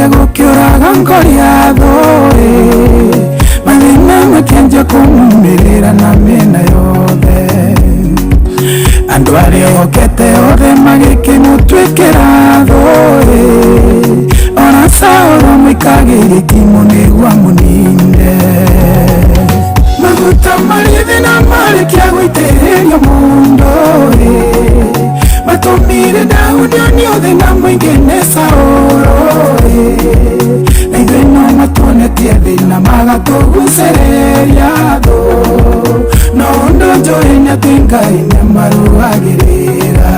Makiambia gukioraga ngoria thoe mathina makianjia kumumirira na mĩena yothe andu aria okete othe magikimutwikira thoe ona saoro mwikagire kimo nigua munine maguta marithi na marikia guitĩrĩria mundu matumire Daudi oniothe na mwingine Saũlũ na ithuĩ no matuonetie thĩna magatugucĩrĩria thũ no ũndũ njũĩ nĩ atĩ Ngai nĩmarũagĩrĩra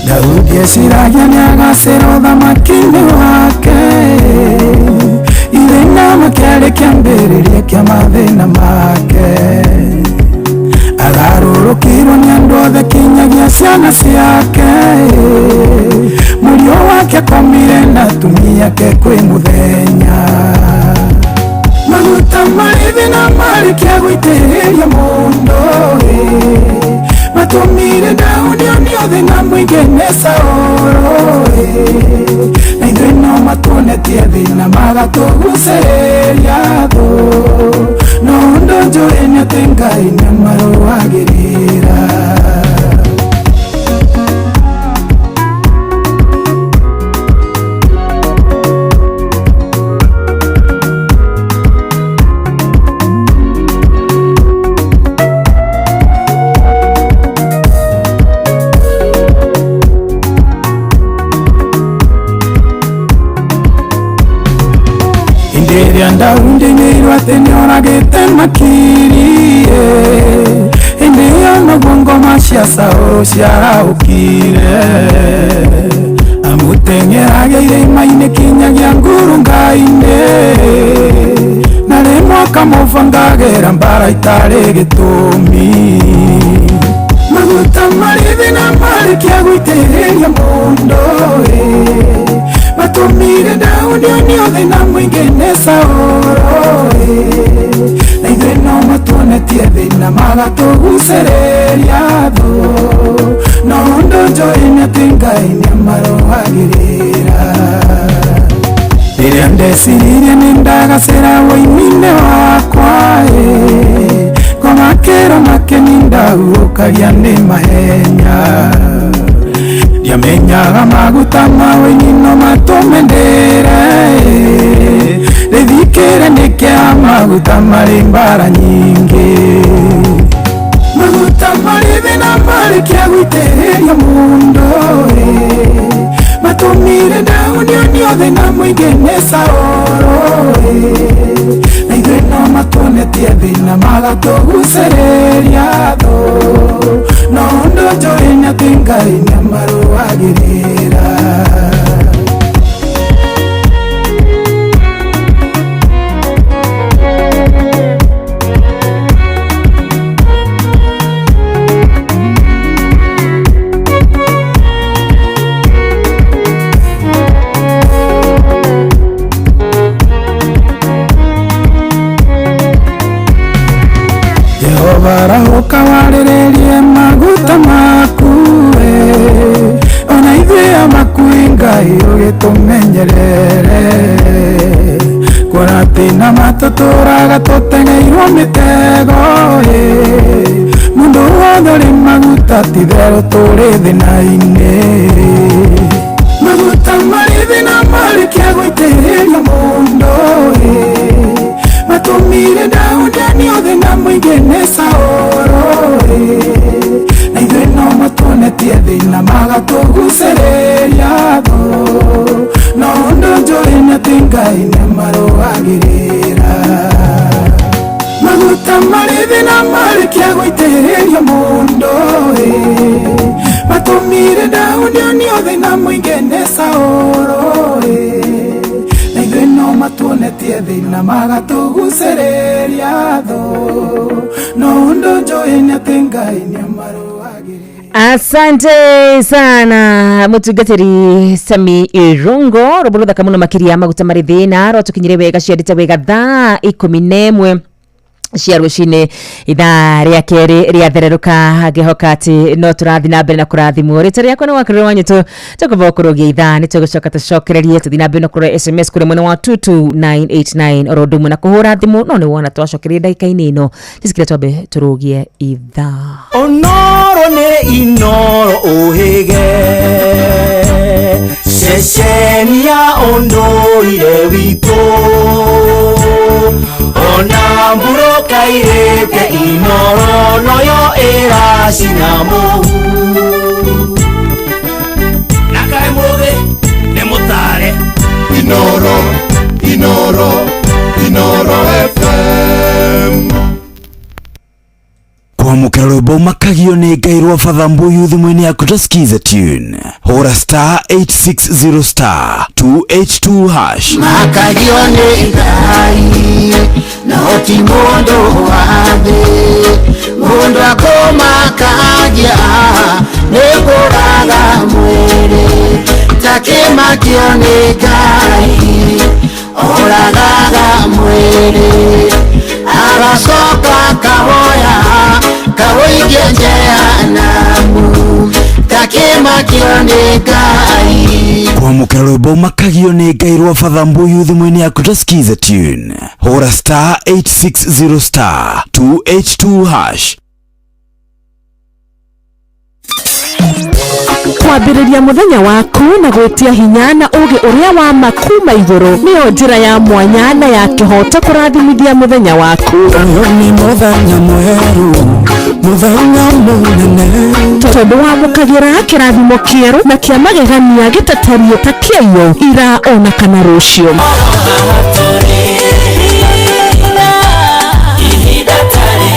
Daudi eciragia nĩagacĩra ũthamaki-inĩ wake ithĩna makĩarĩ kĩambĩrĩria kĩa mathĩna make agarũrũkirwo nĩ andũ othe kinyagia ciana ciake mũriũ wake akomire na atumia ake kwĩ mũthenya maguta marithi na marikia guitĩrĩria mũndũ matumire Daudi oniothe na mwingine Saũlũ na ithuĩ no matuonetie thĩna magatugucĩrĩria thũ no ũndũ njũĩ nĩ atĩ Ngai nĩmarũagĩrĩra Daudi nĩirwo atĩ nĩoragĩte makirie hĩndĩ ĩyo naguo ngoma cia Saũlũ ciaraũkire amũteng'eragia irĩma-inĩ kinyagia ngurunga-inĩ na rĩmwe akamũbangagĩra mbara itarĩ gĩtũmi maguta marithi na marikia guitĩrĩria mũndũ matumire Daudi oniothe na mwingine Saũlũ na ithuĩ no matuonetie thĩna magatugucĩrĩria thũ no ũndũ njũĩ nĩ atĩ Ngai nĩmarũagĩrĩra rĩrĩa ndeciririe nĩndagacĩra ũini-inĩ wakwa ngomakĩra makeni ndahuũkagia nĩ mahenya ndiamenyaga maguta ma ũini no matũme ndĩre rĩthikĩre nĩkĩa maguta marĩ mbara nyingĩ maguta marithi na marikia guitĩrĩria mũndũ matumire Daudi oniothe na mwingine Saũlũ na ithuĩ no matuonetie thĩna magatugucĩrĩria thũ no ũndũ njũĩ nĩ atĩ Ngai nĩmarũagĩrĩra Barahũka warĩrĩrie maguta maku ona ithuĩ amakui Ngai ũgĩtũmenyerere kuona atĩ na matũtũraga tũteng'eirwo mĩtego mũndũ wothe ũrĩ maguta ti therũ tũrĩ thĩna-inĩ maguta marithi na marikia guitĩrĩria mũndũ matumire Daudi oniothe na mwingine Saũlũ na ithuĩ no matuonetie thĩna magatugucĩrĩria thũ no ũndũ njũĩ nĩ atĩ Ngai nĩmarũagĩrĩra maguta marithi na marikia guitĩrĩria mũndũ matumire Daudi oniothe na mwingine Saũlũ na ithuĩ no matuonetie thĩna magatugucĩrĩria thũ no ũndũ njũĩ nĩ atĩ Ngai nĩmarũagĩrĩra Asante sana mutungatiri Sami Irungo robulutha kamuno makiria maguta marithina rotukinyire wega ciandite wega thaa 11 cia rucini ithaa ria keri ria thereruka ngihoka ati no turathi na mbere na kurathimwo rita riakwa ni wakiriro wanyu tukuva kurugia ithaa ni tugucoka tucokererie tuthi na mbere na kure SMS kuri mwena wa 22989 orodumwe na kuhura thimu no ni wona twacokererie ndagika-ini ino tisikire twambe turugie ithaa onoro ne inoro ohege sheshenia ondoire wito ona mburo kairete inoro noyo era sinamo nakae move ne motare inoro FM kwa mukarabo makagio ne gairwa fadhambu yuthi mwene ya kutasikiza tune hora star 860 star 2H2 hash makagio ne gai na hoti mondo wabe mondo akoma kagia nekoraga mwere take makio ne gai oragaga mwere arasoka kahoya kawoigenjeanamu takema kionegai kwa mukarabo makagio ne gairwa fadhambu yuthi mwene ya kutasikiza tune hora star 860 star 2H2 hash kwambĩrĩria mũthenya waku na gwĩtia hinya na ũgĩ ũrĩa wa makuma igũrũ nĩyo njĩra ya mwanya na ya kĩhoto kũrathimithia mũthenya waku ni mũthenya mwerũ mũthenya mũnene tondũ wamũkagĩra kĩrathimo kĩerũ na kĩa magegania gĩtatarie ta kĩaiyũ ira ona kana rũciũ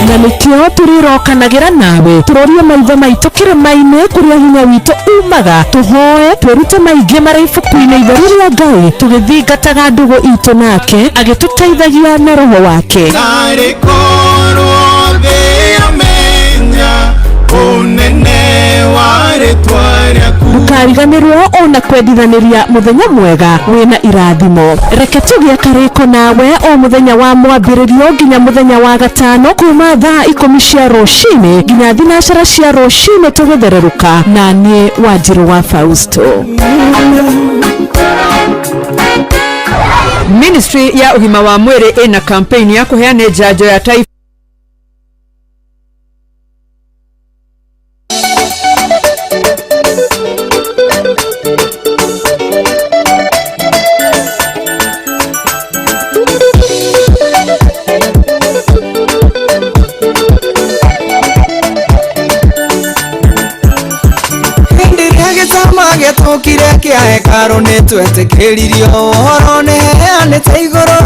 na nikio turirokanagĩra nawe turorie maitho maitũ kĩrĩma-inĩ kũrĩa hinya witũ umaga tuhoe twĩrute maingĩ marĩ ibuku-inĩ itheru rĩa Ngai tũgĩthingataga ndũgũ itũ nake agĩtũteithagia na roho wake ndukariganĩrwo ona kwendithanĩria mũthenya mwega wĩna irathimo reke tũgĩe karĩko nawe o mũthenya wa mwambĩrĩrio nginya mũthenya wa gatano kuma thaa 10 cia rũcinĩ nginya thinacara cia rũcinĩ tũgĩthererũka na niĩ Wanjirũ wa Fausto. Ministry ya ugima wa mwĩrĩ ina kampeni ya kuheana njanjo ya taifa tukire kia hekaro ne twetekeririo horo ne heanete igoro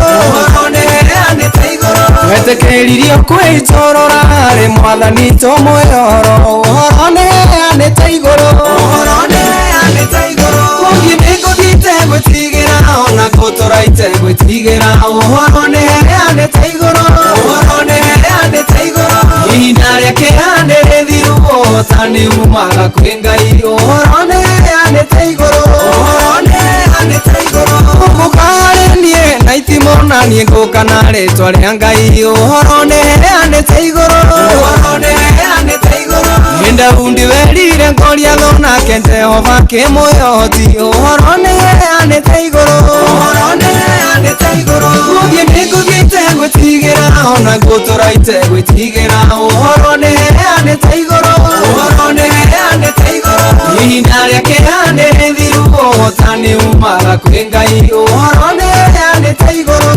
twetekeririo kwitorora ari mwathani tomwehoro horo ne heanete igoro ngithite gwĩtigĩra ona gũtũraite gwĩtigĩra horo ne heanete igoro ihinda rĩa kĩhande rĩthiru tani umaga kwĩ Ngai horo ne heanete igoro mũkare niĩ na itimona niĩ ngũka na rĩtwa rĩa Ngai horo ne heanete igoro Ndaudi werire ngoria thona ke Jehova kĩmũyoti horo ne heanete igoro Gũthiĩ nĩngũthiĩte gwĩtigĩra ona gũtũraite gwĩtigĩra horo ne heanete igoro ihinda rĩa kĩhande rĩthiru tani umaga kwĩ Ngai horo ne heanete igoro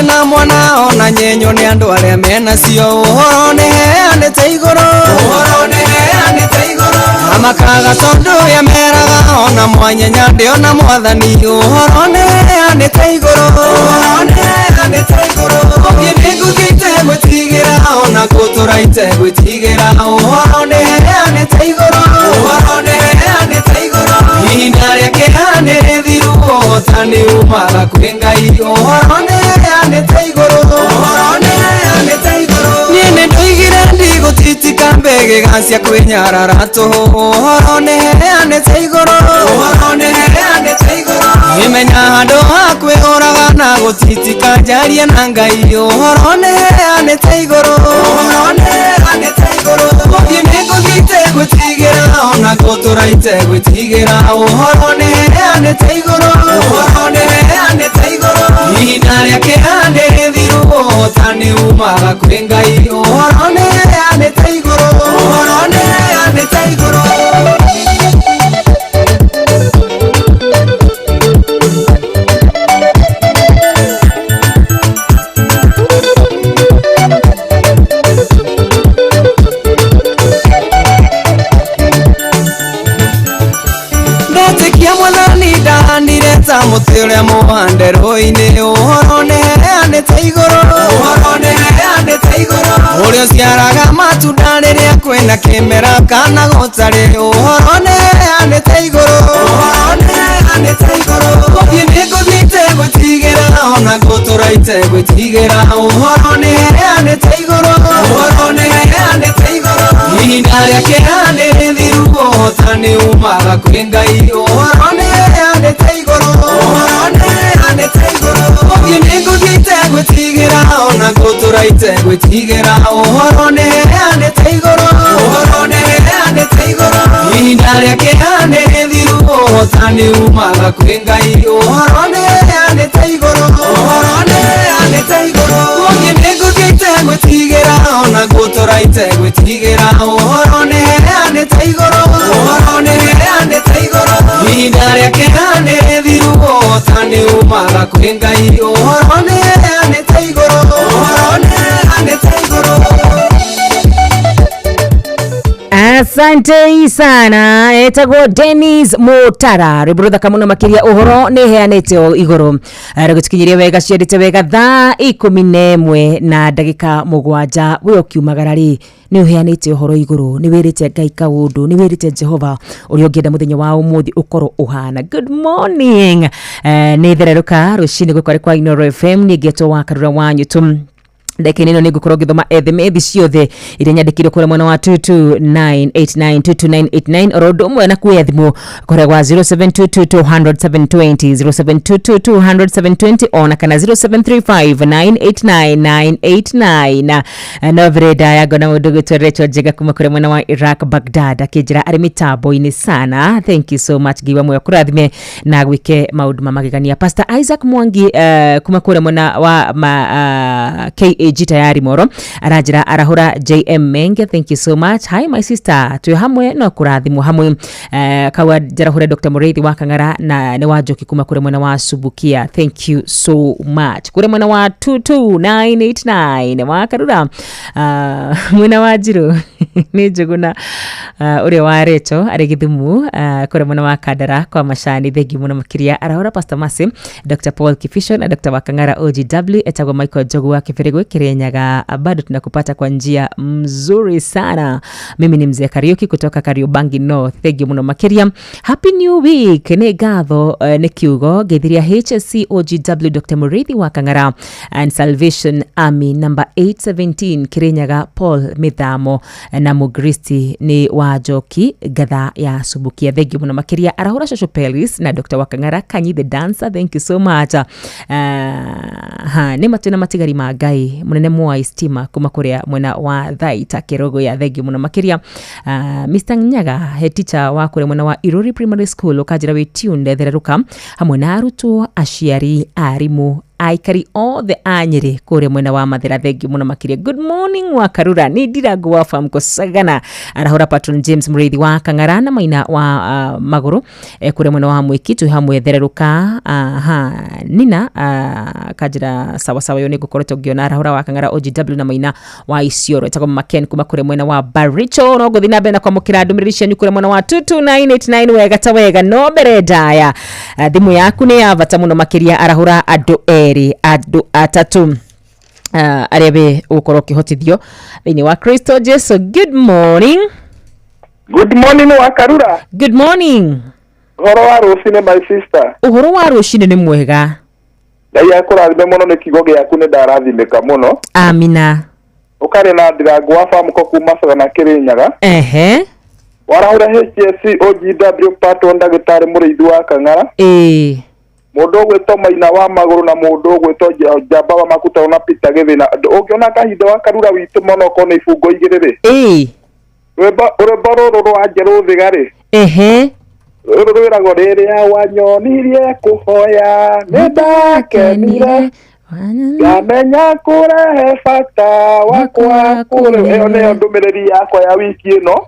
na mwana ona nyenyo ni andu aria mena cio horo ne heanete igoro amakaga tondu ya meraga ona mwanyenya ndi ona mwathani horo ne heanete igoro ngithite gwĩtigĩra ona gũtũraite gwĩtigĩra horo ne heanete igoro ihinda rĩa kĩhande rĩthiru tani umaga kwengai ohorone anete igoro niene ndoigire ndigutitika mbege gacia kwinyarara toho ohorone anete igoro imenya handu hakwihuraga na gutitika njarie na ngai ohorone anete igoro othie ninguthiite gwitigira ona nguturaite gwitigira ohorone anete igoro ihinda riake anĩrĩthiru tani umaga kwĩ ngai ohorone anete igoro ndetikia mwathani ndanireta mũtĩ ũrĩa mũhande rũĩ-inĩ ohorone anete igoro ũrĩa ũciaraga matunda rĩrĩa kwĩna kĩmera kana gũtarĩ ohorone anete igoro ũthiĩ nĩngũthiĩte gwĩtigĩra ona ngũtũraite gwĩtigĩra ohorone anete igoro ihinda rĩake anĩrĩthiru tani umaga kwĩ ngai ohorone anete igoro othie nĩngũthiĩte gwĩtigĩra ona ngũtũraite gwĩtigĩra ohorone anete igoro ihinda rĩake anĩrĩthiru tani umaga kwĩ ngai ohorone anete igoro othie nĩngũthiĩte gwĩtigĩra ona ngũtũraite gwĩtigĩra ohorone anete igoro ihinda rĩake anĩrĩthiru tani umaga kwĩ ngai ohorone anete igoro Asante sana etagwo Dennis Mutara ributha kamuno makiria uhoro ni heanete o igoro rigutukinyiria wega ciendete wega thaa 11 na ndagika 7 we ukiumagarari ni uheanete uhoro igoro ni wirite Ngai kaundu ni wirite Jehova uri ongienda muthenya wa umuthi ukoro uhana. Good morning ni thereruka rucini gukwari kwa Inoro FM ni geto wa karura wanyu tum ndeke nino nigukorwo githoma methi ciothe iria nyandikire kure mwena wa 22989 orodo mwe na kuya thimu kore wa 0722200720 0722200720 ona kana 0735989989 na vreda ya gona mudugu twerecho jega kuma kure mwena wa Iraq Baghdad akijira ari mitambo ini sana. Thank you so much giwa mwe kurathime na gwike maudu mamagegania. Pastor Isaac Mwangi kuma kure mwena wa KAG tayari moro arajira arahura JM Menge. Thank you so much. Hi my sister tu hamwe no kurathimu hamwe kawa jarahura Dr. Mureithi wa Kangara na ne wajoki kuma kure mwena wa Subukia. Thank you so much. Kure mwena wa 22989 wa Karura mwena wa Jiru ni juguna uri wa Recho ari Githumu kure mwena wa Kadara kwa Mashani. Thegi muno makiria arahura Pastor Masi Dr. Paul Kifisho na Dr. Wakangara OGW etagwa Michael Jogu wa Kiferegwe Kirenyaga. Bado tunakupata kwa njia mzuri sana. Mimi ni mzee Kariuki kutoka Kariobangi North. Thegi muno makiria. Happy New Week ni gatho ni kiugo githiria HSC OGW Dr. Mureithi wa Kangara and Salvation Army number 817 Kirenyaga Paul Mithamo na Mugristi ni wajoki gatha ya Subukia. Thegi muno makiria arahura Shosho Pelis na Dr. Wakangara Kanyi the dancer. Thank you so much. Ni matuna matigari magai munene mwa istima kuma kuria mwena wa Thaita Kirogo ya. Thegi muno makiria. Mr. Nyaga he teacher wa kuria mwena wa Iruri Primary School ukajira we tunde thereruka hamwe na arutu aciari arimu aikari othe anyiri kure mwena wa Mathira. Thegi muno makiria. Good morning wa Karura ni Ndiragu wa Farm Kosagana arahura Patron James Mureithi wa Kangara na Maina wa Maguru kure mwena wa Mwikitu hamwe thereruka nina kajira sawa yone gukorotwo giona arahura wa Kangara OGW na Maina wa Isioro etagwo Maken kuma kure mwena wa Baricho no guthina bena kwa mukira ndumirisha ni kure mwena wa 22989 wega tawega no beredaya thimu yaku ni avata muno makiria arahura adu adu atatu arebe ukoro kihotithio thini wa Kristo Jesu. Good morning. Good morning wa Karura. Good morning. Horo wa rucine my sister. Uhoro wa rucine ni mwega. Ngai akurathime muno ni kigo giaku ni ndarathimika muno. Amina. Ukari na Ndirangu wa farm ko kuma Sagana Kirinyaga. Warahura HSC OGW Pato ndagitari Muriithi wa Kang'ara. Mundu gwetwo Maina wa Maguru na mundu gwetwo Jamba wa Makuta na Peter Githina. Ukiona kahinda wa Karura witu muno ko ni ifungo igiriri. Urembo ruru rwa Njeru Thigari. Rurwirago riria wanyonirie kuhoya nidakenire yamenya kurehe bata wakwa kure. Eyo neyo ndumiriri yakwa ya wiki ino.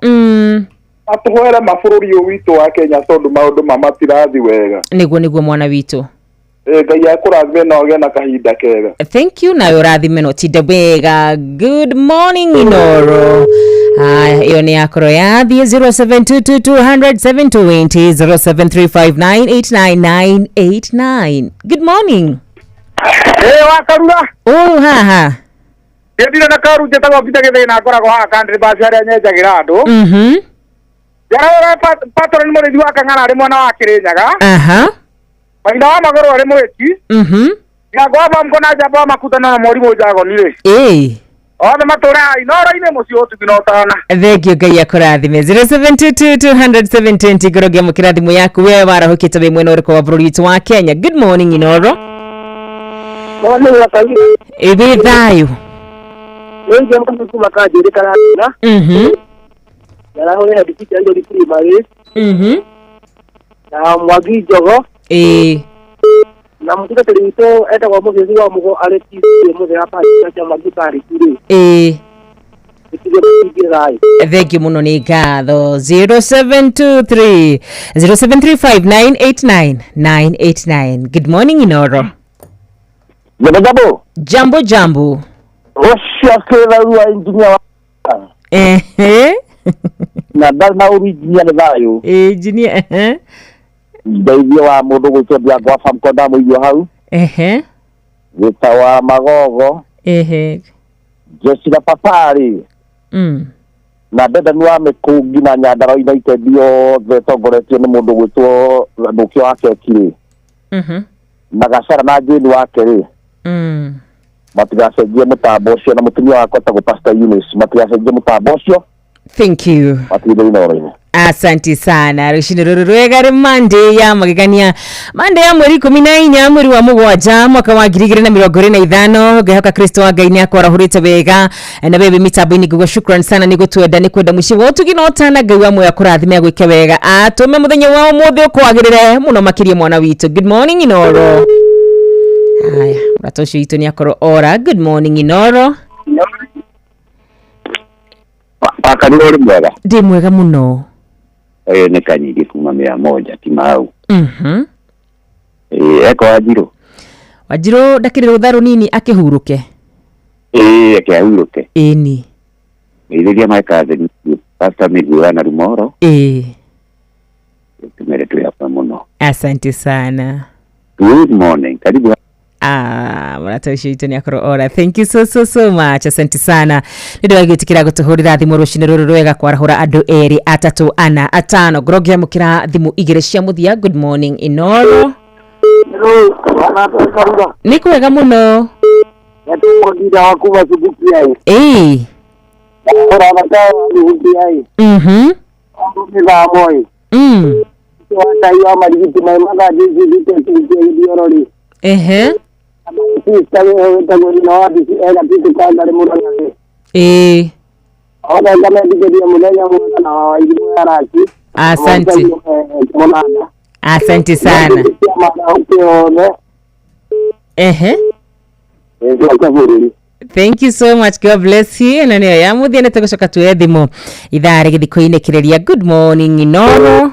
Atuhwere mabũrũri witu wa Kenya tondu maundu mamatirathi wega. Niguo mwana witu. Ngai akurathime na ogena kahinda kega. Thank you na urathime no tinde wega. Good morning Inoro. Iyo ni akoro ya 0722200720 0735989989. Good morning. Wakarura. Haha. Ndira na karu jetagwo Peter Githina akoragwo haha country bus aria nyenjagira andu. Yarora Pato ni Muriithi wa Kang'ara ari mwana wa Kirinyaga. Maina wa Maguru ari mwiki. Ya gwaba mkona Jamba wa Makuta na Murimu Jagonire. Othe matura Inoro-ini muci utuginotana. Thank you Ngai akurathime. 0722200720 gorogia mukirathimo yaku we warahukite be mwena uriko wa bururi witu wa Kenya. Good morning Inoro. Morning Wakali. Ibi thayu. Wengi mkasi kuma kajiri karana. Yarahore hadiki ando primary. Na Mwagi Jogo. Na mtuka televito eta kwa mwezi wa mugo aleti mwezi hapa cha magitari kuri. Thank you muno ni gatho. 07230735989989. Good morning Inoro. Jambo. Osha kera wa engineer wa. Na dalma original vayo. Engineer Ndeithio wa mundu gwitwo Ndirangu wa farm ko ndamuigua hau. Gitawa Magogo. Jessica Papari. Na ndenda ni wa Mikungi na Nyandarua United yothe tongoretio ni mundu gwitwo Ndukio wa Kekiri. Na Gacara na Jane wa Keri. Matigacenjie mutambo ucio na mutumia wakwa ta Pastor Eunice. Matigacenjie mutambo ucio. Thank you. Matigire Inoro-ini. Asante sana. Rushini ruru rwega ri Monday ya magegania. Monday ya mweri 14 mweri wa mugwanja mwaka wa 2025. Ngehoka Kristo wa Ngai ni akorahurite wega na bebe mitambo-ini gugo. Shukran sana ni gutwenda ni kwenda muci wotu ginotana Ngai wa moyo akurathime gwike wega atume muthenya wa umuthi ukwagirire muno makirie mwana witu. Good morning Inoro. Haya, mratosho itu ni akoro ora. Good morning Inoro. Wakarura uri mwega. Ndi mwega muno. Ni Kanyigi kuma 100 ti mau. Eko Wajiro ndakirira utharu nini akihuruke. Akihuruke. Ni. Iriria maikaze Pastor Migura na Rumoro. Tumere tu hapa muno. Asante sana. Good morning. Karibu. Mratosho itu ni akoro ora. Thank you so much. Asante sana. Nido agitikira gutuhurira thimu rushine ruru rwega kwarahura andu eri 3 4 5 grogia mukira thimu igire cia muthia. Good morning Inoro. Ni kwega muno. Ndio wakuva subuki ai. Ora bata subuki ai. Ni ba moi. Wanda yo marigiti mai maga jiji dite idiorori. Sister wewe no disi ega titu kwa ndare muranga. Ona kama ndiye mulenya mwana na idimu ya raki. Asante sana. Thank you so much. God bless you. Na niyo ya muthia netegucoka tuwe thimu ithare githiko-ini kireria. Good morning Inoro.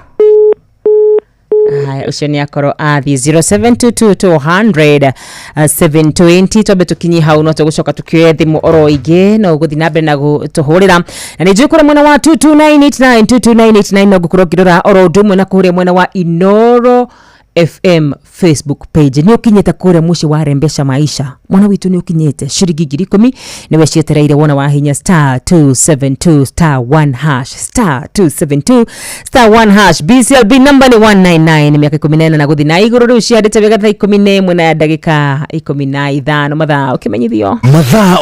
Ucio ni akoro athi 0722200720 tobe tukinyi hau no tugucoka tukioe thimu oro ingi no guthi na mbere na gutuhurira na ni njukura mwena wa 22989 no gukorwo kirora oro ndumwe na kuhuria mwena wa Inoro FM Facebook page ni ukinyete kure mushi wa rembesha maisha mwana witu ni ukinyete shiringi 10,000 niwe cietereire wona wa hinya *272 *1 hash *272 *1 BCLB number ni 199 miaka 14 na guthi na iguru riu ciandite wega thaa 11 na ndagika 15 mathaa ukimenyithio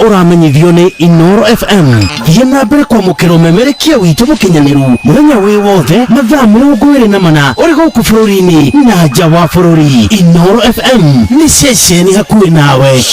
uramenyithio ni Inoro FM yena mbere kwa mukiro memerekia witu mukinyaniru muthenya wi wothe mathaa 24 uri guku bururi-ini na nja wa bururi. Inoro FM ni ceceni hakuhi nawe.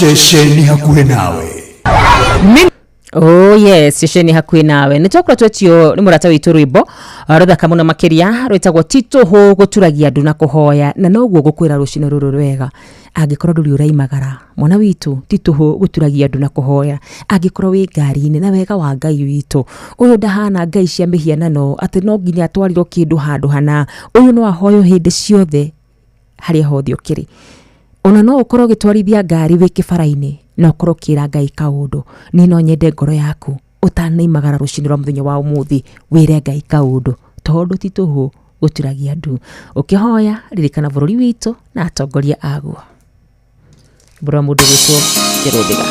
Oh yes, ceceni hakuhi nawe. Nitokura twetio ni murata witu rwimbo ruthaka muno makiria rwitagwo Tituhu guturagia andu na kuhoya na noguo gukwira rucino ruru rwega angikorwo nduri uraimagara mwana witu Tituhu guturagia andu na kuhoya angikorwo wi ngari-ini na wega wa Ngai witu uyu ndahana ngai cia mihianano ati no nginya atwarirwo kindu handu hana uyu no ahoyo hindi ciothe hari hothi ukiri ona no ukorwo gitwarithia ngari wi kibara-ini no ukorwo kira Ngai kaundu ni no nyende ngoro yaku utanaimagara rucino rwa muthenya wa umuthi wire Ngai kaundu tondu Tituhu guturagia andu ukihoya ririkana bururi witu na atongoria aguo bura mundu witwo Jerodiga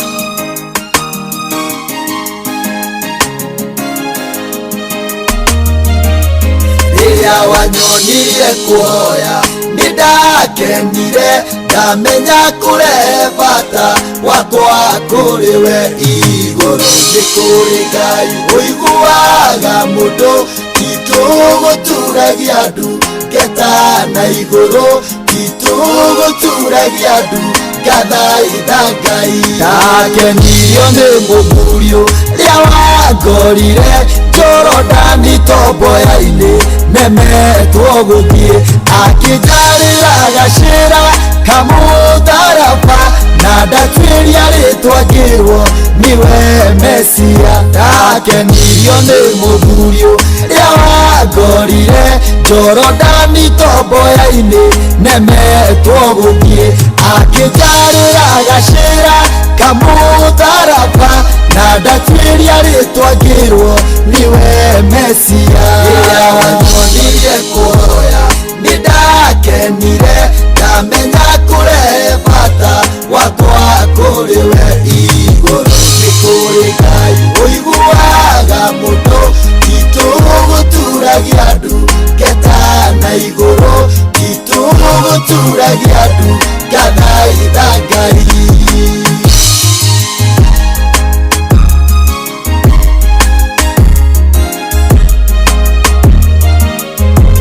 Ria wanyonire kuhoya nidakenire ndamenya kure bata wakwa kuriwe iguru nikuri Ngai uiguaga mundu Tituguturagia andu ngeta na iguru Tituguturagia andu ngathaitha Ngai ndakenirio ni muthurio ria wangorire Jorodani tomboya-ini nemetwo guthie akinjarira gacira kamutharaba na ndatwiria ritwa ngirwo niwe Mesia ndakenirio ni muthurio ria wangorire Jorodani tomboya-ini nemetwo guthie akinjarira gacira kamutharaba na ndatwiria ritwa ngirwo niwe Mesia ria wanyonire kuhoya nidakenire ndamenya kure bata wakwa kuriwe iguru nikuri Ngai uiguaga mundu Tituguturagia andu ngeta na iguru Tituguturagia andu ngathaitha Ngai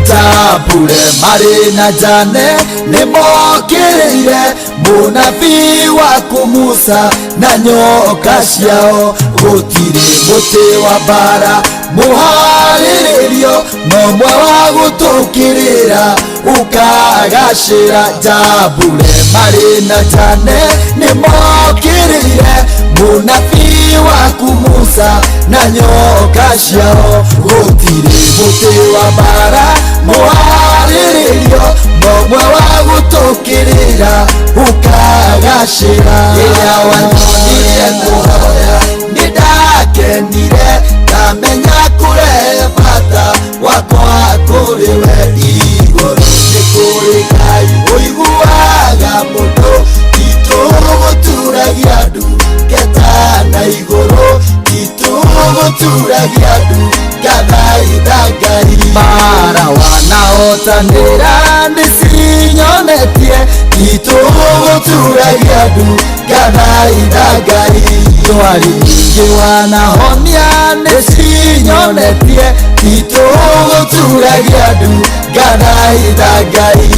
Tabure marina jane nimokirire munabii waku Musa na nyoka ciao gutire muti wa bara muhariririo nomwe wa gutukirira ukagacira Tabure marina jane nimokirire munabii waku Musa na nyoka ciao gutire muti wa bara muhariririo nomwe wa gutukirira ukagacira ria wanyonire kuhoya nidakenire ndamenya kure bata wakwa kuriwe iguru nikuri Ngai uiguaga mundu Tituguturagia andu ngeta na iguru Tituguturagia andu ngathaitha Ngai mara wanahotanira nicinyonetie Tituguturagia andu ngathaitha Ngai twari nyingi wanahonia nicinyonetie Tituguturagia andu ngathaitha Ngai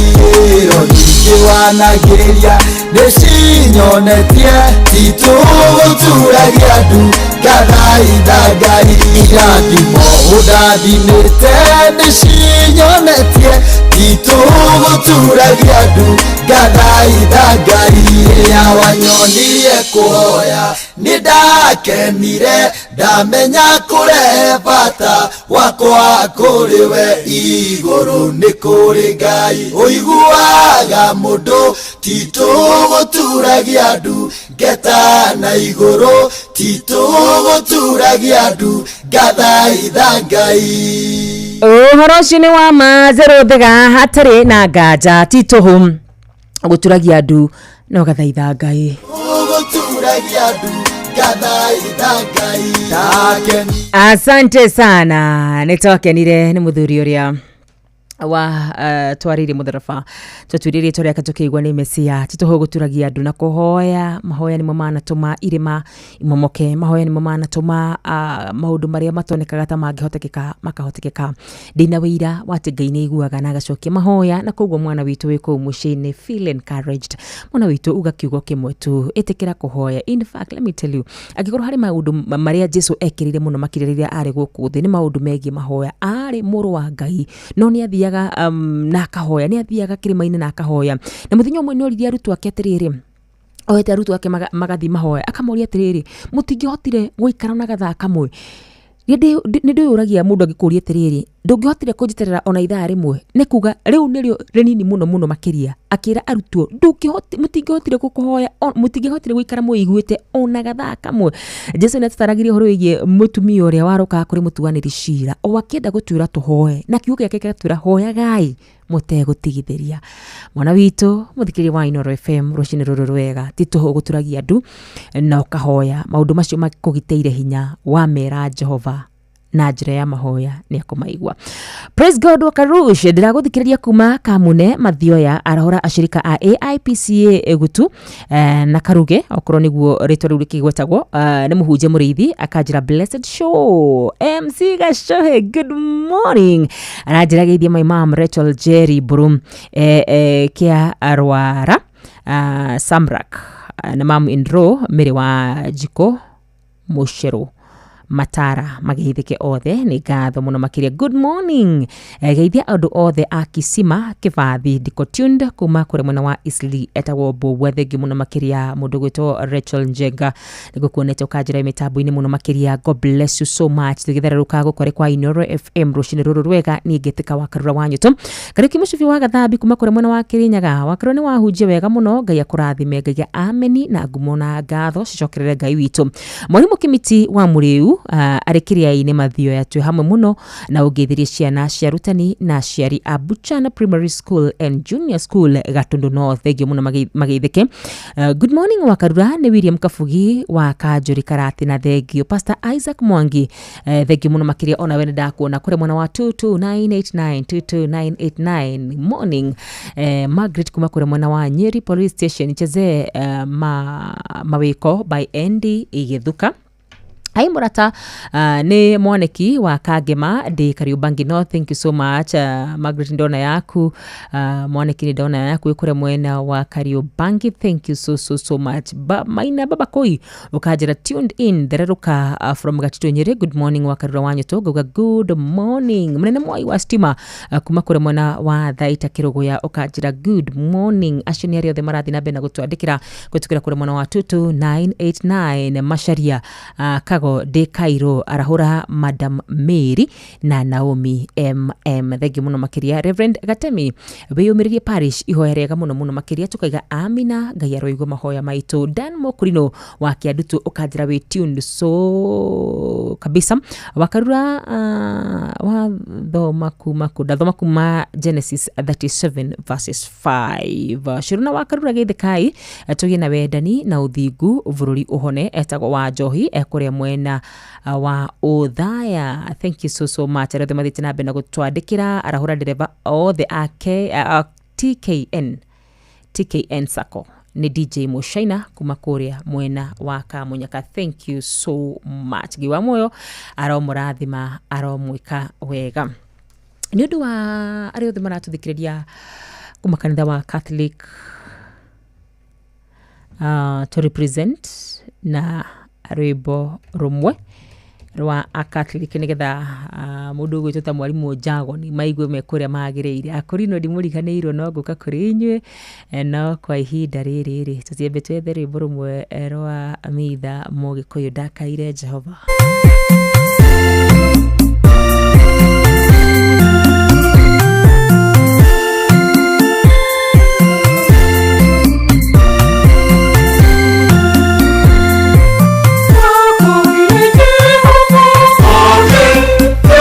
iro nyingi wanagiriria nicinyonetie Tituguturagia andu ngathaitha Ngai irathimo undathimite nicinyonetie Tituguturagia andu ngathaitha Ngai ria wanyonire kuhoya nidakenire ndamenya kure bata wakwa kuriwe iguru nikuri Ngai uiguaga mundu Tituguturagia andu ngeta na iguru Tituguturagia andu ngathaitha Ngai Uhoro ni wa mazero thega hatari na ngaja tituhum guturagia andu no gathaitha Ngai guturagia andu gathaitha Ngai. Asante sana nitokenire ni muthuri uria wa twariri mutharaba twatwiririe toria katukigwa ni mesia tituho guturagia andu na kuhoya mahoya ni mamana tuma irima imomoke mahoya ni mamana tuma maundu maria matonekaga ta mangihotekeka makahotekeka ndina wira wati Ngai ni iguaga na gacokia mahoya na kogwo mwana witu wi kuu mucini feel encouraged mwana witu ugakiugo kimwe tu itikira kuhoya. In fact, let me tell you, agikoro hari maundu maria Jesu ekirire muno makiririria ari guku thi ni maundu megi mahoya ari muru wa Ngai no ni athia na akahoya ni athiaga kirima-ini na akahoya na muthenya umwe noriria arutwo ake atiriri oete arutwo ake magathi mahoya akamoria atiriri mutingihotire guikara na gathaa kamwe ni ndiyuragia mundu agikuria atiriri ndungihotire kunjiterera ona ithaa rimwe ni kuga riu nirio rinini muno makiria akira arutwo mutingihotire gukuhoya mutingihotire guikara muiguite ona gathaa kamwe. Jesu nataragirie horo yigie mutumia uria waroka kuri mutuaniri cira o akienda gutwira tuhoe na kiugo giake gatwira hoya Ngai mutegutigithiria. Mwana witu muthikiri wa Inooro FM rucini ruru rwega tituho guturagia andu na ukahoya maundu macio makugiteire hinya wa mera Jehova na njira ya mahoya ni akumaigwa. Praise God wakarush ndiraguthikiriria kuma Kamune Mathioya arahora ashirika a AIPCA egutu na Karuge okorwo niguo ritwa riu rikigwetagwo ni muhunje muriithi akanjira blessed show MC Gashohe good morning aranjira geithia my mom Rachel Jerry Brum kia Arwara Samrak na mam Indro Mary wa Jiko Mushero Matara magihithike othe ni ngatho muno makiria. Good morning geithia andu othe a Kisima Kivathi Dikotunda kuma kure mwena wa Isli etagwo Bobwe thengi muno makiria mundu gwitwo Rachel Njenga nigukuonete ukajira mitambo-ini muno makiria. God bless you so much tugitharuka gukore kwa Inooro FM rucini ruru rwega ni ngetika wakarura wanyu tu kariki mucubi wa gathambi kuma kure mwena wa Kirinyaga wakarwo ni wahunjia wega muno Ngai akurathime Ngai ameni na ngumo na ngatho cicokerere Ngai witu. Mwalimu Kimiti wa Muriu arikiria-ini Mathioya twi hamwe muno na ugithirie ciana cia rutani na ciari a Buchana Primary School and Junior School Gatundu North thegio muno magithike. Good morning wakarura ni William Kafugi wa Kanjuri Karati na thegio Pastor Isaac Mwangi thegio muno makiria ona wene ndakuona kure mwana wa 22989 morning. Margaret kuma kure mwana wa Nyeri Police Station cheze mawiko by Andy Igithuka. Hai murata ni mwaneki wa Kagema de Kariubangi North. Thank you so much Margaret ndona yaku mwaneki ni ndona yaku kure mwena wa Kariubangi. Thank you so much. Maina baba koi ukajira tuned in dereruka from Gatito Nyeri. Good morning wakarura wanyu toga good morning. Mnene mwai wa stima kuma kure mwena wa Thaita Kirogoya ukajira good morning. Ashoni ari othe marathi na bena gutwandikira gutukira kure mwena wa 22989 Masharia Kago de Cairo arahura Madam Mary na Naomi MM thegi muno makiria. Reverend Gatemi beyumiririe parish ihoyerega muno makiria tukaiga amina Ngai aroigwa mahoya maitu. Dan Mokurino wa Kiadutu ukajira we tuned so kabisa wakarura wa thoma kuma Genesis 37 verses 5 shiruna wakarura geithe kai tugie na wendani na uthingu vururi uhone etagwo wa Njohi ekuria mwena wa Uthaya. Thank you so much. Arathe mathite na bena gutwandikira arahura dereva othe ake TKN Sacco ni DJ Mushaina kuma kuria mwena wa Kamunyaka. Thank you so much. Giwa moyo aromurathima aromwika wega ni undu wa ari othe maratuthikiriria kuma kanitha wa Catholic to represent na rwimbo rumwe rwa Catholic nigetha mundu gwitwo ta mwarimu Njago ni maigwe mekuria magiriire akurino ndimurikanirwo no nguka kuri inywe no kwa ihinda riri tutiembe twethe rwimbo rumwe rwa mitha Mugikuyu ndakaire Jehova. Yo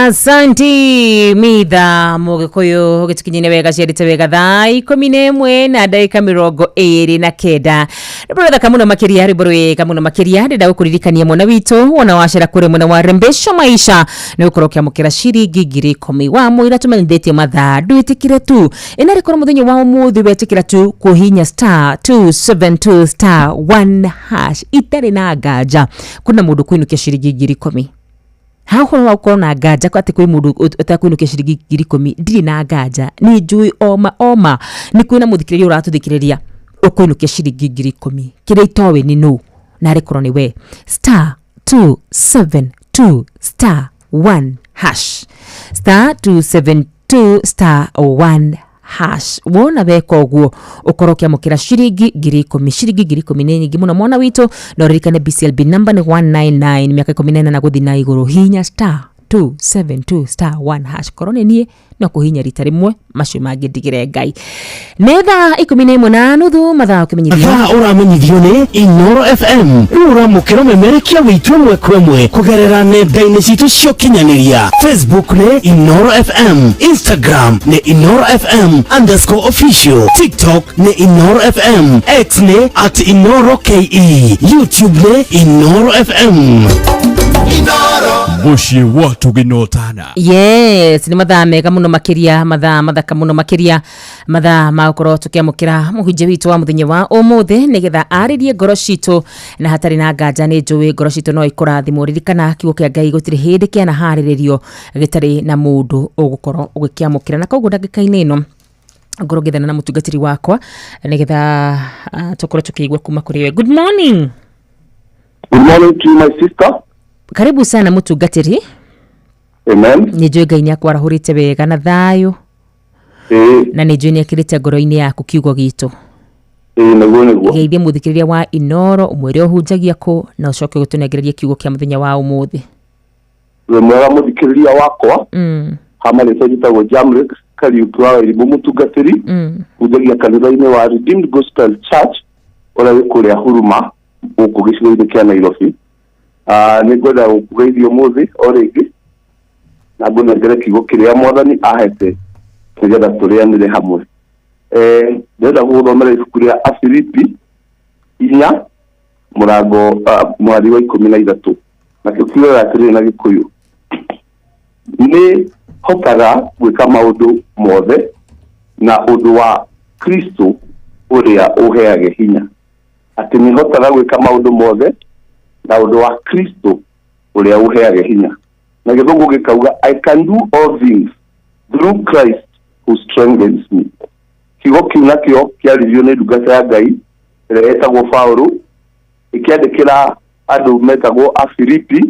Asanti mitha Mugikuyu gitukinyine wega ciarite wega thaa 11 na ndagika 29 Nibura kamuno makiria riburu kamuno makiria ndenda gukuririkania mwana witu wona wacera kure mwana wa Rembesho Maisha ni ukorokia mukira ciringi 10,000 wa muira tumendetie mathaa ndwitikire tu ina rikoro muthenya wa umuthi wetikira tu kuhinya *272*1# itari na gaja kuna mundu kuinukia ciringi 10,000 Haho wa ukona gaja kwa ati kwi mundu utakuinukia ciringi 10,000 ndiri na gaja ni njui oma ni kwina muthikiriria uratuthikireria ukuinukia ciringi 10,000 kire itowe ni no na rikoro ni we *272*1# *272*1# wona beko oguo ukorokia mukira ciringi 10,000 ciringi 10,000 ni nyingi muno mwana witu no ririkane BCLB number ni 199 miaka 14 na guthi na iguru hinya *272*1# korone nie no kuhinya rita rimwe macio mangi ndigire ngai netha 11:30 mathaa ukimenyithia uramenyithio ni Inoro FM uramukira memerekia witu mwe kwemwe kugerera nenda-ini citu cio kinyaniria Facebook ni Inoro FM, Instagram ni Inoro FM_official, TikTok ni Inoro FM, X ni @InoroKE, YouTube ni Inoro FM. Mushi watu ginotana. Yes, ni mathaa mega muno makiria mathaka muno makiria mathaa magukoro tukiamukira muhunjia witu wa muthenya wa umuthi nigetha aririe ngoro citu na hatari na nganja ni njui ngoro citu no ikurathimwo ririkana kiugo kia Ngai gutiri hindi kiana hariririo gitari na mundu ugukoro ugikiamukira na koguo ndagika-ini ino ngoro ngithana na mutungatiri wakwa nigetha tukoro tukiigwa kuma kuri we. Good morning. Good morning to my sister. Karibu sana mutungatiri. Amen. Ni njui Ngai ni akwarahurite wega na thayo. Na ni njui ni akirite ngoro-ini yaku kiugo gitu. Naguo. Geithia muthikiriria wa Inoro umwire uhunjagia ku na ucoke gutunegereria kiugo kia muthenya wa umuthi. We mwega muthikiriria wakwa. Hama ni sojitagwo Jamrick Kariuki wa Iribu mutungatiri. Hunjagia kanitha-ini wa Redeemed Gospel Church ora kuria Huruma guku gicigo-ini kia Nairobi. Ni gwenda gukugeithia umuthi o ringi na ngũnengere kiugo kiria mwathani ahete nigetha turianire hamwe. Ndenda guthomera ibuku ria Afilipi 4 murango mwari wa 13 na kiugo atirĩ na Gĩkũyũ ni hotaga gwĩka maũndũ mothe na ũndũ wa Kristo ũrĩa ũheage hinya. Atĩ ni hotaga gwĩka maũndũ mothe na ũndũ wa Kristo ũrĩa ũheage hinya. Na Gĩthũngũ gĩkauga I can do all things through Christ who strengthens me. Kiugo kiu nakio kĩarĩrio nĩ ndungata ya Ngai ĩrĩa ĩtagwo Paulo ĩkĩandĩkĩra andũ metagwo Afilipi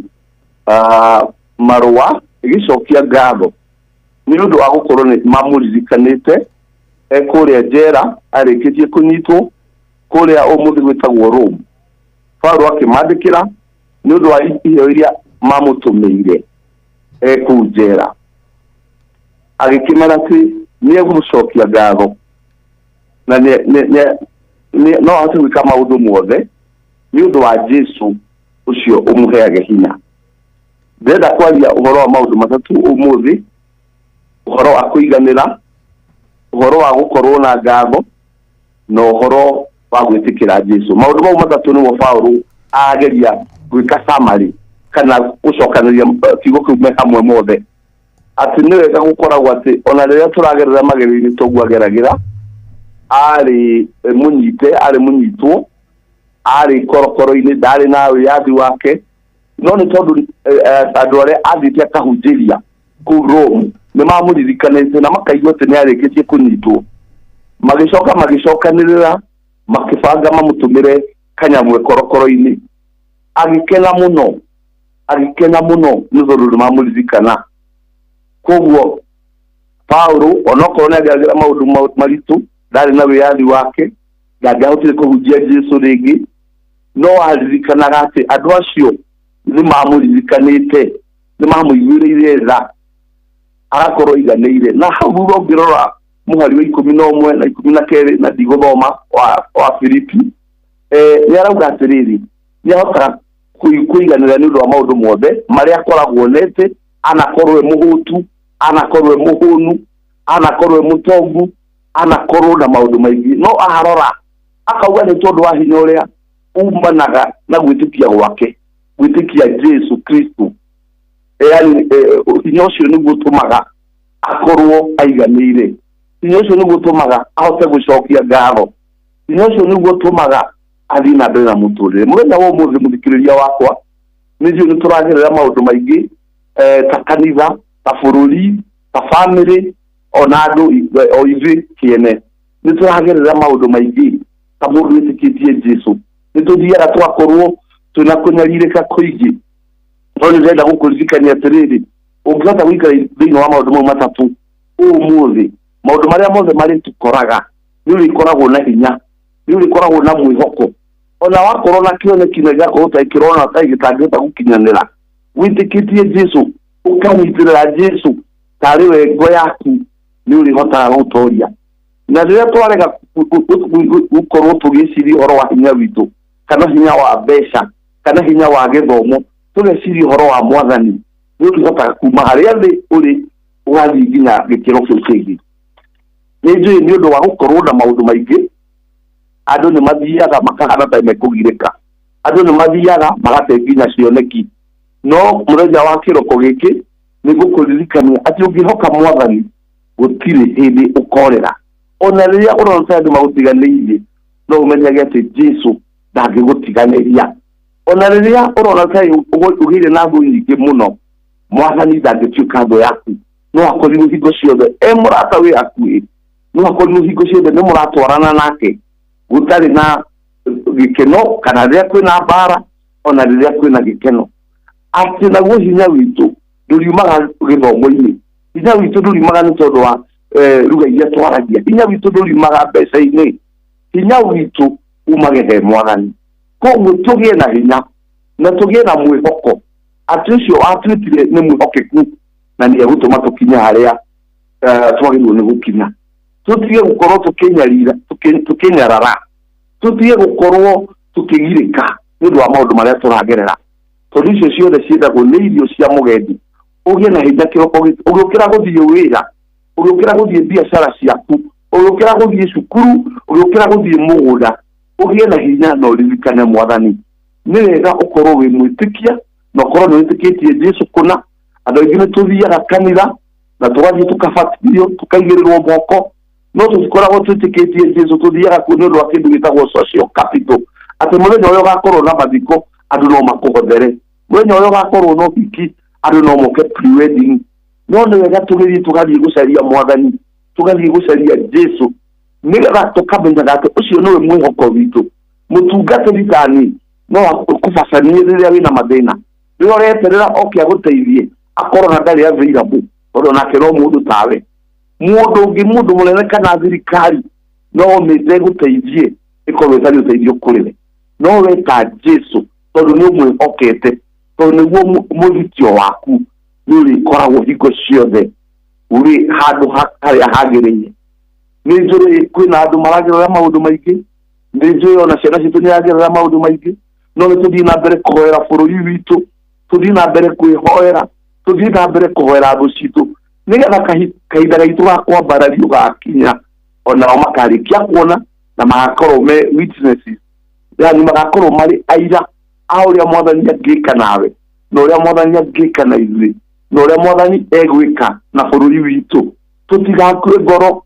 marũa ĩgĩcokia ngatho nĩ ũndũ wa gũkorwo nĩ mamũririkanĩte kũrĩa njera arĩkĩtie kũnyitwo kũrĩa ũmũthĩ gwĩtagwo Rome. Paulo akĩmandĩkĩra nĩ ũndũ wa iheo iria mamũtũmĩire kũu njera. Agĩkĩmera atĩ nĩ egũcokia ngatho na no ahote gwĩka maũndũ mothe nĩ ũndũ wa Jesu ũcio ũmũheage hinya. Ndĩrenda kwaria ũhoro wa maũndũ matatũ ũmũthĩ, ũhoro wa kũiganĩra, ũhoro wa gũkorwo na ngatho na ũhoro wa gwĩtĩkĩra Jesu. Maũndũ mau matatũ nĩmo Paulo ageria gwĩka summary kana gũcokanĩria kiugo kĩu me hamwe mothe. Atĩ nĩ wega gũkoragwo atĩ ona rĩrĩa tũragerera magerio-inĩ tũguageragĩra arĩ mũnyitwo arĩ korokoro-inĩ ndarĩ na wĩyathi wake no nĩ tondũ andũ arĩa athĩte akahunjĩria kũu Rome nĩ mamũririkanĩte na makaigua atĩ nĩ arĩkĩtie kũnyitwo, magĩcokanĩrĩra makĩbanga mamũtũmĩre kanyamwe korokoro-inĩ. Agĩkena mũno nĩ tondũ nĩ mamũririkana. Koguo Paulo onokorwo nĩ ageragĩra maũndũ maritũ ndarĩ na wĩyathi wake ndangĩahotire kũhunjia Jesu rĩngĩ no aririkanaga atĩ andũ acio nĩ mamũririkanĩte nĩ mamũiguĩrĩire tha agakorwo iganĩire. Na hau thutha ũngĩrora mũhari wa 11 na 12 na ndigũthoma wa Filipi nĩ arauga atĩrĩrĩ nĩ ahotaga kũiganĩra nĩ ũndũ wa maũndũ mothe marĩa akoragwo nete anakorwo muhutu anakorwo muhunu anakorwo mutongu anakorwo na maundu maingi no aharora akauga ni tondu wa hinya uria umanaga na gwitikia gwake gwitikia Jesu Kristo yani hinya ucio niguo tumaga akorwo aiganire hinya ucio niguo tumaga ahote gucokia ngatho hinya ucio niguo tumaga athii na mbere na muturire muthenya wa umuthi muthikiriria wakwa nijio ni turagerera maundu maingi ta kanitha ta bururi ta family ona andu o ithuĩ kiene ni turagerera maundu maingi ta mundu witikitie Jesu ni tuthiaga twakorwo tuna kunyaririka kuingi no ni ndenda gukuririkania atiriri ungihota guikara thiini wa maundu mau matatu umuthi maundu maria mothe mari tukoraga ni urikoragwo na hinya ni urikoragwo na mwihoko ona wakorwo na kioneki na gako utakirona utagitangita gukinyanira witikitie Jesu ukamwitirira Jesu tari we ngo yaku ni urihota gutoria na rĩrĩa twarega gukorwo tugiciri horo wa hinya witu kana hinya wa mbeca kana hinya wa githomo tugeciri horo wa mwathani ni urihota kuma harĩa thĩ uri ugathi nginya gikiro kĩu kĩngĩ ni undu wa gukorwo na maundu maingi andu ni mathiaga makahana ta mekugirika andu ni mathiaga magate nginya cioneki no muthenya wa kiroko giki ni gukuririkania ati ungihoka mwathani gutire hindi ukorera ona riria urona andu magutiganirie no umenyage ati Jesu ndangigutiganiria ona riria urona ugire na ngu nyingi muno mwathani ndangituika ndu yaku no akorirwo hingo ciothe murata wi akui no akorirwo hingo ciothe ni muratwarana nake gutari na gikeno kana riria kwina bara ona riria kwina gikeno ati naguo hinya witu nduriumaga githomo-ini hinya witu nduriumaga ni tondu wa ruga iria twaragia hinya witu nduriumaga mbeca-ini hinya witu umage he mwathani koguo tugie na hinya na tugie na mwihoko ati ucio atwitire ni mwihokeku na ni egutuma tukinya haria twagirwo ni gukinya tutige gukorwo tukinyarara tutige gukorwo tukigirika ni undu wa maundu maria turagerera tondu icio ciothe ciendagwo ni irio cia mugendi ugie na hinya kiroko ugiukira guthie wira ugiukira guthie biacara ciaku ugiukira guthie cukuru ugiukira guthie mugunda ugie na hinya na uririkane mwathani ni wega ukorwo wi mwitikia na ukorwo ni witikitie Jesu kuna andu aingi ni tuthiaga kanitha na tugathie tukabatithio tukaigirirwo moko no tukoragwo twitikitie Jesu tuthiaga ku ni undu wa kindu gitagwo social capital ati muthenya uyu gakorwo na mathiko andu no makuhothere muthenya uyu gakorwo no hiki andu no moke pre-wedding no ni wega tugathie gucaria mwathani tugathie gucaria Jesu nigetha tukamenyaga ati ucio niwe mwihoko witu mutungatiri tani no kubacania riria wina mathina riria ureterera oke aguteithie akorwo na ndari available tondu nake no mundu tawe mundu munene kana thirikari no mete guteithie ikorwo itari uteithio kuriwe no weta Jesu tondu ni umwihokete tondu niguo muthikio waku ni urikoragwo hingo ciothe uri handu haria hagiriire ni njuri kwina andu maragerera maundu maingi ni njuri ona ciana citu ni aragerera maundu maingi no ni tuthii na mbere kuhoera bururi witu tuthii na mbere kwihoera tuthii na mbere kuhoera andu citu nigetha kahinda gaitu ga kwambarario gakinya ona makarikia kuona na magakorwo me witnesses yani magakorwo mari aira a uria mwathani angika nawe na uria mwathani angika na ithuĩ na uria mwathani egwika na bururi witu tutigakue ngoro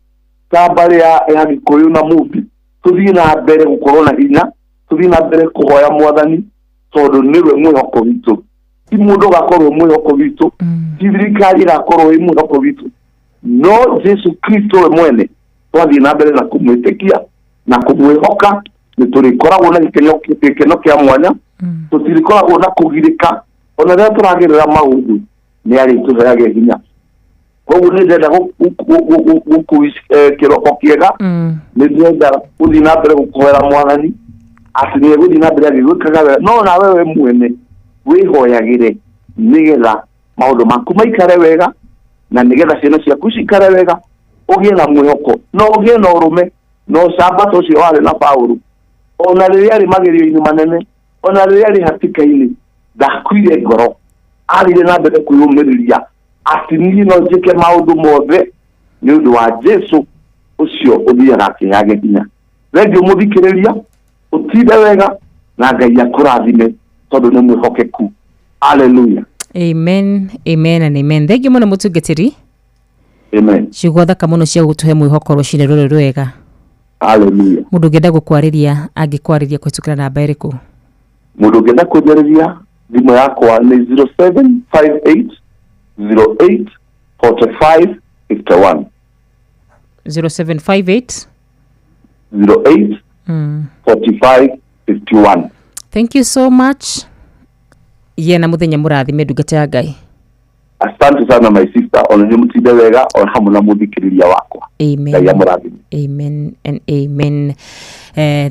ta mbari ya Gikuyu na Mumbi tuthii na mbere gukorwo na hinya tuthii na mbere kuhoya mwathani tondu niwe mwihoko witu ti mundu gakorwo mwihoko witu ti thirikari gakorwo ĩ mwihoko witu no Jesu Kristo we mwene twathii na mbere na kumwitikia na kumwihoka ni turikoragwo na gikeno kia mwanya tutirikoragwo na kugirika ona riria turagerera maundu ni ari tuheage hinya koguo ni ndenda kiroko kiega ni ndenda guthii na mbere gukwera mwathani ati ni guthii na mbere agigwikaga wega no na wewe mwene wihoyagire nigetha maundu maku maikare wega na nigetha ciana ciaku cikare wega ugie na mwihoko no ugie na urume no sabato cio wari na Paulo ona riria ari magerio-ini manene ona riria ari hatika-ini ndakuire ngoro arire na mbere kwiyumiriria ati ni no njike maundu mothe ni undu wa Jesu ucio uthiaga kinyage kinya thengio muthikiriria utinde wega na Ngai akurathime tondu ni mwihokeku. Hallelujah. Amen, amen and amen. Thengio muno mutungatiri. Amen. Ciugo thaka muno cia gutuhe mwihoko rucine ruru rwega. Hallelujah. Mundu ngenda gukwariria angikwariria kwitukira namba iriku? Mundu ngenda kwariria thimu yakwa ni 0758 08 45 51 0758 08 45 51. Thank you so much. Yena muthenya murathime ndungata ya Ngai. Asante sana my sister, onye mutinde wega o hamwe na muthikiriria wakwa. Amen. Ngai amurathime. Amen and amen.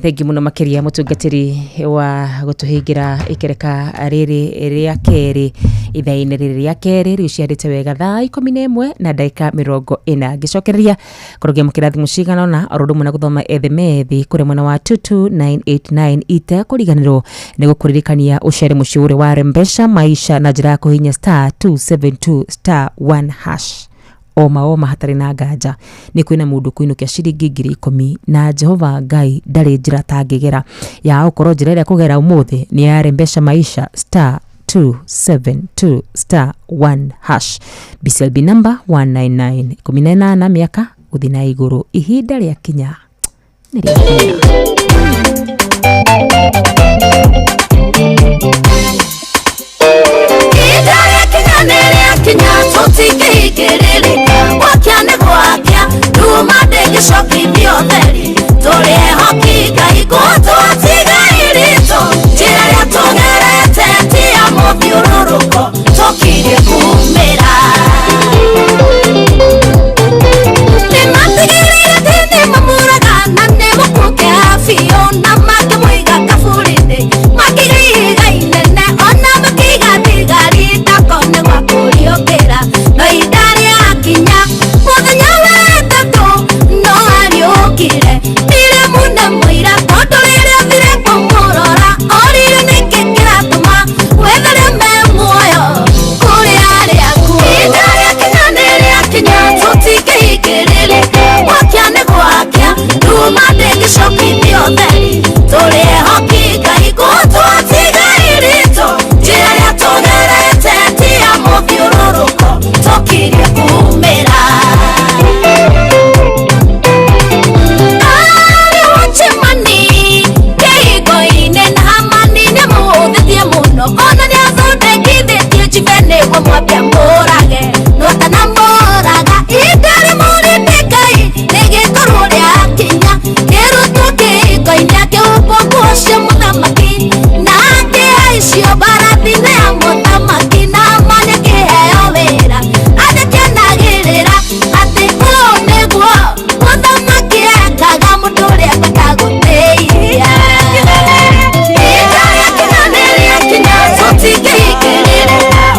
Thengi muno makiria mutungatiri wa gutuhingira ikereka riri ria keri ithaini riri ria keri riu ciarite wega thaa 11 na dakika 40 gicokereria kurugia mukirathi cigana na orundu na guthoma ethemethi kuri mwena wa 22989 ite kuriganirwo ni gukuririkania ucere muciure wa Rembesha maisha na njira kuhinya *272*1#. Oma hatari na nganja ni kwina mundu kuinukia ciringi 10,000 na Jehova Ngai ndari njira tangigera ya ukorwo njira ria kugera umuthi ni ya Rembesha maisha *272*1#. BCLB number 199 18 miaka uthi na iguru ihinda ria kinya ni ria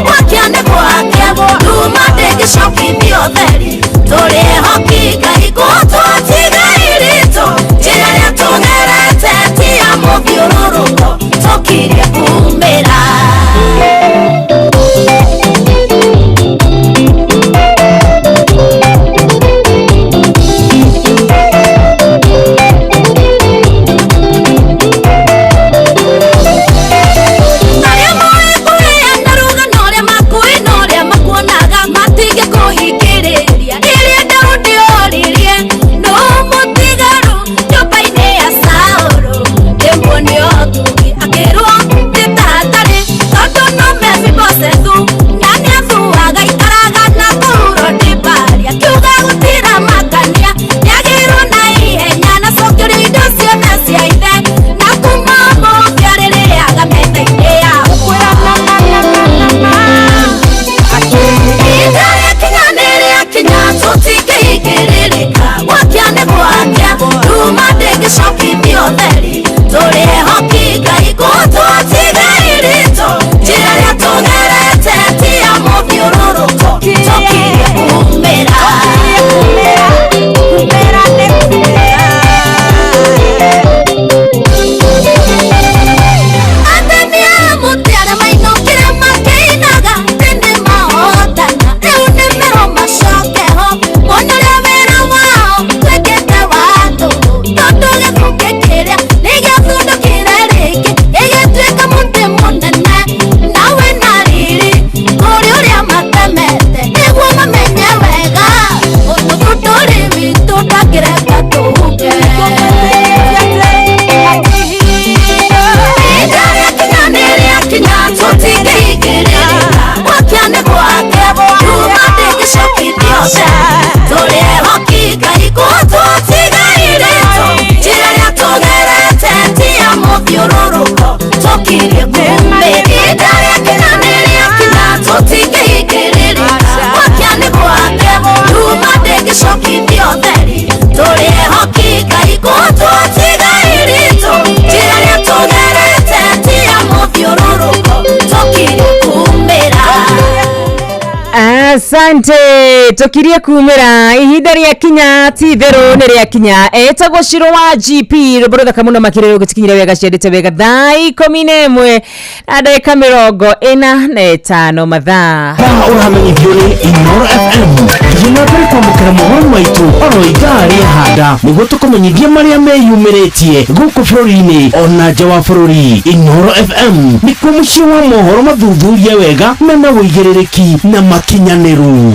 What can Asante tukirie kumira ihinda ria kinya ti theru ni ria kinya etagwo Shiro wa GP roborotha kamuno makiriro gutikinyira wega ciendete wega thai 11 na ndagika 45 mathaa uramenyithio ni Inoro FM gina mbere kwamukira mohoro maitu oro igari handa niguo tukumenyithia maria meyumiritie guku bururi-ini ona nja wa bururi. Inoro FM ni kuo mucii wa mohoro mathuthurie wega mena uigĩrĩrĩki na makinyaniru.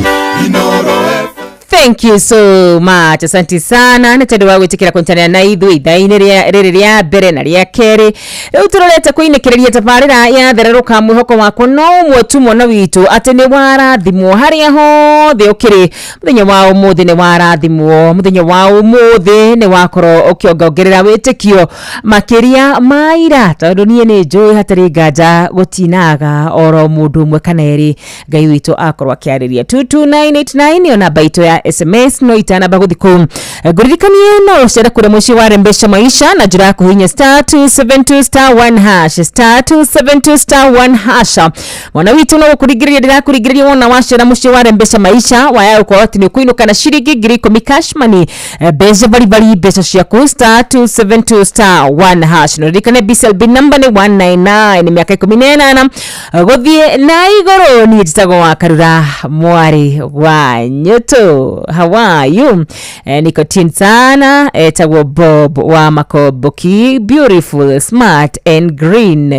Thank you so much. Asante sana. Nĩtendũ wa gwĩtĩkĩra kũnyitanĩra na ithuĩ ithaa-inĩ rĩrĩ rĩa mbere na rĩa kerĩ. Rĩu tũrorete kũinĩkĩrĩria tabarĩra ya thererũka mwĩhoko wako no ũmwe tu mwana witũ atĩ nĩ warathimwo harĩa hothe ũkĩrĩ. Mũthenya wa ũmũthĩ nĩ warathimwo. Mũthenya wa ũmũthĩ nĩ wakorwo ũkĩongerera wĩtĩkio makĩria ma ira. Tondũ niĩ nĩ njũĩ hatarĩ nganja gũtinaga oro mũndũ ũmwe kana erĩ Ngai witũ akorwo akĩarĩria. 22989 ona baito ya SMS no itana baguthiku guririkanie no cera kure muci wa rembesha maisha na jira kuhinya *272*1# *272*1# mwana witu no kurigiriria ndira kurigiriria wona wacera muci wa rembesha maisha waya uko ati ni kuinuka na shiringi ngiri 10 cash money beje bari beca ciaku *272*1# no ririkane BCLB number ni 199 ni miaka 18 guthie na igoro ni jitago wa karura mwari wa nyoto. How are you? Nicotine sana etagwo Bob wa Makoboki, beautiful, smart and green.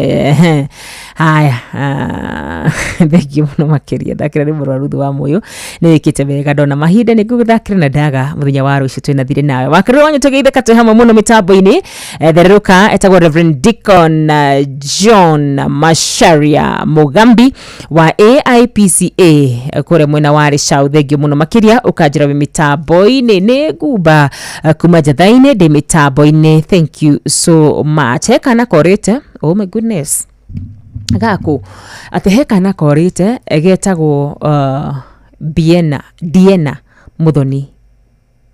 Haya thank you muno makiria thakira ni muraruthu wa moyo ni wikite wega ndona mahinda ni guthakira na ndaga muthenya wa rucio twina thire nawe wakarira wanyu tugeitheka twe hamwe muno mitambo-ini thereruka etagwo Reverend Deacon John Masharia Mugambi wa AIPCA kure mwena wa Rishau. Thank you muno makiria ukajira we mitambo-ini ni guba kuma jathaine de mitambo-ini. Thank you so much. Hekana korete, oh my goodness gaku ate hekana korite egetagwo Diana Muthoni.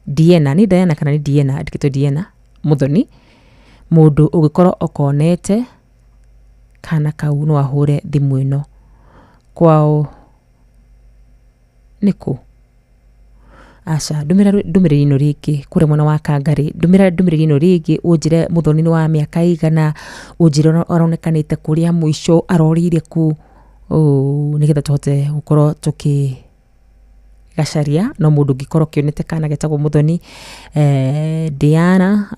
Diana ni Diana kana ni Diana dikito Diana Muthoni mundu ugikorwo okonete kana kau no ahure thimu ino kwao niku aca ndumiriri ino ringi kure mwana wa Kangari ndumiriri ino ringi unjire Muthoni ni wa miaka igana unjire aronekanite kuria mwisho arorire ku nigetha tuhote gukorwo tuki gacaria no mundu gikorwo kionete kana getagwo Muthoni. Diana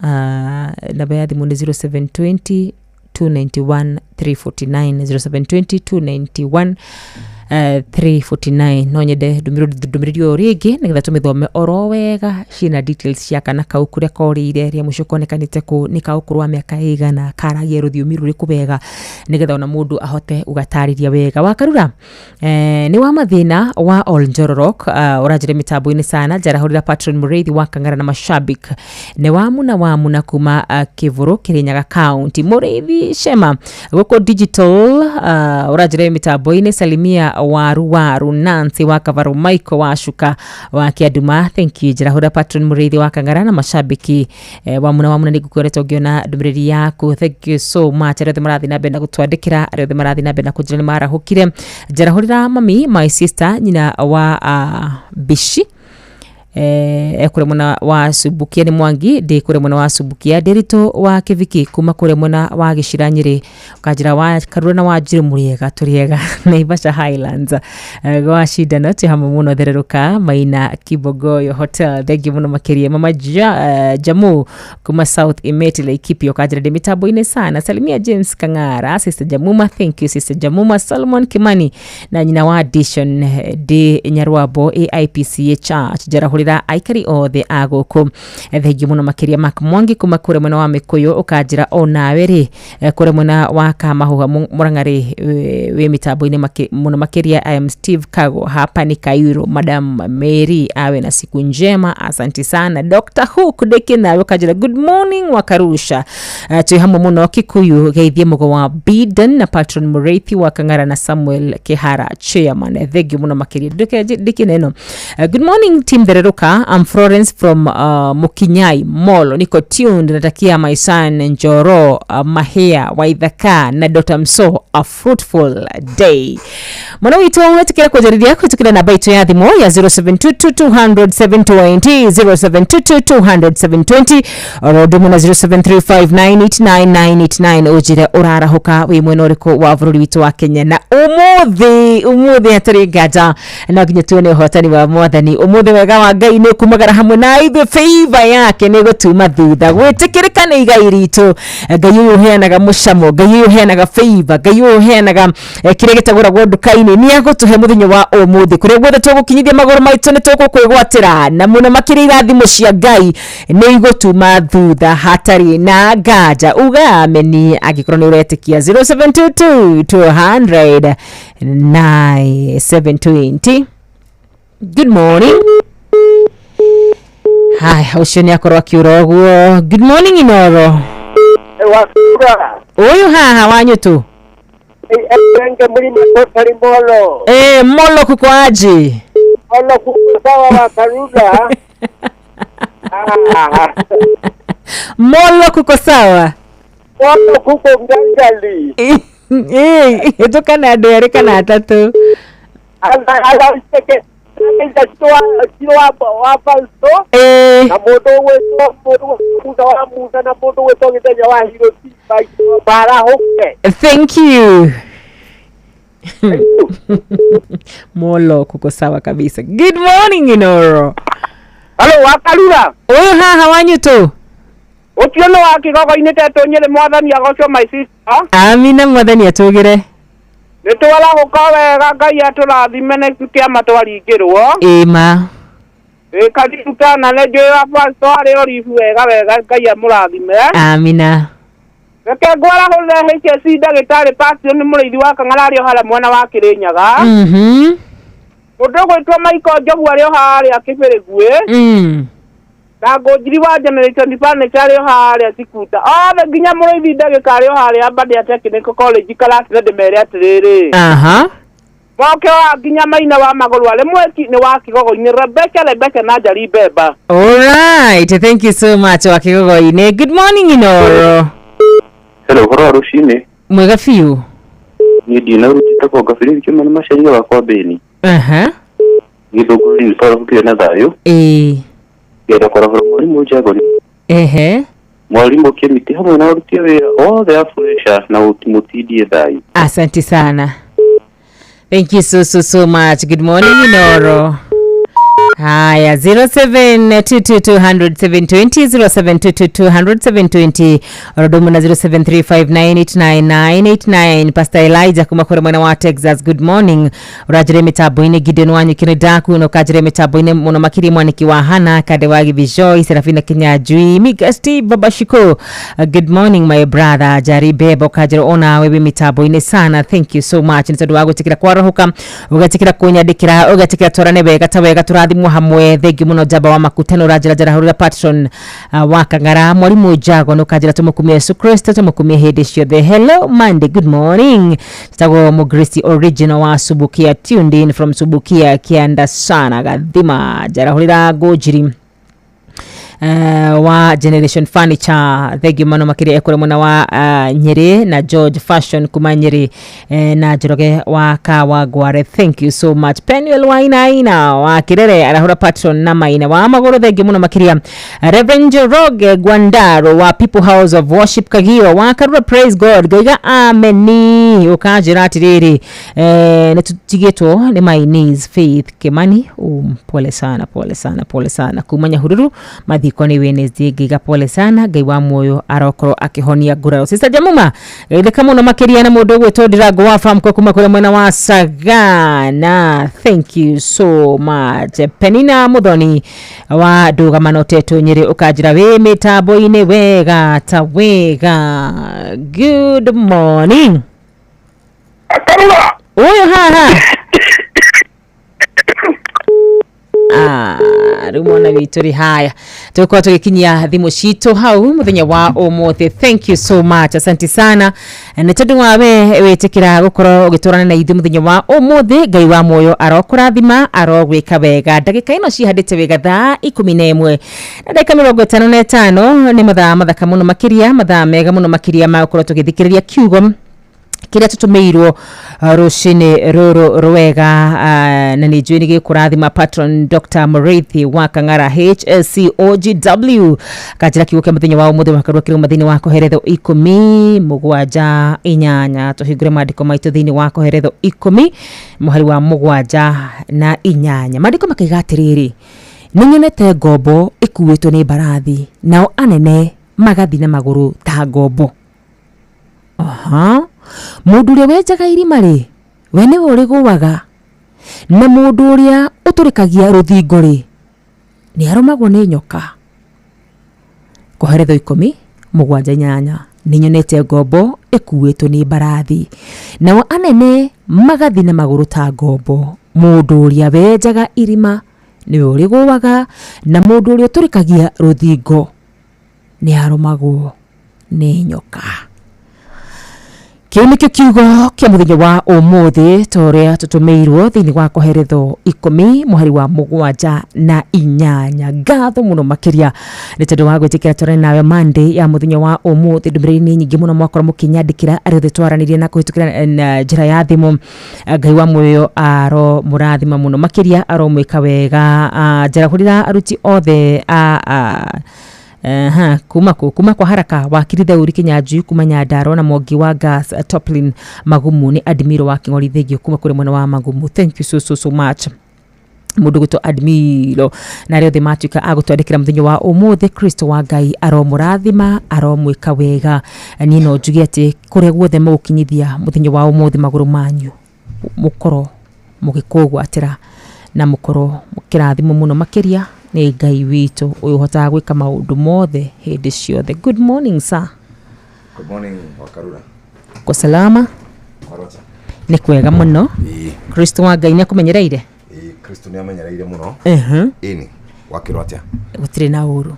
namba ya thimu ni 0720 291 349 0720 291 349 no nyende ndumiriri o ringi nigetha tumithome oro wega cina details cia kana kau kuria korire ria muco konekanite ku ni kau kurwa miaka igana karagia ruthiumi ruri kubega nigetha ona mundu ahote ugatariria wega wakarura. Ni wa mathina wa All Njororok urajire mitambo-ini sana jarahurira Patron Mureithi wa Kangara na mashabik ni wa muna kuma Kivuru Kirinyaga County. Mureithi Shema guko digital urajire mitambo-ini Salimia waru Nancy wa Kavaru Michael wa Shuka wa Kiaduma. Thank you jarahurira Patron Mureithi wa Kangara na mashabiki wa muna nigukoreta ugiona ndumiriri yaku. Thank you so much. Arethe marathi na benda gutwandikira arethe marathi na benda kujira ni marahukire jarahurira mami my sister nyina wa Bishi kure mwana wa Subukia ni Mwangi de kure mwana wa Subukia Derito wa Kiviki kuma kure mwana wa Gishira Nyeri ukajira wa Karura na wa Jiri Muriega turiega Naivasha Highlands gwa shida no ti hamwe muno thereruka Maina Kibogoyo Hotel. Thank you muno makiria mama Jamu kuma South Imetile Ikipio ukajira de mitambo-ini sana. Salimia James Kangara sister Jamuma. Thank you sister Jamuma. Solomon Kimani na nyina wa Addition de Nyarwabo AIPCA Church jarahurira aikari othe aguku. Thengi muno makiria Mark Mwangi kuma kure mwena wa Mikuyu ukajira onawe ri kure mwena wa Kamahuha Murangari we mitambo-ini muno makiria. I am Steve Kago hapa ni Kairo. Madam Mary awe na siku njema. Asante sana Dr. Hook Dekina ukajira good morning wakarusha tuihamu muno Kikuyu geithie mugo wa Biden na Patron Mureithi wa Kangara na Samuel Kihara chairman. Thengi muno makiria Dekina ino good morning team thereruka Luka. I'm Florence from Mukinyai Molo. Niko tuned. Natakia my son Njoro Mahia Waithaka na Dr. Mso a fruitful day. Mwana wito wetukira kwa jaridi yako tukira na baito ya dhimo ya 0722-200-720 0722-200-720 orodumu na 0735989989 ujire urara hoka wimwenoriko wa vururi wito wa Kenya na umuthi hatari gaja na kinyetune hotani wa mwathani umuthi wega wa Ngai ni kumagara hamwe na ithe favor yake ni gutuma thutha gwitikirika ni igai ritu Ngai uyu heanaga mucamo Ngai uyu heanaga favor Ngai uyu heanaga kire gitagura gwandukaini ni agutuhe muthenya wa umuthi kure gwethe tugukinyithia maguru maitu ni tugukwigwatira na muno makiri irathimo cia Ngai ni igutuma thutha hatari na gaja ugameni agikorwo ni uretikia 0722-200-720. Good morning. Hi, ushoni akorwa kiuroguo. Good morning Inoro. Uyu haha wanyu tu. Enge muri mtotari Molo. Molo kuko aje? Molo kuko sawa wa Karuga. Molo kuko sawa? Molo kuko Ngangali. Ito kana dere kana atatu. Ala seke ndio wa palso. Na moto wetu wa muda na moto wetu ngitenya wa Hiroshi para hoke. Thank you. Molo kuko sawa kabisa. Good morning Inoro. Hello Wakalura. Uyu haha wanyu tu. Otieno wa kigogo inete tonyele mwathani agocio my sister. Amina mwathani atugire. Nitwala gukawe Ngai aturathimene kiama twaringirwo. Ema. Kaditana lejo ya pastor ari orifu wega Ngai amurathime. Amina. Reke gwara hole HC ndagitari pastor ni murithi wa Kang'ara rio hala mwana wa Kirinyaga. Mudogo itwa Michael Jobu ari hari akibirigwe. Na ngojiri wa generation furniture ari hari atikuta. Othe nginya murithi ndagikari hari abadi ya technical college class na demere atiriri. Moke wa nginya maina wa maguru ale mweki ni wa kigogo ni Rebecca na Jari Beba. All right, thank you so much wa kigogo ine. Good morning Inoro. Hello, horo rushine. Mwega fiu. Ni dina rutita kwa gafiri cyuma n'amashari wa kwa Beni. Githuguri ntoro kyo na dayo. Gera kora muri mujago. Mwalimu Kemiti hamwe na rutia we all the afresha na utimutidie dayo. Asante sana. Thank you so much. Good morning Inoro. Haya 0722-200-720 0722-200-720 orodumu na 0735989989. Pastor Elijah kumakore mwana wa Texas. Good morning. Urajire mitaboine Gideon wanyu kinidaku no kajire mitaboine muno makiri mwaniki wa Hana Kadewagi Bijoy Serafina Kinyajui Migasti Babashiko. Good morning my brother Jari Bebo kajire ona wewe mitaboine sana. Thank you so much. Nisadu wago tikira kwa rohuka ugatikira kunyadikira ugatikira torane wega tawega turadhimu hamwe thegi muno jaba wa makutano rajira hurura patron wa Kang'ara mwalimu Jago no kajira tumukumia Yesu Kristo tumukumia hedi ciothe. Hello Monday, good morning. Tago Mugrisi original wa Subukia tuned in from Subukia Kianda sana gathima jara hurira gojiri wa generation furniture thegi mano makiri ekore mwana wa Nyeri na George Fashion kuma Nyeri na Joroge wa Kawa Gware. Thank you so much. Penuel Waina wa Kirere arahura patron na maina wa magoro thegi mano makiria Reverend Joroge Gwandaro wa People House of Worship Kagio wa Karura. Praise God gaiga ameni ukajira tiriri netutigeto ni my knees Faith Kimani. Pole sana kumanya hururu madhi koni Wednesday giga pole sana gai wa moyo arokoro akihonia gurao. Sister Jamuma ile kama una makiria na mudo gweto Dirago wa farm kwa kuma kule mwana wa Sagana. Thank you so much. Penina Mudhoni wa Duga Manoteto Nyeri ukajira we mitabo ine wega tawega. Good morning. Uyo haha. riu mwana wituri haya tuko tugikinyia thimu cito hau muthenya wa umuthi. Thank you so much, asante sana ni tondu wawe witikira gukoro ugiturana na ithu muthenya wa umuthi. Ngai wa moyo arokurathima arogwika wega. Ndagika ino cihandite wega thaa 11 na ndagika 55 ni mathaa mathaka muno makiria, mathaa mega muno makiria ma gukoro tugithikiriria kiugo kiria tutumeirwo rucini ruru rwega na ni njui nigi kurathima patron Dr. Muriithi wa Kang'ara HSCOGW kajira kiugo kia muthenya wa umuthi wakarwa kiri mathini wa koheretho 17 tuhingure maandiko maitu thini wa koheretho 10 muhari wa 7 maandiko makiga atiriri ninyonete ngombo ikuwitwo ni mbarathi nao anene magathi na maguru ta ngombo. Mundu uria wenjaga irima ri we ni uri guwaga na mundu uria uturikagia ruthingo ri ni arumagwo ni nyoka. Koheretho 10:7 ninyonete ngombo ikuwitwo ni mbarathi nao anene magathi na maguru ta ngombo. Mundu uria wenjaga irima ni uri guwaga na mundu uria uturikagia ruthingo ni arumagwo ni nyoka. Kiugo kiugo kia muthenya wa umuthi toria tutumeirwo thini wa koheretho 10 muhari wa 7 ngatho muno makiria ni tondu wa gwitikira tore nawe Monday ya muthenya wa umuthi. Ndumĩrĩri nyingi muno mwakora mukinyandikira ari thitwaranirie na kuhitukira njira ya thimu. Ngai wa moyo aro murathima muno makiria aro mwika wega njara kurira aruti othe kuma kwa haraka wakirithe uri Kinyanjui kuma Nyandarua na Mwangi wa Gas Toplin Magumu ni Admiro wa King'ori Thegio kuma kuri mwana wa Magumu. Thank you so much mundu guto Admiro na rĩothe matuika agutwandikira muthenya wa umuthi. Kristo wa Ngai aromurathima aromwika wega. Ni no njugi ati kuria guothe mukinyithia muthenya wa umuthi maguru manyu mukoro mugikugwatira na mukoro mukirathimo muno makiria ni Ngai witu uyu hotaga gwika maundu mothe hindi ciothe. Good morning sir. Good morning Wakarura. Kwa salama? Kwarota. Ni kwega muno. Kristo wa Ngai ni akumenyereire? Kristo ni amenyereire muno. Ini wakirota. Gutire na uru.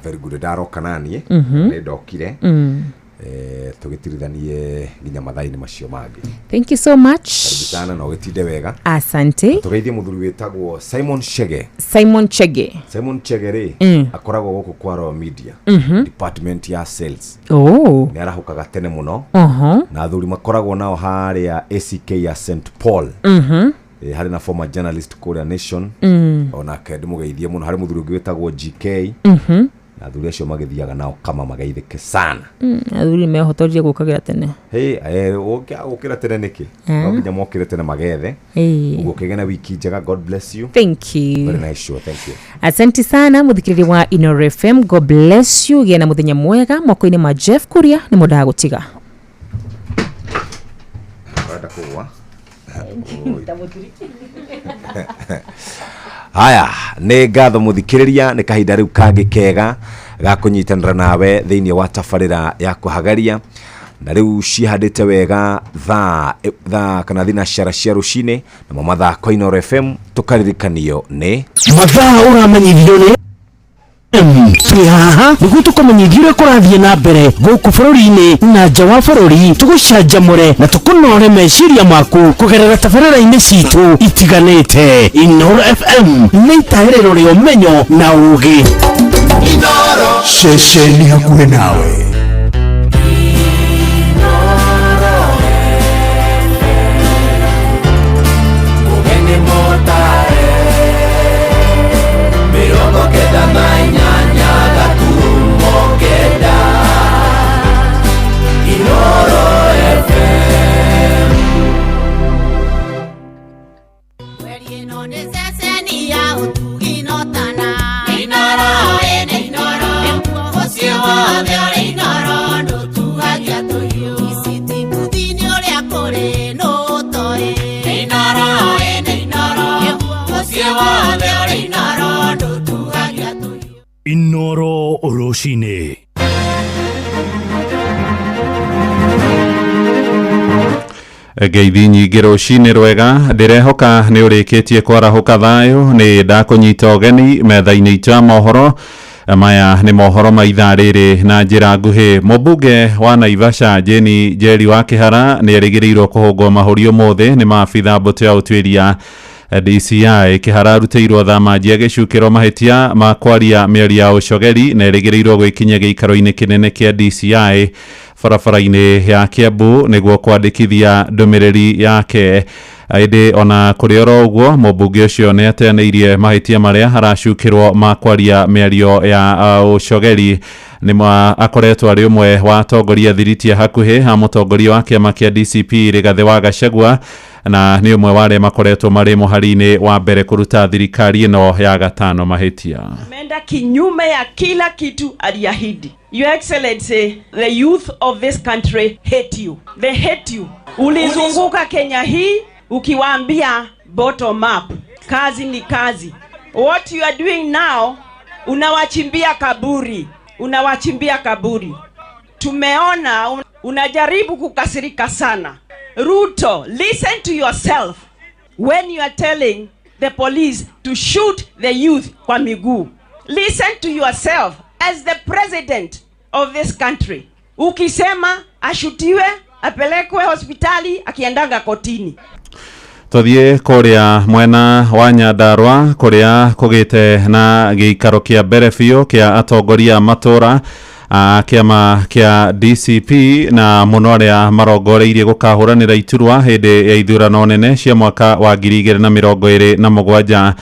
Very good. Ndaroka nani ni ndokire. Tugitirithanie nginya mathaini macio magi. Thank you so much. Karibu sana na ugitinde wega. Asante. Tugeithie muthuri witagwo Simon Chege. Simon Chege ri akoragwo guku kwa Royal Media department ya sales. Ni arahukaga tene muno. Na athuri makoragwo nao haria ACK ya St Paul. Hari na former journalist kuria Nation. Ona akedimugeithie muno. Hari muthuri witagwo GK. Na athuri acio magithiaga nao kama magaithike sana. Athuri mehotorie gukagira tene. Ukira tene niki? Nginya mokire tene magethe. Ugukigena wiki njega. God bless you. Thank you. Very nice show. Thank you. Asante sana muthikiriri wa Inoro FM. God bless you. Gena muthenya mwega moko-ini ma Jeff Kuria ni muda gutiga. Kwenda kuwa. Haya ni ngatho muthikiriria ni kahinda riu kangi kega ga kunyitanira nawe thiini wa tafarira ya kuhagaria na riu cihandite wega thaa kana thina ciara cia rucini na mathako Inoro FM tukaririkanio ni mathaa uramenyithio ni haha niguo tukumenyithia uria kurathie na mbere guku bururi-ini na nja wa bururi. Tugucanjamure na tukunore meciria maku kugerera tabarĩra-inĩ citu itiganĩte. Inoro FM nĩ itaĩrĩro rĩa ũmenyo na ũũgĩ. Inoro ceceni hakuhĩ nawe. Inoro Oroshine. Ngeithi nyingĩ rũcinĩ rwega ndirehoka nĩ ũrĩkĩtie kwarahuka thayũ nĩ ndakũnyita ũgeni metha-inĩ itũ ya mohoro. Maya nĩ mohoro ma ithaa rĩrĩ na njĩra nguhĩ. Mũmbunge wa Naivasha Jane Njeri wa Kĩhara nĩ erĩgĩrĩirwo kũhũngwo mahũri ũmũthĩ nĩ maabitha mbũtũ ya ũtuĩria DCI. Kĩhara arutĩirwo thamanjia gĩcukĩro mahĩtia ma kwaria mĩario ya ũcogeri na erĩgĩrĩirwo gwĩkinyia gĩikaro-inĩ kĩnene kĩa DCI barabara-inĩ ya Kiambu nĩguo kwandĩkithia ndũmĩrĩri yake. Ĩndĩ ona kũrĩ oro ũguo mũmbunge ũcio nĩ ateanĩirie mahĩtia marĩa haracukĩrwo ma kwaria mĩario ya ũcogeri. Nĩ akoretwo arĩ ũmwe wa atongoria thiriti hakuhĩ ha mũtongoria wa kĩama kĩa DCP Rigathĩ wa Gachagua na nĩ ũmwe wa arĩa makoretwo marĩ mũhari-inĩ wa mbere kũruta thirikari ĩno ya gatano mahĩtia. Ameenda kinyume ya kila kitu aliahidi. Your Excellency, the youth of this country hate you. They hate you. Ulizunguka Kenya hii ukiwaambia bottom up. Kazi ni kazi. What you are doing now, unawachimbia kaburi. Unawachimbia kaburi. Tumeona unajaribu kukasirika sana. Ruto, listen to yourself when you are telling the police to shoot the youth kwa miguu. Listen to yourself as the president of this country. Ukisema ashutiwe, apelekwe hospitali, akiendanga kotini. Tuthie kuria mwena wa Nyandarua kuria kugite na giikaro kia mbere biũ kia atongoria matura kiama kia DCP na muno aria marongoreirie gũkahũranĩra iturwa hĩndĩ ya ithurano nene cia mwaka wa 2027.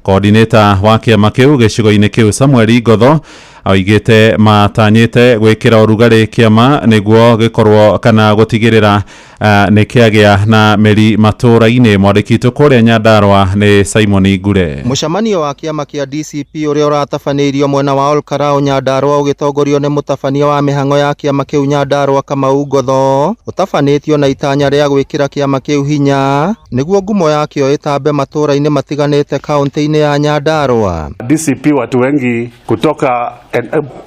Coordinator wa kiama kiu gĩcigo-inĩ kiu Samuel Ngotho oigĩte matanyĩte gwĩkĩra ũrugarĩ kiama nĩguo gĩkorwo kana gũtigĩrĩra nĩ kĩagĩa na meri matũra-inĩ. Mwandĩki witũ kũrĩa Nyandarua nĩ Simon Ngure. Mũcemanio wa kiama kĩa DCP ũrĩa ũratabanĩirio mwena wa Olkarau Nyandarua ũgĩtongorio nĩ mũtabania wa mĩhang'o ya kiama kĩu Nyandarua Kamau Ngotho ũtabanĩtio na itanya rĩa gwĩkĩra kiama kĩu hinya nĩguo ngumo yakĩo ĩtambe matũra-inĩ matiganĩte kaunti-inĩ ya Nyandarua. DCP watu wengi kutoka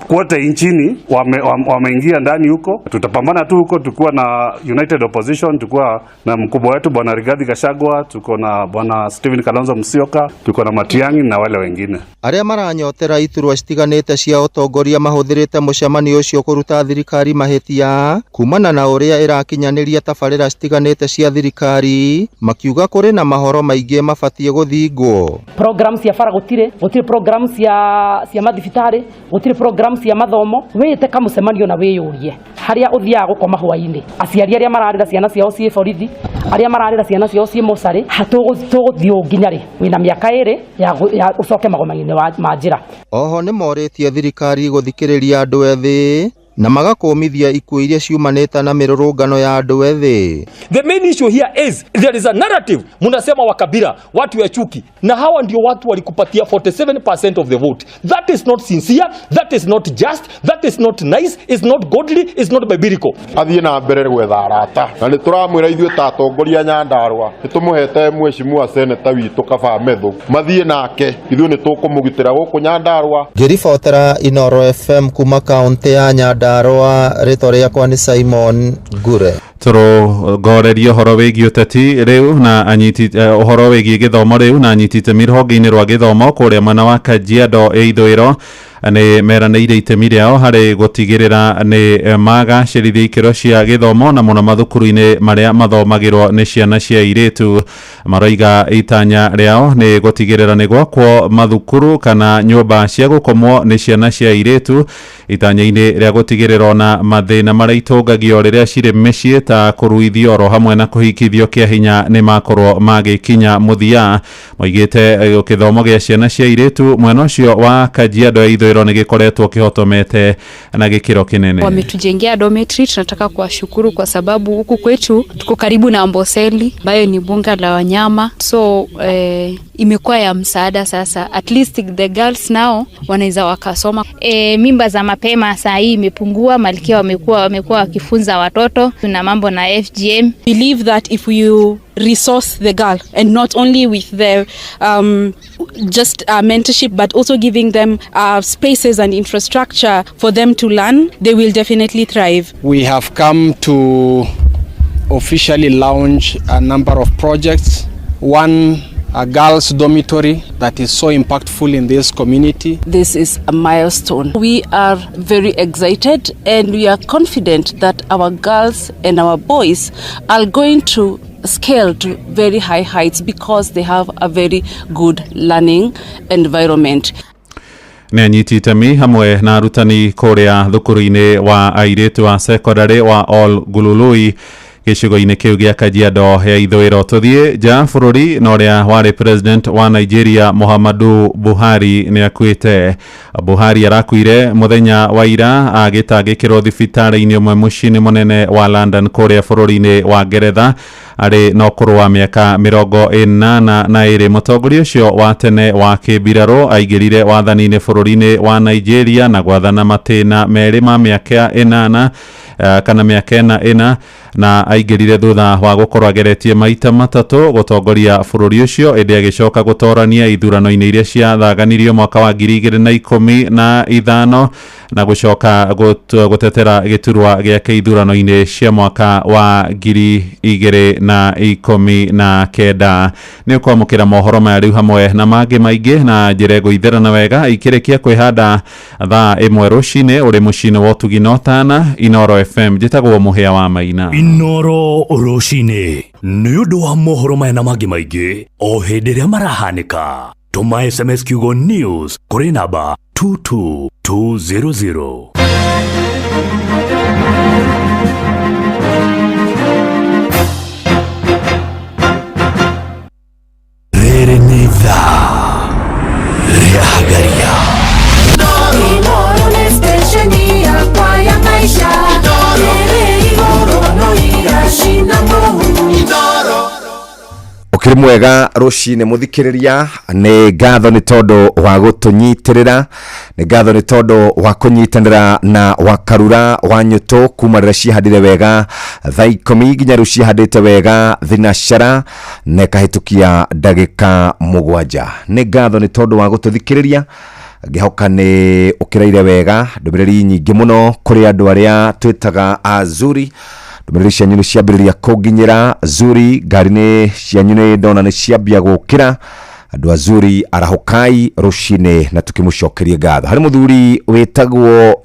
kote nchini wameingia ndani huko. Tutapambana tu huko, tukuwa na United Opposition, tukuwa na mkubwa wetu bwana Rigathĩ Gachagua, tuko na bwana Stephen Kalonzo Musyoka, tuko na Matiang'i na wale wengine. Arĩa maranyotera iturwa citiganĩte cia ũtongoria mahũthĩrĩte mũcemanio ũcio kũruta thirikari mahĩtia kumana na ũrĩa ĩrakinyanĩria tabarĩra citiganĩte cia thirikari, makiuga kũrĩ na mahoro maingĩ mabatie gũthingwo. Program cia bara gũtirĩ program cia mathibitarĩ, gũtirĩ program cia mathomo. Wĩte kamũcemanio na wĩyũrie harĩa ũthiaga gũkoma hwainĩ. Aciari arĩa mararĩra ciana ciao ciĩ borithi, arĩa mararĩra ciana ciao ciĩ mocarĩ, tũgũthiĩ nginya rĩ wĩna mĩaka 2 ya ũcoke magomanĩ-inĩ ma njĩra. Oho nĩ morĩtie thirikari gũthikĩrĩria andũ ethĩ na magakũmithia ikuũ iria ciumanĩte na mĩrũrũngano ya andũ ethĩ. The main issue here is there is a narrative. Munasema wakabila, watu ya chuki, na hawa ndio watu walikupatia 47% of the vote. That is not sincere, that is not just, that is not nice, is not godly, is not biblical. Athiĩ na mbere gwetha arata na nĩ tũramwĩra ithuĩ ta atongoria Nyandarua nĩ tũmũhete mheshimiwa seneta witũ Kaba Methu mathiĩ nake, ithuĩ nĩ tũkũmũgitĩra gũkũ Nyandarua. Ngĩribotera Inooro FM kuma kaunti ya Nyandarua, rĩtwa rĩakwa nĩ Simon Ngure. Tũrongoreria ũhoro wĩgiĩ ũteti rĩu na ũhoro wĩgiĩ gĩthomo rĩu na anyitĩte rũhonge-inĩ rwa gĩthomo kũrĩa mwena wa Kajiado ya ithũĩro nĩ meranĩire itemi rĩao harĩ gũtigĩrĩra nĩ magacĩrithia ikĩro cia gĩthomo na mũno mathukuru-inĩ marĩa mathomagĩrwo nĩ ciana cia airĩtu. Maroiga itanya rĩao nĩ gũtigĩrĩra nĩ gwakwo mathukuru kana nyũmba cia gũkomwo nĩ ciana cia airĩtu, itanya-inĩ rĩa gũtigĩrĩra ona mathĩna marĩa itũngagio rĩrĩa cirĩ mĩciĩ ta kũruithio oro hamwe na kũhikithio kĩa hinya nĩ makorwo magĩkinya mũthia. Moigĩte gĩthomo gĩa ciana cia airĩtu mwena ũcio wa Kajiado ya ithũĩro nĩ gĩkoretwo kĩhotomete na gĩkĩro kĩnene. Wametujengea dormitory, tunataka kuwashukuru kwa sababu huku kwetu tuko karibu na Amboseli ambayo ni bunga la wanyama, so imekuwa ya msaada sasa. At least the girls now wanaweza wakasoma. Mimba za mapema saa hii imepungua, malkia wamekuwa wakifunza watoto. Tuna mambo na FGM. Believe that if you resource the girl and not only with the just mentorship but also giving them spaces and infrastructure for them to learn, they will definitely thrive. We have come to officially launch a number of projects. One, a girls' dormitory that is so impactful in this community. This is a milestone. We are very excited and we are confident that our girls and our boys are going to scale to very high heights because they have a very good learning environment. Nĩ anyitĩte mi hamwe na arutani kũrĩa thukuru-inĩ wa airĩtu wa secondary wa Ol Gulului gĩcigo-inĩ kĩu gĩa Kajiado ya ithũĩro. Tũthiĩ nja bũrũri na ũrĩa warĩ president wa Nigeria Muhammadu Buhari nĩ akuĩte. Buhari arakuire mũthenya wa ira agĩtangĩkĩrwo thibitarĩ-inĩ ũmwe mũciĩ-inĩ mũnene wa London kũrĩa bũrũri-inĩ wa Ngeretha arĩ na ũkũrũ wa mĩaka 82. Mũtongoria ũcio wa tene wa kĩmbirarũ aingĩrire wathani-inĩ bũrũri-inĩ wa Nigeria na gwathana matĩna merĩ ma mĩaka 8 kana mĩaka 4 na aingĩrire thutha wa gũkorwo ageretie maita matatũ gũtongoria bũrũri ũcio ĩndĩ agĩcoka gũtorania ithurano-inĩ iria ciathaganirio mwaka wa 2015 na gũcoka gũtetera gĩturwa gĩake ithurano-inĩ cia mwaka wa 2019. Nĩ ũkwamũkĩra mohoro maya rĩu hamwe na mangĩ maingĩ na njĩra ĩgũitherana wega ikĩrĩkia kwĩhanda thaa 1 rũcinĩ ũrĩ mũciĩ-inĩ wa ũtugi na ũtana Inoro FM. Njĩtagwo Mũhĩa wa Maina. Inoro rũcinĩ nĩ ũndũ wa mohoro maya na mangĩ maingĩ o hĩndĩ ĩrĩa marahanĩka. Tũma SMS kiugo news kũrĩ namba 22200. Rĩrĩ nĩ thaa rĩa Hagaria. Inoro nĩ station yakwa ya maisha. Ukiri mwega rucine muthikiriria ni ngatho ni tondu wa gutunyitirira ni ngatho ni tondu wa kunyitanira na wakarura wa nyuto kumarira cihandire wega thaa 10 nginya riu cihandite wega thinashara ne kahitukia ndagika 7 ni ngatho ni tondu wa gututhikiriria gihoka ni ukiraire wega ndumiriri nyingi muno kuri andu aria twitaga azuri ndumiriri cia nyunu ciambiriria kuginyira zuri ngari-inĩ cianyu nĩ ndona nĩ ciambia gũkĩra andu azuri arahokai rucine na tukimucokeria ngatho hari muthuri witagwo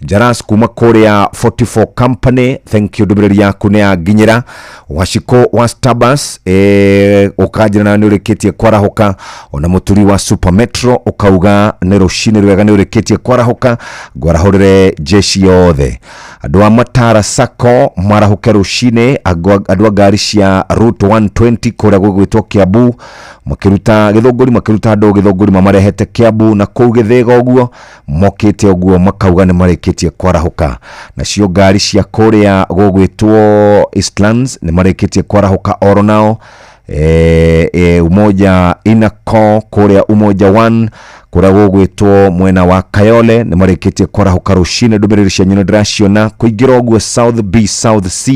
Jaras kuma kuria 44 company. Thank you ndumiriri yaku nĩ yaginyira washiko wa Starbucks ukajira na nĩ ũrĩkĩtie kwarahoka ona muturi wa Super Metro ukauga nĩ rucine rwega nĩ ũrĩkĩtie kwarahoka ngwarahorere jeshi yothe andu a Matara Sacco marahoka rucine andu a ngari cia Route 120 kuria gwĩtwo Kiambu makiruta andu githunguri mamarehete Kiambu na kuu Githĩga ũguo mokĩte ũguo makauga nĩ marĩkĩtie kwarahoka nacio ngari cia kuria gwĩtwo Eastlands nĩ marĩkĩtie kwarahoka oro nao Umoja Inako kuria Umoja 1 kuria gwĩtwo mwena wa Kayole nĩ marĩkĩtie kwarahoka rucine ndumiriri cia nyuna ndĩraciona kũingĩra ũguo South B South C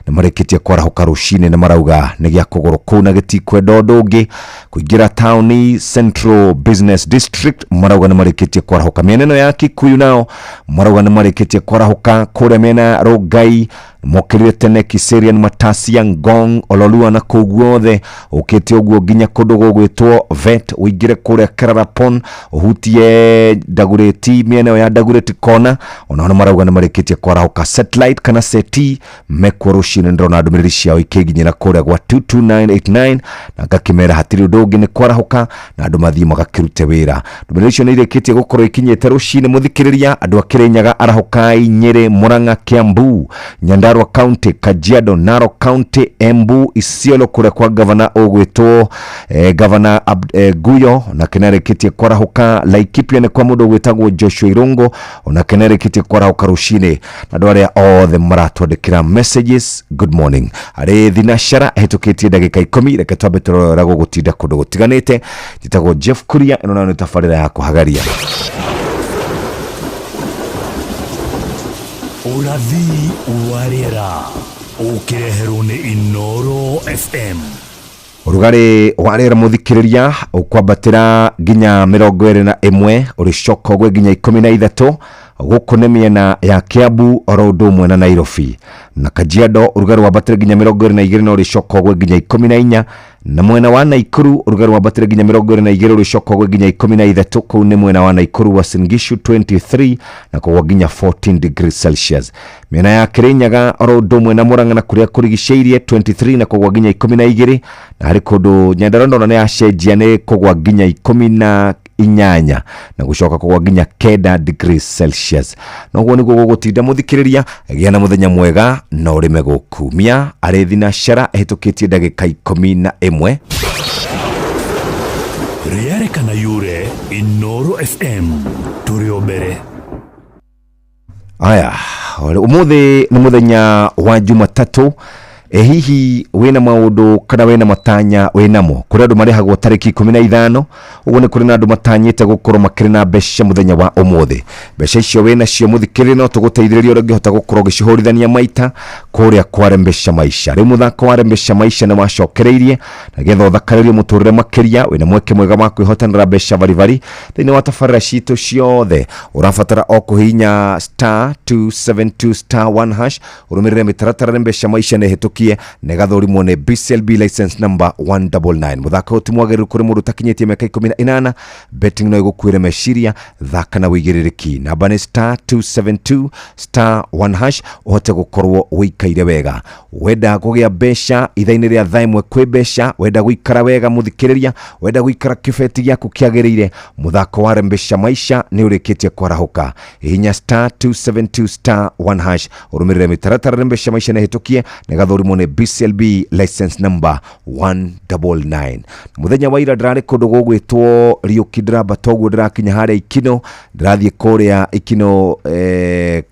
nĩ marĩkĩtie kwarahoka rucine nĩ marauga nĩ gĩa kũgũrũ kũu na gĩtikwenda ũndũ ũngĩ kũingĩra Town Central Business District marauga nĩ marĩkĩtie kwarahoka mĩena ĩno ya Kikuyu nao marauga nĩ marĩkĩtie kwarahoka kuria mĩena Rongai mokĩrire tene Kiserian Matasia Ngong Ololua na kũu guothe ũkĩte ũguo nginya kũndũ gwĩtwo Vet ũingĩre kuria Kararapon uhutie Dagureti mieneo ya Dagureti kona ona marauga nĩ marĩkĩtie kwarahoka Satellite kana Seti mekwo rucine ndona ndumiriri ciao ikiginyira kuria gwa 22989 na ngakimera hatiri ũndũ ũngĩ nĩ kwarahoka na andũ mathiĩ magakĩrute wĩra ndumiriri icio nĩ irĩkĩtie gũkorwo ikinyĩte rucine muthikĩrĩria andũ a Kĩrĩnyaga Arahokai Nyĩrĩ Murang'a Kiambu Nyandarua County Kajiado Narok County Embu Isiolo kuria kwa governor ũgwĩtwo governor Guyo na kĩnarĩkĩtie kwarahoka Laikipia nĩ kwa mũndũ gwĩtagwo Joshua Irungo ona kĩnarĩkĩtie kwarahoka rucine na andũ arĩa othe maratwandĩkĩra messages good morning arĩ thinashara hetũkĩtie ndagĩka 10 reke twambe tũrora gũgũtinda kũndũ gũtiganĩte njĩtagwo Jeff Kuria ĩno nayo nĩ tabarĩra ya kũhagaria Urathi wa rĩera ũkĩreherwo nĩ Inoro FM. Urugari wa rĩera muthikĩrĩria ukwambatĩra nginya 21 uricoka gwe nginya 13 gũkũ mĩena ya Kiambu oro ũndũ ũmwe na Nairobi na Kajiado ũrugarĩ wambatĩre nginya 22 no rĩcoka ũgwe nginya 14 na mwena wa Naikuru ũrugarĩ wambatĩre nginya 22 rĩcoka ũgwe nginya 13 kũu nĩ mwena wa Naikuru Uasin Gishu 23 na kũgwa nginya 14 degrees Celsius. Mĩena ya Kirinyaga oro ũndũ ũmwe na Murang'a na kũrĩa kũrigicĩirie 23 na kũgwa nginya 12 na harĩ kũndũ Nyandarua nĩ yacenjia nĩ kũgwa nginya 18 na gucoka kũgwa nginya 9 degrees Celsius. Noguo nĩguo gũgũtinda mũthikĩrĩria, gĩa na mũthenya mwega na ũrĩme gũkumia. Arĩ thinashara hetũkĩtie ndagĩka 11 Rĩarĩkana yure Inoro FM tũrĩ mbere. Aya, ũmũthĩ nĩ mũthenya wa Jumatatu. Hihi wena maũndũ kana wena matanya wenamo kũrĩ andũ marĩhagwo tarĩki 15 ũguo nĩ kũrĩ na andũ matanyĩte gũkorwo makĩrĩ na mbeca mũthenya wa ũmũthĩ. Mbeca icio wena cio mũthikĩrĩria no tũgũteithĩrĩria ũrĩa ũngĩhota gũkorwo ũgĩcihũrithania maita kũrĩa kwa Rembesha Maisha. Rĩu mũthako wa Rembesha Maisha nĩ wacokereirie na getha ũthakarĩrie mũtũrĩre makĩria wĩna mweke mwega wa kwĩhotanĩra mbeca barivari thĩinĩ wa tabarĩra citũ ciothe. Ũrabatara o kũhihinya *272*1# ũrũmĩrĩre mĩtaratara Rembesha Maisha nĩ hetũki negathũrimwo nĩ BCLB license number 199. Muthako ũtimwagĩrĩru kũrĩ mũndũ takinyĩtie mĩaka 18. Betting no ĩgũkuĩre meciria, thaka na wĩigĩrĩrĩki. Namba nĩ *272*1# ũhote gũkorwo wĩikaire wega. Wenda kũgĩa mbeca ithainĩ rĩa thaa ĩmwe kwĩ mbeca, wenda gũikara wega mũthikĩrĩria, wenda gũikara kĩbeti gĩaku kĩagĩrĩire, muthako wa Rembesha Maisha nĩ ũrĩkĩtie kwarahũka. Hihinya *272*1# ũrũmĩrĩre mĩtaratara Rembesha Maisha nĩ hetũkie negathũrimwo nĩ BCLB license number 199. Muthenya wa ira ndararĩ kũndũ gũgwĩtwo Riũki ndiramba toguo ndĩrakinya harĩa Ikino, ndirathiĩ kũrĩa Ikino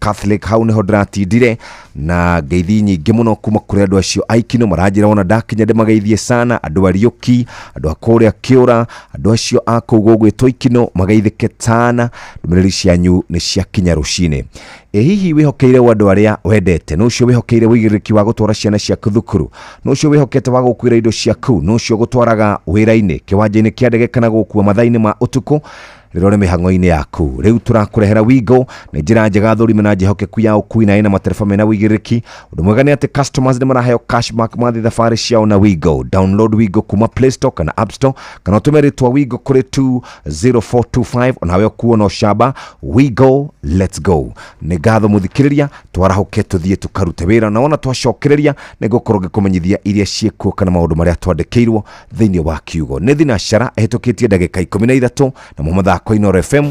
Catholic, hau nĩho ndiratindire na ngeithi nyingĩ mũno kuma kũrĩ andũ acio a Ikino maranjĩra ona ndakinya ndĩmageithie sana. Andũ a Riũki, andũ a kũrĩa Kĩũra, andũ acio a kũu gũgwĩtwo Ikino mageithĩke tana. Ndũmĩrĩri cianyu nĩ ciakinya rũcinĩ. Hihi wĩhokeire andũ arĩa wendete, no ũcio wĩhokeire wĩigĩrĩrĩki wa gũtwara ciana ciaku thukuru, no ũcio wĩhokete wa gũkuĩra indo ciaku, no ũcio gũtwaraga wĩra-inĩ, kĩwanja-inĩ kĩa ndege kana gũkua mathaa-inĩ ma ũtukũ. Rĩrore mĩhang'o-inĩ yaku. Rĩu tũrakũrehera Wigo na njĩra njega thũrime na njĩhokeku ya ũkui na ĩna matereba mena wĩigĩrĩrĩki. Ũndũ mwega nĩ atĩ customers nĩ maraheo cashback mathi thabarĩ ciao na Wigo. Download Wigo kuma Play Store kana App Store kana ũtũme rĩtwa Wigo kũrĩ 20425 onawe ũkuo no camba. Wigo, let's go. Nĩ ngatho mũthikĩrĩria, twarahũke tũthiĩ tũkarute wĩra na ona twacokereria nĩ gũkorwo ngĩkũmenyithia iria ciĩkuo kana maũndũ marĩa twandĩkĩirwo thĩinĩ wa kiugo. Nĩ thinashara hetũkĩtie ndagĩka 13 na mũmũthako kwa Inoro FM.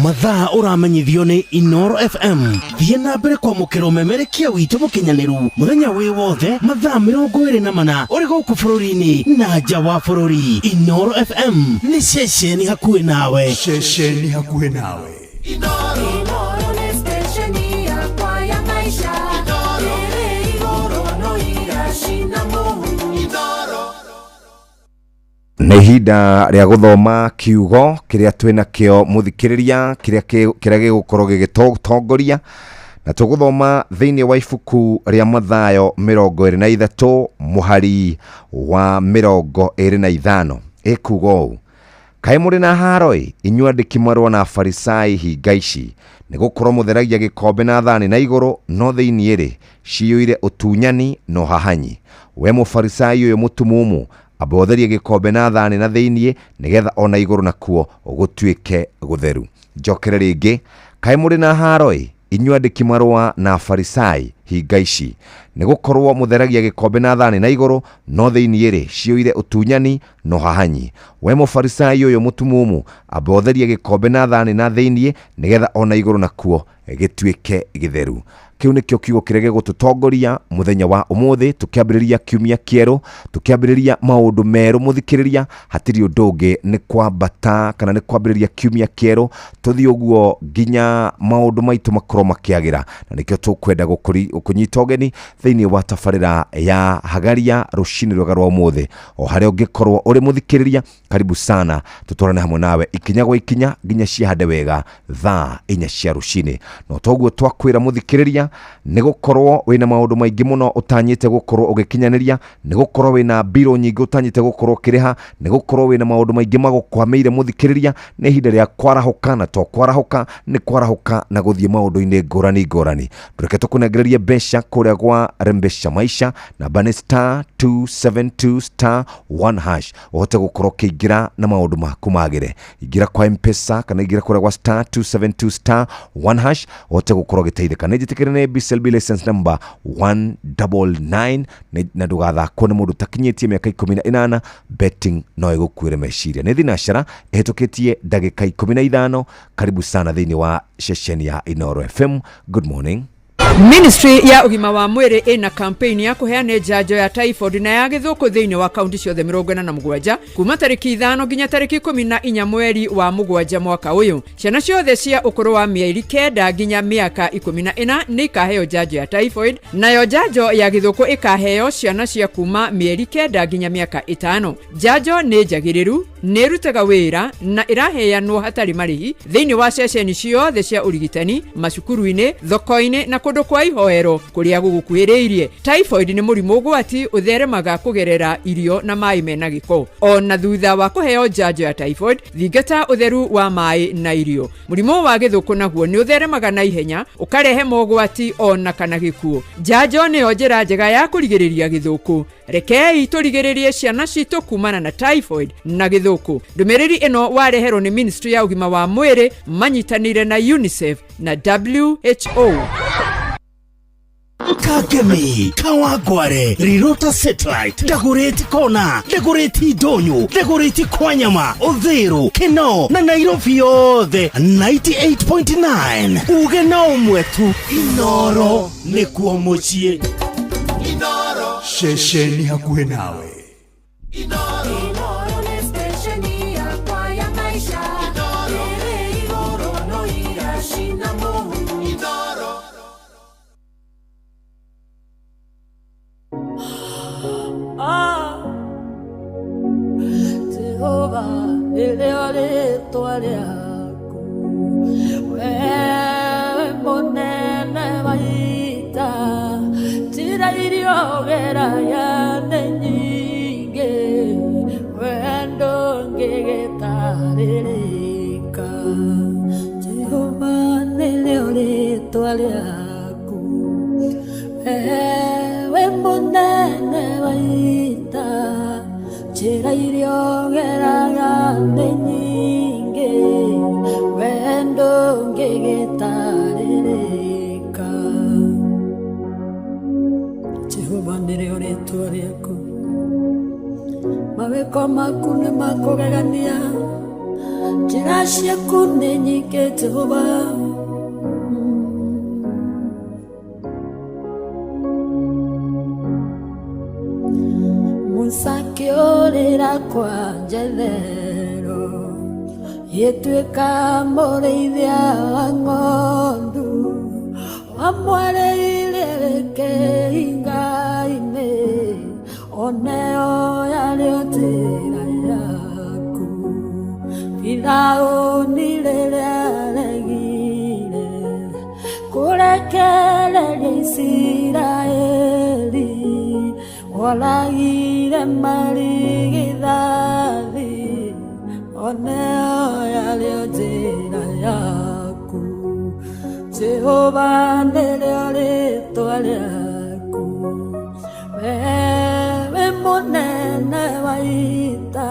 Mathaa ũramenyithio nĩ Inoro FM. Thiĩ na mbere kwamũkĩra ũmemerekia witũ mũkinyanĩru mũthenya wĩ wothe mathaa 24 ũrĩ gũkũ bũrũri-inĩ na nja wa bũrũri. Inoro FM nĩ ceceni hakuhĩ nawe. Ceceni hakuhĩ nawe. Inoro nĩ ceceni yakwa ya Maisha. Inoro no iracina mũhu. Inoro Nĩ ihinda rĩa gũthoma kiugo kĩrĩa twĩna kĩo mũthikĩrĩria, kĩrĩa gĩgũkorwo gĩgĩtongoria na tũgũthoma thĩinĩ wa ibuku rĩa Mathayo 23 mũhari wa 25. Ĩkuuga ũũ: kaĩ mũrĩ na haro-ĩ, inyuĩ andĩki marũa na Afarisai hinga ici, nĩ gũkorwo mũtheragia gĩkombe na thani na igũrũ, no thĩinĩ-rĩ ciyũire ũtunyani no hahanyi. We Mũfarisai ũyũ mũtumumu, amba ũtherie gĩkombe na thani na thĩinĩ nĩgetha ona igũrũ nakuo gũtuĩke gũtheru. Njokere rĩngĩ: kaĩ mũrĩ na haro-ĩ, inyuĩ andĩki marũa na Afarisai hinga ici, nĩ gũkorwo mũtheragia gĩkombe na thani na igũrũ, no thĩinĩ-rĩ ciyũire ũtunyani no hahanyi. We Mũfarisai ũyũ mũtumumu, amba ũtherie gĩkombe na thani na thĩinĩ nĩgetha ona igũrũ nakuo gĩtuĩke gĩtheru. Kiu nĩkĩo kiugo kĩrĩa gĩgũtũtongoria mũthenya wa ũmũthĩ, tũkĩambĩrĩria kiumia kĩerũ, tũkĩambĩrĩria maũndũ merũ mũthikĩrĩria. Hatirĩ ũndũ ũngĩ nĩ kwambata kana nĩ kwambĩrĩria kiumia kĩerũ, tũthiĩ ũguo nginya maũndũ maitũ makorwo makĩagĩra, na nĩkĩo tũkwenda gũkũnyita ũgeni thĩinĩ wa tabarĩra ya Hagaria rũcinĩ rwega rwa ũmũthĩ. O harĩa ũngĩkorwo ũrĩ mũthikĩrĩria, karibu sana, tũtwarane hamwe nawe ikinya gwa ikinya nginya ciahande wega thaa 4 cia rũcinĩ. No toguo twakwĩra mũthikĩrĩria, gukinyaniria ni gukorwo wina maundu maingi muno utanyite gukorwo ugikinyaniria ni gukorwo wina biro nyingi utanyite gukorwo kiriha ni gukorwo wina maundu maingi magukwameire muthikiriria ni hinda ria kwarahuka na to kwarahuka ni kwarahuka na guthie maundu-ini ngurani tureke tukunengererie mbeca kuria gwa Rembesha Maisha na bane *272*1# uhote gukorwo kiingira na maundu maku magire ingira kwa M-Pesa kana ingira kuria gwa *272*1# uhote gukorwo giteithika ni jitikire ni BCLB license number 199 na ndugathakwo ni mundu takinyitie miaka 18 betting no igukwire meciria ni thinashara ehitukitie ndagika 15 karibu sana thiini wa shesheni ya Inoro FM. Good morning. Ministry ya ugima wa mwiri ina campaign ya kuheana njanjo ya typhoid na ya githuku thiini wa kaunti ciothe 47 kuma tariki 5 nginya tariki 14 mweri wa mugwanja mwaka uyu. Ciana ciothe cia ukuru wa mieri 9 nginya miaka 14 ni ikaheo njanjo ya typhoid, nayo njanjo ya githuku ikaheo ciana cia kuma mieri 9 nginya miaka 5. Njanjo ni njagiriru, ni rutaga wira na iraheanwo hatari marihi thiini wa ceceni ciothe cia urigitani, macukuru-ini, thoko-ini na kundu kwa ihoero kuria gugukuhiriirie. Typhoid ni murimu gwati utheremaga kugerera irio na mai mena giko. Ona thutha wa kuheo njanjo ya typhoid, thingata utheru wa mai na irio. Murimu wa githuku naguo ni utheremaga na ihenya ukarehe mogwati ona kana gikuo. Njanjo ni njira njega ya kurigiriria githuku. Rekei turigiririe ciana citu kumana na typhoid na githuku. Ndumiriri ino wareherwo ni Ministry ya ugima wa mwiri manyitanire na UNICEF na WHO. Kagemi, Kawagware, Rirota Satellite, Dagoretti Kona, Dagoretti Donyo, Dagoretti Kwanyama, Odhero, Keno, na Nairobi yothe 98.9. Ugena umwetu Inoro nikuo mucie. Inoro shesheni hakuhe nawe. Inoro ni stesheni yakwa ya maisha. Inoro no irashina mohu. Inoro Jehovah, eleo rĩtwa rĩaku, wewe mũnene wa ita, njĩra iria ũgeragia nĩ nyingĩ, we ndũngĩgĩtarĩrĩka. Jehovah, nĩrĩo rĩtwa rĩaku, wewe mũnene wa ita, njĩra iria ũgeragia nĩ nyingĩ, we ndũngĩgĩtarĩrĩka. Jehova nĩrĩo rĩtwa rĩaku, mawĩko maku nĩ makũgegania, njĩra ciaku nĩ nyingĩ Jehova. Musakiorera kwa Jethero, ituĩka mũrĩithia wa ng'ondu, wamwareire kĩhinga-inĩ, oneo yarĩo njĩra yaku. Firaũni rĩrĩa regire kũrekereria Isiraeli, oragire marigithathi, oneo yarĩo njĩra yaku. Jehova nĩrĩo rĩtwa rĩaku, wewe mũnene wa ita,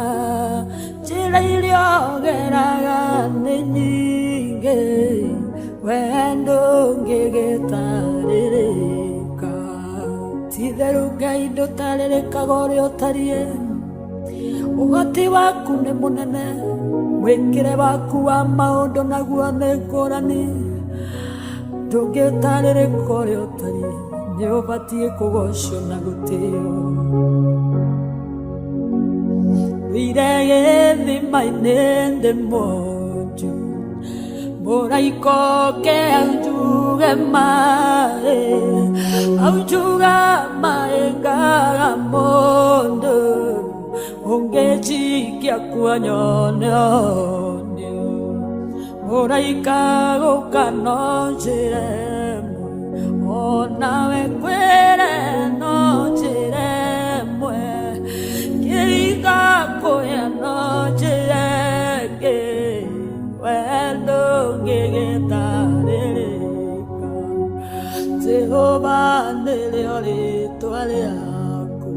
njĩra iria ũgeraga nĩ nyingĩ, we ndũngĩgĩtarĩrĩka. Ti-itherũ Ngai ndũtarĩrĩkaga ũrĩa ũtariĩ, ũhoti waku nĩ mũnene, mwĩkĩre waku wa maũndũ naguo nĩ ngũrani, ndũngĩtarĩrĩka ũrĩa ũtariĩ, nĩ ũbatiĩ kũgocwo na gũtĩo. Wĩire gĩthima-inĩ ndĩ mũnju, mũraika ũke anjuge maĩ, anjuga maĩ ngaga mũndũ, ũngĩnjikia kuo nyone onio. Mũraika gũka no njĩre, nawe kwere no jiremwe kiriga koya no jirege wendo gegetarereka Jehova niliori twaliaku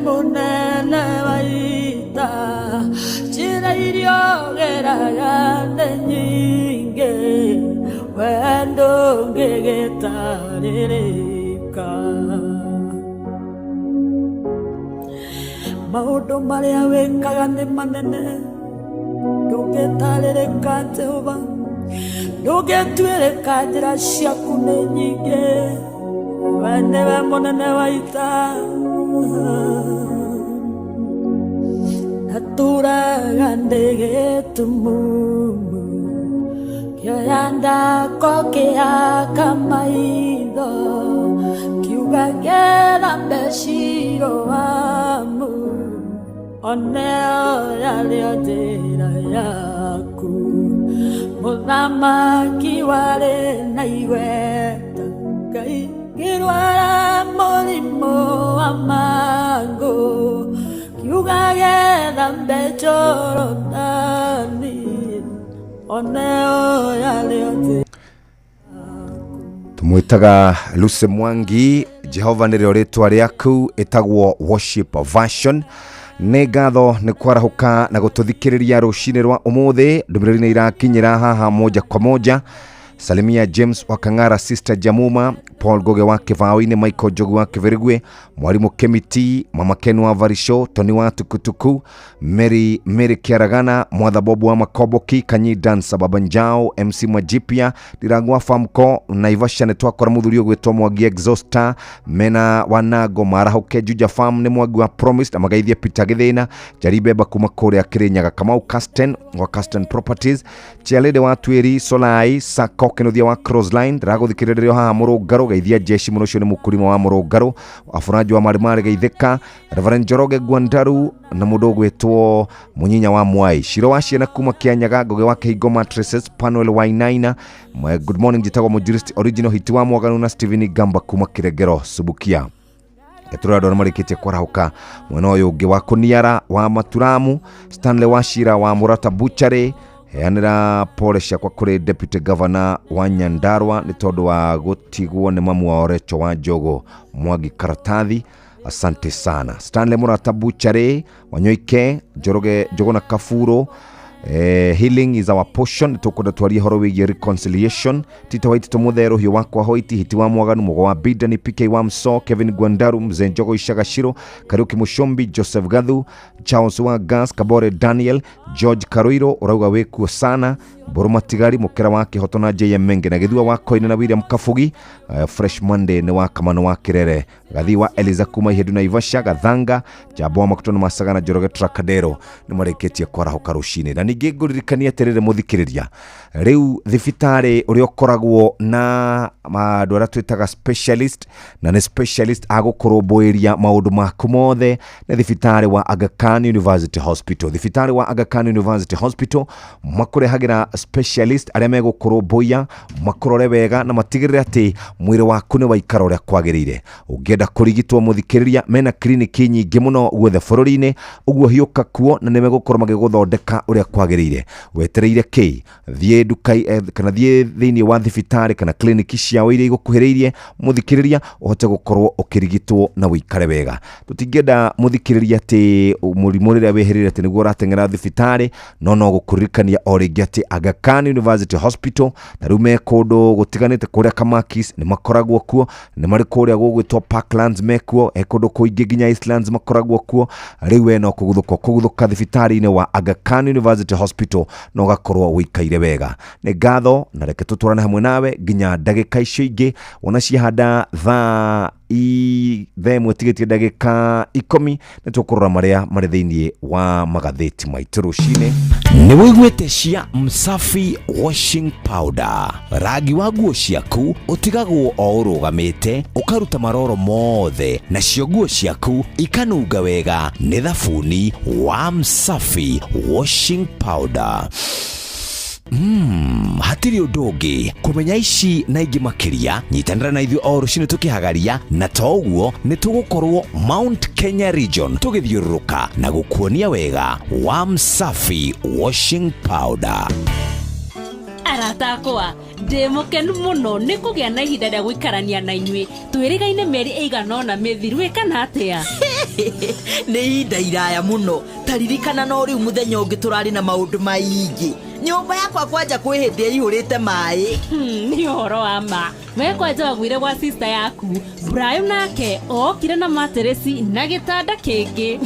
munene waita jira irio geragane nyinge wendo gegetarereka maundu maria wikaga ni manene ndugetarereka Jehova ndugetwireka njira ciaku ni nyinge wende munene waita naturaga ndege tumumu kioyanda kokeaka maitho kiuga gera mbeciro wamu oneo yario njĩra yaku mũthamaki warĩ na igweta Ngai ngĩrwara mũrimũ wa mangũ kiuga gethambe Jorodani oneo yario njĩra tumwitaga Lucy Mwangi Jehova nĩrĩo rĩtwa rĩaku ĩtagwo worship version nĩ ngatho nĩ kwarahuka na gũtũthikĩrĩria rũcinĩ rwa ũmũthĩ ndũmĩrĩri nĩ irakinyĩra haha moja kwa moja Salimia James wa Kangara, Sister Jamuma, Paul Goge wa Kivao-inĩ, Michael Jogu wa Kĩverigwe, Mwarimu Kemiti, Mama Ken wa Varisho, Tony wa Tukutuku, Mary Kiaragana, Mwadha Bobu wa Makoboki, Kanyi Dansa Babanjao, MC Mwajipia, Dirangwa Famko, Naivasha netwakora muthurio gwĩtwo Mwangi Exhauster, Mena Wanago Marahoke Juja Farm nĩ Mwangi wa Promised, Amagaithia Peter Githĩna, Jaribeba kuma kũrĩa Kĩrĩnyaga, Kamau Casten wa Casten Properties, Chialede wa Twĩri, Solai, Sako Kenothia wa Crossline, Ragũthikĩrĩrio haha Mũrũngarũ, Geithia Jeshi mũno ũcio nĩ mũkũrima wa Mũrũngarũ, Afuraji wa Marimari Geithĩka, Reverend Njoroge Gwandaru na mũndũ gwĩtwo Mũnyinya wa Mwai, Shiro wa Ciana kuma Kĩanyaga, Ngoge wa Kĩhingo Mattresses, Panuel Wainaina, good morning jitagwo Mujurist Original Hit wa Mwaganu na Steven Gamba kuma Kĩrengero Subukia. Eturado marikite kwarahuka mwena ũyũ ũngĩ wa Kũniara wa Maturamu, Stanley Wachira wa Murata Butchery, heanĩra pole ciakwa kũrĩ Deputy Governor wa Nyandarua nĩ tondũ wa gũtigwo nĩ mamu wa Orecho wa Njogo Mwangi Karatathi. Asante sana Stanley Murata Butchery, Wanyoike, Njogona Kafuro. Healing is our portion. Tukwenda twarie horo wĩgiĩ reconciliation. Tito White Tomutherũ Hiũ wakwa Hoiti, Hiti wa Mwaganu, Mũgo wa Bida ni PK wa Mso, Kevin Gwandaru, Mzee Njogo Ishagashiro, Kariuki Mushombi, Joseph Gathu, Charles wa Gas, Kabore Daniel, George Karuiro urauga wĩkuo sana, Boroma Tigari Mũkera wa Kĩhoto na JM Menge na Gĩthua wa Koine na William Kafugi. Fresh Monday ni wa Kamano wa Kirere, Gathi wa Eliza kuma Ihedu na Ivasha, Gathanga Jabo wa Makutono Masaga na Njoroge Tracadero nĩ marĩkĩtie kwarahuka rũcinĩ. Na ningĩ ngũririkania atĩrĩrĩ mũthikĩrĩria, rĩu thibitarĩ ũrĩa ũkoragwo na andũ arĩa twĩtaga specialist na nĩ specialist agũkũrũmbũĩria maũndũ maku mothe nĩ thibitarĩ wa Aga Khan University Hospital. Thibitarĩ wa Aga Khan University Hospital makũrehagĩra specialist arĩa megũkũrũmbũia, makũrore wega na matigĩrĩre atĩ mwĩrĩ waku nĩ waikara ũrĩa kwagĩrĩire. Ũngĩenda kũrigitwo mũthikĩrĩria, mena kliniki nyingĩ mũno guothe bũrũri-inĩ, ũguo hiũka kuo na nĩ megũkorwo magĩgũthondeka ũrĩa kwagĩrĩire. Wetereire kĩ? Thiĩ nduka kana thiĩ thĩinĩ wa thibitarĩ kana kliniki ciao iria igũkuhĩrĩirie mũthikĩrĩria, ũhote gũkorwo ũkĩrigitwo na ũikare wega. Tũtingĩenda mũthikĩrĩria atĩ mũrimũ rĩrĩa wĩhĩrĩire atĩ nĩguo ũrateng'era thibitarĩ, no gũkũririkania o rĩngĩ atĩ Aga Khan University Hospital na rĩu me kũndũ gũtiganĩte kũrĩa Kamakis nĩ makoragwo kuo, nĩ marĩ kũrĩa gũgwĩtwo Parklands mekuo, kũndũ kũingĩ nginya Eastlands makoragwo kuo. Rĩu we no kũguthũka thibitarĩ-inĩ wa Aga Khan University Hospital no gakorwo wĩikaire wega. Nĩ ngatho na reke tũtwarane hamwe nawe nginya ndagĩka icio ingĩ ona ciahanda thaa ĩmwe tigĩtie ndagĩka 10 nĩ tũkũrora marĩa marĩ thĩinĩ wa magathĩti maitũ rũcinĩ. Nĩ wĩiguĩte cia Msafi washing powder, rangi wa nguo ciaku ũtigagwo o ũrũgamĩte ũkaruta maroro mothe, nacio nguo ciaku ikanunga wega nĩ thabuni wa Msafi washing powder. FM hatiri undogi kumenya ici na ingi makiria nyitanira na ithu o rucini tukihagaria na toguo ni tugukorwo Mount Kenya region tugithiururuka na gukuonia wega wa Msafi washing powder. Aratakwa ndimukenu muno ni kugia na ihinda rĩa guikarania na inyui twirigaine meri eiganona mithiru kana atia ni ihinda iraya muno taririkana no riu muthenya ungi turari na maundu maingi nyumba yakwa kwanja kwihindi ihurite mai ni horo ama we kwanja wagwire gwa sister yaku Brian nake okire na materesi na gitanda kingi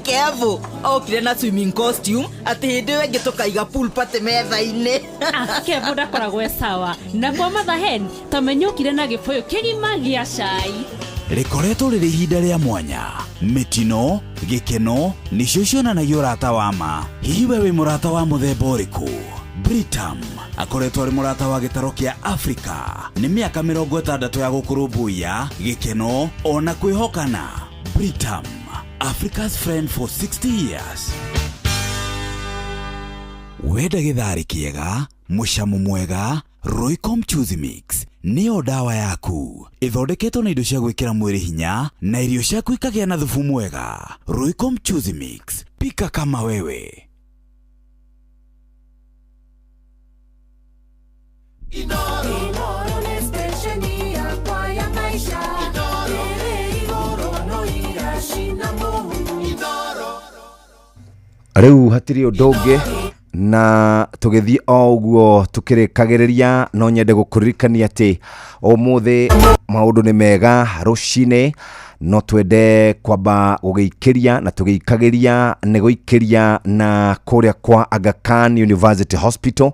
Kevo okire na swimming costume ati hindi wengi tukaiga pool party metha-ini Kevo ndakoragwo sawa na kwa mathahen tamenyukire na giboyo kigima gia cai rikoretwo riri ihinda ria mwanya mitino gikeno nicio cionanagia urata wa ma. Hihi we wi murata wa muthemba uriku? Britam akoretwo ari murata wa gitaro kia Africa ni miaka 60 ya gukurumbuia gikeno ona kwihokana. Britam, Africa's friend for 60 years. Wenda githari kiega, mushamu mwega, Roycom Choose Mix niyo dawa yaku. Ithondeketwo na indo cia gwikira mwiri hinya na irio ciaku ikagia na thufu mwega. Roycom Choose Mix, pika kama wewe. Riu hatiri undoge na tugithie o uguo tukirikagiriria no nyende gukuririkania ati umuthi maundu ni mega rucine no twende kwamba gugiikiria na tugiikagiria ni guikiria na kuria kwa Aga Khan University Hospital.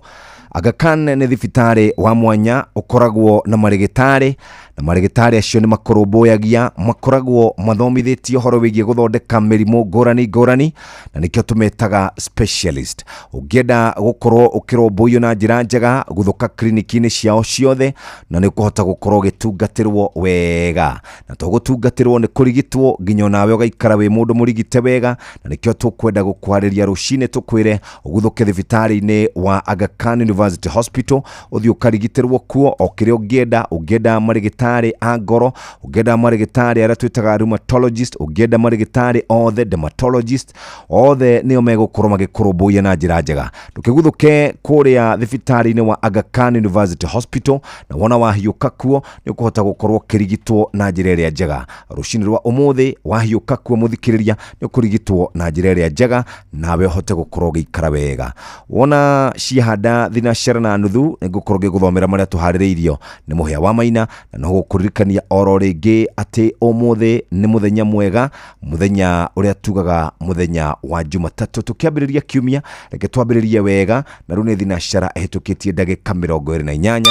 Aga Khan ni thibitari wa mwanya ukoragwo na marigitari na marigitari acio ni makoromboyagia makoragwo mathomithitio horo wigie guthondeka mirimo ngurani na nikio tumetaga specialist. Ungienda gukorwo ukiromboyo na njira njega guthuka kliniki-ini ciao ciothe na ni kuhota gukorwo gitungatirwo wega na to gutungatirwo ni kurigitwo nginya nawe ugaikara wi mundu murigite wega na nikio tukwenda gukwariria rucine tukwire uguthuke thibitari-ini wa Aga Khan University Hospital uthio karigitirwo kuo okire ungienda marigitari agoro ugenda marigitari ara twitaga rheumatologist ugenda marigitari othe dermatologist othe nio megukorwo magikurumbuya na njira njega tukiguthuke kuria thibitari-ini wa Aga Khan University Hospital na wona wahiuka kuo ni kuhota gukorwo kirigitwo na njira iria njega. Rucini rwa umuthi wahiuka kuo muthikiriria ni kurigitwo na njira iria njega nawe hote gukorwo giikara wega. Wona ciahanda thinashara na nuthu ni gukorwo giguthomera maria tuhaririirio ni muhia wa maina na no gukuririkania oro ringi ati umuthi ni muthenya mwega, muthenya uria tugaga muthenya wa Jumatatu tukiambiriria kiumia reke twambiririe wega na riu ni thinashara ehitukitie ndagika 28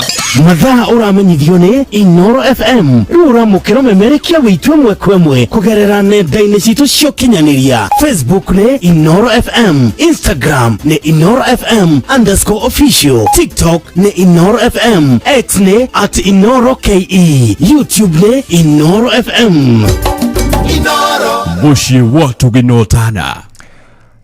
mathaa uramenyithio ni Inoro FM riu uramukira memerekia witwe mwekwemwe kugerera nenda-ini citu cio kinyaniria. Facebook ni Inoro FM, Instagram ni Inoro FM_official, TikTok ni Inoro FM, X ni @InoroKE, YouTube ni Inoro FM. Mushi watu ginotana.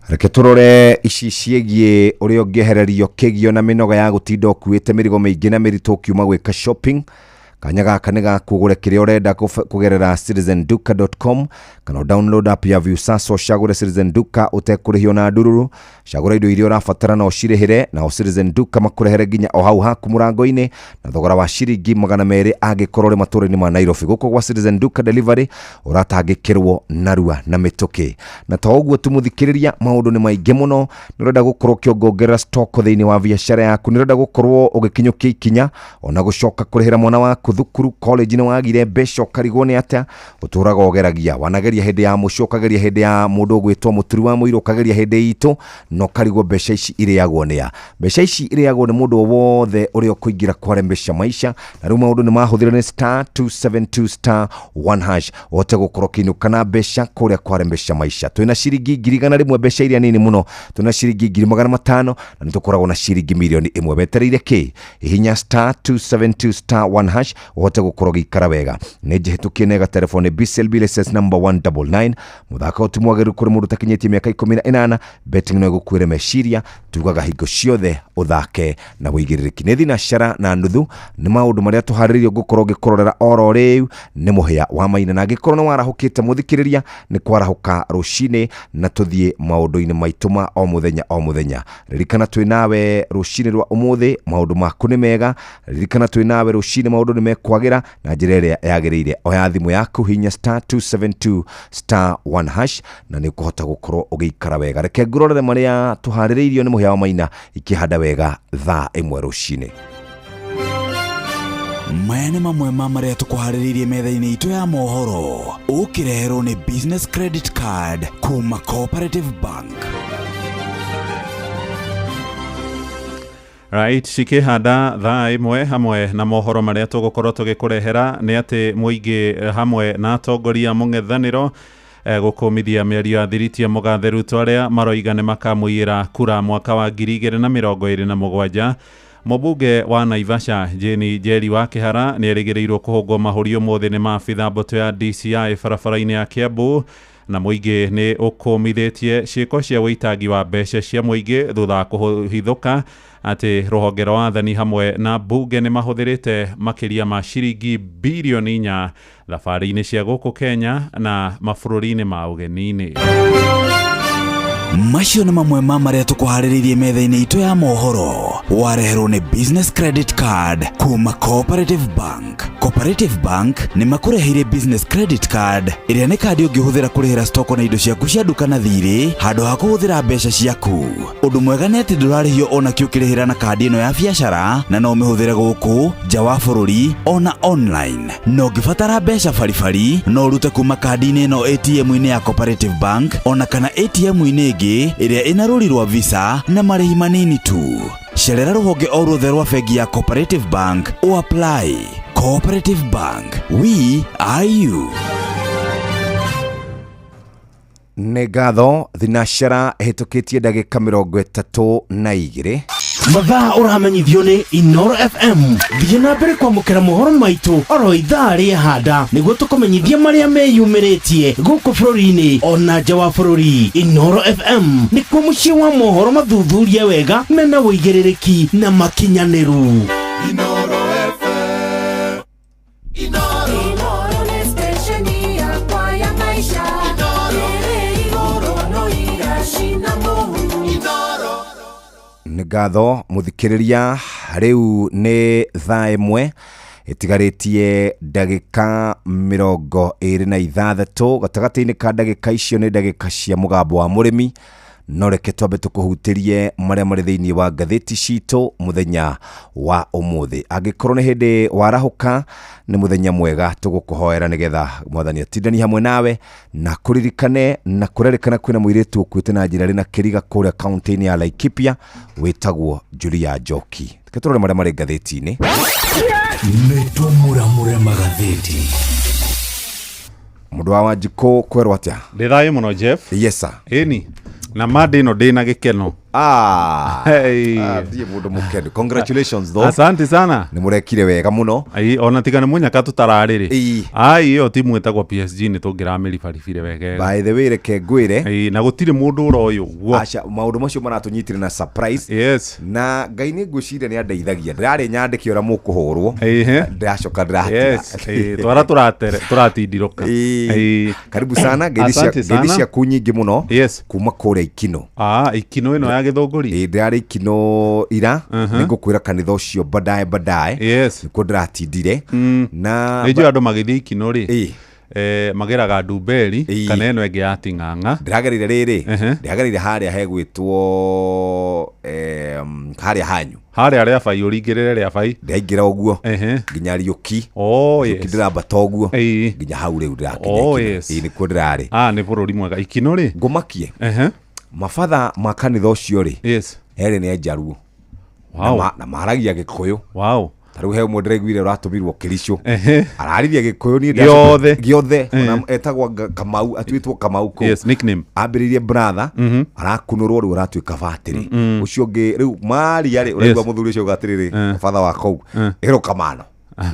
Reke turore ici ciegie uria ungihererio kigio na minoga ya gutinda ukuite mirigo miingi na miritu kiuma gwika shopping. Kanya gaka ni gakugure kiria urenda kugerera citizenduka.com kana download app ya Viusasa ucagure Citizen Duka utekurihio na ndururu. Cagura indo iria urabatara na ucirihire na Citizen Duka makurehere ginya o hau haku murango-ini na thogora wa ciringi 200 angikorwo matura-ini ma Nairobi. Guko gwa Citizen Duka delivery uratangikirwo narua na mituki na to uguo tumuthikiriria maundu ni maingi muno. Nirenda gukorwo kiongongerera stock thiini wa biashara yaku, nirenda gukorwo ugikinyukia ikinya ona gucoka kurihira mwana waku thukuru college ni wagire mbeca karigwo ni atia uturaga ogeragia wanageria hindi ya mucokageria hindi ya mundu gwitwo muturi wa muiro kageria hindi itu no karigwo mbeca ici iriagwo ni ya mbeca ici iriagwo ni mundu wothe uria kuingira kware mbeca maisha na riu maundu ni mahuthira ni *272*1# wote gukorwo kinuka na mbeca kuria kware mbeca maisha. Twina ciringi 100,000 mbeca iria nini muno, twina ciringi 500,000 na nitukoragwo na ciringi milioni 1 betereire ki hinya *272*1# uhote gukorwo gikara wega ni njihitukie nega telefone BCLB license number 199 muthaka utimwageru kuri mundu takinyetie miaka 18 betting no gukwire meshiria tugaga hingo ciothe uthake na wigiririki ni thinacara na nuthu ni maundu maria tuhariririo gukorwo gikororera oro riu ni muhia wa maina na gikorwo no warahukite muthikiriria ni kwarahuka rushine na tuthie maundu-ini maituma o muthenya ririkana twi nawe rushine rwa umuthi maundu maku ni mega ririkana twi nawe rushine maundu ni mekwagira na njira iria yagiriire oya thimu yaku hinya *272 *1# na ni kuhota gukorwo ugikara wega reke ngurorere maria tuhaririirio ni muhia wa maina ikihanda wega thaa 1 rushine. Maya nĩ mamwe ma marĩa tũkũharĩrĩirie metha-inĩ itũ ya mohoro ũkĩreherwo nĩ business credit card kuma Cooperative Bank. Right, cikihanda thaa 1 hamwe na mohoro marĩa tũgũkorwo tũgĩkũrehera nĩ atĩ mũingĩ hamwe na atongoria mũng'ethanĩro gukumithia mĩario ya thiriti ya mũgathe Ruto arĩa maroiga nĩ makamũiyĩra kura mwaka wa 2027. Mũbunge wa Naivasha Jane Njeri wa Kĩhara nĩ erĩgĩrĩirwo kũhũngwo mahũri ũmũthĩ nĩ maabitha mbũtũ ya DCI barabara-inĩ ya Kiambu na mũingĩ nĩ ũkũmithĩtie ciĩko cia wĩitangi wa mbeca cia mũingĩ thutha wa kũhithũka atĩ rũhonge rwa wathani hamwe na mbunge nĩ mahũthĩrĩte makĩria ma ciringi bilioni 4 thabarĩ-inĩ cia gũkũ Kenya na mabũrũri-inĩ ma ũgeni-inĩ. Macio nĩ mamwe ma marĩa tũkũharĩrĩirie metha-inĩ itũ ya mohoro wareherwo nĩ business credit card kuma Cooperative Bank. Cooperative Bank nĩ makũreheire business credit card ĩrĩa nĩ kandi ũngĩhũthĩra kũrĩhĩra stoko na indo ciaku cia duka na thirĩ handũ ha kũhũthĩra mbeca ciaku. Ũndũ mwega nĩ atĩ ndũrarĩhio ona kĩ ũkĩrĩhĩra na kandi ĩno ya biacara na no ũmĩhũthĩre gũkũ nja wa bũrũri ona online. No ũngĩbatara mbeca baribari no ũrute kuma kandi-inĩ ĩno ATM-inĩ ya Cooperative Bank ona kana ATM-inĩ ĩrĩa ĩna rũri rwa visa na marĩhi manini tu. Cerera rũhonge o ruothe rwa bengi ya Cooperative Bank o apply. Cooperative Bank, we are you. Nĩ ngatho thinacara ĩhĩtũkĩtie ndagĩka 32 mathaa ũramenyithio nĩ Inoro FM. Thiĩ na mbere kwamũkĩra mohoro maitũ oro ithaa rĩa handa nĩguo tũkũmenyithia marĩa meyumĩrĩtie gũkũ bũrũri-inĩ ona nja wa bũrũri. Inoro FM nĩkuo mũciĩ wa mohoro mathuthurie wega mena wũigĩrĩrĩki na makinyanĩru. Inoro FM. Inoro nĩ station yakwa ya maisha. Nĩ ngatho mũthikĩrĩria rĩu nĩ thaa 1 ĩtigarĩtie ndagĩka 26 gatagatĩ-inĩ ka ndagĩka icio nĩ ndagĩka cia mũgambo wa mũrĩmi no reke twambe tũkũhutĩrie marĩa marĩ thĩinĩ wa ngathĩti citũ mũthenya wa ũmũthĩ. Angĩkorwo nĩ hĩndĩ warahũka nĩ mũthenya mwega tũgũkũhoera nĩgetha mwathani atindani hamwe nawe na kũririkane na kũrerĩkana kwĩna mũirĩtu ũkuĩte na njĩra rĩna kĩriga kũrĩa kaunti-inĩ ya Laikipia wĩtagwo Julia Njoki. Reke tũrore marĩa marĩ ngathĩti-inĩ. Nĩ tũmũramũre magathĩti. Mũndũ wa Wanjikũ kwerwo atĩa? Ndĩ thayũ mũno Jeff. Yes sir. Ĩni na mande ino ndĩna gĩkeno. Ndiye mũndũ mũkenu. Congratulations though. Asante sana. Nĩ mũrekire wega mũno. Ona tigane mũnyaka tũtararĩrĩ. Iyo timu ĩtagwo PSG nĩ tũngĩramĩri baribire wega. By the way reke ngwĩre. Na gũtirĩ mũndũ ũroyo guo. Acha maũndũ macio maratũnyitire na surprise. Yes. Na Ngai nĩ ngwĩciria nĩ andeithagia. Ndĩrarĩ nyandĩke ũrĩa mũkũhũrwo. Ndacoka ndĩratiga. Yes. Twara tũratindirũka. Karibu sana. Ngeithi ciaku nyingĩ mũno. Yes. Kuma kũrĩa Ikino. Ikino ĩno ya Gĩthũngũri. Ndĩrarĩ Ikino ira. Nĩngũkwĩra kanitha ũcio baadaye. Yes. Nĩkuo ndĩratindire. Na nĩnjũĩ andũ magĩthiĩ Ikino rĩ. Mageraga Ndumberi kana ĩno ĩngĩ ya Ting'ang'a. Ndĩragereire rĩrĩ. Ndĩragereire harĩa hegwĩtwo harĩa hanyu. Harĩa rĩa bai ũringĩrĩre rĩa bai. Ndaingĩra ũguo. Nginya Riũki. Yes. Ndĩrambata ũguo. Nginya hau rĩu ndĩrakinya. Yes. Nĩkuo ndĩrarĩ. Nĩ bũrũri mwega. Ikino rĩ. Ngũmakie. Mabatha ma kanitha ũcio rĩ. Yes. Erĩ nĩ Njaruo. Wow. Na maragia Gĩkũyũ. Wow. Tarĩu he ũmwe ndĩraiguire ũratũmirwo Kĩricũ. Ararithia Gĩkũyũ ni gĩothe. Ona etagwo Kamau, atuĩtwo Kamau kũ. Yes, nickname. Ambĩrĩirie brother. Arakunũrwo rĩu ũratuĩka batĩrĩ. Ũcio ũngĩ rĩu maria rĩ ũraigua mũthuri ũcio gatĩrĩ rĩ. Father wa kũu. Ero Kamano.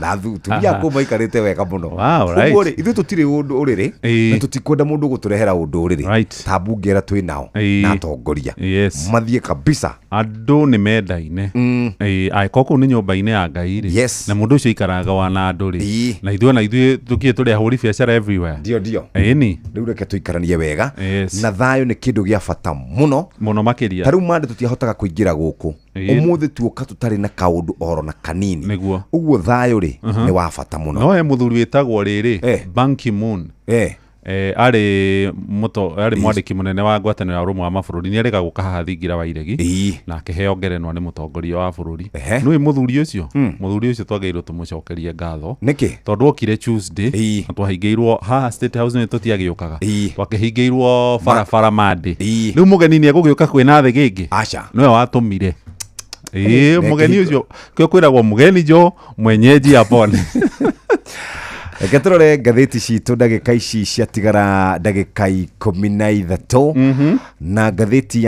na tumia ko maikarite wega muno. Wow, right. Ugore ithu tutire undu uriri na tutikwenda mundu guturehera undu uriri. Ta bungera twi nao na atongoria. Mathie kabisa. Andu ni mendaine. Ai koko ni nyumba-ini ya Ngai ri. Na mundu ucio ikaraga wana andu ri. Na ithuĩ tukie turi ahuri biacara everywhere. Ndio. Ĩni. Riu reke tuikaranie wega. Na thayo ni kindu gia bata muno makiria. Tariu mande tutiahotaga kuingira guku. Umuthi tuoka tutari na kaundu oro na kanini. Niguo. Uguo thayo ri ni wa bata muno. No muthuri witagwo riri Ban Ki-moon. Ari mwandiki munene wa ngwatanĩro ya ũrũmwe wa mabũrũri nĩ arega gũka haha thingira wa iregi na akĩheo ngerenwa nĩ mũtongoria wa bũrũri. Nĩwe mũthuri ũcio twagĩrĩirwo tũmũcokerie ngatho tondũ okire Tuesday na twahingĩirwo haha State House nĩ tũtiagĩũkaga twakĩhingĩirwo barabara Monday. Rĩu mũgeni nĩ egũgĩũka kwĩna thĩ gĩngĩ nĩwe watũmire. Mũgeni ũcio kwĩragwo mũgeni jo mwenyeji apone. Reke turore ngathĩti citũ ndagĩka ici ciatigara ndagĩka 13 na ngathĩti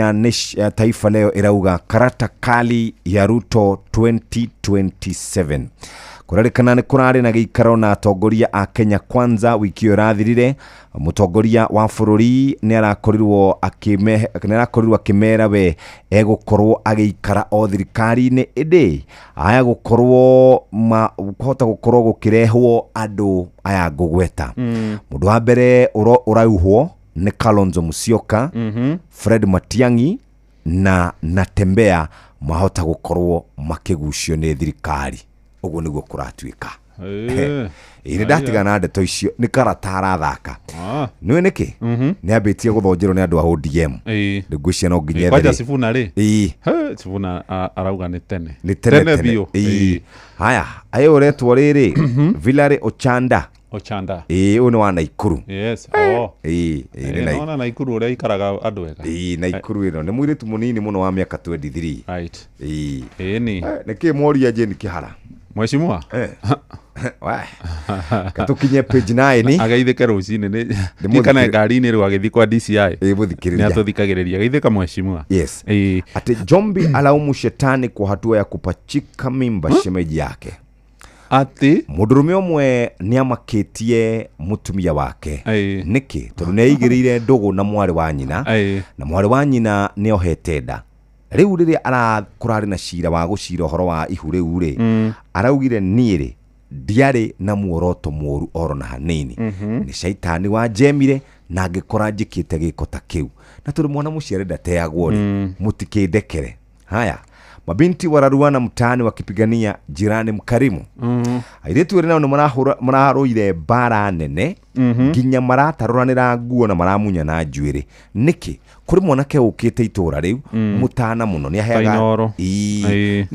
ya Taifa Leo irauga karata kali ya Ruto 2027. Kurarikana nĩ kurarĩ na gĩikaro na atongoria a Kenya Kwanza wiki ĩrathirire. Mũtongoria wa bũrũri nĩ arakorirwo akĩmera we egũkorwo agĩikara o thirikari-inĩ ĩndĩ aya gũkorwo kũhota gũkorwo gũkĩrehwo andũ aya ngũgweta. Mũndũ wa mbere ũrauhwo nĩ Kalonzo Musyoka, Fred Matiang'i na Natembeya mahota gũkorwo makĩgucio nĩ thirikari. Uguo nĩguo kũratuĩka. Ĩrĩ ndatigana ndeto icio nĩ karata arathaka. Nĩwe nĩkĩ nĩ ambĩtie gũthonjerwo nĩ andũ a ODM. Ngwĩciria no nginya kwanja Sifuna rĩ Sifuna arauga nĩ tene biũ. Haya ayo retwo rĩrĩ Vilare Ochanda. Ũyũ nĩ wa Naikuru. Nĩ Naikuru ũrĩa ikaraga andũ ega. Naikuru ĩno nĩ mũirĩtu mũnini mũno wa mĩaka 23. Nĩkĩ moria Jane Kĩhara Mheshimiwa katukinye page 9 ageithĩke rũcinĩ nĩ kana ngari-inĩ rĩu agĩthiĩ kwa DCI nĩ atũthikagĩrĩria ageithĩka Mheshimiwa. Ati Jombi alaumu shetani kwa hatua ya kupachika mimba shemeji yake. Ati mũndũrũme ũmwe nĩ amakĩtie mũtumia wake nĩkĩ tondũ nĩ aigĩrĩire ndũgũ na mwarĩ wa nyina na mwarĩ wa nyina nĩ ohete nda. Rĩu rĩrĩa arakũrarĩ na cira wa gũcira ũhoro wa ihu rĩu rĩ araugire niĩ ndiarĩ na muoroto mũru oro na hanini. Nĩ shaitani wa njemire na ngĩkora njĩkĩte gĩko ta kĩu na tondũ mwana mũciare ndateagwo rĩ mũtikĩndekere. Haya mabinti wararuana mtaani wakipigania jirani mkarimu. Airĩtu erĩ nao nĩ maraharũire bara nene nginya maratarũranĩra nguo na maramunya na njuĩrĩ. Nĩkĩ kuri mwanake ũkĩte itũra rĩu mutana muno nĩ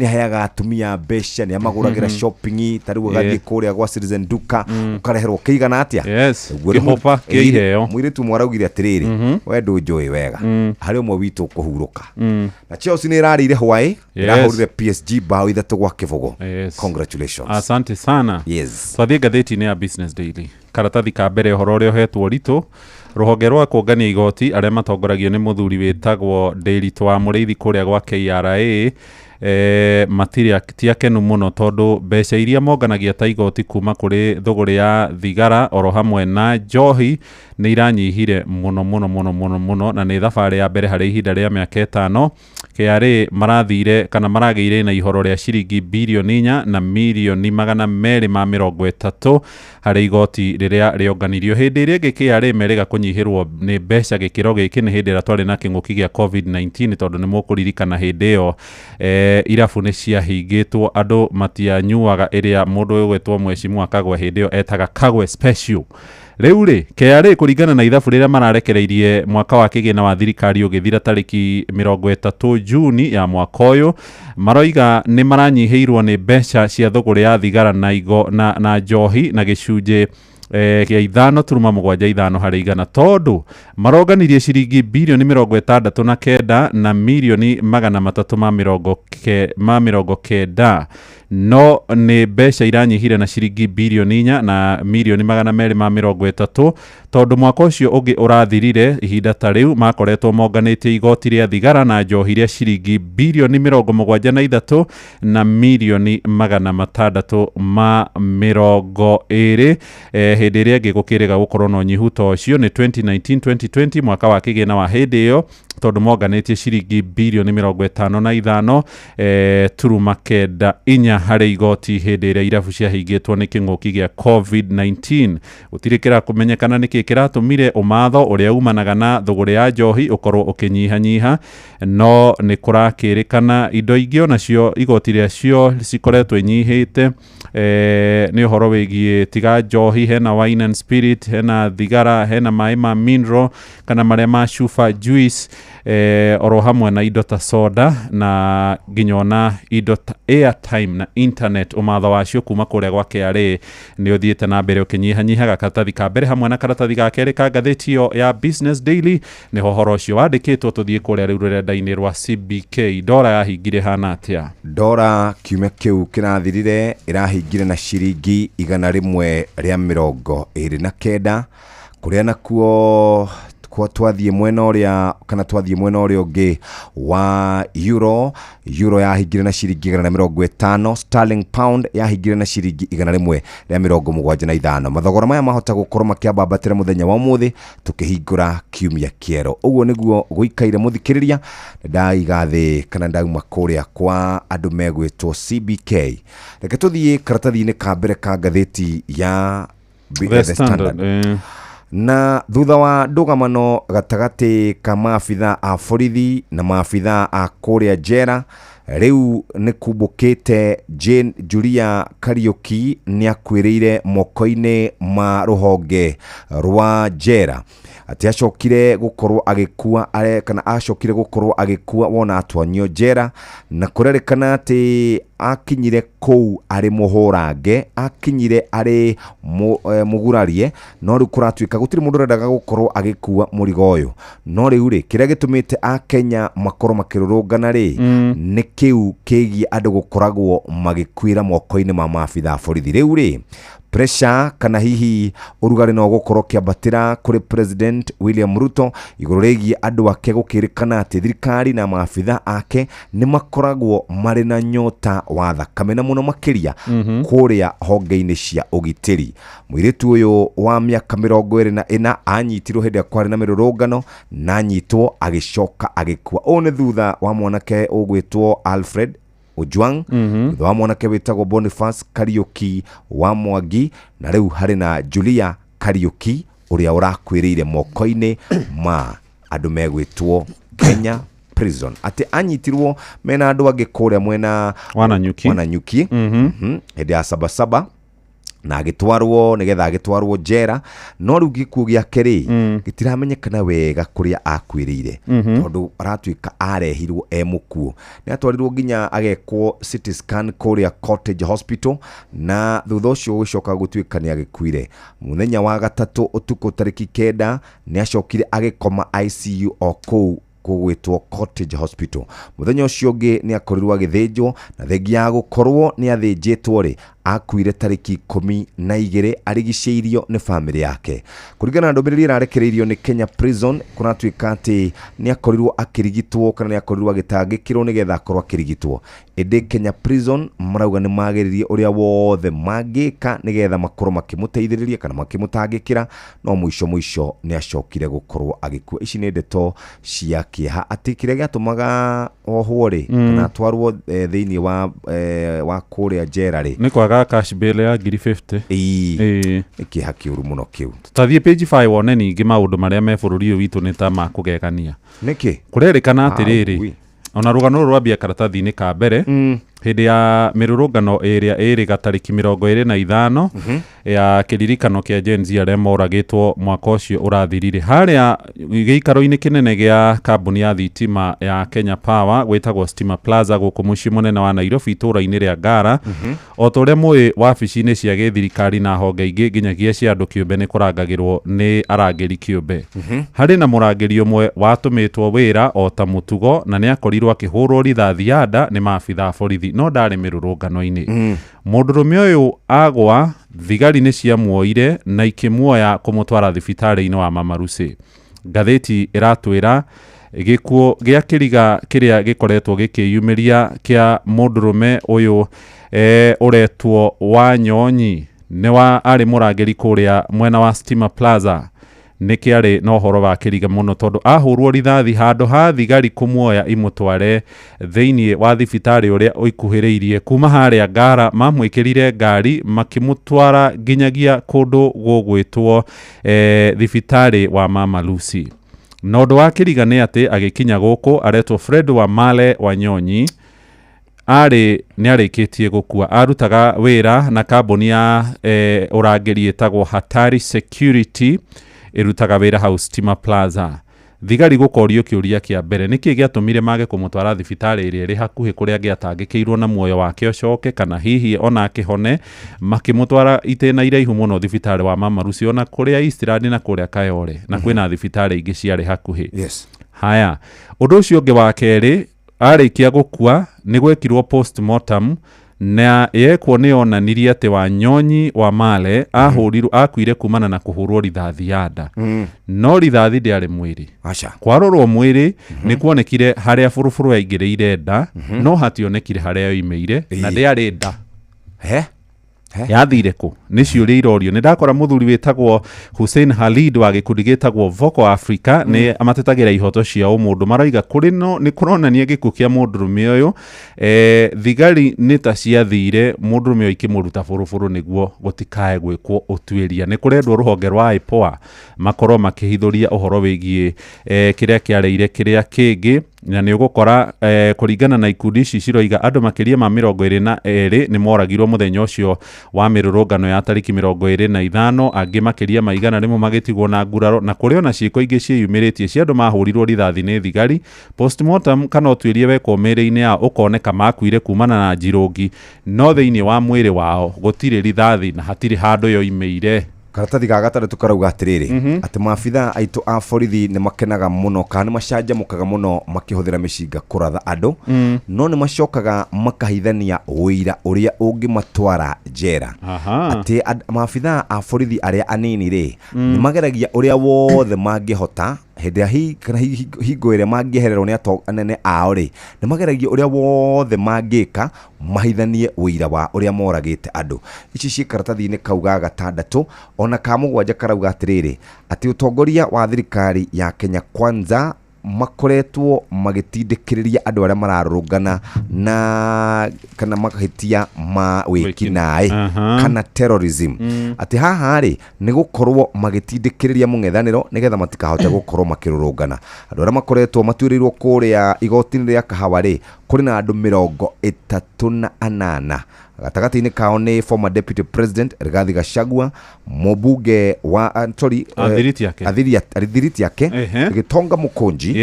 aheaga atumia mbeca nĩ amagũragĩra shopping tarĩu agathiĩ kũrĩa gwa Citizen Duka ũkareherwo kĩigana atĩa kĩhoba kĩiheo. Mũirĩtu mwaraugire atĩrĩrĩ we ndũnjũĩ wega harĩ ũmwe witũ kũhurũka. Na Chelsea nĩ ĩrarĩire hwaĩ ĩrahũrire PSG bao 3-0. Congratulations. Asante sana. Twathiĩ ngathĩti-inĩ ya Business Daily. Karatathi ka mbere ũhoro ũrĩa ũhetwo Ritũ rũhonge rwa kũngania igoti arĩa matongoragio nĩ mũthuri wĩtagwo Ndĩritũ wa Mũrĩithi kũrĩa gwa KRA matiria tiakenu mũno tondũ mbeca iria monganagia ta igoti kuma kũrĩ thũgũrĩ ya thigara oro hamwe na njohi nĩ iranyihire mũno na nĩ thabarĩ ya mbere harĩ ihinda rĩa mĩaka 5 KRA marathire kana maragĩire na ihoro rĩa ciringi bilioni 4 na milioni 230 harĩ igoti rĩrĩa rĩonganirio. Hĩndĩ ĩrĩa ĩngĩ KRA merĩga kũnyihĩrwo nĩ mbeca gĩkĩro gĩkĩ nĩ hĩndĩ ĩrĩa twarĩ na kĩng'ũki gĩa COVID-19 tondũ nĩ mũkũririkana hĩndĩ ĩyo irabu nĩ ciahingĩtwo andũ matianyuaga ĩrĩa mũndũ ũgwĩtwo Mheshimiwa Kagwe hĩndĩ ĩyo etaga Kagwe Special. Rĩu rĩ KRA kũringana na ithabu rĩrĩa mararekereirie mwaka wa kĩgĩna wa thirikari ũgĩthira tarĩki 30 Juni ya mwaka ũyũ maroiga nĩ maranyihĩirwo nĩ mbeca cia thũgũrĩ ya thigara na njohi na gĩcunjĩ gĩa 5.75 harĩ igana tondũ maronganirie ciringi bilioni 69 na milioni 390 no nĩ mbeca iranyihire na ciringi bilioni 4 na milioni 230 tondu mwaka ucio ungi urathirire ihinda ta riu makoretwo monganĩtie igoti rĩa thigara na njohi rĩa ciringi bilioni 73 na milioni 620 hĩndĩ ĩrĩa ĩngĩ gũkĩrĩga gũkorwo na ũnyihu ta ũcio nĩ 2019-2020 mwaka wa kĩgĩna wa hĩndĩ ĩyo tondu monganĩtie ciringi bilioni 55 turuma kenda inya harĩ igoti hĩndĩ ĩrĩa irabu ciahingĩtwo nĩ kĩng'ũki gĩa COVID-19. Gũtirĩ kũmenyekana nĩkĩ kĩratũmire ũmatho ũrĩa umanaga na thũgũrĩ ya njohi ũkorwo ũkĩnyihanyiha, no nĩ kũrakĩrĩkana indo ingĩ onacio igoti rĩacio cikoretwo inyihĩte. Nĩ ũhoro wĩgiĩ tiga njohi, hena wine and spirit, hena thigara, hena maĩ ma mineral kana marĩa ma chufa juice, oro hamwe na indo ta soda na nginya ona indo ta airtime na internet. Umatho wacio kuma kũrĩa gwa KRA nĩ ũthiĩte na mbere ũkĩnyihanyihaga. Karatathi ka mbere hamwe na karatathi ga kerĩ ka ngathĩti ĩyo ya Business Daily nĩho ũhoro ũcio wandĩkĩtwo. Tũthiĩ kũrĩa rĩu rũrenda-inĩ rwa CBK. Dora yahingire hana atĩa? Dora kiumia kĩu kĩrathirire ĩrahingire na ciringi 129 kũrĩa nakuo twathiĩ mwena ũrĩa kana twathiĩ mwena ũrĩa ũngĩ wa euro yahingire na ciringi 150, sterling pound yahingire na ciringi 175. Mathogora maya mahota gũkorwo makĩambambatĩra mũthenya wa ũmũthĩ tukĩhingũra kiumia kĩerũ. Ũguo nĩguo gũikaire mũthikĩrĩria. Ndaiga thĩ kana ndauma kũrĩa kwa andũ megwĩtwo CBK. Reke tũthiĩ karatathi-inĩ ka mbere ka ngathĩti ya The Standard. Na thutha wa ndũgamano gatagatĩ ka maabitha a borithi na maabitha a kũrĩa njera, rĩu nĩ kumbũkĩte Jane Julia Kariuki nĩ akwĩrĩire moko-inĩ ma rũhonge rwa njera atĩ acokire gũkorwo agĩkua kana acokire gũkorwo agĩkua wona atwanyio njera, na kũrerĩkana atĩ akinyire kũu arĩ mũhũrange, akinyire arĩ mũgurarie, no rĩu kũratuĩka gũtirĩ mũndũ ũrendaga gũkorwo agĩkua mũrigo ũyũ. No rĩu rĩ, kĩrĩa gĩtũmĩte Akenya makorwo makĩrũrũngana rĩ, nĩ kĩu kĩgiĩ andũ gũkoragwo magĩkuĩra moko-inĩ ma maabitha borithi. Rĩu rĩ, pressure kana hihi ũrugarĩ no gũkorwo kĩambatĩra kũrĩ President William Ruto igũrũ rĩgiĩ andũ ake gũkĩrĩkana atĩ thirikari na maabitha ake nĩ makoragwo marĩ na nyota wa thakame na mũno makĩria kũrĩa honge-inĩ cia ũgitĩri. Mũirĩtu ũyũ wa mĩaka 24 anyitirwo hĩndĩ ĩrĩa kwarĩ na mĩrũrũngano na anyitwo agĩcoka agĩkua. Ũũ nĩ thutha wa mwanake ũgwĩtwo Alfred Ojwang, thutha wa mwanake wĩtagwo Boniface Kariuki wa Mwangi, na rĩu harĩ na Julia Kariuki ũrĩa ũrakwĩrĩire moko-inĩ ma andũ megwĩtwo Kenya prison. Atĩ anyitirwo mena andũ angĩ kũrĩa mwena Wananyuki hĩndĩ ya Sabasaba na agĩtwarwo nĩgetha agĩtwarwo njera, no rĩu gĩkuũ gĩake rĩ gĩtiramenyekana wega kũrĩa akwĩrĩire tondũ aratuĩka arehirwo mũkuũ. Nĩ atwarirwo nginya agekwo CT scan kũrĩa Cottage Hospital, na thutha ũcio gũcoka gũtuĩka nĩ agĩkuire. Mũthenya wa gatatũ ũtukũ tarĩki 9 nĩ acokire agĩkoma ICU o kũu kũgwĩtwo Cottage Hospital. Mũthenya ũcio ũngĩ nĩ akorirwo agĩthĩnjwo, na thengia ya gũkorwo nĩ athĩnjĩtwo rĩ, akuire tarĩki 12 arigicĩirio nĩ family yake. Kũringana na ndũmĩrĩri ĩrarekereirio nĩ Kenya Prison, kũratuĩka atĩ nĩ akorirwo akĩrigitwo kana nĩ akorirwo agĩtangĩkĩrwo nĩgetha akorwo akĩrigitwo. Ĩndĩ Kenya Prison marauga nĩ mageririe ũrĩa wothe mangĩka nĩgetha makorwo makĩmũteithĩrĩria kana makĩmũtangĩkĩra, no mũico nĩ acokire gũkorwo agĩkua. Ici nĩ ndeto cia kĩeha atĩ kĩrĩa gĩatũmaga ohwo rĩ kana atwarwo thĩinĩ wa kũrĩa njera rĩ nĩ kwaga cash bail ya 50. Nĩ kĩeha kĩũru mũno kĩu. Tathiĩ page 5 wone ningĩ maũndũ marĩa me bũrũri ũyũ witũ nĩ ta ma kũgegania. Nĩkĩ? Kũrerĩkana atĩrĩrĩ, ona rũgano rwambia karatathi-inĩ ka mbere hĩndĩ ya mĩrũrũngano ĩrĩa ĩrĩ gatarĩki 25 ya kĩririkano kĩa Gen Z arĩa moragĩtwo mwaka ũcio ũrathirire harĩa gĩikaro-inĩ kĩnene gĩa kambuni ya thitima ya Kenya Power gwĩtagwo Stima Plaza gũkũ mũciĩ mũnene wa Nairobi itũũra-inĩ rĩa Ngara. O ta ũrĩa mũĩ wabici-inĩ cia gĩthirikari na honge ingĩ nginyagia cia andũ kĩũmbe nĩ kũrangagĩrwo nĩ arangĩri kĩũmbe. Harĩ na mũrangĩri ũmwe watũmĩtwo wĩra o ta mũtugo na nĩ akorirwo akĩhũrwo rithathi ya nda nĩ maabitha borithi borithi no ndarĩ mĩrũrũngano-inĩ mũndũrũme ũyũ agwa thigari nĩ ciamuoire na ikĩmuoya kũmũtwara thibitarĩ-inĩ wa Mama Lucy. Ngathĩti ĩratwĩra gĩkuũ gĩa kĩriga kĩrĩa gĩkoretwo gĩkĩyumĩria kĩa mũndũrũme ũyũ ũretwo Wanyonyi nĩ arĩ mũrangĩri kũrĩa mwena wa Stima Plaza nĩ kĩarĩ na ũhoro wa kĩriga mũno tondũ ahũrwo rithathi handũ ha thigari kũmuoya imũtware thĩinĩ wa thibitarĩ ũrĩa ũikuhĩrĩirie kuma harĩa Ngara mamwĩkĩrire ngari makĩmũtwara nginyagia kũndũ gũgwĩtwo thibitarĩ wa Mama Lucy. Na ũndũ wa kĩriga nĩ atĩ agĩkinya gũkũ aretwo Fred Wamale Wanyonyi nĩ arĩkĩtie gũkua. Arutaga wĩra na kambuni ya ũrangĩri ĩtagwo Hatari Security ĩrutaga wĩra hau Stima Plaza. Thigari gũkorio kĩũria kĩa mbere nĩkĩ gĩatũmire mage kũmũtwara thibitarĩ ĩrĩa ĩrĩ hakuhĩ kũrĩa angĩatangĩkĩirwo na muoyo wake ũcoke kana hihi ona akĩhone, makĩmũtwara itĩna iraihu mũno thibitarĩ wa Mama Lucy ona kũrĩa Eastland na kũrĩa Kayole na kwĩna thibitarĩ ingĩ ciarĩ hakuhĩ. Haya, ũndũ ũcio ũngĩ wa kerĩ, arĩkia gũkua nĩ gwekirwo postmortem na yekwo nĩ onanirie atĩ Wanyonyi Wamale akuire kumana na kũhũrwo rithathi ya nda. No rithathi ndĩarĩ mwĩrĩ. Kwarorwo mwĩrĩ nĩ kuonekire harĩa buruburu yaingĩrĩire nda no hationekire harĩa yoimĩire na ndĩarĩ nda. Yathire kũ? Nĩ ciũria irorio. Nĩ ndakora mũthuri wĩtagwo Hussein Khalid wa gĩkundi gĩtagwo Voco Africa nĩ amatetagĩra ihoto cia ũmũndũ. Maroiga kũrĩ no nĩ kũronania gĩkuũ kĩa mũndũrũme ũyũ thigari nĩ ta ciathire mũndũrũme ũyũ ikĩmũruta buruburu nĩguo gũtikae gwĩkwo ũtuĩria. Nĩ kũrendwo rũhonge rwa IPOA makorwo makĩhithũria ũhoro wĩgiĩ kĩrĩa kĩarĩire kĩrĩa kĩngĩ na nĩ ũgũkora kũringana na ikundi ici ciroiga andũ makĩria ma 22 nĩ moragirwo mũthenya ũcio wa mĩrũrũngano ya tariki 25, angĩ makĩria ma 100 rĩmwe magĩtigwo na nguraro na kũrĩ ona ciĩko ingĩ ciĩyumĩrĩtie cia andũ mahũrirwo rithathi nĩ thigari. Postmortem kana ũtuĩria wekwo mĩĩrĩ-inĩ yao ũkoneka makuire kumana na njirũngi no thĩinĩ wa mwĩrĩ wao gũtirĩ rithathi na hatirĩ handũ yoimĩire. Karatathi ga gatarũ karauga atĩrĩrĩ atĩ maabitha aitũ a borithi nĩ makenaga mũno kana nĩ macanjamũkaga mũno makĩhũthĩra mĩcinga kũratha andũ no nĩ macokaga makahithania wĩira ũrĩa ũngĩmatwara njera. Atĩ maabitha a borithi arĩa anini rĩ nĩ mageragia ũrĩa wothe mangĩhota hĩndĩ hingo ĩrĩa mangĩehererwo nĩ anene ao rĩ nĩ mageragia ũrĩa wothe mangĩka mahithanie wĩira wa ũrĩa moragĩte andũ. Ici ciĩ karatathi-inĩ kau ga gatandatũ. Ona ka mũgwanja karauga atĩrĩrĩ atĩ ũtongoria wa thirikari ya Kenya Kwanza makoretwo magĩtindĩkĩrĩria andũ arĩa mararũrũngana na kana makahĩtia ma wĩkinaĩ kana terrorism. Atĩ haha rĩ nĩ gũkorwo magĩtindĩkĩrĩria mũng'ethanĩro nĩgetha matikahote gũkorwo makĩrũrũngana. Andũ arĩa makoretwo matuĩrĩirwo kũrĩa igoti-inĩ rĩa Kahawa rĩ kũrĩ na andũ 38. Gatagatĩ-inĩ kao nĩ former deputy president Rigathi Gachagua, mũmbunge wa athiriti yake Gitonga Mukonji,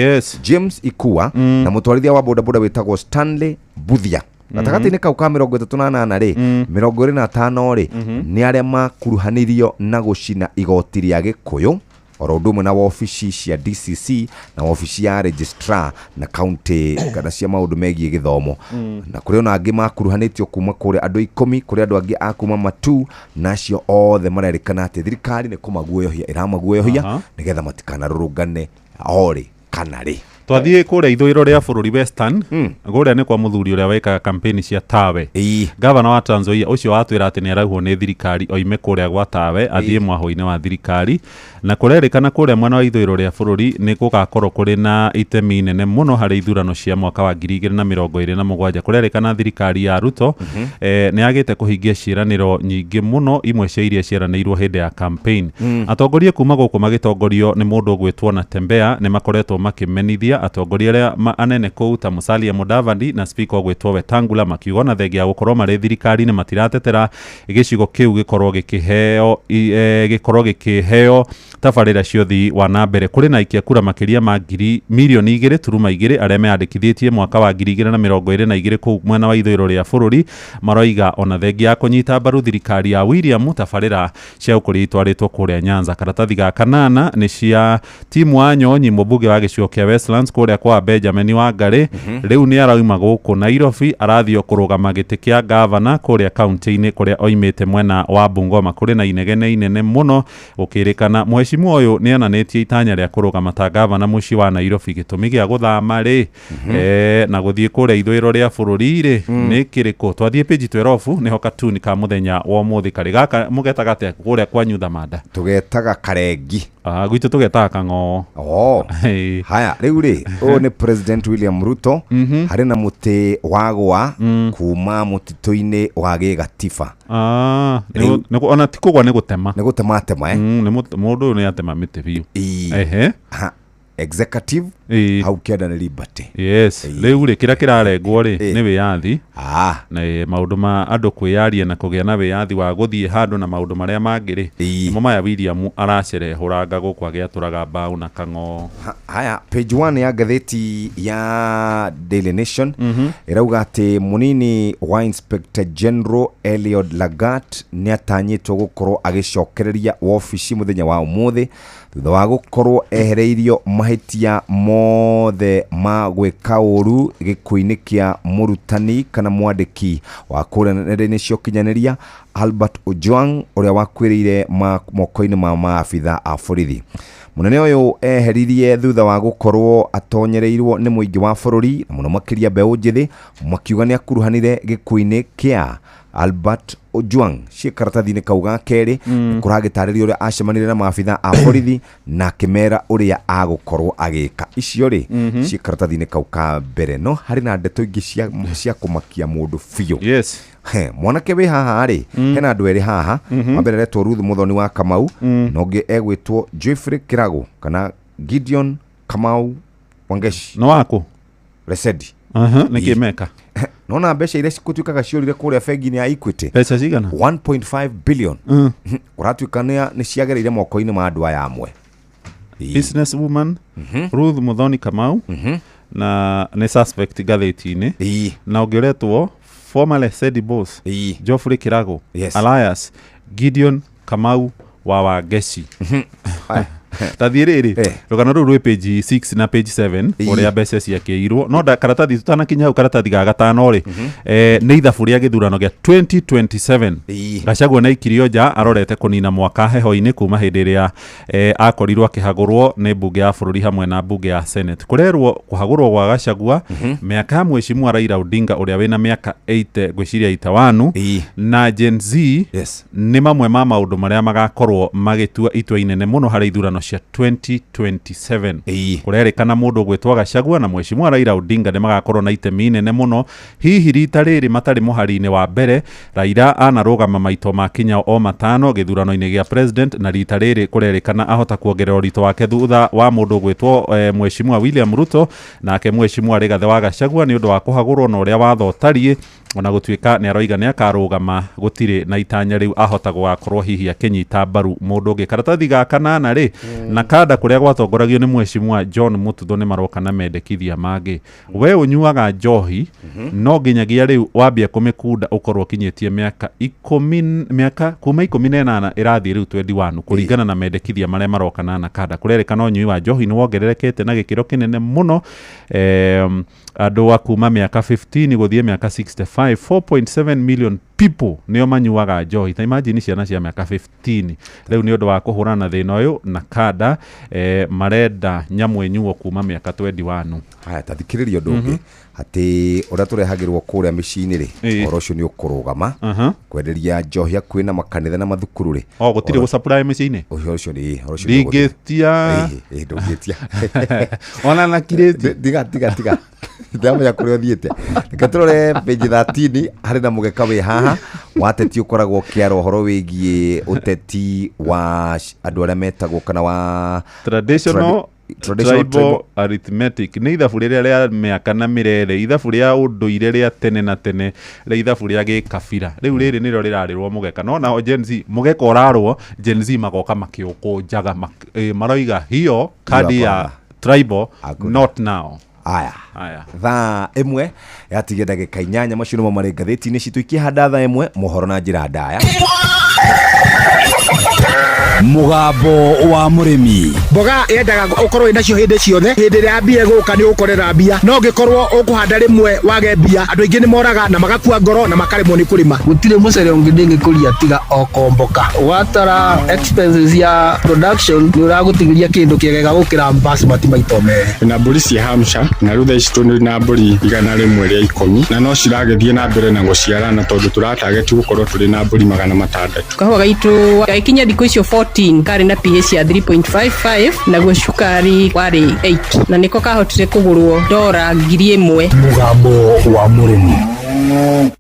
James Ikua na mũtwarithia wa bodaboda wĩtagwo Stanley Buthia. Gatagatĩ-inĩ kau ka 38 rĩ 25 rĩ nĩ arĩa makuruhanirio na gũcina igoti rĩa Gĩkũyũ oro ũndũ ũmwe na wabici cia DCC na wabici ya registrar na county kana cia maũndũ megiĩ gĩthomo. Na kũrĩ ona angĩ makuruhanĩtio kuma kũrĩ andũ 10 kũrĩ andũ angĩ a kuma Matu nacio othe marerĩkana atĩ thirikari nĩ kũmaguoyohia ĩramaguoyohia nĩgetha matikanarũrũngane orĩ kana rĩ. Twathiĩ kũrĩa ithũĩro rĩa bũrũri Western kũrĩa nĩ kwa mũthuri ũrĩa wekaga kampeni cia Tawe. Gavana wa Trans Nzoia ũcio watwĩra atĩ nĩ arauhwo nĩ thirikari oime kũrĩa gwa Tawe athiĩ mwahũ-inĩ wa thirikari na kũrerĩkana kũrĩa mwena wa ithũĩro rĩa bũrũri nĩ gũgakorwo kũrĩ na itemi nene mũno harĩ ithurano cia mwaka wa 2027. Kũrerĩkana thirikari ya Ruto nĩ yagĩte kũhingia ciĩranĩro nyingĩ mũno, imwe cia iria ciaranĩirwo hĩndĩ ya campaign. Atongoria kuma gũkũ magĩtongorio nĩ mũndũ ũgwĩtwo Natembeya nĩ makoretwo makĩmenithia atongoria arĩa anene kũu ta Musalia Mudavadi na speaker ũgwĩtwo Wetangula makiuga na thengia gũkorwo marĩ thirikari nĩ matiratetera gĩcigo kĩu gĩkorwo gĩkĩheo tabarĩra cia ũthii wa na mbere. Kũrĩ na aikia kura makĩria ma milioni 2.2 arĩa meyandĩkithĩtie mwaka wa 2022 kũu mwena wa ithũĩro rĩa bũrũri. Maroiga ona thengia ya kũnyita mbaru thirikari ya William tabarĩra cia ũkũria itwarĩtwo kũrĩa Nyanza. Karatathi ga kanana nĩ cia timu wa Nyonyi, mũmbunge wa gĩcigo kĩa Westlands Westlands kuria kwa Benjamin Wangari riu ni arauma guku Nairobi arathio kurugama giti kia governor kuria county-ini kuria oimite mwena wa Bungoma kuri na inegene inene muno ukirikana mheshimiwa uyu ni ananetie itanya ria kurugama ta governor muci wa Nairobi gitumi gia guthama ri na guthie kuria ithwiro ria bururi ri ni kiriko twathie page 12 niho katuni ka muthenya wa muthi kari gaka mugetaga atia kuria kwa nyutha manda tugetaga karengi gwitu tugetaga kang'o haya riu ri o ni President William Ruto hari na muti wagwa kuma mutito-ini wa Gigatiba ni ona tikugwa ni gutema tema ni mundu ni atema miti biu executive hau kienda ni liberty riu ri kira kirarengwo ri ni wiyathi na maundu ma andu kwiyaria na kugia na wiyathi wa guthie handu na maundu maria mangi ri mo maya William aracerehuranga guku agiaturaga mbau na kang'o haya page 1 ya gatheti ya Daily Nation irauga ati munini wa Inspector General Eliud Lagat ni atanyitwo gukorwo agicokereria ofici muthenya wa umuthi thutha wa gukorwo ehereirio mahitia mothe ma gwika uru gikuini kia murutani kana mwandiki wa kuria nenda-ini cia ukinyaniria Albert Ojwang uria wakwirire moko-ini ma maabitha a borithi. Munene uyu eheririe thutha wa gukorwo atonyereirwo ni muingi wa bururi na muno makiria mbeu njithi makiuga ni akuruhanire gikuini kia Albert Ojwang. Cikaratathi-ini kauga keri kuragitaririo uria acemanire na maabitha a borithi na kimera uria agukorwo agika icio ri cikaratathi-ini kauka mbere no hari na ndeto ingi cia kumakia mundu biu. Mwanake we haha ri hena andu eri haha mbere retwo Ruth Muthoni wa Kamau nongi egwitwo Jeffrey Kirago kana Gideon Kamau Wangeshi no wako Resedi nikimeka nona mbeca iria cikutuikaga ciorire kuria bengi-ini ya Equity pesa cigana 1.5 billion kuratuikania ni ciagereire moko-ini ma andu aya amwe business woman Ruth Muthoni Kamau na ni suspect gatheti-ini na ungiretwo former Lesedi boss Geoffrey Kirago alias Gideon Kamau wa Wangeshi tathiriri rugano ruru page 6 na page 7 uria mbeca ciakiirwo no da karatathi tutanakinya hau karatathi ga gatano ri ni ithabu ria githurano gia 2027 Gachagua na ikirio nja arorete kunina mwaka heho-ini kuma hindi iria akorirwo akihagurwo ni mbunge ya bururi hamwe na mbunge ya Senate kurerwo kuhagurwo gwa Gachagua miaka ya mheshimiwa Raila Odinga uria wina miaka 8 gwiciria itawanu na Gen Z ni mamwe ma maundu maria magakorwo magitua itua inene muno hari ithurano cia 2027 kurerikana mundu gwitwa Gachagua na mheshimiwa Raila Odinga ni magakorwo na itemi inene muno hihi rita riri matari muhari-ini wa mbere Raila anarugama maito ma Kenya o matano githurano-ini gia president na rita riri kurerikana ahota kuongerera urito wake thutha wa mundu gwitwo mheshimiwa William Ruto nake mheshimiwa Rigathi wa Gachagua ni undu wa kuhagurwo na uria watho tarie ona gutuika ni aroiga ni akarugama gutire na itanya riu ahota gukorwo hihi akinyita mbaru mundu ungi karatathi ga kanana ri na kada kuria gwatongoragio ni mheshimiwa John Mututho ni maroka na mendekithia mangi we unyuaga njohi no nginyagia riu wambia kumikunda ukorwo kinyetie miaka 10 kuma 18 irathi riu 21 kuringana na mendekithia maria maroka na kada kurerikana unyui wa njohi ni wongererekete na gikiro kinene muno andu akuma miaka 15 guthie miaka 65 4.7 million people nio manyuaga njohi ta imagine ciana cia miaka 15 riu ni undu wa kuhurana thina uyu na kada marenda nyamwe nyuo kuma miaka 21 haya tathikiririo ndungi ati uria turehagirwo kuria micini ri orocio ni ukurugama kwenderia njohi kwina makanitha na mathukuru ri gutire gu supply micini orocio ni ndingitia ndungitia ona na kireti tiga ndamo ya kurio thiete katurore page 13 hari na mugeka we haha wateti ukoragwo kiaro horo wigie uteti wa andu aria metagwo kana wa traditional tribal arithmetic ni ithabu riria ria miaka na mirere ithabu ria unduire ria tene na tene ria ithabu ria gikabira riu riri niro rirarirwo mugeka no na Gen Z mugeka urarwo Gen Z magoka makiukunjaga maroiga hiyo kadi ya tribal not now aya thaa imwe yatige ndagika 8 macio mari ngatheti-ini citu ikihanda thaa imwe mohoro na njira ndaya mugambo wa murimi. Mboga yendaga ukorwo inacio hindi ciothe, hindi ria mbia guka ni ukorera mbia, no ngikorwo ukuhanda rimwe wage mbia, andu aingi ni moraga na magakua ngoro na makaremwo ni kurima. Gutire mucere ungi ndingikuria tiga okomboka. Watara expenses ya production ni uragutigiria kindu kiegega gukira basmati maito meri. Na mburi cia Hampshire na rutha ici tuni na mburi 100 ria 10 na no ciragethie na mbere na guciarana tondu turatarget gukorwo turi na mburi 600. Kahua gaitu gaikinya thikũ icio 14 kari na pH ya 3.55 naguo cukari wari 8 na niko kahotire kugurwo $1,000. Mugambo wa murimi.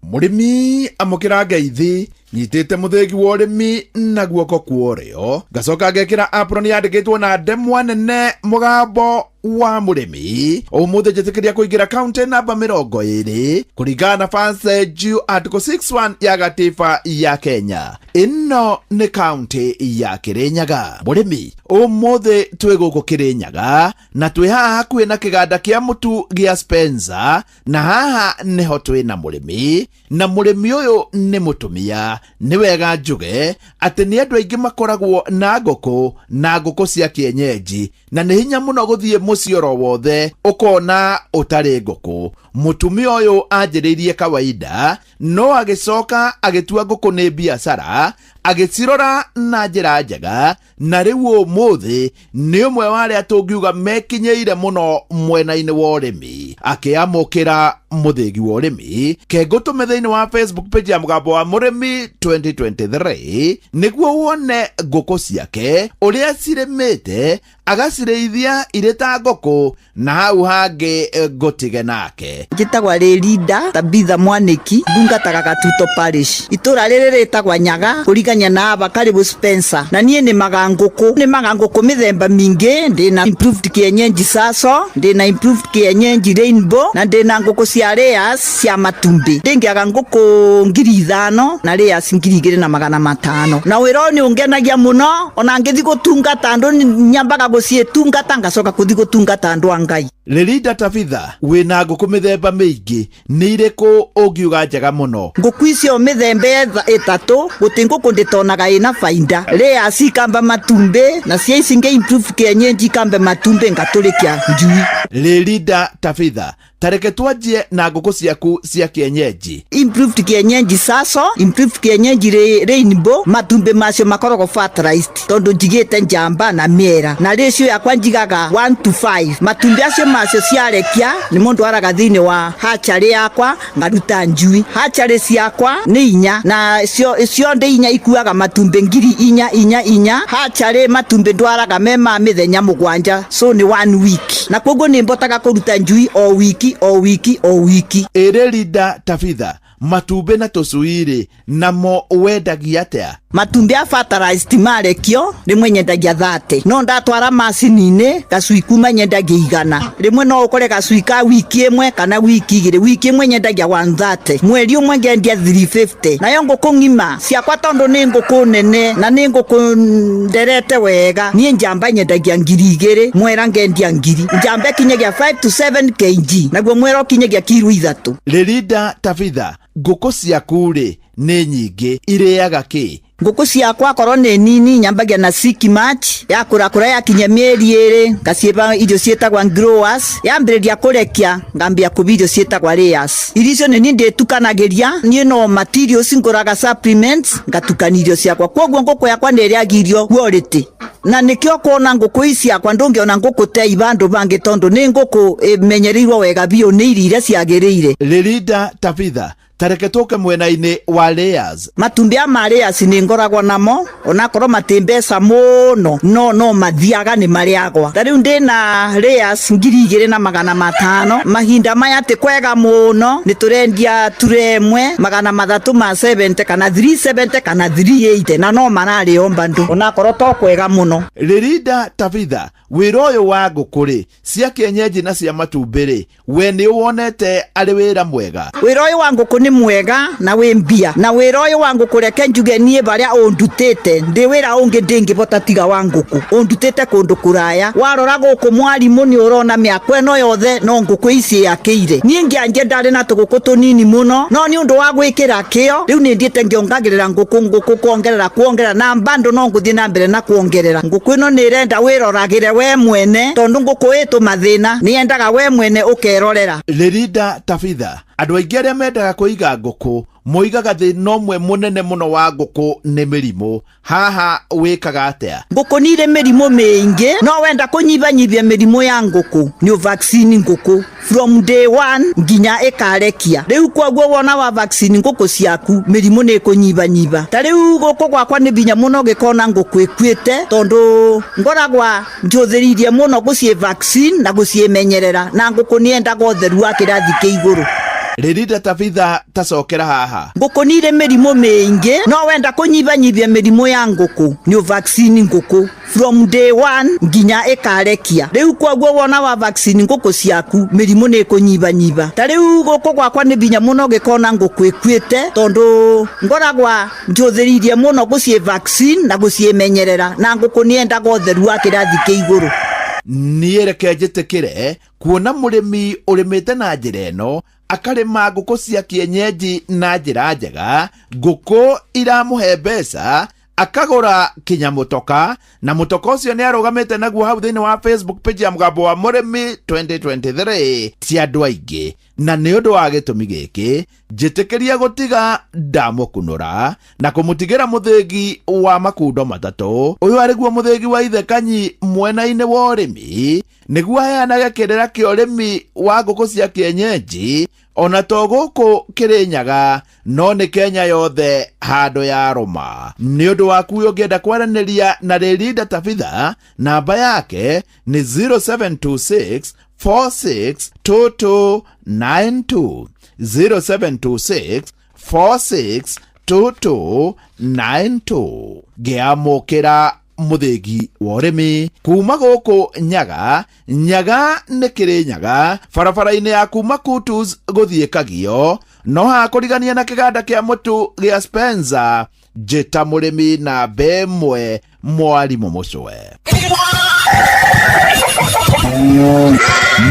Murimi amukira ngeithi nyitite muthegi wa urimi na guoko kuorio gacoka ngekira apron yandikitwo na ndemwa nene mugambo wa murimi umuthi njitikiria kuingira county namba 20 kuringana na fanse juu article 61 ya gatiba ya Kenya. Ino ni county ya Kirinyaga. Murimi umuthi twi guku Kirinyaga na twi haha hakuhi na kiganda kia mutu gia Spencer na haha niho twi na murimi na murimi uyu ni mutumia. Ni wega njuge ati ni andu aingi makoragwo na nguku cia kienyeji na ni hinya muno guthie mucioro wothe ukona utari nguku. Mutumia uyu anjiririe kawaida no agicoka agitua nguku ni biashara agicirora na njira njega na riu umuthi ni umwe wari atungiuga mekinyeire muno mwena-ini wa urimi akiamukira muthegi wa urimi kengutume thiini wa Facebook page ya mugambo wa murimi 2023 niguo wone nguku ciake uria cirimite agacirithia irita nguku na hau hangi ngutige nake. Njitagwa Lelida Tabitha Mwaniki ndungataga Gatuto Parish. Itura riri ritagwa Nyaga kuriganya na aba karibu Spencer na nie ni maganguku mithemba mingi. Ndina improved kienyeji Saso, ndina improved kienyeji Rainbow na ndina nguku cia layers cia matumbi. Ndingiaga nguku 5,000 na layers 2,500 na wira ni ungenagia muno ona ngithi gutungata andu nyambaga gucietungata ngacoka kuthi gutungata andu angai. Lelida Tabitha wina nguku mithemba mingi ni iriku ungiuga njega muno? Nguku icio mithemba 3 guti nguku nditonaga ina faida. Layers ikamba matumbe na cia ici nge improve kienyeji kambe matumbe ngaturikia njui. Lelida Tabitha tareke twanjie na nguku ciaku cia kienyeji. Improved kienyeji Saso, improved kienyeji Rainbow, matumbe macio makoragwo fertilized tondu njigite njamba na miera na ratio yakwa njigaga 1:5. Matumbe acio macio ciarekia ni mundu araga thiini wa hatchery yakwa ngaruta njui. Hatchery ciakwa ni 4 na cio ndi 4 ikuaga matumbe 4,444. Hatchery matumbe ndwaraga mema mithenya 7 so ni 1 week na koguo ni mbotaga kuruta njui o wiki. Lelida Tabitha matumbe na tucuiri namo wendagia atia? Matumbe a fertilized marekio rimwe nyendagia 30 no ndatwara macini-ini gacui kuma nyendagia 100. Rimwe no ukore gacui ka wiki imwe kana wiki 2. Wiki imwe nyendagia 130, mweri umwe ngendia 350. nayo nguku ng'ima ciakwa tondu ni nguku nene na ni nguku nderete wega nie njamba nyendagia 2,000, mwera ngendia 1,000. Njamba kinyagia 5 to 7 kg naguo mwera kinyagia kilo 3. Lelida Tabitha nguku ciaku ri ni nyingi iriaga ki? Nguku ciakwa korwo ni nini nyambagia na sick match ya kurakura ya kinya mieri 2 ngaciba irio cietagwa growers yambiriria kurekia ngambia kubirio cietagwa layers. Irio ni nditukanagiria nie no materials nguraga supplements ngatukanirio ciakwa koguo nguku yakwa niriagirio quality na nikio kuona nguku ici yakwa ndungiona nguku te ibandu bangi tondu ni nguku menyereirwo wega bio ni iria ciagiriire. Lelida Tabitha tareke tuke mwena-ini wa layers. Matumbi ma layers ni ngoragwo namo onakorwo matimbeca muno no mathiaga ni mariagwa. Tariu ndina layers 2,500 mahinda maya ti kwega muno ni turendia turemwe 370 kana 370 kana 380 na no marari ombandu onakorwo to kwega muno. Lelida Tabitha wira uyu wa ngukuri cia kienyeji na cia matumbiri we ni wonete ari wira mwega? Wira uyu wa nguku ni mwega na wĩ mbia na wĩra ũyũ wa ngũkũ reke njuge niĩ barĩa ũndutĩte ndĩ wĩra ũngĩ ndĩngĩbota tiga wa ngũkũ ũndutĩte kũndũ kũraya warora gũkũ mwarimũ nĩ ũrona mĩaka ĩno yothe no ngũkũ ici yakĩire niĩ ngĩanjia ndarĩ na tũgũkũ tũnini mũno no nĩ ũndũ wa gwĩkĩra kĩo rĩu nĩ ndiĩte ngĩongagĩrĩra ngũkũ kuongerera na mbando no ngũthiĩ na mbere na kuongerera ngũkũ ĩno nĩ ĩrenda wĩroragĩre we mwene tondũ ngũkũ ĩtũ mathĩna nĩ yendaga we mwene ũkerorera. Lerida Tabitha, andũ aingĩ arĩa mendaga kũiga ngũkũ moigaga thĩna ũmwe mũnene mũno wa ngũkũ nĩ mĩrimũ. Haha wĩkaga atĩa? Ngũkũ nĩ irĩ mĩrimũ mĩingĩ no wenda kũnyibanyibia mĩrimũ ya ngũkũ nĩ vaccine ngũkũ from day one nginya ĩkarekia. Rĩu kwoguo wona wa vaccine ngũkũ ciaku mĩrimũ nĩ kũnyibanyiba. Ta rĩu gũkũ gwakwa nĩ binya mũno gĩkona ngũkũ ĩkuĩte tondũ ngoragwa njũthĩrĩirie mũno gũciĩ vaccine na gũciĩmenyerera na ngũkũ nĩ yendaga ũtheru wa kĩrathi kĩa igũrũ. Lerida Tabitha tacokera haha. Ngũkũ nĩ irĩ mĩrimũ mĩingĩ no wenda kũnyibanyibia mĩrimũ ya ngũkũ nĩ vaccine ngũkũ from day one nginya ĩkarekia. Rĩu kwoguo wona wa vaccine ngũkũ ciaku mĩrimũ nĩ kũnyibanyiba. Ta rĩu gũkũ gwakwa nĩ binya mũno gĩkona ngũkũ ĩkuĩte tondũ ngoragwa njũthĩrĩirie mũno gũciĩ vaccine na gũciĩmenyerera na ngũkũ nĩ yendaga ũtheru wa kĩrathi kĩa igũrũ. Niĩ reke njĩtĩkĩre kuona mũrĩmi ũrĩmĩte na njĩra ĩno akarĩma ngũkũ cia kienyeji na njĩra njega ngũkũ iramũhe mbeca akagũra kinya mũtoka na mũtoka ũcio nĩ arũgamĩte naguo hau thĩinĩ wa Facebook page ya Mũgambo wa Mũrĩmi 2023 ti andũ aingĩ na nĩ ũndũ wa gĩtũmi gĩkĩ njĩtĩkĩria gũtiga ndamũkunũra na kũmũtigĩra mũthĩgi wa makundo matatũ ũyũ arĩguo mũthĩgi wa Ithe Kanyi mwena-inĩ wa ũrĩmi nĩguo aheanage kĩrĩra kĩa ũrĩmi wa ngũkũ cia kienyeji ona to gũkũ Kĩrĩnyaga no nĩ Kenya yothe handũ ya rũma. Nĩ ũndũ waku ũngĩenda kwaranĩria na Lerida Tabitha namba yake nĩ 0726 462292 0726 462292 ngĩamũkĩra mũthĩgi wa ũrĩmi kuma gũkũ Nyaga nĩ Kĩrĩnyaga barabara-inĩ ya kuma Kutus gũthiĩ Kagio no hakũrigania na kĩganda kĩa mũtu gĩa Spencer njĩta mũrĩmi na mbemwe Mwarimũ Mũcwe.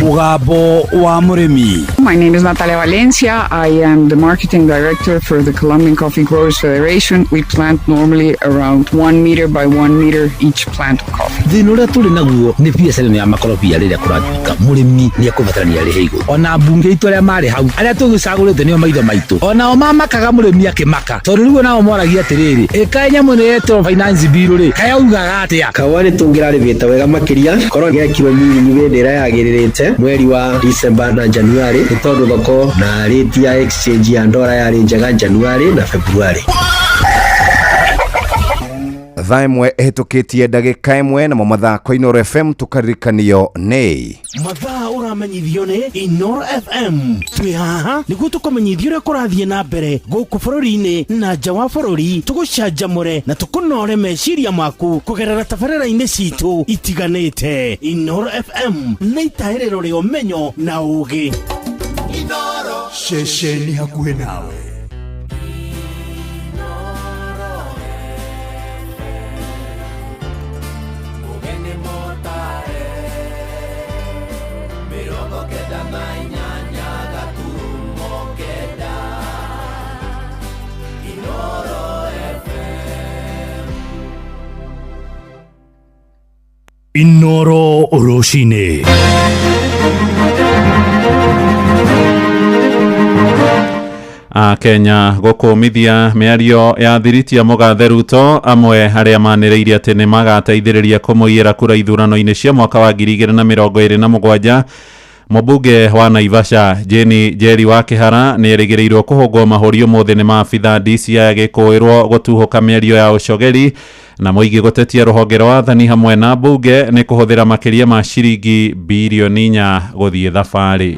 Mũgambo wa Mũrĩmi. My name is Natalia Valencia. I am the marketing director for the Colombian Coffee Growers Federation. We plant normally around 1 meter by 1 meter each plant of coffee. Thĩna ũrĩa tũrĩ naguo nĩ biacara ya makorobia rĩrĩa kũratuĩka mũrĩmi nĩ ekũbatarania arĩhe igũrũ. Ona mbunge itũ arĩa marĩ hau arĩa tũgĩcagũrĩte nĩo maitho maitũ onao mamakaga mũrĩmi akĩmaka tondũ rĩu nao moragia atĩrĩrĩ ĩka nyamũ nĩ yetwo finance bill rĩ kayaugaga atĩa kawa nĩ tũngĩrarĩmĩte wega makĩria korwo gĩakirwo nyinyi wĩndĩra yagĩrĩrĩte mweri wa December na January nĩ tondũ thoko na rate ya exchange ya ndora yarĩ njega January na February. Thaa ĩmwe ĩhĩtũkĩtie ndagĩka ĩmwe na mathako Inooro FM tũkaririkanio nĩ mathaa ũramenyithio nĩ Inooro FM. Twĩ haha nĩguo tũkũmenyithia ũrĩa kũrathiĩ na mbere gũkũ bũrũri-inĩ na nja wa bũrũri tũgũcanjamũre na tũkũnore meciria maku kũgerera tabarĩra-inĩ citũ itiganĩte. Inooro FM nĩ itaĩrĩro rĩa ũmenyo na ũũgĩ. Inooro ceceni hakuhĩ nawe. Inooro Roshine. Kenya gũkũmithia mĩario ya thiriti ya Mũgathe Ruto amwe harĩa manĩrĩirie atĩ nĩ magateithĩrĩria kũmũiyĩra kura ithurano-inĩ cia mwaka wa 2027. Mũmbunge wa Naivasha Jane Njeri wa Kĩhara nĩ erĩgĩrĩirwo kũhũngwo mahũri ũmũthĩ nĩ maabitha DCI agĩkũĩrwo gũtuhũka mĩario ya ũcogeri na mũingĩ gũtetia rũhonge rwa wathani hamwe na mbunge nĩ kũhũthĩra makĩria ma ciringi bilioni 4 gũthiĩ thabarĩ.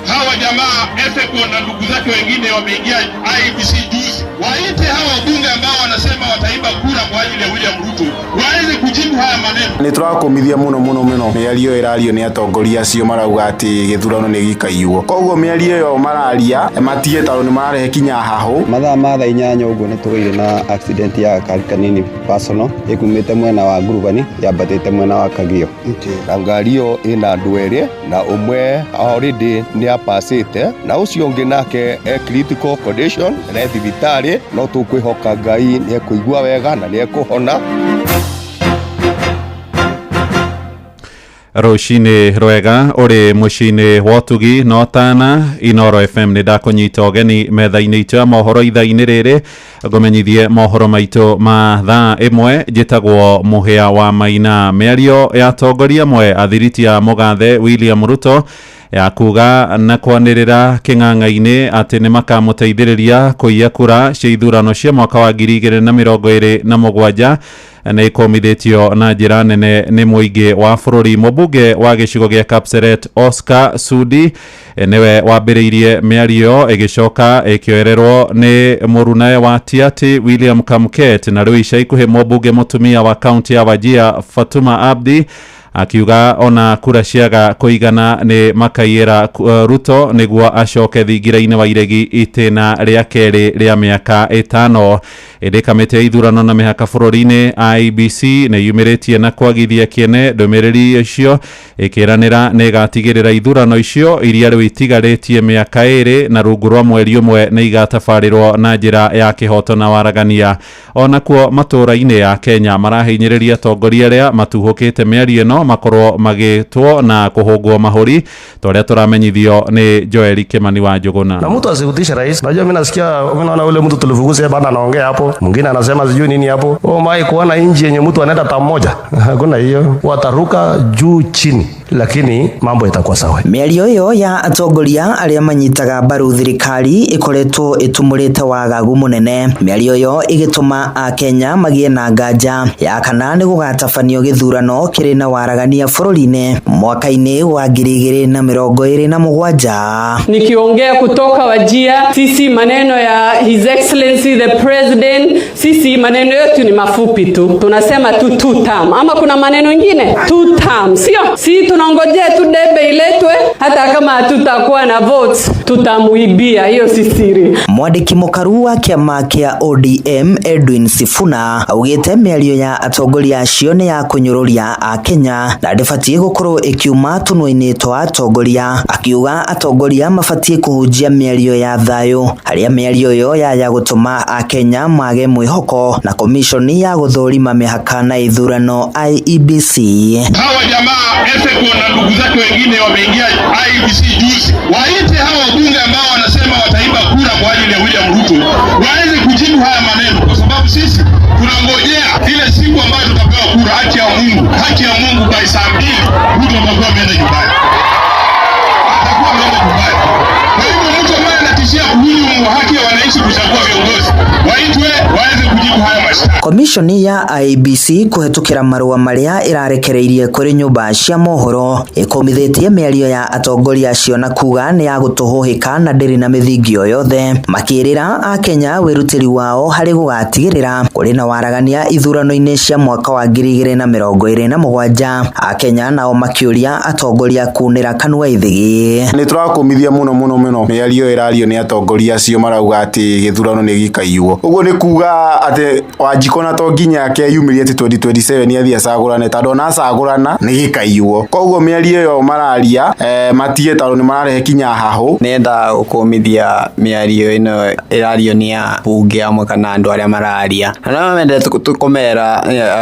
Hawa jamaa Ethekon na ndugu zake wengine wameingia IEBC juzi. Waite hawa wabunge ambao wanasema wataiba kura kwa ajili ya William Ruto waweze kujibu haya maneno. Ni turakumithia muno mĩario ĩrario nĩ atongoria acio marauga atĩ gĩthurano nĩ gĩkaiywo. Koguo mĩario ĩyo mararia matige tondũ nĩ mararehe kinya hahũ. Mathaa ma thaa 8 ũguo nĩ tũgĩire na accident ya kari kanini personal ĩkumĩte mwena wa Ngurubani yambatĩte mwena wa Kagio. Na ngari ĩyo ĩna andũ erĩ na ũmwe already nĩ apacĩte na ũcio ũngĩ nake critical condition na thibitarĩ, no tũkwĩhoka Ngai nĩ ekũigua wega na nĩ ekũhona. Rũcinĩ rwega ũrĩ mũciĩ-inĩ wa ũtugi no tana Inoro FM nĩ ndakũnyita ũgeni metha-inĩ itũ ya mohoro ithaa-inĩ rĩrĩ ngũmenyithie mohoro maitũ ma thaa ĩmwe. Njĩtagwo Mũhĩa wa Maina. Mĩario ya atongoria amwe a thiriti ya mũgathe William Ruto ya kuga na kwanĩrĩra kĩng'ang'a-inĩ atĩ nĩ makamũteithĩrĩria kũiya kura cia ithurano cia mwaka wa 2027 na ikomithĩtio na njĩra nene nĩ mũingĩ wa bũrũri. Mũmbunge wa gĩcigo gĩa Kapseret Oscar Sudi nĩwe wambĩrĩirie mĩario ĩgĩcoka ĩkĩoererwo nĩ mũrunae wa Tiaty William Kamket, na rĩu ica ikuhĩ mũmbunge mũtumia wa kaunti ya Wajir Fatuma Abdi akiuga ona kura ciaga kũigana nĩ makaiyĩra Ruto nĩguo acoke thingira-inĩ wa iregi itĩna rĩa kerĩ rĩa mĩaka 5. Ĩndĩ kamĩtĩ ya ithurano na mĩhaka bũrũri-inĩ IEBC nĩ yumĩrĩtie na kwagithia kĩene ndũmĩrĩri icio ĩkĩranĩra nĩ ĩgatigĩrĩra ithurano icio iria rĩu itigarĩtie mĩaka 2 na rungu rwa mweri ũmwe nĩ igatabarĩrwo na njĩra ya kĩhoto na waragania. Onakuo matũra-inĩ ya Kenya marahinyĩrĩria atongoria arĩa matuhũkĩte mĩario ĩno makorwo magĩtwo na kũhũngwo mahũri torĩa tũramenyithio nĩ Joel Kimani wa Njuguna. Na mtu asihutisha rais. Najua mimi nasikia unaona ule mtu tulifukuza bana anaongea hapo. Mwingine anasema sijui nini hapo. Mai kuona inji yenye mtu anaenda ta mmoja. Hakuna hiyo. Wataruka juu chini. Lakini mambo itakuwa sawa. Mĩario ĩyo ya atongoria arĩa manyitaga mbaru thirikari ĩkoretwo ĩtumũrĩte wagagu mũnene. Mĩario ĩyo ĩgĩtũma Akenya magĩe na nganja ya kana nĩ gũgatabanio gĩthurano kĩrĩ na waragania bũrũri-inĩ mwaka-inĩ wa 2027. Nikiongea kutoka Wajir, sisi maneno ya His Excellency the President, sisi maneno yetu ni mafupi tu. Tunasema tu 2 term. Ama kuna maneno mengine 2 term, sio? Si tunangojea tu debe iletwe, hata kama hatutakuwa na votes tutamuibia, hiyo si siri. Mwandĩki mũkaru wa kĩama kĩa ODM Edwin Sifuna augĩte mĩario ya atongoria acio nĩ ya kũnyũrũria Akenya na ndĩbatiĩ gũkorwo ĩkiuma tũnua-inĩ twa atongoria, akiuga atongoria mabatiĩ kũhunjia mĩario ya thayũ harĩa mĩario ĩyo ya gũtũma Akenya mage mwĩhoko na komishoni ya gũthũrima mĩhaka na ithurano IEBC. Hawa jamaa Eseko na ndugu zake wengine wameingia IEBC juzi. Waite hawa wabunge ambao wanasema wataiba kura kwa ajili ya William Ruto waweze kujibu haya maneno, kwa sababu sisi tunangojea ile siku ambayo tutapewa kura. Haki ya Mungu by saa 2 Ruto atakuwa ameenda nyumbani. Atakuwa ameenda nyumbani. Kwa hivyo mtu ambaye anatishia kuhujumu haki ya wananchi kuchagua viongozi waitwe waweze kujibu haya mashtaka. Komishoni ya IEBC kũhetũkĩra marũa marĩa ĩrarekereirie kũrĩ nyũmba cia mohoro ĩkomithĩtie mĩario ya atongoria acio na kuga nĩ ya gũtũhũhĩka na ndĩrĩ na mĩthingio yothe, makĩrĩra Akenya wĩrutĩri wao harĩ gũgatigĩrĩra kũrĩ na waragania ithurano-inĩ cia mwaka wa 2027. Akenya nao makĩũria atongoria kunĩra kanua ithigi. Nĩ tũrakũmithia muno mĩario ĩrario nĩ atongoria acio marauga atĩ gĩthurano nĩ gĩkaiywo. Ũguo nĩ kuga atĩ Wanjikũ na to nginya akeyumĩrie atĩ 2027 athiĩ acagũrane, tondũ ona acagũrana nĩ gĩkaiywo. Koguo mĩario ĩyo mararia matige tondũ nĩ mararehe kinya hahũ. Nĩenda gũkũmithia mĩario ĩno ĩrario nĩ ambunge amwe kana andũ arĩa mararia. Na mendete tũkomera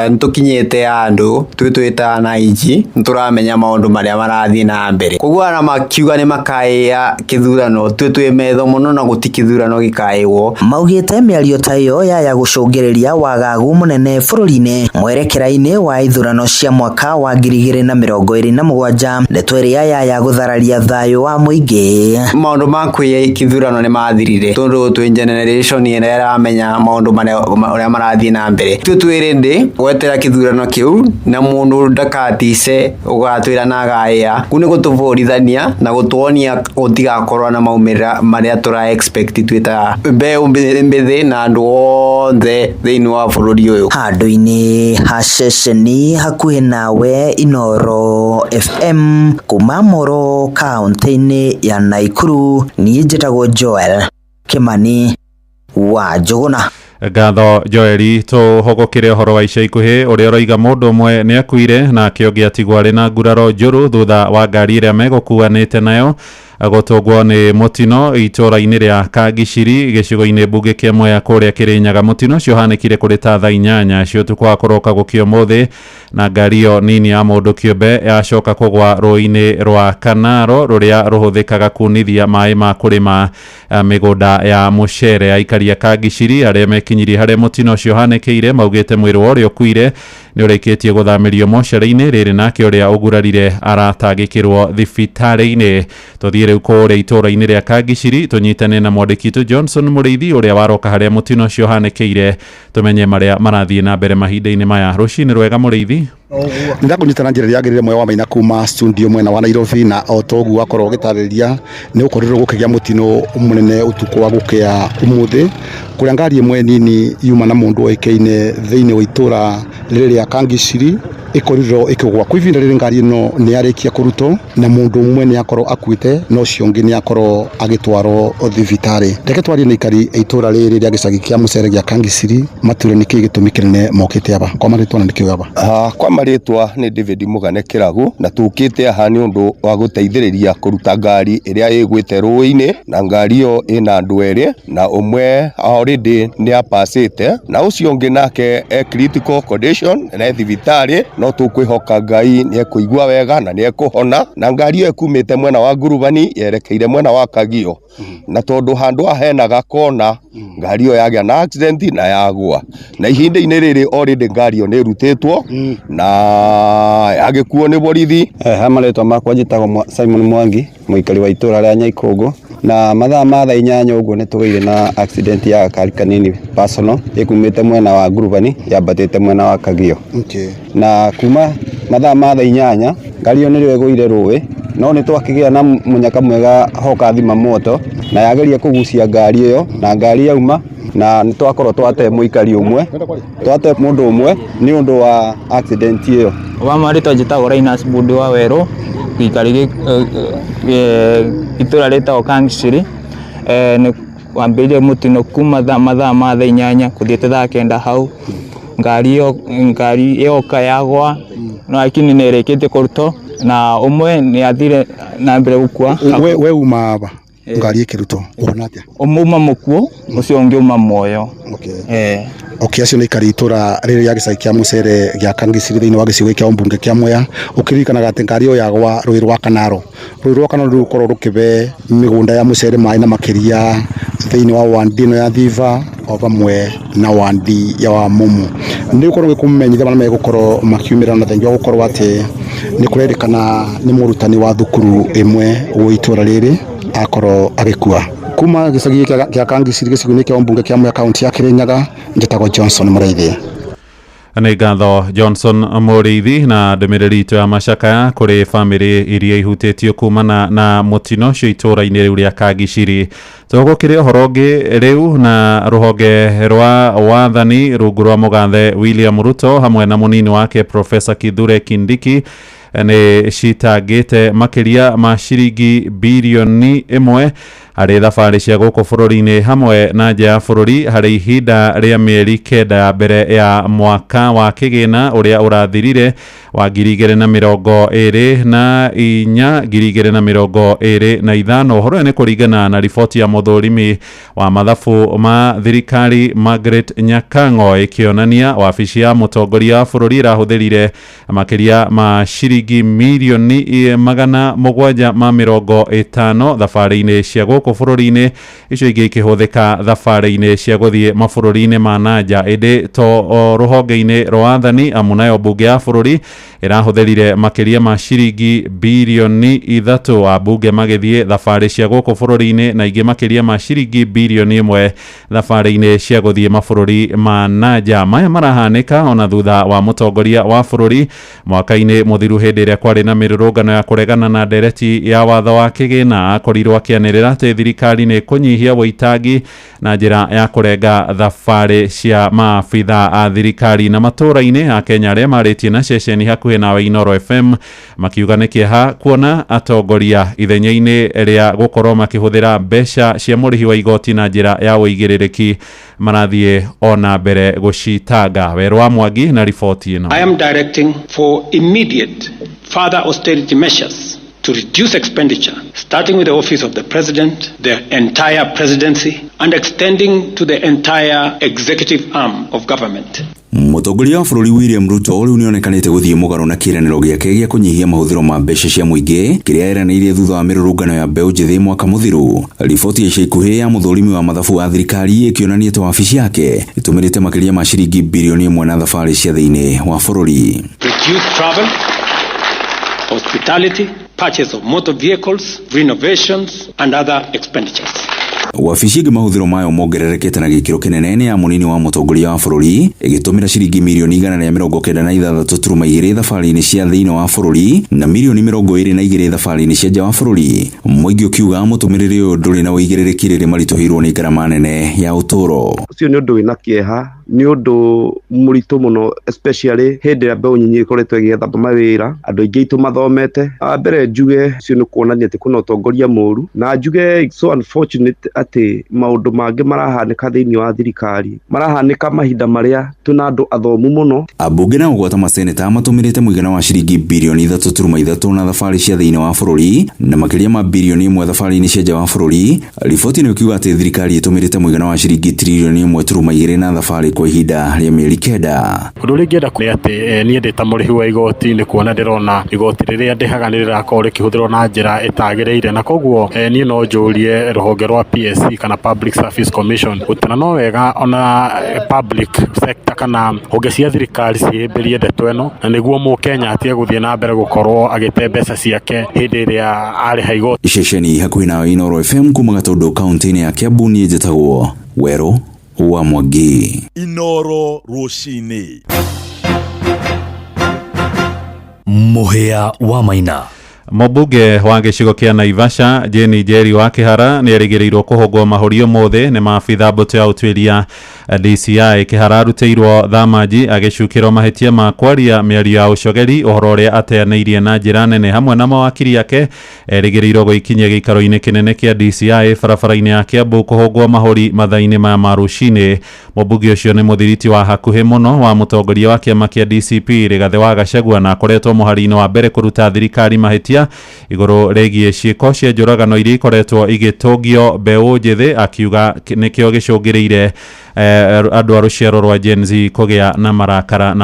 nĩtũkinyĩte andũ twĩta na iji nĩtũramenya maũndũ marĩa marathiĩ na mbere. Koguo ana makiuga nĩ makaĩya kĩthurano twĩ metho mũno na gũti kĩthurano gĩkaĩywo. Maugĩte mĩario ta ĩyo ya gũcũngĩrĩria wagagu mũnene bũrũri-inĩ mwerekera-inĩ wa ithurano cia mwaka wa 2027 ndeto ĩrĩa ya gũthararia thayũ wa mũingĩ. Maũndũ ma kwĩya kĩthurano nĩ mathirire, tondũ twĩ generation ĩrĩa ĩramenya maũndũ marĩa marathiĩ na mbere. Twĩrĩndĩ gwetera kĩthurano kĩu na mũndũ ndakatice ũgatwĩra na agaya. Kũu nĩ gũtũbũrithania na gũtuonia gũtigakorwo na maumĩrĩra marĩa tũra expect twĩta mbeũ mbĩthĩ na andũ othe thiini wa bururi uyu handu-ini ha ceceni hakuhi nawe Inoro FM kuma Moro kaunti-ini ya Naikuru. Niĩ njĩtagwo Joel Kimani wa Njuguna. Ngatho Joeli, tuhogokire uhoro wa ica ikuhi uria roiga mundu umwe ni akuire na kiongia tigwa ri na nguraro njuru thutha wa ngari iria megukuanite nayo agotogwo ni mutino itura-ini ria Kangiciri gicigo-ini mbunge kia Mwea kuria Kirinyaga. Mutino cio hanikire kuri ta thaa 8 cio tukwa kuroka gukio muthi na ngari yo nini ya mundu kiumbe yacoka kugwa rũĩ-inĩ rwa Kanaro ruria ruhuthikaga kunithia mai ma kurima migunda ya mucere. Aikari a Kangiciri aria mekinyirie haria mutino cio hanikire maugite mwiri wa uria ukuire ni urikitie guthamirio mocara-ini riri nake uria ugurarire aratangikirwo thibitari-ini. Tuthie riu kuria itura-ini ria Kangiciri tunyitane na mwandiki tu Johnson Muriithi uria waroka haria mutino cio hanikire tumenye maria marathie na mbere mahinda-ini maya. Rucini rwega Muriithi. Ndakunyitana njira ya gerire Mwea wa Maina kuma studio mwena wa Nairobi na otogu akorwo gitariria ni ukorirwo gukigia mutino munene utuku wa gukia umuthi kuria ngari imwe nini yuma na mundu oikeine thiini wa itura riri ya Kangiciri ikorirwo ikigwa kwa ivinda riri ngari ino ni arikia kuruto na mundu umwe ni akorwo akuite no cio ngi ni akorwo agitwarwo thibitari. Reke twarie na ikari itura riri ria gicagi kia mucere gia Kangiciri mature niki gitumi kinene mokite aba kwa maritwa na nikiuga aba kwa maritwa ni David Mugane Kiragu na tukite aha ni undu wa guteithiriria kuruta ngari iria igwite rũĩ-inĩ na ngari yo ina andu eri na umwe already ni apasite na ucio ungi nake critical condition na thibitari no tukwihoka Ngai ni ekuigua wega na ni ekuhona na ngari yo ekumite mwena wa Ngurubani yerekeire mwena wa Kagio na tondu handu ahenaga kona ngari yo yagia na accident na yagwa na ihinda-ini riri already ngari yo ni rutitwo na agikuo ni borithi. Hamaretwa makwa njitagwo Simon Mwangi muikari wa itura ria Nyaikongo na mathaa ma thaa 8 uguo ni tugeire na accident ya gakari kanini personal ikumite mwena wa Ngurubani yambatite mwena wa Kagio. Na kuma mathaa ma thaa 8 ngari yo nirio igwire rũĩ no ni twakigia na munyaka mwega hoka thima moto na yageria kugucia ngari iyo na ngari yauma na nitwakorwo twate muikari umwe twate mundu umwe ni undu wa accident iyo. Wa marito njitagwo Linus Bundi wa Weru ikari itura reta Kangiciri ni wambirie mutino kuma mathaa ma thaa 8 kuthiete thaa 9 hau ngari iyo kayagwa no akini ni rekete kuruto na umwe ni athire na mbere gukua. We uma aba ngari ikiruto ubona atia? Umuma mukuo ucio ungi uma moyo. Acio ni ikari itura riri ya gicagi kia mucere gia Kangiciri thiini wa gicigo kia mbunge kia Mwea ukiririkanaga ati ngari yo yagwa rũĩ rwa Kanaro. Rũĩ rwa Kanaro rukorwo rukibe migunda ya mucere mai na makiria thiini wa wandi ino ya Thiva o vamwe na wandi ya wa Mumu. Ni ukorwo ngikumenyithia bana megukorwo makiumira na thengi wa gukorwo ati ni kurerikana ni murutani wa thukuru imwe wa itura riri akorwo agikua kuma gicagi kia Kangiciri gicigo-ini kia mbunge kia Mwea kaunti ya Kirinyaga. Njitagwo Johnson Muriithi. Nĩ ngatho Johnson Muriithi na ndũmĩrĩri itu ya macakaya kũrĩ bamĩrĩ iria ihutĩtio kumana na mũtino ũcio itũra-inĩ rĩu rĩa Kangiciri. Tũgũkĩrĩ ũhoro ũngĩ rĩu na rũhonge rwa wathani rungu rwa mũgathe William Ruto hamwe na mũnini wake Professor Kithure Kindiki nĩ citangĩte makĩria ma ciringi bilioni 1 harĩ thabarĩ cia gũkũ bũrũri-inĩ hamwe na nja ya bũrũri harĩ ihinda rĩa mĩeri 9 ya mbere ya mwaka wa kĩgĩna ũrĩa ũrathirire wa 2024 2025. Ũhoro nĩ kũringana na riboti ya mũthũrimi wa mathabu ma thirikari Margaret Nyakango ĩkĩonania wabici ya mũtongoria wa bũrũri ĩrahũthĩrire makĩria ma ciringi milioni 750 thabarĩ-inĩ cia gũkũ bũrũri-inĩ, icio ingĩ ikĩhũthĩka thabarĩ-inĩ cia gũthiĩ mabũrũri-inĩ ma nanja. Ĩndĩ to rũhonge-inĩ rwa wathani amu nayo mbunge ya bũrũri irahũthĩrire makĩria ma ciringi bilioni 3 ambunge magĩthiĩ thabarĩ cia gũkũ bũrũri-inĩ na ingĩ makĩria ma ciringi bilioni 1 thabarĩ-inĩ cia gũthiĩ mabũrũri ma nanja. Maya marahanĩka ona thutha wa mũtongoria wa bũrũri mwaka-inĩ mũthiru hĩndĩ ĩrĩa kwarĩ na mĩrũrũngano ya kũregana na ndereti ya watho wa kĩgĩna, akorirwo akĩanĩrĩra atĩ thirikari nĩ kũnyihia wĩitangi na njĩra ya kũrenga thabarĩ cia maabitha a thirikari na matũra-inĩ a Kenya arĩa marĩtie na ceceni hakuhĩ na Inooro FM makiuga nĩ kĩeha kuona atongoria ithenya-inĩ rĩa gũkorwo makĩhũthĩra mbeca cia mũrĩhi wa igoti na njĩra ya wĩigĩrĩrĩki marathiĩ ona mbere gũcitanga. Werwa Mwangi na riboti ĩno. I am directing for immediate further austerity measures to reduce expenditure, starting with the office of the president, the entire presidency, and extending to the entire executive arm of government. Mũtongoria wa bũrũri William Ruto rĩu nĩonekanĩte gũthiĩ mũgarũ na kĩĩranĩro gĩake gĩa kũnyihia mahũthĩro ma mbeca cia mũingĩ kĩrĩa eranĩire thutha wa mĩrũrũngano ya mbeũ njĩthĩ mwaka mũthiru. Riboti ya ica ikuhĩ ya mũthũrimi wa mathabu wa thirikari ĩkĩonania atĩ wabici yake ĩtũmĩrĩte makĩria ma ciringi bilioni 1 na thabarĩ cia thĩinĩ wa bũrũri. Reduce travel, hospitality, purchase of motor vehicles, renovations and other expenditures. Wabici ĩngĩ mahũthĩro mayo mongererekete na gĩkĩro kĩnene nĩ ya mũnini wa mũtongoria wa bũrũri ĩgĩtũmĩra ciringi milioni 196 thabarĩ-inĩ cia thĩinĩ wa bũrũri na milioni 22 thabarĩ-inĩ cia nja wa bũrũri. Mũingĩ ũkiuga mũtũmĩrĩre ũyũ ndũrĩ na wĩigĩrĩrĩki rĩrĩa maritũhĩirwo nĩ ngarama nene ya ũtũũro. Ũcio nĩ ũndũ wĩna kĩeha, nĩ ũndũ mũritũ mũno, especially hĩndĩ ĩrĩa mbeũ nyinyi ĩkoretwo ĩgĩetha mawĩra, andũ aingĩ aitũ mathomete. Mbere njuge ũcio nĩ kuonania atĩ kwĩna ũtongoria mũũru, na njuge so unfortunate atĩ maũndũ mangĩ marahanĩka thĩinĩ wa thirikari marahanĩka mahinda marĩa tuna andũ athomu mũno. Ambunge na ũgwata maseneta matũmĩrĩte mũigana wa ciringi bilioni 3.3 na thabarĩ cia thĩinĩ wa bũrũri na makĩria ma bilioni 1 thabarĩ-inĩ cia nja wa bũrũri. Riboti nĩ ĩkiuga atĩ thirikari ĩtũmĩrĩte mũigana wa ciringi trilioni 1.2 na thabarĩ kwa ihinda rĩa mĩeri 9. Ũndũ ũrĩa ingĩenda kuona atĩ niĩ ndĩ ta mũrĩhi wa igoti nĩ kuona ndĩrona igoti rĩrĩa ndĩhaga nĩ rĩrakorwo rĩkĩhũthĩrwo na njĩra ĩtagĩrĩire, na koguo niĩ no njũrie rũhonge rwa PSC kana Public Service Commission gũtana no wega ona public sector kana honge cia thirikari cihĩmbĩrie ndeto ĩno na nĩguo mũkenya atige gũthiĩ na mbere gũkorwo agĩte mbeca ciake hĩndĩ ĩrĩa arĩha igoti. Ceceni hakuhĩ na Inooro FM kuma Gatũndũ kaunti-inĩ ya Kiambu, niĩ njĩtagwo Werũ wa Mwangi. Inooro rũcinĩ. Mũhĩa wa Maina. Mũmbunge wa gĩcigo kĩa Naivasha Jane Njeri wa Kĩhara nĩ erĩgĩrĩirwo kũhũngwo mahũri ũmũthĩ nĩ maabitha mbũtũ ya ũtuĩria DCI. Kĩhara arutĩirwo thamanji agĩcukĩrwo mahĩtia ma kwaria mĩario ya ũcogeri, ũhoro ũrĩa ateanĩirie na njĩra nene hamwe na mawakiri yake. Erĩgĩrĩirwo gũikinyia gĩikaro-inĩ kĩnene kĩa DCI barabara-inĩ ya Kiambu kũhũngwo mahũri mathaa-inĩ maya ma rũcinĩ. Mũmbunge ũcio nĩ mũthiriti wa hakuhĩ mũno wa mũtongoria wa kĩama kĩa DCP Rigathĩ wa Gachagua na akoretwo mũhari-inĩ wa mbere kũruta thirikari mahĩtia igũrũ rĩgiĩ ciĩko cia njũragano iria ikoretwo igĩtũngio mbeũ njĩthĩ, akiuga nĩkĩo gĩcũngĩrĩire andũ a rũciaro rwa Gen Z kũgĩa na marakara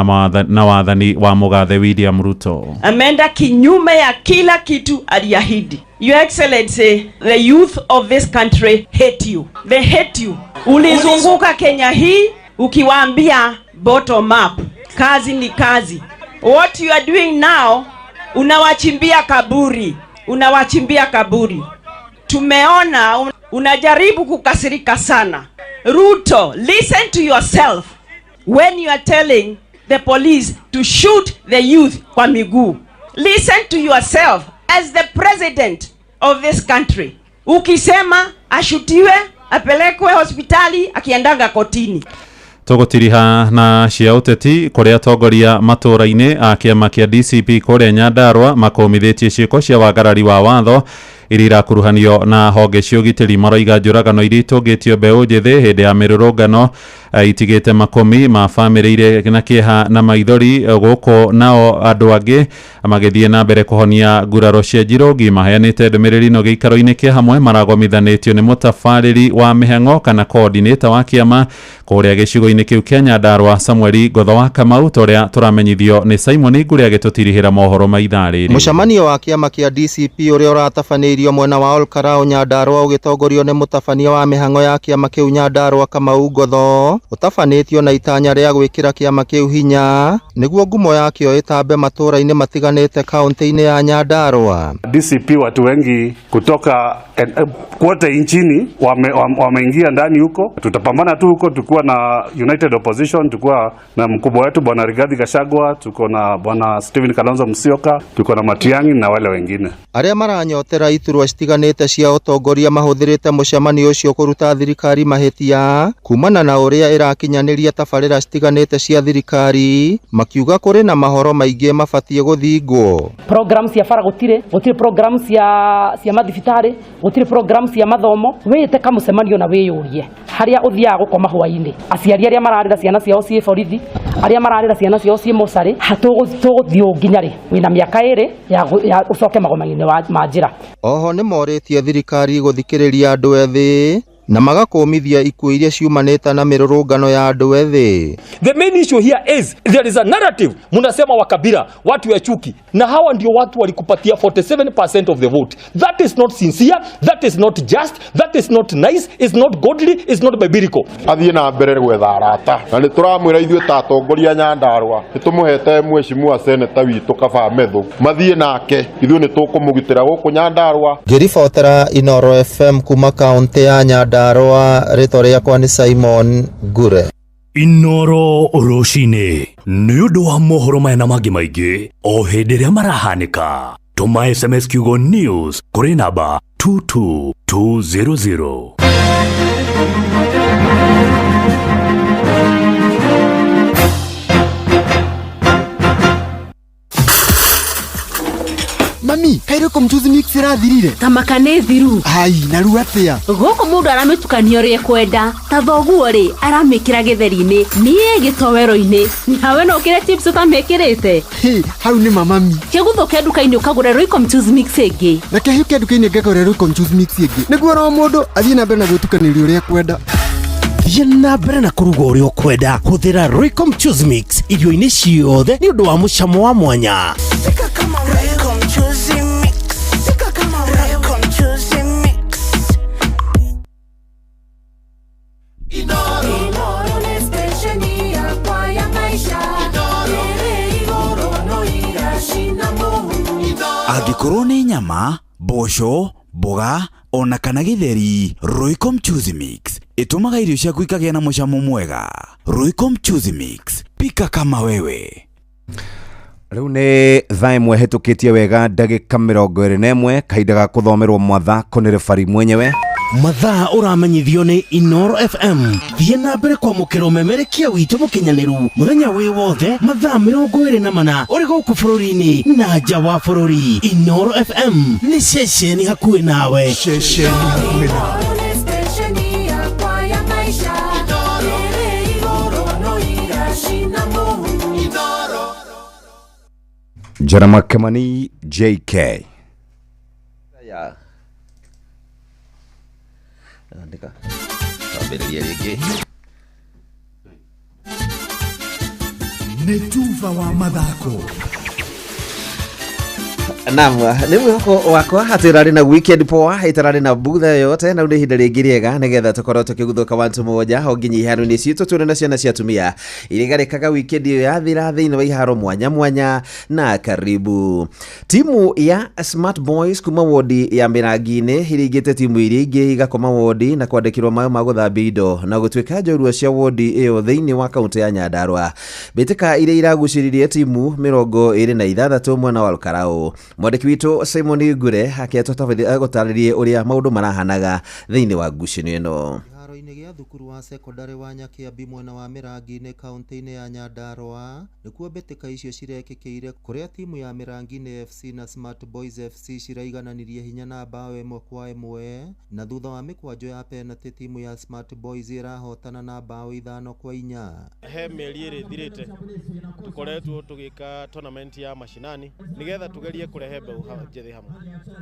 na wathani wa mũgathe William Ruto. Ameenda kinyume ya kila kitu aliahidi. Your Excellency, the youth of this country hate you. They hate you. Ulizunguka Kenya hii ukiwaambia bottom up. Kazi ni kazi. What you are doing now, unawachimbia kaburi. Unawachimbia kaburi. Tumeona unajaribu kukasirika sana. Ruto, listen to yourself when you are telling the police to shoot the youth kwa miguu. Listen to yourself as the president of this country. Ukisema ashutiwe, apelekwe hospitali, akiendanga kotini. Tũgũtiriha na cia ũteti kũrĩa atongoria matũra-inĩ a kĩama kĩa DCP kũrĩa Nyandarua makomithĩtie ciĩko cia wagarari wa watho iria irakuruhanio na honge cia ũgitĩri. Maroiga njũragano iria itũngĩtio mbeũ njĩthĩ hĩndĩ ya mĩrũrũngano itigĩte makũmi ma bamĩrĩ irĩ na kĩeha na maithori, gũkũ nao andũ angĩ magĩthiĩ na mbere kũhonia nguraro cia Njirũngi. Maheanĩte ndũmĩrĩri ĩno gĩikaro-inĩ kĩa hamwe maragomithanĩtio nĩ mũtabarĩri wa mĩhang'o kana coordinator wa kĩama kũrĩa gĩcigo-inĩ kĩu kĩa Nyandarua Samuel Ngotho wa Kamau, torĩa tũramenyithio nĩ Simon Ngure agĩtũtirihĩra mohoro ma ithaa rĩrĩ. Mũcemanio wa kĩama kĩa DCP ũrĩa ũratabanĩirio mũcemanio mwena wa Olkarao Nyandarua ũgĩtongorio nĩ mũtabania wa mĩhang'o ya kĩama kĩu Nyandarua Kamau Ngotho, ũtabanĩtio na itanya rĩa gwĩkĩra kĩama kĩu hinya nĩguo ngumo yakĩo ĩtambe matũũra-inĩ matiganĩte kaunti-inĩ ya Nyandarua. DCP watu wengi kutoka kote nchini wameingia ndani huko. Tutapambana tu huko, tukiwa na United Opposition, tukiwa na mkubwa wetu Bwana Rigathi Gachagua, tuko na Bwana Stephen Kalonzo Musyoka, tuko na Matiang'i na wale wengine. Arĩa maranyotera iturwa citiganĩte cia ũtongoria mahũthĩrĩte mũcemanio ũcio kũruta thirikari mahĩtia kumana na ũrĩa ĩrakinyanĩria tabarĩra citiganĩte cia thirikari, makiuga kũrĩ na mahoro maingĩ mabatiĩ gũthingwo. Program cia bara gũtirĩ program cia mathibitarĩ, gũtirĩ program cia mathomo. Wĩte kamũcemanio na wĩyũrie harĩa ũthiaga gũkoma hwainĩ, aciari arĩa mararĩra ciana ciao ciĩ borithi, arĩa mararĩra ciana ciao ciĩ mũcarĩ, hatũgũthiĩ nginya rĩ wĩna mĩaka 2 ya ũcoke magoma-inĩ ma njĩra. Oho nĩ morĩtie thirikari gũthikĩrĩria andũ ethĩ na magakũmithia ikuũ iria ciumanĩte na mĩrũrũngano ya andũ ethĩ. The main issue here is there is a narrative, munasema wa kabila, watu ya chuki, na hawa ndio watu walikupatia 47% of the vote. That is not sincere, that is not just, that is not nice, is not godly, is not biblical. Athiĩ na mbere gwetha arata, na nĩtũramwĩra ithuĩ ta atongoria Nyandarua nĩtũmũhete mheshimiwa seneta witũ Kaba Methu, mathiĩ nake, ithuĩ nĩtũkũmũgitĩra gũkũ Nyandarua. Ngĩribotera Inoro FM kuma kaunti ya Nyandarua, rĩtwa rĩakwa nĩ Simon Ngure. Inoro Rũcinĩ, nĩ ũndũ wa mohoro maya na mangĩ maingĩ o hĩndĩ ĩrĩa marahanĩka, tũma SMS kiugo news kũrĩ namba 22200. Mami, kairũko mchuzi mix ĩrathirire. Tamaka nĩ thiru. Ai, naru atĩa? Gũkũ mũndũ aramĩtukania ũrĩa kwenda. Ta thoguo rĩ, aramĩkĩra gĩtheri-inĩ, niĩ gĩtowero-inĩ. Nawe no ũkĩre chips ũtamĩkĩrĩte. Hau nĩ mami. Kĩguthũ kĩa nduka-inĩ ũkagũra Royco mchuzi mix ĩngĩ. Na kĩhiũ kĩa nduka-inĩ ngakũra Royco mchuzi mix ĩngĩ. Nĩguo no mũndũ athiĩ na mbere na gwĩtukanĩria ũrĩa kwenda. Thiĩ na mbere na kũruga ũrĩa ũkwenda. Hũthĩra Royco mchuzi mix irio-inĩ ciothe nĩ ũndũ wa mũcamo wa mwanya. Angĩkorwo nĩ nyama, mboco, mboga, ona kana gĩtheri, Royco mchuzi mix ĩtũmaga irio ciaku ikagĩa na mũcamo mwega. Royco mchuzi mix, pika kama wewe. Rĩu nĩ thaa ĩmwe hetũkĩtie wega ndagĩka 21 kahinda ga kũthomerwo mathako nĩ refari mwenyewe. Mathaa ũramenyithio nĩ Inoro FM. Thiĩ na mbere kwamũkĩra ũmemerekia witũ mũkinyanĩru mũthenya wĩ wothe mathaa 24 ũrĩ gũkũ bũrũri-inĩ na nja wa bũrũri. Inoro FM nĩ ceceni hakuhĩ nawe. Jarama Kamani JK. Andika. Tabiriria rĩngĩ. Nĩ tuva wa mathako. Naam, nĩ mwĩhoko wakwa atĩ na weekend poa, itararĩ na butha yote na nĩ ihinda rĩngĩ rĩega nĩgetha tũkorwo tũkĩguthũka wantu moja o nginya iharo-inĩ citũ tũrĩ na ciana cia atumia irigarĩkaga weekend ĩyo yathira thĩinĩ wa iharo mwanya mwanya na karibu. Timu ya Smart Boys kuma wodi ya Mirangi-inĩ ĩringĩte timu iria ingĩ igakoma wodi na kwandĩkĩrwo mayo ma gũthambia indo na gũtuĩka njorua cia wodi ĩyo thĩinĩ wa kaunti ya Nyandarua. Mbĩtĩka iria iragucĩrĩirie timu 26 mwena wa Olkarao. Mwandĩki witũ Simon Ngure akĩatũtarĩria gũtarĩria ũrĩa maũndũ marahanaga thĩinĩ wa ngucanio ĩno. Kĩharo-inĩ gĩa thukuru wa sekondarĩ wa Nyakĩambi mwena wa Mirangi-inĩ kaunti-inĩ ya Nyandarua nĩkuo mbĩtĩka icio cirekĩkĩire kũrĩa timu ya Mirangi-inĩ FC na Smart Boys FC ciraigananirie hinya na bao 1-1 na thutha wa mĩkwanjo ya penalty timu ya Smart Boys ĩrahotana na bao 5-4. He mĩeri ĩrĩ thirĩte tũkoretwo tũgĩka tournament ya mashinani nigetha tugerie kũrehe mbeũ njĩthĩ hamwe.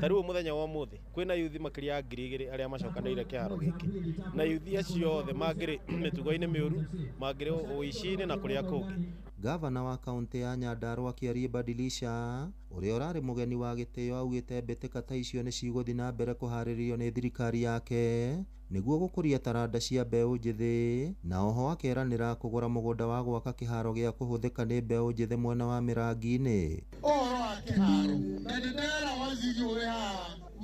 Tarĩu mũthenya wa ũmũthĩ kwĩna yuthi makĩria ya 2,000 arĩa macokanĩire kĩharo gĩkĩ na yuthi acio othe mangĩrĩ mĩtugo-inĩ mĩũru, mangĩrĩ ũici-inĩ na kũrĩa kũngĩ. Gavana wa kaunti ya Nyandarua Kiarie Badilisha uria urari mugeni wa gitio augite mbĩtĩka ta icio nĩ cigũthiĩ na mbere kũharĩrĩrio nĩ thirikari yake nĩguo gũkũria taranda cia mbeũ njĩthĩ, na oho akeranĩra kũgũra mũgũnda wa gwaka kĩharo gĩa kũhũthĩka nĩ mbeũ njĩthĩ mwena wa Mĩrangi-inĩ. Ũhoro wa kĩharo na ndĩrera waziri ũrĩa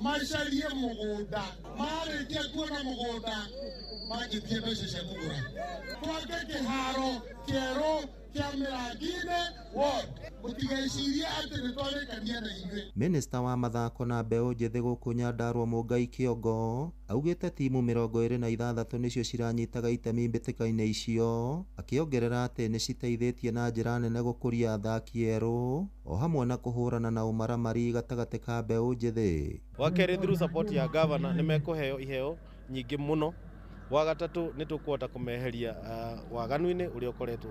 macarie mũgũnda marĩkia kuona mũgũnda magĩtie mbeca cia kũgũra twake kĩharo kĩerũ kĩa Mĩrangi-inĩ ward mũtigaicirie atĩ nĩtwarĩkania na ithuĩ. Minista wa mathako na mbeũ njĩthĩ gũkũ Nyandarua Mũngai Kĩongo augĩte timu 26 nĩcio ciranyitaga itemi mbĩtĩka-inĩ icio, akĩongerera atĩ nĩ citeithĩtie na njĩra nene gũkũria athaki erũ o hamwe na kũhũrana na ũmaramari gatagatĩ ka mbeũ njĩthĩ. Wakerĩ through support ya governor nĩ mekũheo iheo nyingĩ mũno. Wa gatatũ nĩ tũkwota kũmeheria waganu-inĩ ũrĩa ũkoretwo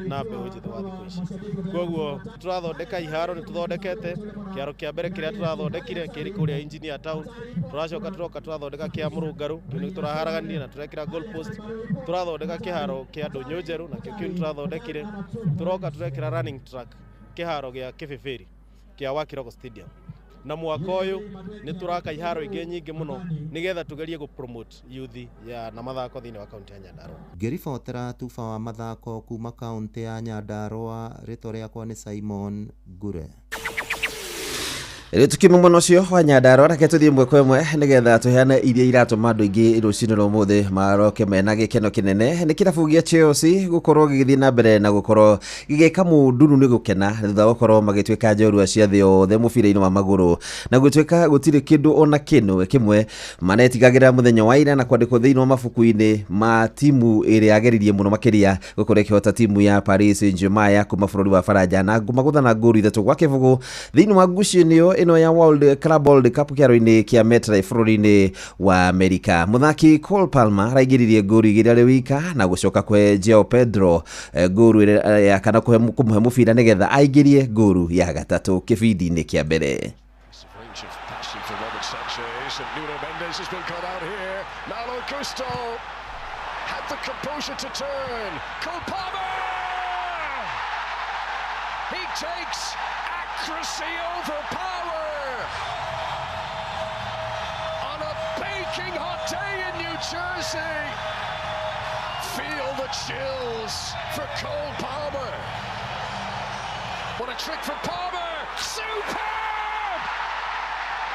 na mbeũ njĩthĩ wa thikũ ici. Koguo tũrathondeka iharo, nĩ tũthondekete kĩharo kĩa mbere kĩrĩa tũrathondekire kĩrĩ kũrĩa Engineer Town, tũracoka tũrathondeka kĩa Mũrũngarũ, kĩu nĩ tũraharagania na tũrekĩra goal post, tũrathondeka kĩharo kĩa Ndũnyũ Njerũ na kĩu nĩ tũrathondekire, tũroka tũrekĩra running track kĩharo gĩa Kĩbĩbĩri kĩa Wakiroko Stadium. Na mwaka ũyũ nĩ tũraka iharo ingĩ nyingĩ mũno nĩgetha tugerie gũpromote youth ya na mathako thĩinĩ wa kaunti ya Nyandarua. Ngĩribotera tuba wa mathako kuma kaunti ya Nyandarua, rĩtwa rĩakwa nĩ Simon Ngure. Tukiuma mwena ũcio wa Nyandarua reke tũthiĩ ĩmwe kwa ĩmwe nĩgetha tũheane iria iratũma andũ aingĩ rũcinĩ rwa ũmũthĩ maroke mena gĩkeno kĩnene nĩ kĩrabu gĩa Chelsea gũkorwo gĩgĩthiĩ na mbere na gũkorwo gĩgĩka mũnduru nĩ gũkena thutha gũkorwo magĩtuĩka njorua cia thĩ yothe mũbira-inĩ wa magũrũ, na gũtuĩka gũtirĩ kĩndũ ona kĩmwe manetigagĩra mũthenya wa ira na kwandĩkwo thĩinĩ wa mabuku-inĩ ma timu ĩrĩa yageririe mũno makĩria gũkorwo ĩkĩhota timu ya Paris Saint-Germain ya kuma bũrũri wa Faranja na magũthana ngũru 3 gwa kĩbũgũ thĩinĩ wa ngucanio ino ya World Club World Cup kĩharo-inĩ kĩa MetLife bũrũri-inĩ wa Amerika. Mũthaki Cole Palmer araingĩririe ngũru igĩrĩ arĩ wika na gũcoka kwe Joao Pedro ngũru ya kana kũmũhe mũbira nĩgetha aingĩrie ngũru ya gatatũ kĩbindi-inĩ kĩa mbere. Accuracy over power on a baking hot day in New Jersey. Feel the chills for Cole Palmer. What a trick for Palmer! Superb!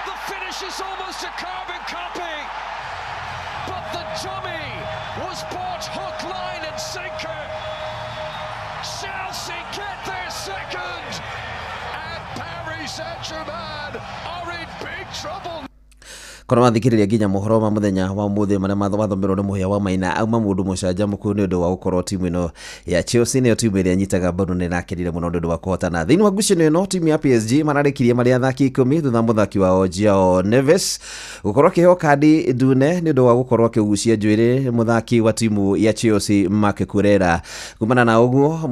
The finish is almost a carbon copy, but the dummy was bought hook, line and sinker. Chelsea get their second. Saint-Germain are in big trouble. Kono mathikĩrĩria nginya mohoro ma mũthenya wa ũmũthĩ marĩa mathomerwo nĩ mũhĩa wa Maina auma mũndũ mũcanjamũku nĩ ũndũ wa gũkorwo timu ĩno ya Chelsea nĩyo timu ĩrĩa nyitaga mbaru nĩ ĩrakenire mũno nĩ ũndũ wa kũhotana thĩinĩ wa ngucanio ĩno. Timu ya PSG mararĩkirie marĩ athaki 10 thutha mũthaki wao Joao Neves gũkorwo akĩheo kandi ndune nĩ ũndũ wa gũkorwo akĩgucia njuĩrĩ mũthaki wa timu ya Chelsea Marc Cucurella. Kumana na ũguo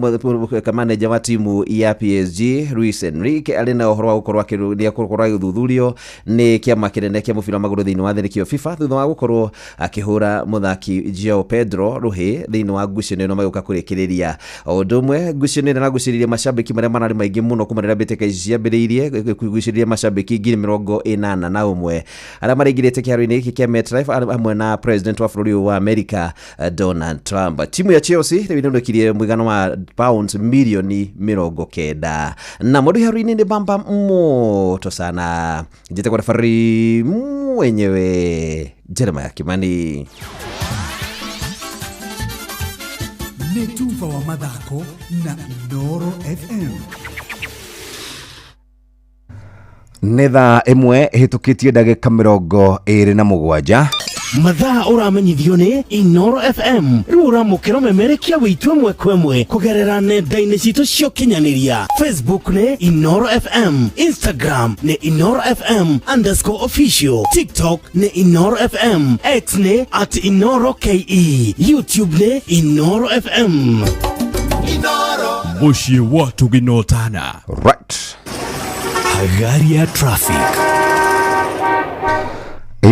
manager wa timu ya PSG Luis Enrique arĩ na ũhoro wa gũkorwo agĩthuthurio nĩ kĩama kĩnene kĩa mũbira magũrũ thĩinĩ wa thirikio FIFA thutha wa gũkorwo akĩhũra mũthaki Joao Pedro rũhĩ thĩinĩ wa ngucanio ĩno magĩũka kũrĩkĩrĩria. O ũndũ ũmwe ngucanio ĩno ĩragucĩrĩirie macambĩki marĩa mararĩ maingĩ mũno kuma rĩrĩa mbĩtĩka ici ciambĩrĩirie, gucĩrĩirie macambĩki 81,000 arĩa maraingĩrĩte kĩharo-inĩ gĩkĩ kĩa MetLife hamwe na president wa bũrũri wa America Donald Trump. Timu ya Chelsea rĩu ĩnonekire mũigano wa pounds milioni 90 na mũndũ kĩharo-inĩ nĩ Bamba moto sana. Njĩte kwa referee mwenyewe Jeremiah Kimani. Netufa wa mathako na Inooro FM. Nĩ thaa ĩmwe hĩtũkĩtie ndagĩka 27 mathaa ũramenyithio nĩ Inooro FM rĩu ũramũkĩra ũmemerekia wĩitũ ĩmwe kwa ĩmwe kũgerera nenda-inĩ citũ cia ũkinyanĩria. Facebook nĩ Inooro FM, Instagram nĩ Inooro FM_official, TikTok nĩ Inooro FM, X nĩ @InooroKE, YouTube nĩ Inooro FM. Mũciĩ watu ginotana. Right. Hagari ya traffic.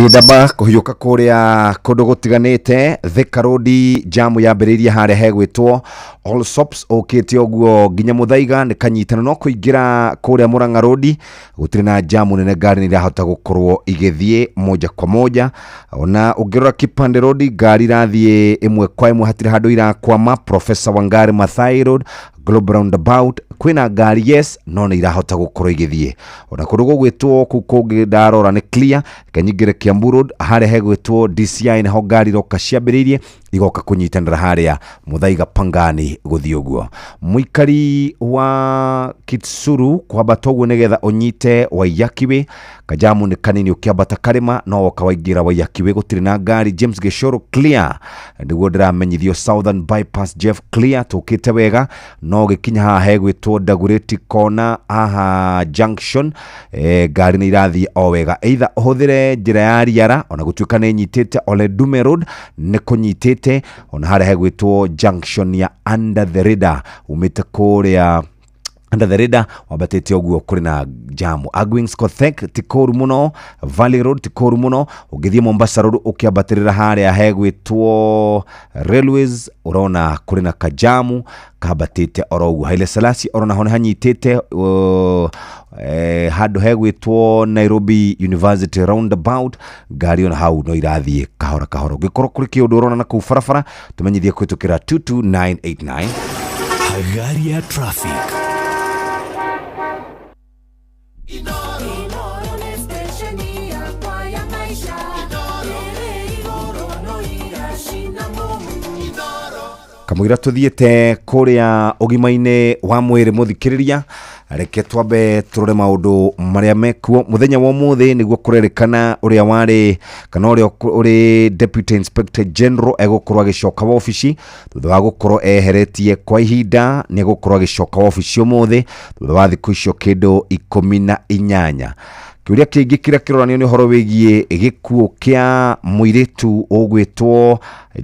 Daba kuhiuka kuria kundu gutiganite Thika Road jamu yambiriria haria hegwitwo Allsops okite oguo ginya Muthaiga ni kanyitana no kuingira kuria Murang'a Road gutiri na jamu nene gari ni rahota gukorwo igithie moja kwa moja ona ugirora Kipande Road gari rathie imwe kwa imwe hatiri handu irakwama Professor Wangari Maathai Road Global Roundabout kwina gari yes no ni irahota gukorwo igithie ona kundu gugwitwo kukungi ndarora ni clear kanyingire Kiambu Road haria hegwitwo DCI na ho gari roka ciambiririe igoka kunyitanira haria Muthaiga Pangani guthii uguo muikari wa Kitsuru kwambata uguo nigetha unyite Waiyakiwe kajamu ni kanini ukiambata Karima no woka waingira Waiyakiwe gutiri na gari James Gishoro clear ndiguo ndiramenyithio Southern Bypass Jeff clear tukite wega no gikinya ha hegwitwo Dagoretti Corner aha junction gari ni irathi o wega either uhuthire njira ya riara ona gutuika ni nyitite Oledume Road ni kunyitite ona haria hegwitwo junction ya Under the Radar umite kuria Under the Radar wabatete oguo kuri na jamu Agwings Kothek tikoru muno Valley Road tikoru muno ugithie Mombasa Road ukiabatirira haria hegwitwo Railways urona kuri na kajamu kabatete orogu Haile Selassie orona hone hanyitete hadu hegwitwo Nairobi University Roundabout gari ona hau no irathie kahora kahora gikoro kuri kiundu urona na ku farafara tumenyithie kwitukira 22989 Hagari ya traffic. Kamugira tuthiete kuria ugimaine wa mwiri muthikiriria reke twambe turore maundu maria mekuo muthenya wa muthi niguo kurerekana uria wari kana uria uri Deputy Inspector General egukorwo agicoka wa ofici thutha wa gukorwo eheretie kwa ihinda ni egukorwo agicoka wa ofici umuthi thutha wa thiku icio kindu 18 kiuria kingi kira kiroranio ni horo wigie gikuo kia muiritu ogwitwo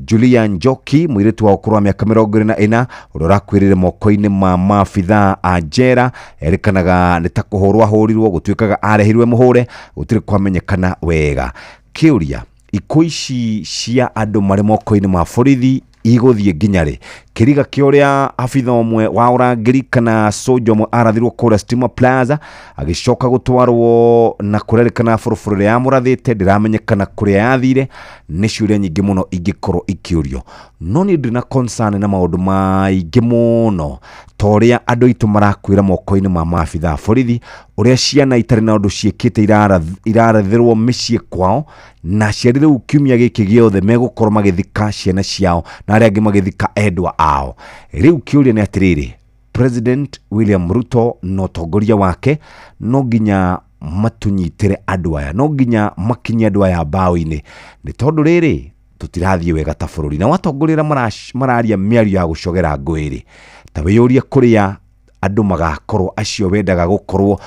Julian Njoki muiritu wa ukuru wa miaka 24 urora kwirire moko-ini ma mafitha a jera erikanaga nitakuhurwa hurirwo gutwikaga arehirwe muhure gutiri kwamenyekana wega kiuria ikuici cia andu mari moko-ini ma borithi iguthie nginyari kiriga kioria afitha omwe wa urangiri kana sojo mwe arathirwo kura Stima Plaza agicoka gutwarwo na kurerekana furufurire ya murathite ndiramenyekana kuria yathire ni ciuria nyingi muno ingikorwo ikiurio no ni ndina concern na maundu maingi muno toria andu itu marakwira moko-ini ma mafitha borithi uria ciana itari na undu ciekite irarathirwo micii kwao na ciarire ukiumia giki giothe megukorwo magithika ciana ciao na aria angi magithika endwa ao riu kiuria ni atiriri President William Ruto no tongoria wake no ginya matunyitire andu aya no ginya makinya andu aya bao-ini ni tondu riri tutirathie wega ta bururi na watongorira mararia miario ya gucogera ngwiri tabeyuria kuria andu magakorwo acio wendaga gukorwo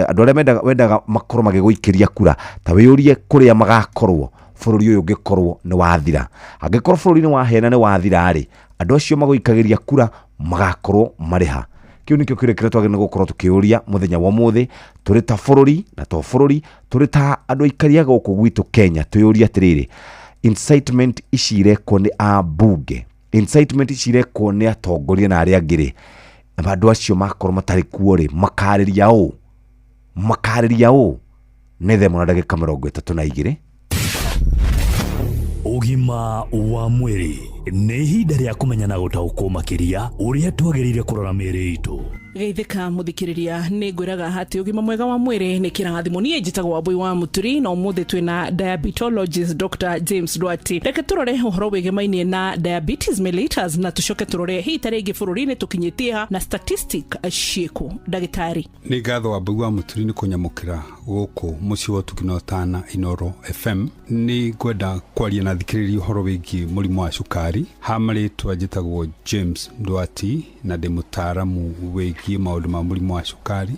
andu aria wendaga makorwo magiguikiria kura tabeyurie kuria magakorwo bururi uyu ngikorwo ni wathira angikorwo bururi ni wahena ni wathira ri andu acio maguikagiria kura magakorwo mariha kiu nikio kirekire twagene gukorwo tukiuria muthenya wa muthi turi ta bururi na to bururi turi ta andu aikariaga guku gwitu Kenya tuyuria atiriri incitement icirekwo ni abunge incitement icirekwo ni atongoria na aria ngiri andu acio makorwo matari kuo ri makariria u nethe mona ndagika 32 Ugima wa mwiri ni ihinda ria kumenya na gutaukwo makiria uria twagirire kurora miri itu geithika muthikiriria ni ngwiraga hati ugima mwega wa mwiri ni kirathimo nie njitagwo Wambui wa Muturi na umuthi twina diabetologist Dr. James Dwati reke turore uhoro wigemaine na diabetes mellitus na tucoke turore hi taregi bururi-ini tukinyitia na statistic cieko ndagitari ni ngatho Wambui wa Muturi ni kunyamukira guku muci wa Tukinotana Inoro FM ni ngwenda kwaria na thikiriria uhoro wigi murimu wa cukari hamari twajitagwo James Dwati na ndi mutaramu wigi maundu ma murimu wa cukari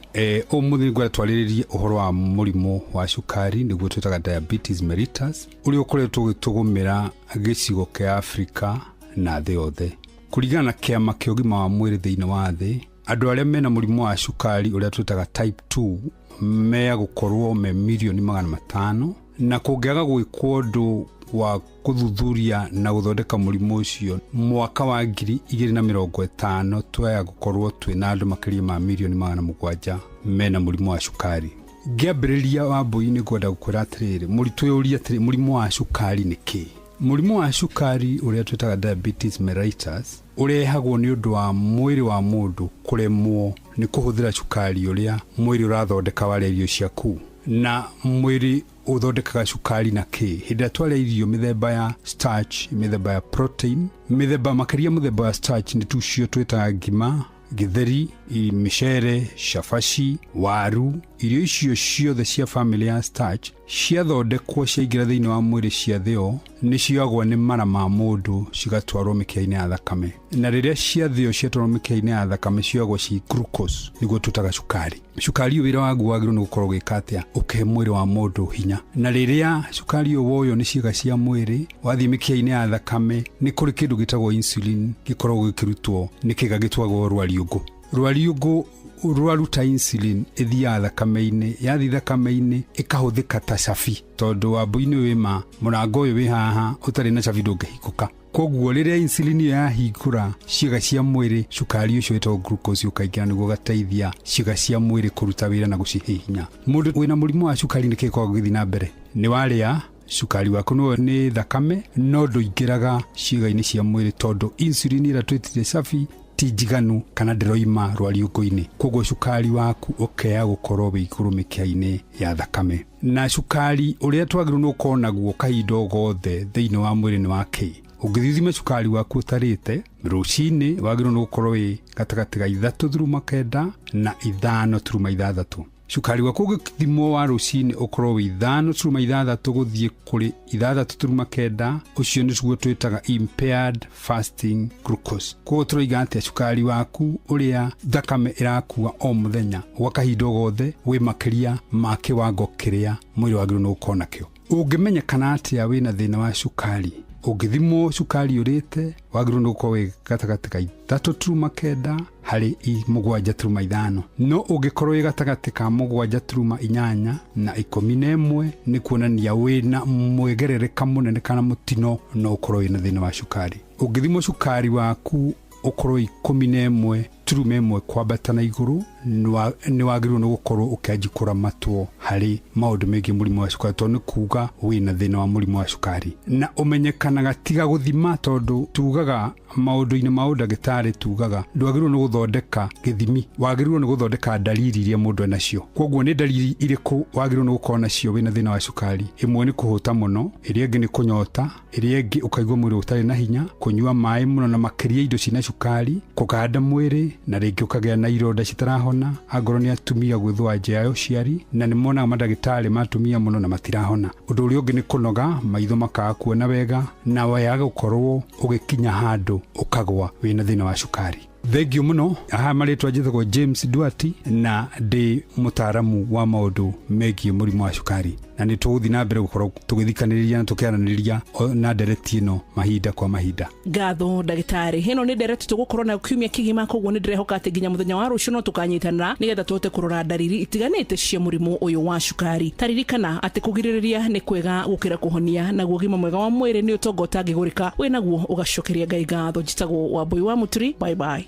umuthi ngwenda twariririe uhoro wa murimu wa cukari niguo twitaga diabetes mellitus uri ukoretwo gitugumira gicigo kia Afrika na thi yothe kuringana na kiama kia ugima wa mwiri thiini wa thi andu aria mena murimu wa cukari uria twitaga type 2 mea gukorwo me milioni 500 na kũngĩaga gwĩkwo ũndũ wa kuthuthuria na guthondeka mũrimũ ũcio mwaka wa 2050 twaya gũkorwo twĩna andũ makĩria ma milioni 700 mena mũrimũ wa cukari. Ngĩambĩrĩria Wambui nĩ ngwenda gũkwĩra atĩrĩrĩ, mũritũyũria atĩrĩrĩ, mũrimũ wa cukari nĩ kĩĩ? Mũrimũ wa cukari ũrĩa twĩtaga diabetes mellitus ũrehagwo nĩ ũndũ wa mwĩrĩ wa mũndũ kũremwo nĩ kũhũthĩra cukari ũrĩa mwĩrĩ ũrathondeka warĩa irio ciaku. Na mwĩrĩ uthondekaga cukari na kĩ? Hĩndĩ ĩrĩa twarĩa irio mĩthemba ya starch, mĩthemba ya protein, mĩthemba makĩria mũthemba ya starch nĩ tucio twĩtaga ngima, gĩtheri, mĩcere, cabaci, waru. Irio icio ciothe cia family ya starch ciathondekwo ciaingĩra thĩinĩ wa mwĩrĩ ciathĩo nĩ cioyagwo nĩ mara ma mũndũ cigatwarwo mĩkiha-inĩ ya thakame, na rĩrĩa ciathĩo ciatwarwo mĩkiha-inĩ ya thakame cioyagwo ci glucose, nĩguo tũtaga cukari. Cukari ũyũ wĩra waguo wagĩrĩirwo nĩ gũkorwo gwĩka atĩa? Ũkĩhe mwĩrĩ wa mũndũ hinya. Na rĩrĩa cukari ũyũ woywo nĩ ciĩga cia mwĩrĩ wathiĩ mĩkiha-inĩ ya thakame, nĩ kũrĩ kĩndũ gĩtagwo insulin gĩkoragwo gĩkĩrutwo nĩ kĩga gĩtwagwo rwariũngũ. Rwariũngũ rwaruta insulin ĩthiaga thakame-inĩ, yathi thakame-inĩ ĩkahũthĩka ta cabi, tondũ Wambui-inĩ wĩma mũrango ũyũ wĩ haha ũtarĩ na cabi ndũngĩhingũka. Koguo rĩrĩa insulin ĩyo yahingũra ciĩga cia mwĩrĩ, cukari ũcio wĩtagwo glucose ũkaingĩra nĩguo gateithia ciĩga cia mwĩrĩ kũruta wĩra na gũcihe hinya. Mũndũ wĩna mũrimũ wa cukari nĩ kĩkoragwo gĩthiĩ na mbere? Nĩ warĩa cukari waku nĩ thakame, no ndũingĩraga ciĩga-inĩ cia mwĩrĩ tondũ insulin ĩrĩa twĩtire cabi ti njiganu kana ndĩroima rwariũngũ-inĩ. Koguo cukari waku ũkea gũkorwo wĩ igũrũ mĩkiha-inĩ ya thakame. Na cukari ũrĩa twagĩrĩirwo nĩ gũkorwo naguo kahinda o gothe thĩinĩ wa mwĩrĩ nĩ wa kĩ? Ũngĩthithima cukari waku ũtarĩte, rũcinĩ wagĩrĩirwo nĩ gũkorwo wĩ gatagatĩ ga 3.9 na 5.6. Cukari waku ũgĩthimwo wa rũcinĩ ũkorwo wĩ 5.6 gũthiĩ kũrĩ 6.9, ũcio nĩguo twĩtaga impaired fasting glucose. Koguo tũroiga atĩ cukari waku ũrĩa thakame ĩrakua o mũthenya gwa kahinda o gothe wĩ makĩria ma kĩwango kĩrĩa mwĩrĩ wagĩrĩirwo nĩ gũkorwo nakĩo. Ũngĩmenyekana atĩa wĩna thĩna wa cukari? Ũngĩthimwo cukari ũrĩte wagĩrĩirwo nĩ gũkorwo wĩ gatagatĩ ka 3.9 harĩ 7.5, no ũngĩkorwo wĩ gatagatĩ ka 7.8 na 11 nĩ kuonania wĩna mwĩgerereka mũnene kana mũtino no ũkorwo wĩna thĩna wa cukari. Ũngĩthimwo cukari waku ũkorwo 11.1 kwambata na igũrũ, nĩ wagĩrĩirwo nĩ gũkorwo ũkĩanji kũramatwo harĩ maũndũ megiĩ mũrimũ wa cukari, tondũ nĩ kuuga wĩna thĩna wa mũrimũ wa cukari. Na ũmenyekanaga tiga gũthima, tondũ tugaga maũndũ-inĩ ma ũndagĩtarĩ tugaga ndwagĩrĩirwo nĩ gũthondeka gĩthimi, wagĩrĩirwo nĩ gũthondeka dalili iria mũndũ enacio. Koguo nĩ dalili irĩkũ wagĩrĩirwo nĩ gũkorwo nacio wĩna thĩna wa cukari? Ĩmwe nĩ kũhũta mũno, ĩrĩa ĩngĩ nĩ kũnyota, ĩrĩa ĩngĩ ũkaigua mwĩrĩ ũtarĩ na hinya, kũnyua maĩ mũno na makĩria indo cina cukari, kũganda mwĩrĩ, na rĩngĩ ũkagĩa na ironda citarahona, angorwo nĩ atumia gwĩthũa nja ya ũciari, na nĩ monaga mandagĩtarĩ ma atumia mũno na matirahona. Ũndũ ũrĩa ũngĩ nĩ kũnoga, maitho makaga kuona wega, na wayaga gũkorwo ũgĩkinya handũ ũkagwa wĩna thĩna wa cukari. Thengiũ mũno. Aha marĩtwa njĩtagwo James Duati na ndĩ mũtaaramu wa maũndũ megiĩ mũrimũ wa cukari, na nĩ tũgũthiĩ na mbere gũkorwo tũgĩthikanĩrĩria na tũkĩaranĩria na ndereti ĩno mahinda kwa mahinda. Ngatho ndagĩtarĩ. Ĩno nĩ ndereti tũgũkorwo na kiumia kĩgima, koguo nĩ ndĩrehoka atĩ nginya mũthenya wa rũciũ no tũkanyitanĩra nĩgetha tũhote kũrora ndariri itiganĩte cia mũrimũ ũyũ wa cukari. Taririkana atĩ kũgirĩrĩria nĩ kwega gũkĩra kũhonia, naguo ũgima mwega wa mwĩrĩ nĩ ũtonga ũtangĩgũrĩka, wĩnaguo ũgacokeria Ngai ngatho. Njĩtagwo Wambui wa Muturi. Bye bye.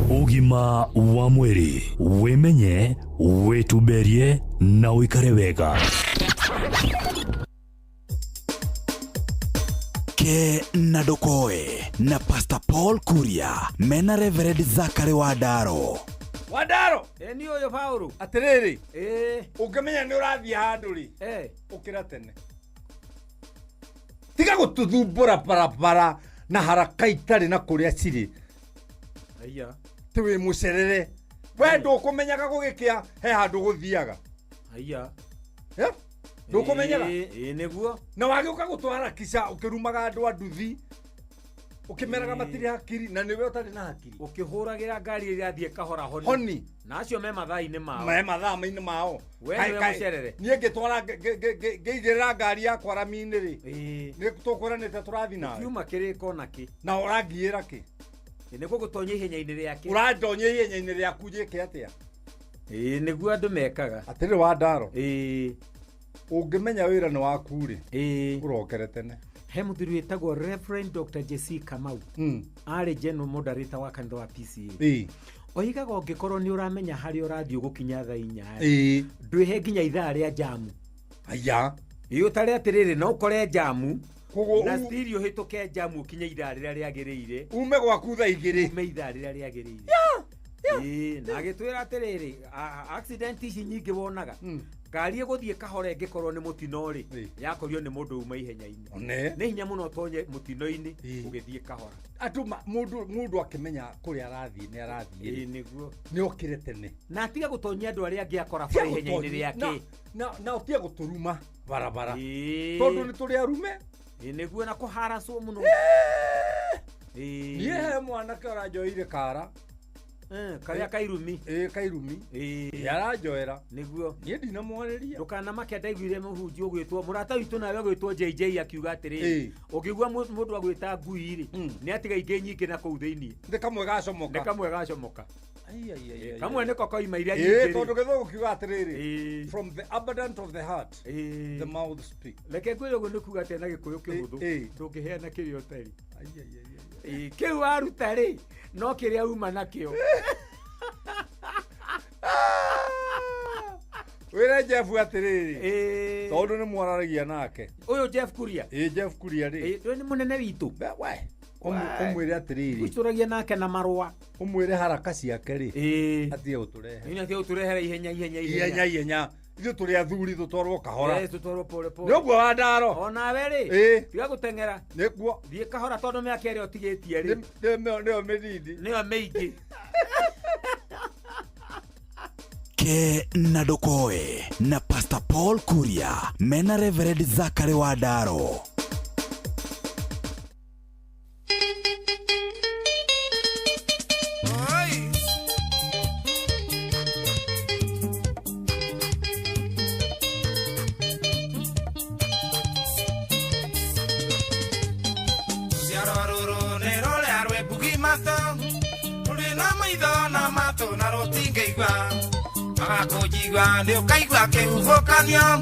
Ugima wa mwĩrĩ, wĩmenye, wĩtumberie na ũikare wega. Ke na Ndokoe na Pastor Paul Kuria mena Reverend Zachary Wadaro. Wadaro ni uyo Paulo atiriri ukimenya ni urathie handu ri ukira tene tiga gututhumbura barabara na haraka itari na kuria ciri. Aya tiwe mucerere wendo ukumenyaga gugikia he handu guthiaga. Aya ndukumenyaga niguo na wagiuka gutwara kisha ukirumaga andu anduthi ukimeraga matiri hakiri na niwe utari na hakiri ukihuragira ngari ira thie kahora honi na acio me mathaa-inĩ mao we niwe mucerere nie ngitwara ngeigira ngari yakwa rami-inĩ ri ni tukuranite turathi nawe kiuma kiriko naki na urangiira ki niguo gutonya ihenya-inĩ riake urandonya ihenya-inĩ riaku njike atia niguo andu mekaga atiri Wadaro ungimenya wira ni waku ri urokere tene he muthuri witagwo Reverend Dr. Jesse Kamau ari general moderator wa kanitha wa PCA oigaga ungikorwo ni uramenya hari urathio gukinya thaa 4 ndwihe nginya ithaa ria jamu aya utari atiriri no ukore jamu na still uhituke jamu kinya ithaa riria riagiriire ume gwaku thaa 2 ume ithaa riria riagiriire na gitwira atiriri accident ici nyingi wonaga ngari guthie kahora ngikorwo ni mutino ri yakorio ni mundu uma ihenya-ini ni hinya muno tonye mutino-ini ugithie kahora atuma mundu akimenya kuri arathie ni arathie niguo ni okire tene na atiga gutonyia andu aria angi akora bari ihenya-ini riake na otia guturuma barabara tondu ni turi arume niguo na kuharacwo muno ye mwana kara joire kara karia kairumi kairumi yarajoera niguo nie ndina mwareria ndukana make ndaiguire muhunji ugwitwo murata witu nawe gwitwo JJ akiuga atiri ukigwa mundu agwita ngui ri ni atiga ingi nyingi na kuu thiini ndikamwe gacomoka kamwe niko koima iria nyingi tondu githo ukiuga atiriri from the abundance of the heart the mouth speak leke ngwire uguo ni kuga tena gikuyu kihuthu ndungiheana kirio tari kiu aruta ri no kiria uma nakio wira Jeff atiriri tondu ni mwararagia nake uyu Jeff Kuria Jeff Kuria ri ni munene witu we umwire atiriri uturagia nake na marua umwire haraka ciake ri atie uturehere ihenya ithu turi athuri tutwarwo kahora tutwarwo pole pole niguo wa ndaro ona weri tiga gutengera niguo thie kahora tondu miaka iri otigitie ri nio mididi nio meingi ke na dokoe na Pastor Paul Kuria mena Reverend Zachary wa Ndaro. Kujigwa ndio kaigwa kehuvokania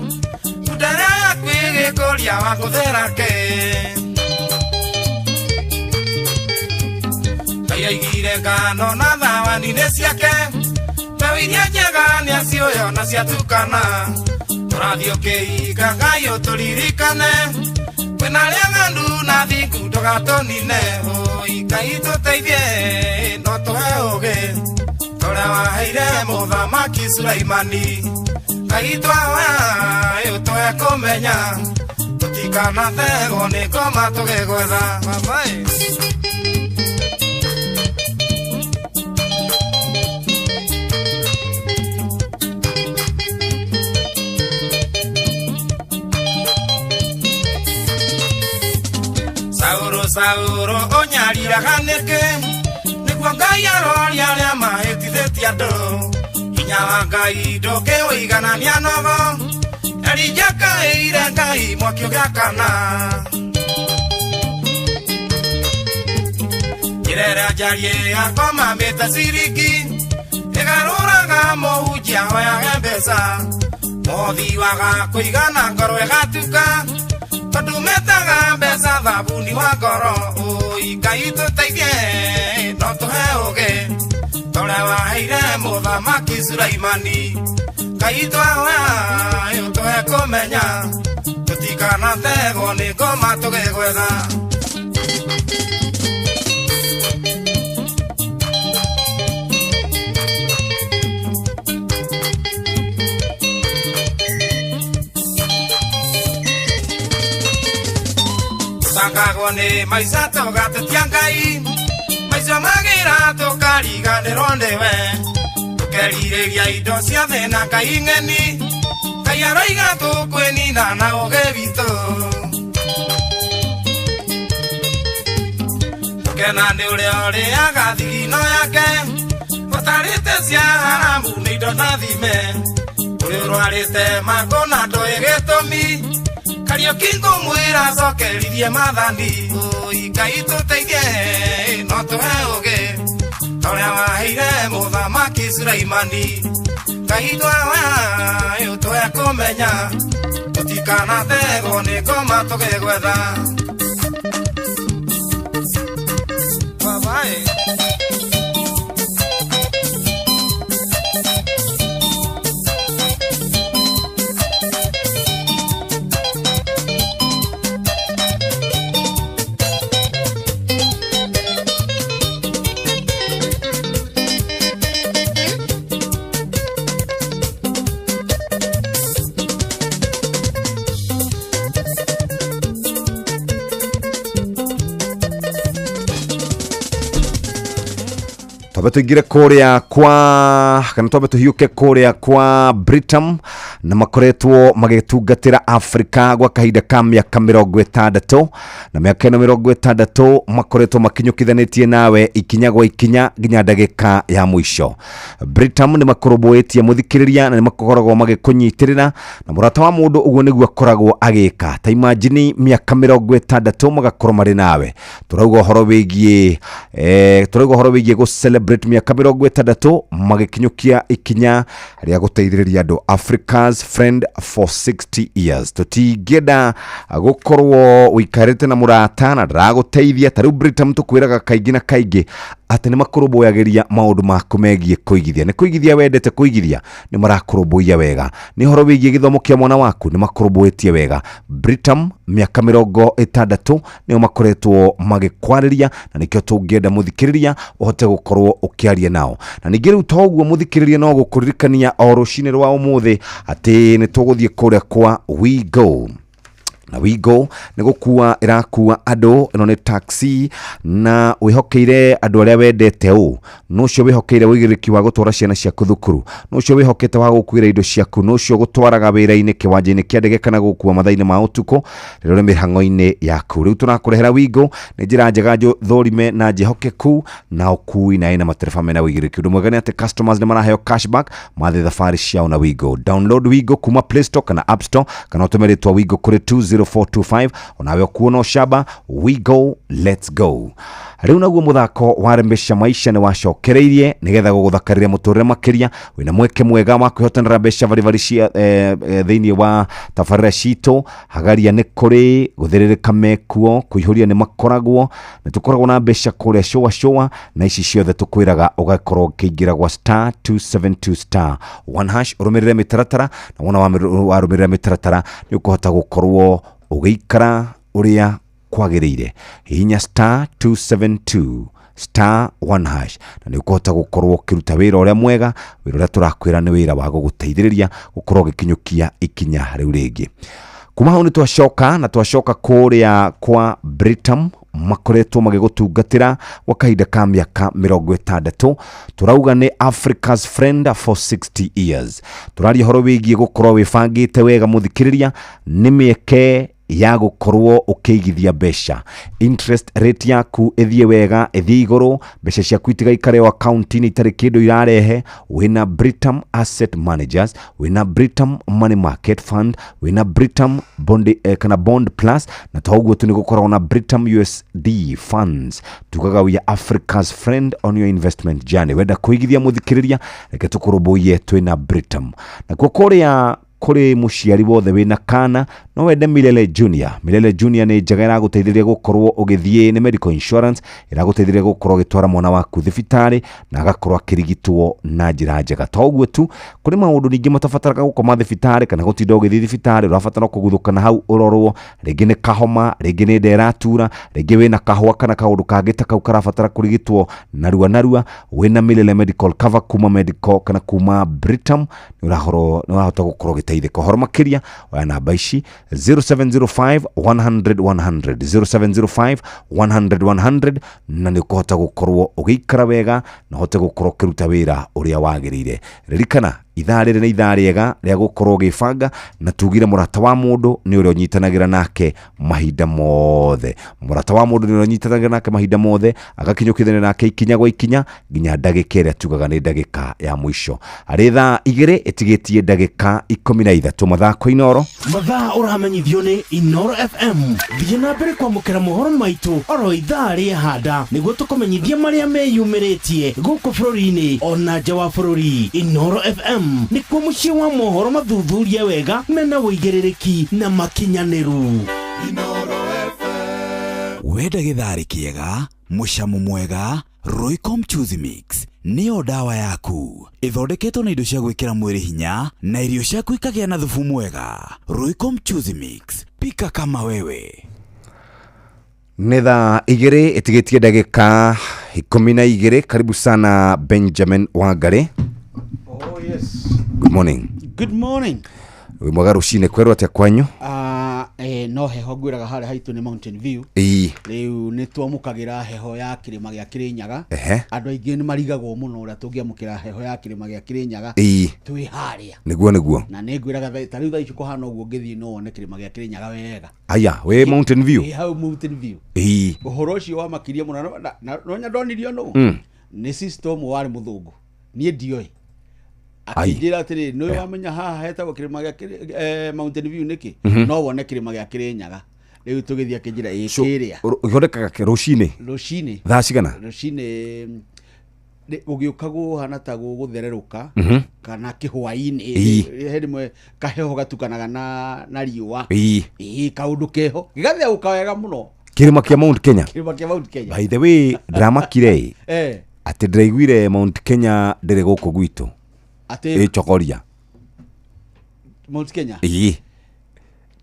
udara kwege kolia wakutherake kayaigire ngano na thawani-inĩ ciake mbeu iria njega nĩacioyo na ciatukana tũrathiĩ ũkĩhinga Ngai ũtũririkane kwĩna arĩa ng'andu na thingu ndũgatũnine Ngai tũteithie no tũhe ũgĩ Tora waheire Mũthamaki Sulaimani Ngai twahoya ũtũhe kũmenya tũtikanathegwo nĩ ngoma tũgĩgwetha Sauro onyariraga nĩkĩ nĩguo Ngai aroria arĩa mahĩtithĩtie andũ hinya wa Ngai ndũkĩwĩiganania nogo Elija kaĩire Ngai mwaki ũgĩakana njĩra ĩrĩa njariĩ akomamĩte ciringi ĩgarũraga mũhunjia hoyage mbeca mũthiaga kũigana ngoro ĩgatuka tondũ metaga mbeca thabuni wa ngoro Ngai tũteithie no tũhe ũgĩ ũrĩa waheire Mũthamaki Sulaimani Ngai twahoya ũtũhe kũmenya tũtikanathegwo nĩ ngoma tũgĩgwetha Tũtangagwo nĩ maica tũgatĩtia Ngai maica magira tũkariganĩrwo nĩwe tũkerirĩria indo ciothe na Ngai ng'eni Ngai aroiga tũkwĩnina na ũgĩ witũ tũkena nĩ ũrĩa ũrĩaga thigino yake ũtarĩte cia haramu nĩ indo na thime ũrĩa ũrwarĩte mako na ndũĩ gĩtũmi Kariuki ngũmwĩra cokerithie mathani Ngai tũteithie no tũhe ũgĩ ũrĩa waheire Mũthamaki Sulaimani Ngai twahoya ũtũhe kũmenya tutikanategwo nĩ ngoma tũgĩgwetha babae Twabe tuingire kuria kwa kana twabe tuhiuke kuria kwa Britam na makoretwo magitungatira Afrika gwa kahinda ka miaka 60 na miaka 60 makoretwo makinyukithanitie nawe ikinya gwa ikinya nginya ndagika ya mwisho. Britam ni makorobwetie muthikiriria na ni makoragwo magikunyitirira na murata wa mundu uguo niguo akoragwo agika ta imagine miaka 60 magakorwo mari nawe. Turauga horo wigie go celebrate miaka 60 magikinyukia ikinya ria guteithiriria andu Africa's friend for 60 years. Tutigeda gukorwo wikarite na murata na draguteithia taru Britam tukwiraga kaingi na kaingi ati ni makorobwoyageria maundu makumegie kuigithia ni kuigithia wendete kuigithia ni marakorobwoya wega ni horo wigie githomo kia mwana waku ni makorobwetie wega. Britam miaka 60 ni makoretwo magikwariria na nikyo tungenda muthikiriria uhote gukorwo ukiaria nao na ningiru toguo muthikiriria no gukuririkania oroshine rwa umuthi ati ni tuguthie kuria kwa We Go. Na We Go ni gukua irakua ando ino ni taxi na wihokeire andu aria wendete u nucio wihokeire wigiriki wa gutwara ciana ciaku thukuru nucio wihokete wa gukuira indo ciaku nucio gutwaraga wira-ini kiwanja-ini kia ndege kana gukua mathaini ma utuko rero mihango-ini yaku riu tunakurehera We Go ni njira njega thorime na njihokeku na ukui na ina matereba mena wigiriki undu mwega ni ati customers ni maraheo cashback mathe thafari ciao na We Go. Download We Go kuma Play Store kana App Store kana utumiritwa We Go kuri 0425 onawe kuona shaba. We Go, let's go. Riu naguo muthako warembesha maisha ni wacokereirie nigetha guguthakarira muturire makiria wina mweke mwega wa kwihotanira mbeca vari cia thiini wa tafarira cito hagaria ni kuri guthiririka mekuo kuihuria ni makoragwo na tukoragwo na mbeca kuria showa na ici ciothe tukwiraga ugakorwo kiingira gwa star 272 star 1 hash urumirire mitaratara na wona wa rumirire mitaratara ni ukuhota gukorwo ugiikara uria kwagiriire. Hinya star 272 star 1 hash na ni ukuhota gukorwo kiruta wira uria mwega wira uria turakwira ni wira wa guguteithiriria gukorwo gikinyukia ikinya riu ringi. Kuma hau ni twashoka kuria kwa Britam makoretwo magigutungatira wa kahinda ka miaka 60 turauga ni Africa's friend for 60 years. Turaria horo wigie gukorwo wifangite wega muthikiriria ni mieke ya gukorwo ukiigithia mbeca interest rate yaku ithie wega ithie iguru mbeca ciaku itigaikare wa account ni itari kindu irarehe wina Britam asset managers wina Britam money market fund wina Britam bond plus na toguo tu ni gukorwo na Britam USD funds tukaga wi Africa's friend on your investment journey wenda kuigithia muthikiriria reke tukurubuye twina Britam na kukoria kuri muciari wothe wina kana no wende Milele Junior ni njega iraguteithĩrĩria gukorwo ugithie ni medical insurance iraguteithĩrĩria gukorwo gitwara mwana waku thibitari na agakorwo akirigitwo na njira njega. Toguo tu kuri maundu ningi matabataraga gukoma thibitari kana gutinda ugithie thibitari urabatara kuguthukana hau urorwo ringi ni kahoma ringi ni nderatura ringi wina kahwa kana kaundu kangita kau karabatara kurigitwo narua wina Milele medical cover kuma medical kana kuma Britam ni urahota gukorwo giteithika horo makiria wa namba ici 0705 100 100 0705 100 100 na ni kuhota gukorwo ugiikara wega na hote gukorwo kiruta wira uria wagirire. Ririkana ithaa rĩrĩ nĩ ithaa rĩega rĩa gukorwo gĩbanga na tugire murata wa mundu ni uria unyitanagira nake mahinda mothe. Murata wa mundu ni uria unyitanagira nake mahinda mothe agakinyukithania nake ikinya gwa ikinya nginya ndagika ĩrĩa tugaga ni ndagika ya mwisho. Arĩ thaa 2 ĩtigetie ndagika 13 mathako inoro mathaa uramenyithio ni Inoro FM thiĩ na mbere kwamũkĩra mohoro maitũ oro ithaa rĩa handa nĩguo tũkũmenyithia marĩa meyumĩrĩtie gũkũ bũrũri-inĩ ona nja wa bũrũri. Inoro FM FM nikuo muciĩ wa mohoro mathuthurie wega mena wĩigĩrĩrĩki na makinyanĩru. Wenda gĩtharĩ kĩega, mũcamo mwega, Royco Mchuzi Mix nĩyo dawa yaku. Ithondeketwo na indo cia gwĩkĩra mwĩrĩ hinya na irio ciaku ikagĩa na thubu mwega. Royco Mchuzi Mix, pika kama wewe. Nĩ thaa 2 ĩtigĩtie ndagĩka 12. Karibu sana Benjamin Wangari. Oh yes. Good morning. Good morning. Wĩ mwega rũcinĩ, kwerwo atĩa kwanyu? No heho ngwĩraga harĩa haitũ nĩ Mountain View. Rĩu nĩ twamũkagĩra heho ya kĩrĩma gĩa Kĩrĩnyaga. Andũ aingĩ nĩ marigagwo mũno ũrĩa tũngĩamũkĩra heho ya kĩrĩma gĩa Kĩrĩnyaga. Twĩ harĩa. Nĩguo. Na nĩ ngwĩraga ta rĩu thaa ici kũhana ũguo ngĩthiĩ no wone kĩrĩma gĩa Kĩrĩnyaga wega. Aya, wĩ Mountain View? Hau Mountain View. Ũhoro ũcio wa makiria mũno no nyandonirio no. Nĩ system warĩ mũthũngũ. Niĩ ndioĩ. Akĩnjĩra atĩrĩ nĩ wamenya haha hetagwo kĩrĩma gĩa Mountain View nĩkĩ no wone kĩrĩma gĩa Kĩrĩnyaga. Rĩu tũgĩthiĩ akĩnjĩra kĩrĩa ũgĩthondekaga rũcinĩ thaa cigana? Rũcinĩ gũgĩũkagwo hana ta gũgũthererũka kana kĩhwainĩ rĩmwe kaheho gatukanaga na riũa kaũndũ keho gĩgathĩa gũkawega mũno. Kĩrĩma kĩa Mount Kenya. Kĩrĩma kĩa Mount Kenya. By the way, dramakire atĩ ndĩraiguire Mount Kenya ndĩrĩ gũkũ gwitũ. Atĩ Chogoria. Mount Kenya.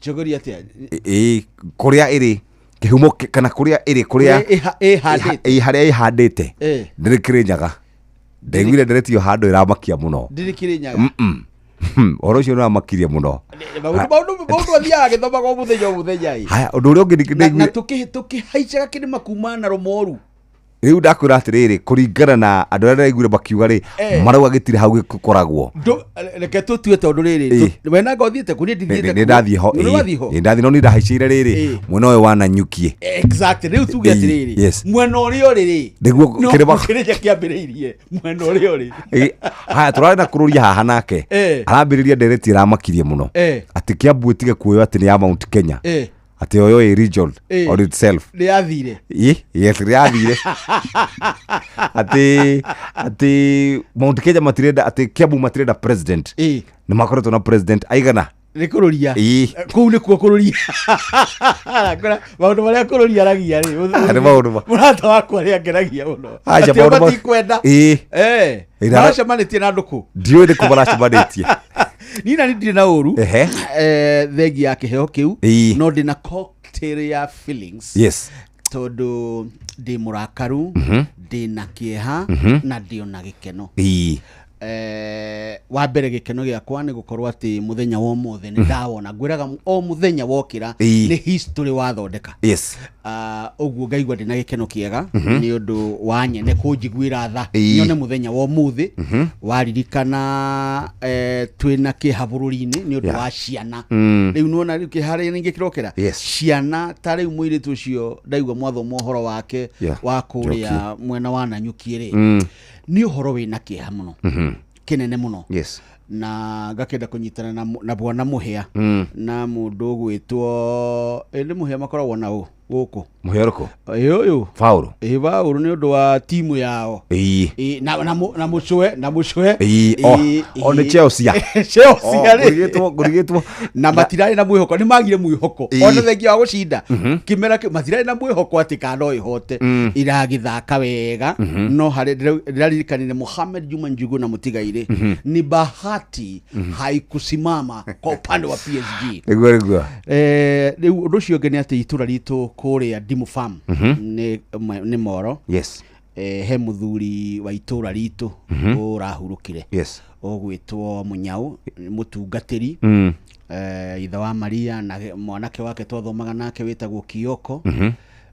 Chogoria atĩa? Kũrĩa ĩrĩ kĩhumo kana kũrĩa ĩrĩ kũrĩa harĩa ĩhandĩte ndĩrĩ Kĩrĩnyaga. Ndaiguire ndĩretio handũ ĩramakia mũno. Ndĩrĩ Kĩrĩnyaga. Ũhoro ũcio nĩ wamakirie mũno. Maũndũ athiaga agĩthomaga o mũthenya. Haya, ũndũ ũrĩa ũngĩ na tũkĩhaicaga kĩrĩma kuma na Romoru. Rĩu ndakwĩra atĩrĩrĩ kũringana na andũ arĩa ndĩraiguire makiuga rĩ marauga gĩtirĩ hau gĩkoragwo. Reke tũtue tondũ rĩrĩ wena ngothiĩte kũ ndithiĩte nĩ ndathiĩ ho nĩ ndathiĩ no nĩ ndahaicĩire rĩrĩ mwena ũyũ wa Nanyuki. Exactly. Rĩu tuge atĩrĩrĩ mwena ũrĩa ũrĩ nĩguo kĩrĩma kĩambĩrĩirie mwena ũrĩa ũrĩ. Haya tũrarĩ na kũrũria haha nake arambĩrĩria ndereti ĩramakirie mũno atĩ Kiambu ĩtige kuoywo atĩ nĩ ya Mount Kenya. Ati oyo region on itself. Riathire. Yes, riathire. Ati Mount Kenya matirenda ati Kiambu matirenda president. Ni makoretwo na president aigana. Nĩ kũrũria. Kũu nĩ kuo kũrũria. Maũndũ marĩa kũrũria aragia rĩ. Nĩ maũndũ. Mũrata wakwa rĩ angeragia mũno. Ati maũndũ matikwenda. Maracemanĩtie na andũ kũ? Ndiũĩ nĩ kũ maracemanĩtie. Nina ndirĩ na ũru thegi ya kĩheo kĩu no ndĩna cocktail ya feelings. Yes. Tondũ ndĩ mũrakaru ndĩna kĩeha na ndĩona gĩkeno. Wa mbere gĩkeno gĩakwa nĩ gũkorwo atĩ mũthenya wa ũmũthĩ nĩ ndawona ngwĩraga o mũthenya wokĩra nĩ history wathondeka. Yes. Ũguo ngaigua ndĩna gĩkeno kĩega nĩ ũndũ wa nyene kũnjiguĩra tha nyone mũthenya wa ũmũthĩ waririkana twĩna kĩeha bũrũri-inĩ nĩ ũndũ wa ciana. Rĩu nĩwona rĩu kĩharĩa ningĩ kĩrokera ciana ta rĩu mũirĩtu ũcio ndaigua mwathoma ũhoro wake wa kũrĩa mwena wa Nanyuki rĩ nĩ ũhoro wĩna kĩeha mũno kĩnene mũno. Yes. Na ngakenda kũnyitana na bwana Mũhĩa na mũndũ ũgwĩtwo nĩ Mũhĩa makoragwo na gũkũ Mũhĩa ũrĩkũ? Ũyũ Faulu. Faulu nĩ ũndũ wa timu yao na mũcwe o nĩ Chelsea ngũrigĩtwo na matirarĩ na mwĩhoko nĩ magire mwĩhoko ona thengia wa gũcinda kĩmera matirarĩ na mwĩhoko atĩ kana no ĩhote iragĩthaka wega no harĩ ndĩraririkanire Mohamed Juma Njugu na Mũtigaire ni bahati haikusimama kwa upande wa PSG. Rĩu ũndũ ũcio ũngĩ nĩ atĩ itũra ritũ kũrĩa Dimu Farm nĩ Moro. Yes. He mũthuri wa itũra ritũ ũrahurũkire ũgwĩtwo Mũnyau mũtungatĩri ithe wa Maria na mwanake wake twathomaga nake wĩtagwo Kioko.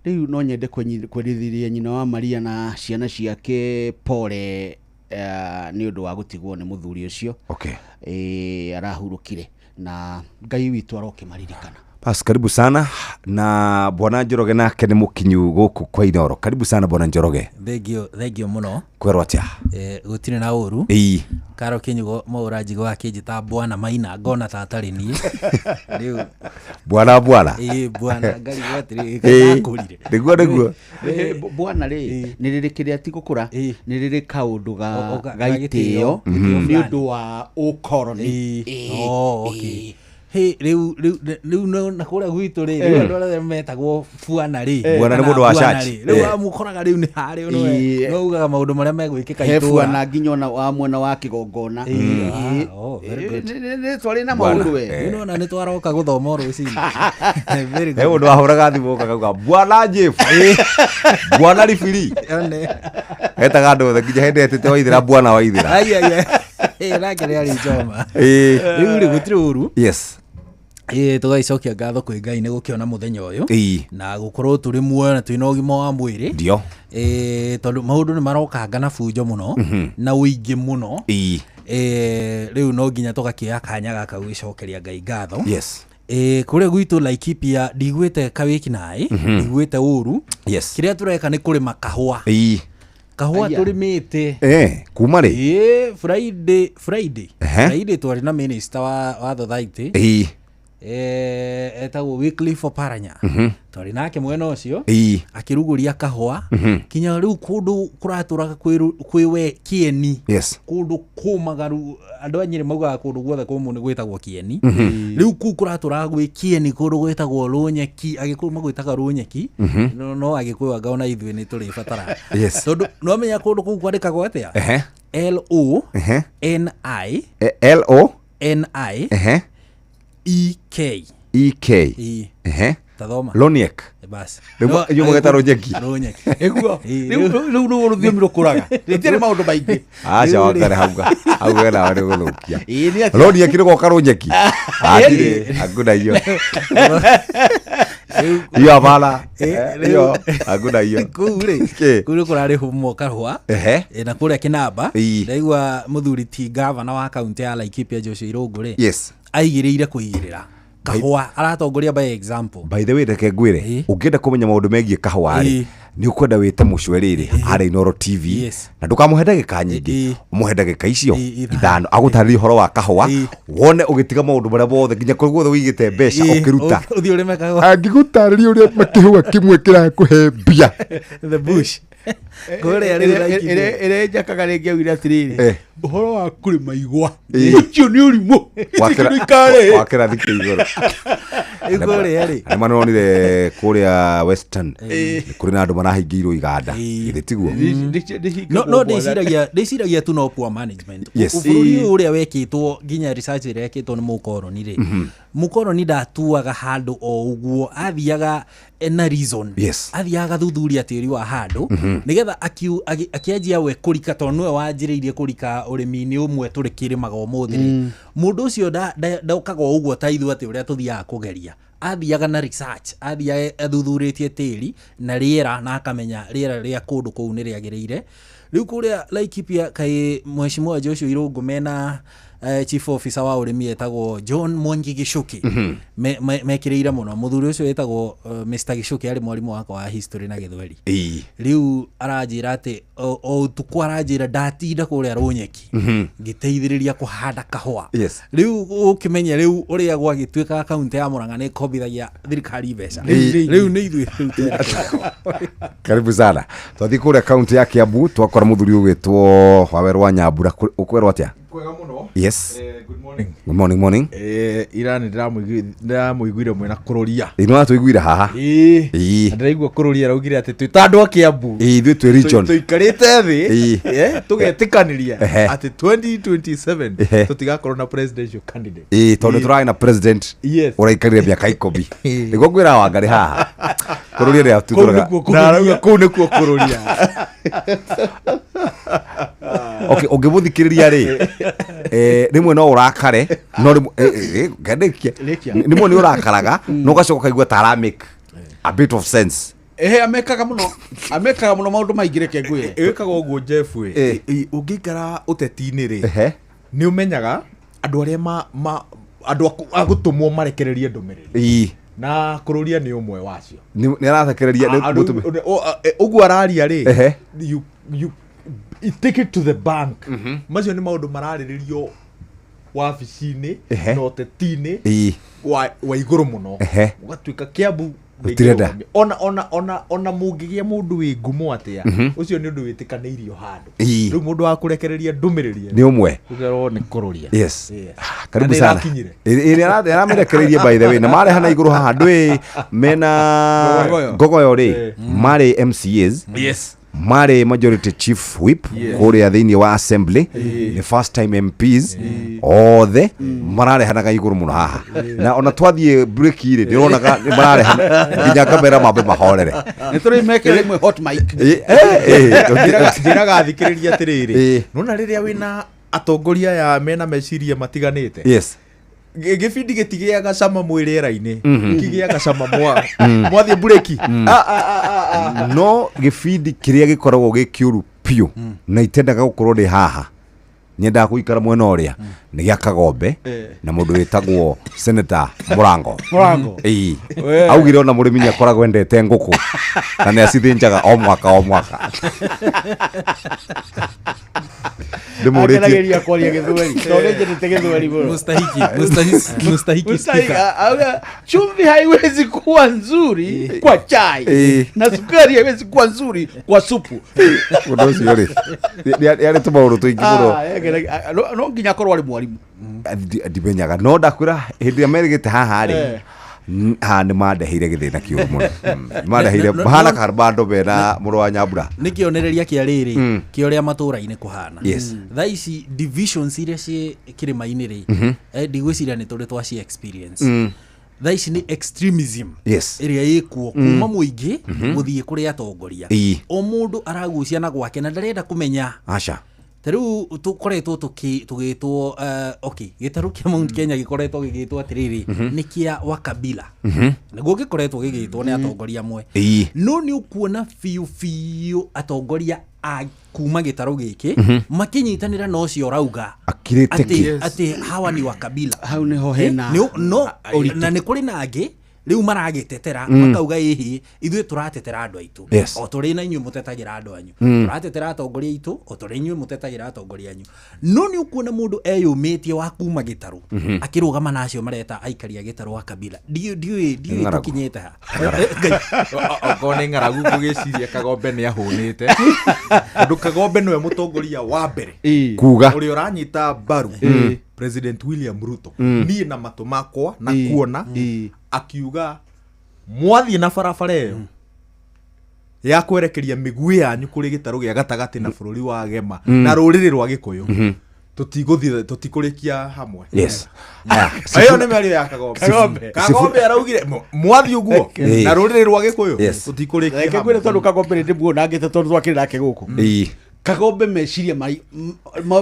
Rĩu no nyende kwerithiria nyina wa Maria na ciana ciake pole nĩ ũndũ wa gũtigwo nĩ mũthuri ũcio. Arahurũkire na Ngai witũ arokĩmaririkana. Bas, karibu sana na bwana Njoroge nake nĩ mũkinyu gũkũ kwa Inoro. Karibu sana bwana Njoroge. Thengio muno. Kwerwo atĩa? Gũtirĩ na ũru. Ĩĩ. Karo Kinyugo Mũranjigo akĩnjĩta bwana Maina ngona ta atarĩ niĩ. Rĩu bwana. Bwana ngari gwatirĩ gakũrire. Nĩguo. Bwana rĩ nĩ rĩrĩ kĩrĩa ti gũkũra nĩ rĩrĩ kaũndũ gaitĩo nĩ ũndũ wa ũkoroni. Okay. Hey, riu na kũrĩa gwitũ rĩ andũ arĩa metagwo bwana rĩ bwana nĩ mũndũ wa church rĩu amũkoraga rĩu nĩ harĩ no ugaga maũndũ marĩa megwĩkĩka itũra bwana nginya ona wa mwena wa Kigongona nĩ twarĩ na maũndũ we nĩona nĩ twaroka gũthoma rũcinĩ he mũndũ wahũraga thimũ akauga bwana Jeff bwana Rifiri etaga andũ othe nginya hĩndĩ etĩte Waithĩra bwana Waithĩra nake nĩ arĩ njoma rĩu rĩ gũtirĩ ũru. Yes. Tũgaicokia ngatho kwĩ Ngai nĩ gũkĩona mũthenya ũyũ na gũkorwo tũrĩ muoyo na twĩna ũgima wa mwĩrĩ. Ndio. Tondũ maũndũ nĩ marokanga na bunjo mũno na ũingĩ mũno. Rĩu no nginya tũgakĩoya kanya gaka gũgĩcokeria Ngai ngatho. Yes. Kũrĩa gwitũ Laikipia ndigwĩte kawĩki naĩ ndigwĩte ũru. Yes. Kĩrĩa tũreka nĩ kũrĩma kahũa. Kahũa tũrĩmĩte kuma rĩ Friday twarĩ na minister wa Thothaitĩ etagwo Wycliffe Oparanya twarĩ nake mwena ũcio akĩrugũria kahũa kinya rĩu kũndũ kũratũraga kwĩwe Kieni kũndũ kũmagaru andũ a Nyĩrĩ maugaga kũndũ guothe kũmũ nĩ gwĩtagwo Kieni rĩu kũu kũratũraga gwĩ Kieni kũndũ gwĩtagwo Rũnyeki Agĩkũyũ magwĩtaga Rũnyeki no Agĩkũyũ anga ona ithuĩ nĩ tũrĩbatara tondũ no menya kũndũ kũu kwandĩkagwo atĩa L-O-N-I-E-K Tathoma Loniek bas yo mũgeta Rũnyeki eguo rĩu nĩ rũthiomi rũkũraga rĩtirĩ maũndũ maingĩ aca wakare hau wena warĩ gũthũkia Loniek nĩ goka Rũnyeki atire hakuna hiyo hiyo abala hiyo hakuna hiyo kũrĩ kũrarĩ humo kahũa na kũrĩa Kinamba ndaigua mũthuri ti gavana wa kaunti ya Laikipia Joshua Irũngũ rĩ aigĩrĩire kũigĩrĩra kahũa aratongoria by example. By the way reke ngwĩre ũngĩenda kũmenya maũndũ megiĩ kahũa rĩ nĩ ũkwenda wĩte mũcwerĩrĩ harĩ Inoro TV na ndũkamũhe ndagĩka nyingĩ ũmũhe ndagĩka icio 5 agũtarĩria ũhoro wa kahũa wone ũgĩtiga maũndũ marĩa mothe nginya kũrĩ guothe ũigĩte mbeca ũkĩruta ũthiĩ ũrĩme kahũa angĩgũtarĩria ũrĩa makĩhũa kĩmwe kĩrakũhe mbia the bush kũrĩa ĩrĩa njakaga rĩngĩ augire atĩrĩrĩ ũhoro wa kũrĩma igwa icio nĩ ũrimũ wakĩra thikĩ igũrũ kũrĩa rĩ nĩ manonire kũrĩa Western kũrĩ na andũ marahingĩirwo iganda githĩ tiguo no ndĩciragia tu no poor management bũrũri ũrĩa wekĩtwo nginya research ĩrĩa yekĩtwo nĩ mũkoroni rĩ mũkoroni ndatuaga handũ o ũguo athiaga na reason athiaga thuthuria tĩri wa handũ nĩgetha akĩanjia we kũrika tondũ nĩwe wanjĩrĩirie kũrika ũrĩmi-inĩ ũmwe tũrĩ kĩrĩmaga ũmũthĩ mũndũ ũcio ndaukaga ũguo ta ithuĩ atĩ ũrĩa tũthiaga kũgeria athiaga na research athiaga athuthurĩtie tĩri na rĩera na akamenya rĩera rĩa kũndũ kũu nĩ rĩagĩrĩire rĩu kũrĩa Laikipia kaĩ Mheshimiwa Joshua Irũngũ mena chief officer wa ũrĩmi etagwo John Mwangi Gichuki mekĩrĩire mũno mũthuri ũcio etagwo Mr Gichuki arĩ mwarimũ wakwa wa history na Gĩthweri rĩu aranjĩra atĩ o ũtukũ aranjĩra ndatinda kũrĩa Rũnyeki ngĩteithĩrĩria kũhanda kahũa rĩu ũkĩmenya rĩu ũrĩa gwagĩtuĩka kaunti ya Mũrang'a nĩ kombithagia thirikari mbeca rĩu nĩ ithuĩ karibu sana twathiĩ kũrĩa kaunti ya Kiambu twakora mũthuri ũgĩtwo Wawerũ wa Nyambura ũkwerwo atĩa kwega mũno yes good morning ira nĩ ndĩramũiguire mwena kũrũria ino atũiguire haha ndĩraigua kũrũria raugire atĩ twĩ ta andũ a Kiambu ithuĩ twĩ region tũikarĩte thĩ tũgetĩkanĩria atĩ 2027 tũtigakorwo na presidential candidate tondũ tũrarĩ na president ũraikarire mĩaka 10 nĩguo ngwĩra Wangari haha kũrũria rĩa tutũraga kũu nĩkuo kũrũria okay ũngĩmũthikĩrĩria rĩ rĩmwe no ũrakare no ngandekia rĩmwe nĩ ũrakaraga no gacoka kaigua ta aramake a bit of sense amekaga mũno maũndũ maingĩ reke ngwĩre ĩkaga ũguo Jeff ũngĩikara ũteti-inĩ rĩ nĩ ũmenyaga andũ arĩa andũ a gũtũmwo marekererie ndũmĩrĩri na kururia ni umwe wacio ni arathekereria uguo araria ri you take it to the bank macio ni maundu marariririo wabici-ini na uteti-ini wa iguru muno ugatuika Kiambu ona mungigia mundu wi ngumo atia ucio ni undu witikaniirio handu riu mundu wa kurekereria ndumiriri ni umwe ugerwo ni kururia yes karibu sana iri aramirekereirie by the way na mare hana iguru haha ndwi mena ngogoyo ri mare MCAs yes mare majority chief whip kuria thiini wa assembly the first time MPs othe marare hanaga iguru muno haha na ona twathie break ire ndironaga marare nginya kamera mambe mahorere nituri mekere imwe hot mic ndiraga thikiriria atiriri nona riria wina atongoria ya mena meciria matiganite yes gibindi gitigiaga cama mwirera-ini kigiaga cama mwathie bureki no gibindi kiria gikoragwo gikiuru piu na itendaga gukorwo ri haha nyendaga guikara mwena uria ni gia Kagombe na mundu witagwo Senator Murango augire ona murimi ni akoragwo endete nguku na ni acithinjaga o mwaka ndimuritie kwaria githweri toreje ni tegethweri bora mustahiki speaker chumvi haiwezi kuwa nzuri kwa chai na sukari haiwezi kuwa nzuri kwa supu udozi yori yari tumauru tuingi muno no nginya korwo ari mwarimu ndimenyaga no ndakwira hindi amerigite haha ri ha ni mandehire githina kiuru muno mandehire bahana karbando bena muru wa Nyambura nikionereria kia riri kio ria matura-ini kuhana tha ici divisions iria ci kirima-ini ri ndigwiciria ni turi twaci experience tha ici ni extremism iria ikuo kuma muingi guthie kuri atongoria o mundu aragucia na gwake na ndarenda kumenya acha Teru tukoretwo tugitwo gitaru kia Mount Kenya gikoretwo gigitwo atiriri ni kia Wakabila niguo gikoretwo gigitwo ni atongoria amwe no ni ukuona fiu atongoria a kuma gitaru giki makinyitanira no cio rauga ati hawa ni Wakabila hau niho hena no na ni kuri nangi riu maragitetera makauga ihi ithuĩ turatetera andu aitu o turi na inyuĩ mutetagira andu anyu turatetera atongoria aitu o turi inyuĩ mutetagira atongoria anyu no ni ukuona mundu eyumitie wa kuma gitaru akirugama nacio mareta aikaria gitaru wa Kabila ndiũ tukinyete ha okone ngaragu kugiciria Kagombe ni ahunite ndu Kagombe niwe mutongoria wa mbere kuga uri uranyita baru President William Ruto ni na matu makwa na kuona akiuga mwathie na barabara iyo ya kwerekeria miguu yanyu kuri gitaru gia gatagati na bururi wa Gema na ruriri rwa Gikuyu tutikurikia hamwe ayo ni mari ya Kagombe araugire mwathie uguo na ruriri rwa Gikuyu tutikurikia hamwe tondu Kagombe ndi muo nangite tondu twakirira ke guku Kagombe meciria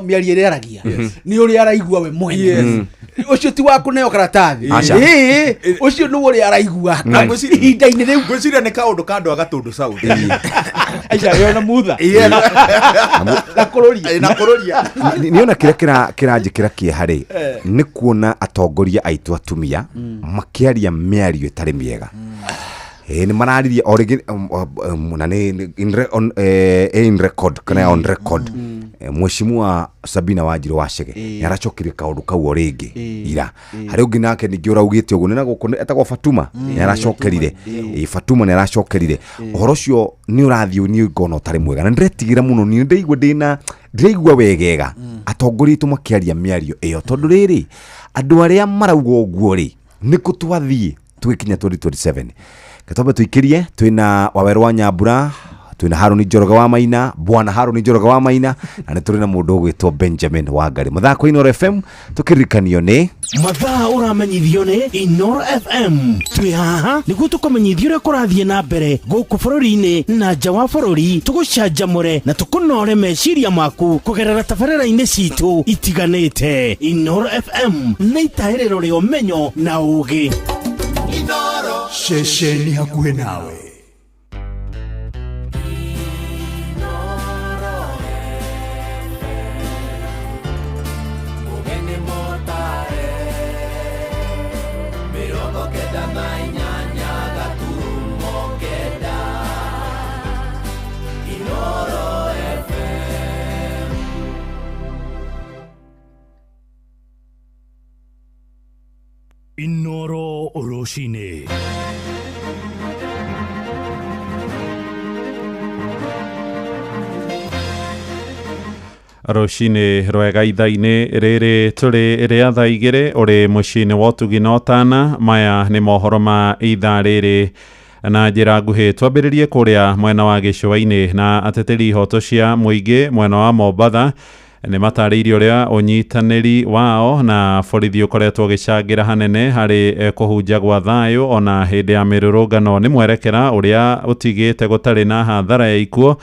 miarie ria aragia ni uri araigua we mwene ucio ti waku neo karatathi ucio ni uri araigua ihinda-ini riu gwiciria ni kaundu kandu agatundu sauti aisha yona mutha na kururia niona kiranjikira kiehari ni kuona atongoria aitu atumia makiaria miario itari miega ni marariria origin in record kana on record Mheshimiwa Sabina Wanjiru Wachege ni aracokire kaundu kau ringi ira hari ungi nake ningi uraugite uguo nina guku etagwo Fatuma ni aracokerire Fatuma ni aracokerire uhoro cio ni urathio ni ngona utari mwega na ndiretigira muno ni ndeigua ndiraigua wegega atongoria itu makiaria miario iyo tondu riri andu aria marauga uguo ri ni kutwathie twikinya 2027 Katombe tuikirie twina Waweru wa Nyambura twina Haruni Njoroge wa Maina bwana Haruni Njoroge wa Maina na ni turi na mundu ugwitwo Benjamin Wangari muthako Inoro FM tukirikanio ni mathaa uramenyithio ni Inoro FM twi haha niguo tukumenyithio uria kurathie na mbere guku bururi-ini na nja wa bururi tugucanjamure na tukunore meciria maku kugerera tabarĩra-inĩ citu itiganĩte Inoro FM na itahĩrĩro rĩa ũmenyo na ũũgĩ Inoro shesheni hakuhe nawe Mirongo kenda na inya Inoro Oroshine. Roshine rwega ithainĩ rĩrĩ tũrĩ rĩa thaa igĩrĩ ũrĩ mũciĩ-inĩ wa ũtugi na ũtana. Maya nĩ mohoro ma ithaa rĩrĩ na njĩra nguhĩ. Twambĩrĩrie kũrĩa mwena wa gĩcũa-inĩ na ateteri ihoto cia mũingĩ mwena wa Mombatha nĩ matarĩirie ũrĩa ũnyitanĩri wao na borithi ũkoretwo ũgĩcangĩra hanene harĩ kũhunja gwa thayũ ona hĩndĩ ya mĩrũrũngano nĩ mwerekera ũrĩa ũtigĩte gũtarĩ na hathara ya ikuũ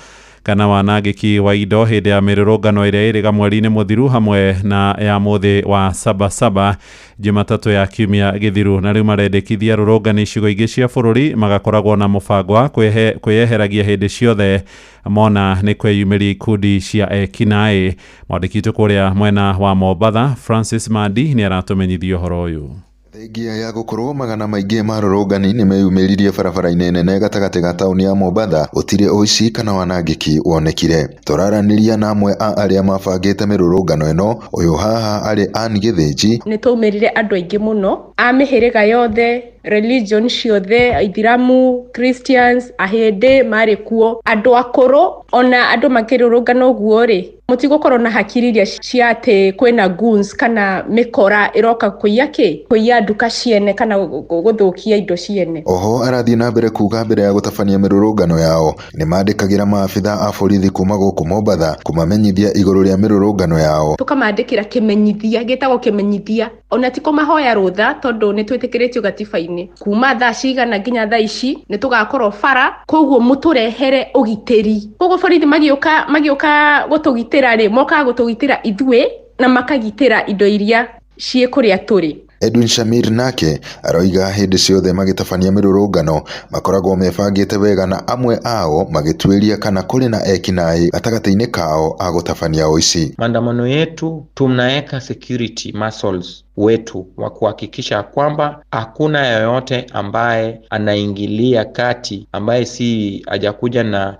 kana wanangĩki wa indo hĩndĩ ya mĩrũrũngano ĩrĩa ĩrĩga mweri-inĩ mũthiru hamwe na ya mũthĩ wa Sabasaba Jumatatũ ya kiumia gĩthiru. Na rĩu marendekithia rũrũngani icigo ingĩ cia bũrũri magakoragwo na mũbango wa kwĩyeheragia hĩndĩ ciothe mona nĩ kweyumĩria ikundi cia ekinaĩ. Mwandĩki witũ kũrĩa mwena wa Mombatha Francis Mandi nĩ aratũmenyithia ũhoro ũyũ. Thengia ya gũkorwo magana maingĩ ma rũrũngani nĩ meyumĩririe barabara-inĩ nene gatagatĩ ga taũni ya Mombatha, gũtirĩ ũici kana wanangĩki wonekire. Tũraranĩria na amwe a arĩa mabangĩte mĩrũrũngano ĩno. Ũyũ haha arĩ Anne Gĩthĩnji. Nĩ twaumĩrire andũ aingĩ mũno a mĩhĩrĩga yothe, religion ciothe, Aithĩramu, Christians, ahĩndĩ marĩ kuo, andũ akũrũ ona andũ makĩrũrũngana ũguo rĩ, mũtigũkorwo na hakiri iria cia atĩ kwĩna goons kana mĩkora ĩroka kũiya nduka ciene kana gũthũkia indo ciene. Oho arathiĩ na mbere kuga mbere ya gũtabania mĩrũrũngano yao nĩ mandĩkagĩra maabitha a borithi kuma gũkũ Mombatha kũmamenyithia igũrũ rĩa mĩrũrũngano yao. Tũkamandĩkĩra kĩmenyithia, gĩtagwo kĩmenyithia, ona ti kũmahoya rũtha tondũ nĩ twĩtĩkĩrĩtio gatiba-inĩ. Kuma thaa cigana nginya thaa ici nĩ tũgakorwo bara, koguo mũtũrehere ũgitĩri. Koguo borithi magĩũka gũtũgitĩra rĩ, mokaga gũtũgitĩra ithuĩ na makagitĩra indo iria ciĩ kũrĩa tũrĩ. Edwin Shamir nake aroiga hĩndĩ ciothe magĩtabania mĩrũrũngano makoragwo mebangĩte wega na amwe ao magĩtuĩria kana kũrĩ na ekinaĩ gatagatĩ-inĩ kao a gũtabania ũici. Maandamano yetu tunaweka security muscles wetu wa kuhakikisha kwamba hakuna yoyote ambaye anaingilia kati, ambaye si hajakuja na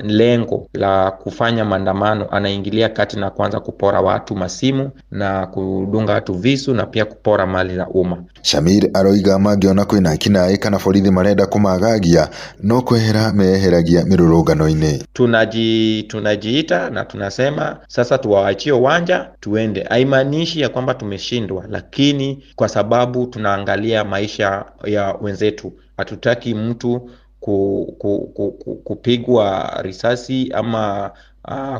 lengo la kufanya maandamano, anaingilia kati na kuanza kupora watu masimu na kudunga watu visu na pia kupora mali za umma. Shamir aroiga mangĩona kwĩna ekinaĩ kana borithi marenda kũmagagia no kwehera meheragia mĩrũrũngano-inĩ. Tunajiita na tunasema sasa tuwaachie uwanja tuende. Haimaanishi ya kwamba tumeshindwa, lakini kwa sababu tunaangalia maisha ya wenzetu. Hatutaki mtu kupigwa risasi ama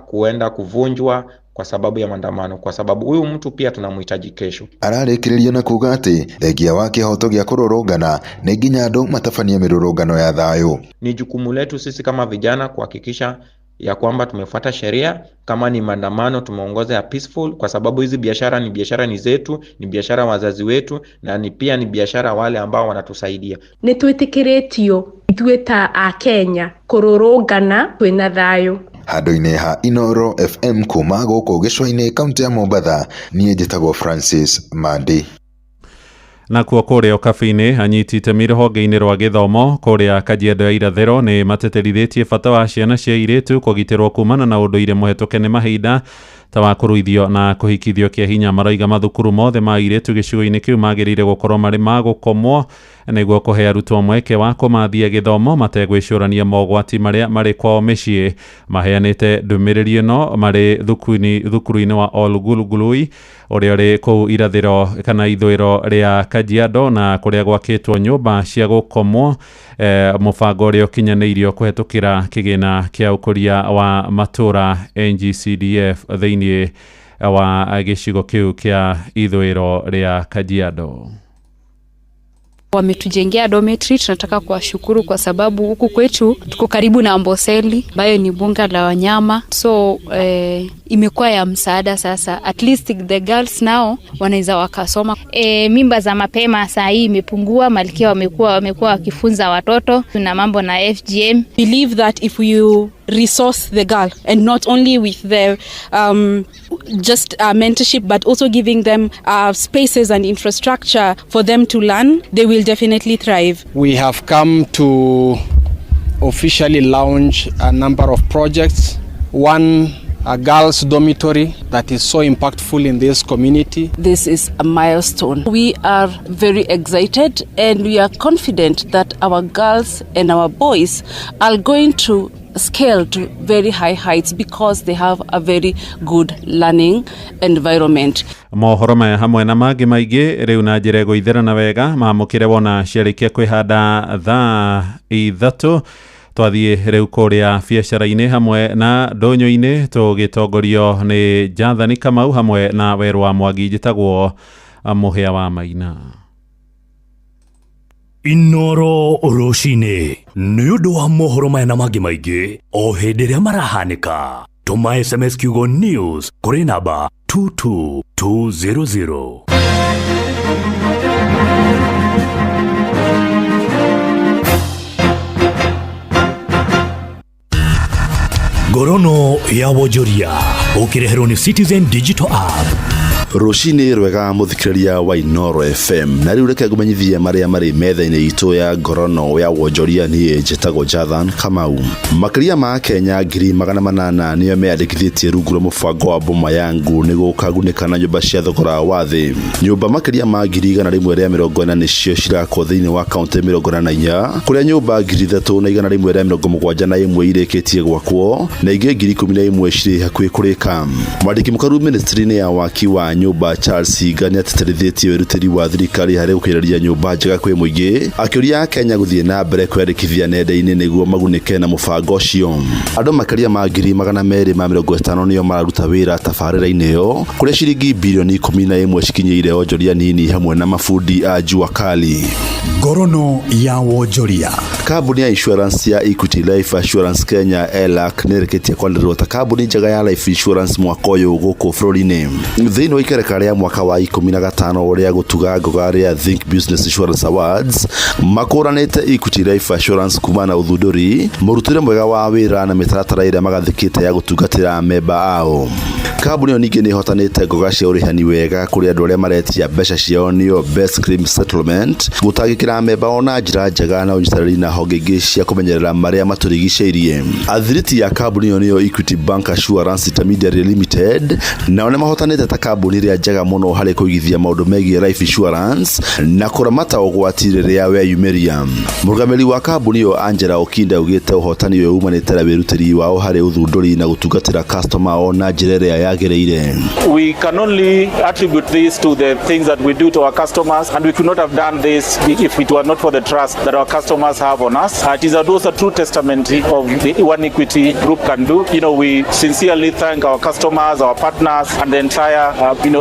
kuenda kuvunjwa kwa sababu ya maandamano, kwa sababu huyu mtu pia tunamhitaji kesho. Ararĩkĩrĩria na kuga atĩ thengia wa kĩhoto gĩa kũrũrũngana nĩ nginya andũ matabanie mĩrũrũngano ya thayũ. Ni jukumu letu sisi kama vijana kuhakikisha ya kwamba tumefuata sheria. Kama ni maandamano tumeongoza ya peaceful, kwa sababu hizi biashara ni zetu, ni biashara wazazi wetu na pia ni biashara wale ambao wanatusaidia. Nĩ twĩtĩkĩrĩtio ithuĩ ta a Kenya kũrũrũngana kwĩna thayũ. Handũ-inĩ ha Inoro FM kuma gũkũ gĩcũa-inĩ kaunti ya Mombatha, niĩ njĩtagwo Francis Mandi. Nakuo kũrĩa ũkabi-inĩ anyiti itemi rũhonge-inĩ rwa gĩthomo kũrĩa Kajiado ya irathĩro nĩ mateterithĩtie bata wa ciana cia airĩtu kũgitĩrwo kumana na ũndũire mũhetũke nĩ mahinda ta wa kũruithio na kũhikithio kĩa hinya. Maroiga mathukuru mothe ma airĩtu gĩcigo-inĩ kĩu magĩrĩire gũkorwo marĩ ma gũkomwo nĩguo kũhe arutwo mweke wa kũmathia gĩthomo mategwĩcũrania mogwati marĩa marĩ kwao mĩciĩ. Maheanĩte ndũmĩrĩri ĩno marĩ thukuru-inĩ wa Olgulgului ũrĩa ũrĩ kũu irathĩro kana ithũĩro rĩa Kajiado na kũrĩa gwakĩtwo nyũmba cia gũkomwo, mũbango ũrĩa ũkinyanĩirio kũhetũkĩra kĩgĩna kĩa ũkũria wa matũra NGCDF thĩinĩ wa gĩcigo kĩu kĩa ithũĩro rĩa Kajiado. Wametujengea dormitory, tunataka kuwashukuru kwa sababu huku kwetu tuko karibu na Amboseli ambayo ni bunga la wanyama, so imekuwa ya msaada sasa. At least the girls now wanaweza wakasoma. Mimba za mapema saa hii imepungua, malkia wamekuwa wakifunza watoto na mambo na FGM. Believe that if you resource the girl and not only with the just mentorship but also giving them spaces and infrastructure for them to learn, they will definitely thrive. We have come to officially launch a number of projects. One a girls' dormitory that is so impactful in this community. This is a milestone. We are very excited and we are confident that our girls and our boys are going to scale to very high heights because they have a very good learning environment. Mohoro maya hamwe na mangĩ maingĩ rĩu na njĩra gũitherana wega mamũkĩre wona ciarĩkia kwĩhanda thaa 3 twathiĩ rĩu kũrĩa biacara-inĩ hamwe na ndũnyũ-inĩ tũgĩtongorio nĩ Jathani Kamau hamwe na Werũ wa Mwangi njĩtagwo Mũhĩa wa Maina. Inoro Rũcinĩ nĩ ũndũ wa mohoro maya na mangĩ maingĩ o hĩndĩ ĩrĩa marahanĩka. Tũma SMS kiugo news kũrĩ namba 22200. Ngorono ya Wonjoria ũkĩreherwo nĩ Citizen Digital App. Rũcinĩ rwega mũthikĩrĩria wa Inoro FM na rĩu reke ngũmenyithie marĩa marĩ metha-inĩ itũ ya ngorono ya Wonjoria niĩ njĩtagwo Jathani Kamau. Makĩria ma Kenya 800,000 nĩo meyandĩkithĩtie rungu rwa mũbango wa Boma Yangu nĩguo ũkagunĩka na nyũmba cia thogora wa thĩ. Nyũmba makĩria ma 140 nĩcio cirakwo thĩinĩ wa kaunti 44 kũrĩa nyũmba 3,171 irĩkĩtie gwakwo na ingĩ 11,000 cirĩ hakuhĩ kũrĩka. Mwandĩki mũkaru ministry-inĩ ya waki wa nyũmba Charles Igania ateterithĩtie wĩrutĩri wa thirikari harĩ gũkĩrĩria nyũmba njega kwĩ mũingĩ akĩũria Kenya gũthiĩ na mbere kwĩyandĩkithia nenda-inĩ nĩguo magunĩke na mũbango ũcio. Andũ makĩria ma 250 nĩo mararuta wĩra tabarĩra-inĩ ĩyo kũrĩa ciringi bilioni 11 cikinyĩire onjoria nini hamwe na mafundi a jua kali. Ngorono ya Wonjoria. Kambuni ya insurance ya Equity Life Assurance Kenya ELAC nĩrĩkĩtie kwanĩrĩrwo ta kambuni njega ya life insurance mwaka ũyũ gũkũ bũrũri-inĩ. Thĩinĩ wa ikereka rĩa mwaka wa 15 ũrĩa gũtuga ngoga rĩa Think Business Insurance Awards makũranĩte Equity Life Assurance kuma na ũthundũri mũrutĩre mwega wa wĩra na mĩtaratara ĩrĩa magathĩkĩte ya gũtungatĩra memba ao. Kambuni ĩyo ningĩ nĩhotanĩte ngoga cia ũrĩhani wega kũrĩ andũ arĩa maretia mbeca ciao nĩyo best claim settlement gũtangĩkĩra memba ona njĩra njega na ũnyitanĩri na honge ingĩ cia kũmenyerera marĩa matũrigicĩirie. Athiriti ya kambuni ĩyo nĩyo Equity Bank Assurance Intermediary Limited nao nĩmahotanĩte ta kambuni ĩrĩa njega mũno harĩ kũigithia maũndũ megiĩ life insurance na kũramata ũgwati rĩrĩa weyumĩria. Mũrũgamĩrĩri wa kambuni ĩyo Angela Okinda augĩte ũhotani ũyũ umanĩte na wĩrutĩri wao harĩ ũthundũri na gũtungatĩra customer ao na njĩra ĩrĩa yagĩrĩire. We can only attribute this to the things that we do to our customers, and we could not have done this if it were not for the trust that our customers have on us. It is also a true testament of the One Equity Group can do. You know, we sincerely thank our customers, our partners, and the entire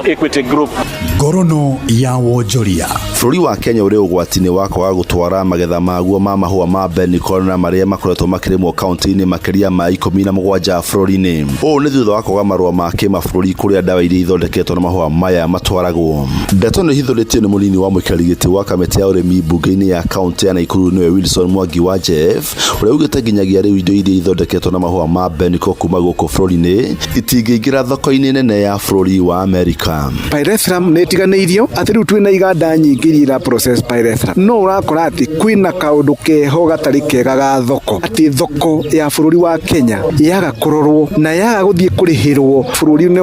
Equity Group. Ngorono ya Wonjoria. Bũrũri wa Kenya ũrĩ ũgwati-inĩ wa kwaga gũtwara magetha maguo ma mahũa ma Beniko na marĩa makoretwo makĩrĩmwo kaunti-inĩ makĩria ma 17 bũrũri-inĩ. Ũũ nĩ thutha wa kwaga marũa ma kĩmabũrũri kũrĩa ndawa iria ithondeketwo na mahũa maya matwaragwo. Ndeto nĩ ihithũrĩtio nĩ mũnini wa mũikarĩri gĩtĩ wa kamĩtĩ ya ũrĩmi mbunge-inĩ ya kaunti ya Nakuru nĩwe Wilson Mwangi wa Jeff ũrĩa augĩte nginyagia rĩu indo iria ithondeketwo na mahũa ma Beniko kuma gũkũ bũrũri-inĩ itingĩingĩra thoko-inĩ nene ya bũrũri wa Amerika. Pyrethrum nĩ ĩtiganĩirio atĩ rĩu twĩna iganda nyingĩ iria ira process pyrethrum no ũrakora atĩ kwĩna kaũndũ keho gatarĩ kega ga thoko atĩ thoko ya bũrũri wa Kenya yaga kũrorwo na yaga gũthiĩ kũrĩhĩrwo bũrũri-inĩ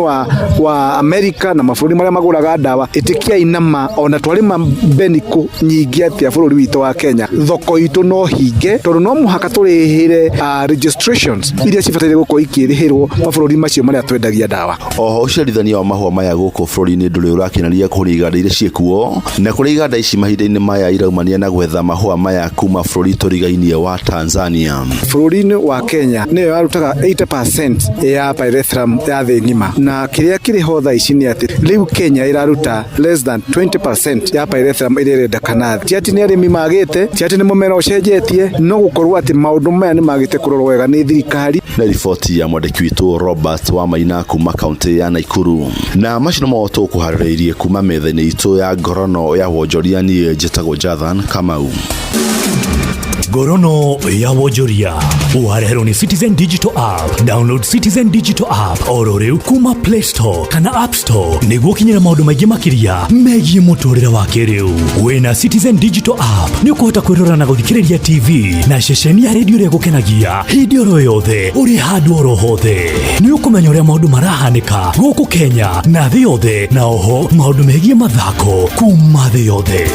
wa Amerika na mabũrũri marĩa magũraga ndawa ĩtĩkiai nama ona twarĩma Beniko nyingĩ atĩa bũrũri witũ wa Kenya thoko itũ no hinge tondũ no mũhaka tũrĩhĩre registrations iria cibataire gũkorwo ikĩrĩhĩrwo mabũrũri macio marĩa twendagia ndawa. Oho ũciarithania wa mahũa maya gũkũ bũrũri-inĩ ndũrĩ ũrakinyanĩria kũrĩ iganda iria ciĩkuo na kũrĩ iganda ici mahinda-inĩ maya iraumania na gwetha mahũa maya kuma bũrũri tũrigainie wa Tanzania. Bũrũri-inĩ wa Kenya nĩyo yarutaga 80% ya pyrethrum ya thĩ ng'ima na kĩrĩa kĩrĩ ho thaa ici nĩ atĩ rĩu Kenya ĩraruta less than 20% ya pyrethrum ĩrĩa ĩrendekana. Ti atĩ nĩ arĩmi magĩte, ti atĩ nĩ mũmera ũcenjetie, no gũkorwo atĩ maũndũ maya nĩ magĩte kũrorwo wega nĩ thirikari. Na riboti ya mwandĩki witũ Robert wa Maina kuma kaunti ya Nakuru. Na macio no tũkũharĩrĩirie kuma metha-inĩ itũ ya ngorono ya Wonjoria niĩ njĩtagwo Jathani Kamau. Ngorono ya wonjoria wareherwo ni Citizen Digital App. Download Citizen Digital App oro riu kuma Play Store kana App Store niguo kinyira maundu maingi makiria megie muturire wa kiriu. Wina Citizen Digital App ni ukuhota kwirora na guthikiriria TV na ceceni ya radio ria gukenagia hindi oro yothe uri handu oro hothe. Ni ukumenya uria maundu marahanika guku Kenya na thi yothe, na oho maundu megie mathako kuma thi yothe.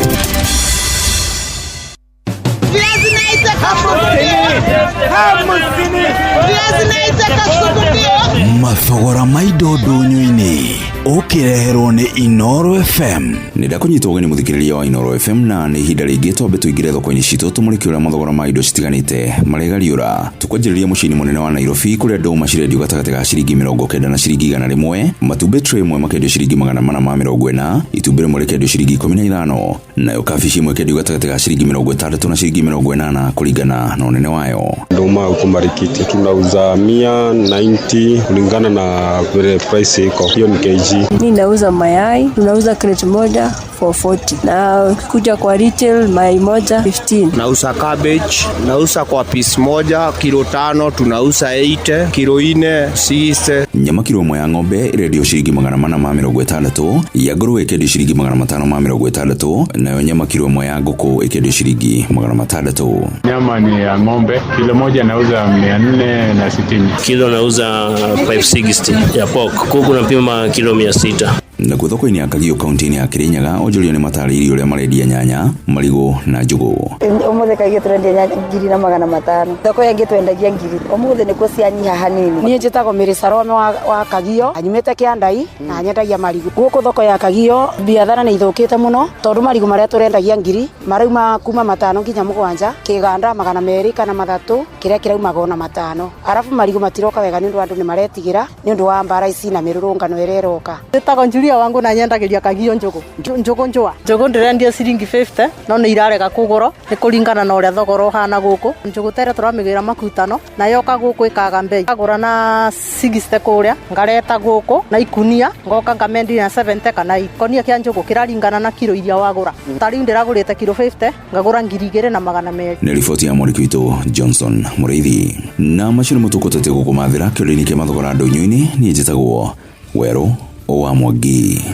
Mathogora maido ndunyu-ini ukireherwo ni Inoro FM. Nida kunyitwo gani muthikiriria wa Inoro FM na ni hinda ringi twambe tuingire thoko-ini citu tumurike uria mathogora maido citiganite maregariura. Tukwanjiriria mucini munene wa Nairobi kuria nduma cirendio gatagati ga ciringi 90 na ciringi 100, matumbi tray imwe makendio ciringi 440, itumbĩ rimwe rikendio ciringi 15, nayo kabici imwe ikendio gatagati ga ciringi 60 na ciringi 80 kulingana na unene wayo. Nduma huko Marikiti tunauza 190 kulingana na vile price iko. Hiyo ni kg. Mimi nauza mayai, tunauza crate moja 440. Na kuja kwa retail mayai moja 15. Nauza cabbage, nauza kwa piece moja kilo 5 tunauza 8, kilo 4 6. Nyama kilo moja ya ng'ombe irendio ciringi 460, ya ngũrũwe ikendio ciringi 560, nayo nyama kilo moja ya ngũkũ ikendio ciringi 600. Nyama ni ya ng'ombe kilo moja nauza 460. Kilo nauza 560 ya pork. Kuku napima kilo 600. Na kwa thoko-ini ya Kagio kaunti-ini ya Kirinyaga onjoria ni mataririo uria marendia nyanya, marigo na njugu. Umuthe Kagio turendia nyanya 2,500. Thoko yangi twendagia 1,000. Umuthe niko cianyiha hanini. Nie njitagwo Mary Salome wa Kagio, anyumite Kiandai na nyendagia marigo. Guku thoko ya Kagio biathara ni ithukite muno tondu marigo maria turendagia 1,000 marauma kuma 5 nginya 7, kiganda 200 kana 3 kiria kirauma gona 5. Arafu marigo matiroka wega ni ndu andu ni maretigira ni ndu wa mbara ici na mirurungano ireroka. Njũria wangu na nyendagiria Kagio njugu njua njugu ndirendia ciringi 50 no ni irarega kugoro ni kuringana na uria thogoro hana guku. Njugu tere turamigira makutano na yoka guku ikaga mbei, agura na 60 kuria ngareta guku na ikunia ngoka ngamendi na 70 kana ikonia kia njugu kiraringana na kilo iria wagura. Tari ndiragurite kilo 50 ngagura 2,200. Ni riboti ya mwandiki witu Johnson Mureithi. Na macini mutukotete gukumathira kĩrĩini kĩa mathogora ndũnyũ-inĩ ni njĩtagwo Werũ wa Mwangi.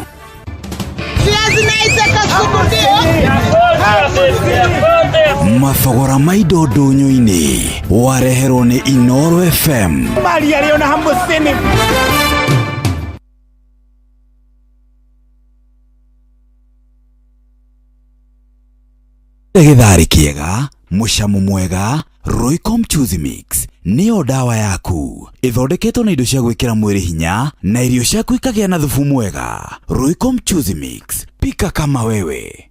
Mathogora maido ndũnyũ-inĩ wareherwo ni Inoro FM. Maria leo na hamsini. Githari kiega, mucamo mwega, Roycom Choose Mix niyo dawa yaku. Ithondeketwo na indo cia gwikira mwiri hinya na irio ciaku ikagia na thubu mwega. Roycom Choose Mix, pika kama wewe.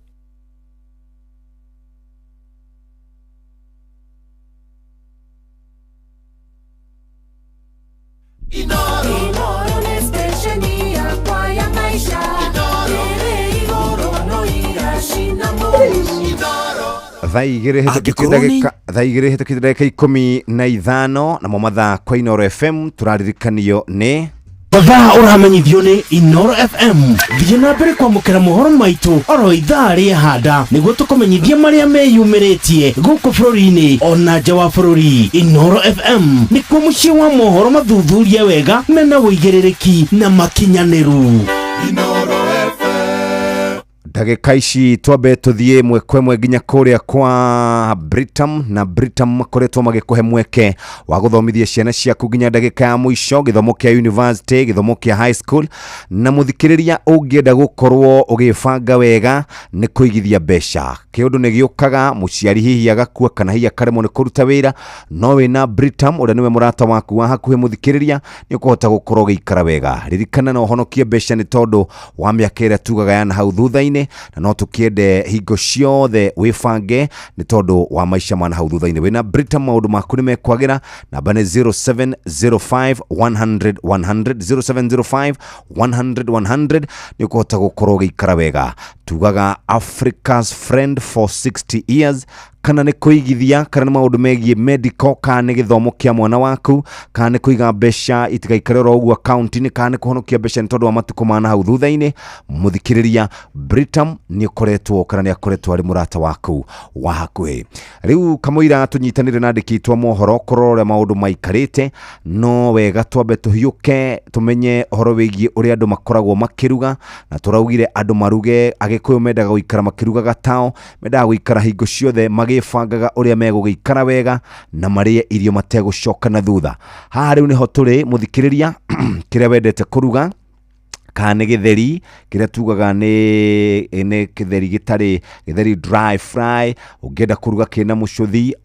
Inoro ni stesheni ya kwa ya maisha. Inoro no irashina mo. Thaa igĩrĩ hĩtũkĩte ndagĩka 15 namo mathaa kwa Inoro FM turaririkanio ni Mathaa uramenyithio ni Inoro FM. Thiĩ na mbere kwamũkĩra mohoro maitũ oro ithaa rĩa handa nĩguo tũkũmenyithia marĩa meyumĩrĩtie gũkũ bũrũri-inĩ ona nja wa bũrũri. Inoro FM nĩkuo mũciĩ wa mohoro mathuthurie wega mena wũigĩrĩrĩki na makinyanĩru. Inoro ndagĩka ici twambe tuthie mwekwe nginya kuria kwa Britam na Britam makoretwo magikuhe mweke wa guthomithia ciana ciaku nginya ndagĩka ya mũico githomo kia university, githomo kia high school, na muthikiriria ungienda gukorwo ugibanga wega ni kuigithia mbeca. Kiundu ni giukaga muciari hihi agakua kana hihi akaremwo ni kuruta wira, no wina Britam uria niwe murata waku wa hakuhe muthikiriria ni ukuhota gukorwo giikara wega. Ririkana na uhonokie mbeca ni tondu wa miaka ĩrĩa tugaga yana hau thutha-inĩ, na no tukiende hingo ciothe wifange ni tondu wa maisha mana hau thutha-inĩ. Wina Britam maundu maku ni mekwagira. Namba ni 0705 100 100 0705 100 100 ni ukuhota gukorwo giikara wega. tugaga Africa's friend for 60 years, kana nĩ kũigithia, kana nĩ maũndũ megiĩ medical, kana nĩ gĩthomo kĩa mwana waku, kana nĩ kũiga mbeca itigaikare oro ũguo akaunti-inĩ, kana nĩ kũhonokia mbeca nĩ tondũ wa matukũ ma hau thutha-inĩ. Mũthikĩrĩria, Britam nĩ ũkoretwo kana nĩ akoretwo arĩ mũrata waku wa hakuhĩ. Rĩu kamũira tũnyitanĩre na andĩki a mohoro kũrora maũndũ maikarĩte, no wega twambe tũhiũke tũmenye ũhoro wĩgiĩ ũrĩa andũ makoragwo makĩruga, na tũraugire andũ maruge, Agĩkũyũ mendaga gũikara makĩrugaga tao, mendaga gũikara hingo ciothe magĩbangaga ũrĩa megũgĩikara wega na marĩe irio mategũcoka na thutha. Haha rĩu nĩho tũrĩ mũthikĩrĩria, kĩrĩa wendete kũruga, kana gĩtheri kĩrĩa tugaga nĩ gĩtheri gĩtarĩ gĩtheri dry fry, ũngĩenda kũruga kĩna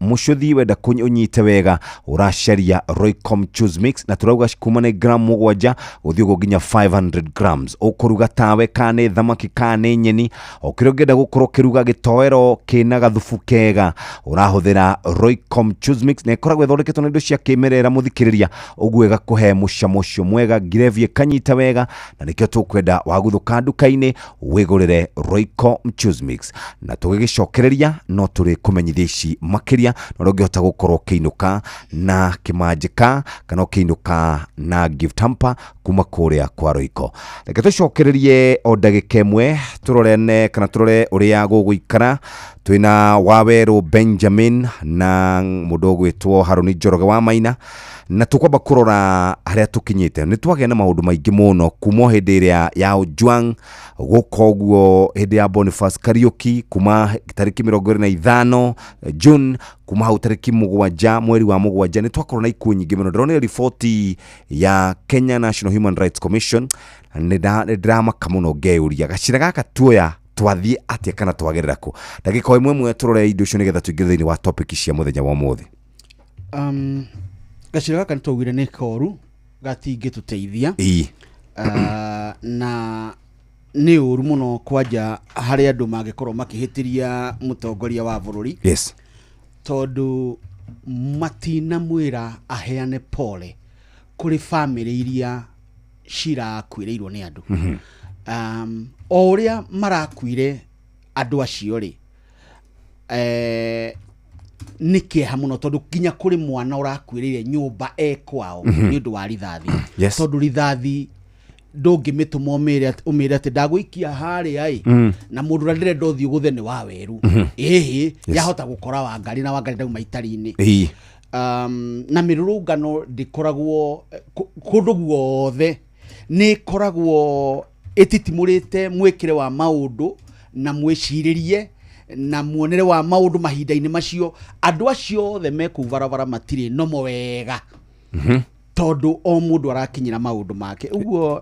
mũcũthi wenda ũnyite wega, ũracaria Roycom Choose Mix, na tũrauga kuma nĩ gram 7 gũthiĩ ũguo nginya 500 grams. Ũkũruga tawe, kana nĩ thamaki, kana nĩ nyeni, o kĩrĩa ũngĩenda gũkorwo kĩruga gĩtoero kĩna gathubu kega, ũrahũthĩra Roycom Choose Mix, na ĩkoragwo ĩthondeketwo na indo cia kĩmerera mũthikĩrĩria, ũguo ĩgakũhe mũcamo ũcio mwega, gravy ĩkanyita wega, na nĩkĩo tũkwenda waguthũka nduka-inĩ wĩgũrĩre Roycom Choose Mix. Na tũgĩgĩcokereria no tũrĩ kũmenyithia ici makĩria, na ũrĩa ũngĩhota gũkorwo ũkĩinũka na kĩmanjĩka kana ũkĩinũka na gift hamper kuma kũrĩa kwa Royco. Reke tũcokererie o ndagĩka ĩmwe tũrorene kana tũrore ũrĩa gũgũikara. Twĩna Waweru Benjamin na mũndũ ũgwĩtwo Haruni Njoroge wa Maina, na tukwamba kũrora harĩa tũkinyĩte. Nĩ twagĩa na maũndũ maingĩ mũno kuma hĩndĩ ĩrĩa ya Ojwang gũka ũguo, hĩndĩ ya Boniface Kariuki kuma tarĩki 25 June, kuma hau tarĩki 7 mweri wa 7 nĩ twakorwo na ikuũ nyingĩ mũno. Ndĩronire riboti ya Kenya National Human Rights Commission, nĩ ndĩramaka mũno ngeyũria gacira gaka tuoya twathiĩ atĩa kana twagerera kũ. Ndagĩka ĩmwe tũrore indo icio nĩgetha tũingĩre thĩinĩ wa topic cia mũthenya wa ũmũthĩ. Gacira gaka nĩtwaugire nĩ koru gatingĩtũteithia, na nĩ ũru mũno kwanja harĩ andũ mangĩkorwo makĩhĩtĩria mũtongoria wa bũrũri, tondũ matinamwĩra aheane pole kũrĩ famĩlĩ iria cirakuĩrĩirwo nĩ andũ. O ũrĩa marakuire andũ acio rĩ, nĩ kĩeha mũno, tondũ nginya kũrĩ mwana ũrakuĩrĩire nyũmba kwao nĩ ũndũ wa rithathi, tondũ rithathi ndũngĩmĩtũma ũmĩre atĩ ndagũikia harĩa na mũndũ ũrĩa ndĩrenda ũthiĩ ũgũthe nĩ Waweru, yahota gũkora Wangari, na Wangari ndauma itari-inĩ. Na mĩrũrũngano ndĩkoragwo kũndũ guothe, nĩ koragwo ĩtitimũrĩte mwĩkĩre wa maũndũ na mwĩcirĩrie na muonere wa maũndũ mahinda-inĩ macio. Andũ acio othe me kũu barabara matirĩ nomo wega, tondũ o mũndũ arakinyĩra maũndũ make. Ũguo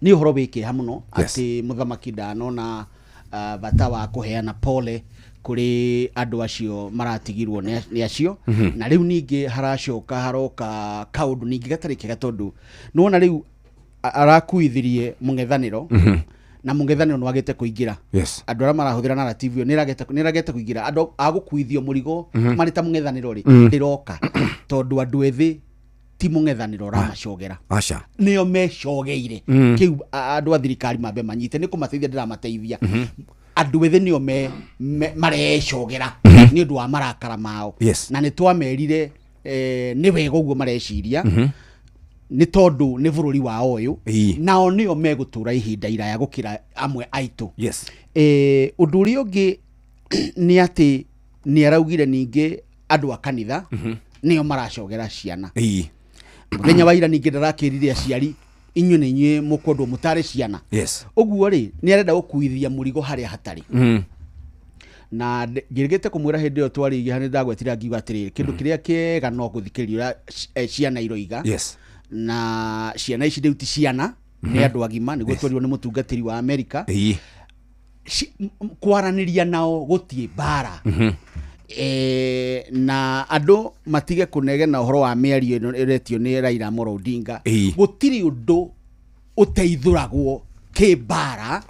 nĩ ũhoro wĩkĩha mũno atĩ mũthamaki ndanona bata wa kũheana pole kũrĩ andũ acio maratigirwo nĩ acio. Na rĩu ningĩ haracoka haroka kaũndũ ningĩ gatarĩ kega, tondũ nĩwona rĩu arakuithirie mũng'ethanĩro, na mũng'ethanĩro nĩ wagĩte kũingĩra. Andũ arĩa marahũthĩra narrative nĩ ragĩte kũingĩra. Andũ agũkuithio mũrigo marĩ ta mũng'ethanĩro rĩ ndĩroka, tondũ andũ ethĩ ti mũng'ethanĩro ramacogera, nĩo mecogeire. Kĩu andũ a thirikari mambe manyite, nĩ kũmateithia ndĩramateithia. Andũ ethĩ nĩo marecogera nĩ ũndũ wa marakara mao, na nĩ twamerire nĩ wega ũguo mareciria, nĩ tondũ nĩ bũrũri wao ũyũ, nao nĩo megũtũra ihinda iraya gũkĩra amwe aitũ. Ũndũ ũrĩa ũngĩ nĩ atĩ nĩ araugire ningĩ andũ a kanitha nĩo maracogera ciana. Mũthenya wa ira ningĩ ndarakĩrire aciari, inyuĩ nĩ inyuĩ mũkwendwo mũtare ciana. Ũguo rĩ nĩ arenda gũkuithia mũrigo harĩa hatarĩ. Na ngĩrĩgĩte kũmwĩra hĩndĩ ĩyo twarigia, nĩ ndagwetire ngiuga atĩrĩrĩ, kĩndũ kĩrĩa kĩega no gũthikĩrĩria ciana iroiga, na ciana ici rĩu ti ciana, nĩ andũ agima, nĩguo twerirwo nĩ mũtungatĩri wa Amerika. Kwaranĩria nao gũtiĩ mbara, na andũ matige kũnegena ũhoro wa mĩario ĩno ĩretio nĩ Raila Amolo Odinga. Gũtirĩ ũndũ ũteithũragwo kĩmbara,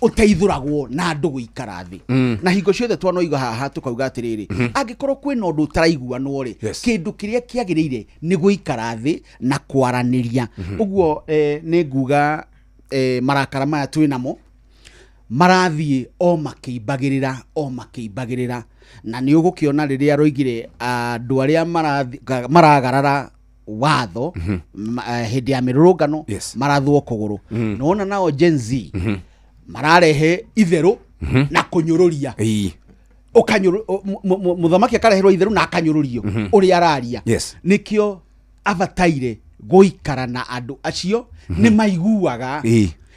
ũteithũragwo na andũ gũikara thĩ. Na hingo ciothe twanoiga haha tũkauga atĩrĩrĩ, angĩkorwo kwĩna ũndũ ũtaraiguanwo rĩ, kĩndũ kĩrĩa kĩagĩrĩire nĩ gũikara thĩ na kwaranĩria. Ũguo nĩ nguga marakara maya twĩ namo, marathie o makimbagirira na ni ugukiona riria roigire andu aria maragarara watho hindi ya mirurungano marathwo kuguru nona nao Gen Z mararehe itheru na kunyururia muthamaki akareherwo itheru na akanyururio uri araria nikio abataire guikara na andu acio ni maiguaga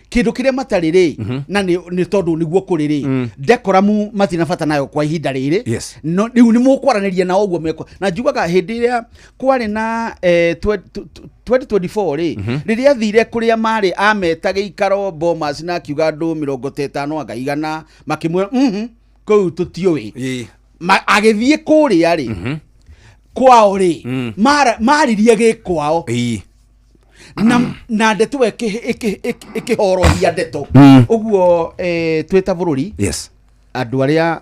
kindu kiria matariri na ni tondu niguo kuriri dekoramu matina bata nayo kwa ihinda riri no riu ni mukwaraniria na ogwo meko na njugaga hindi ria kwari na 2024 riria thire kuria mari ameta giikaro Bomas na kiuga andu 50 agaigana makimwe kou tutioi agithie kuria ri kwao ri maririe gikwao na ndeto ikihorohia ndeto uguo twita bururi andu aria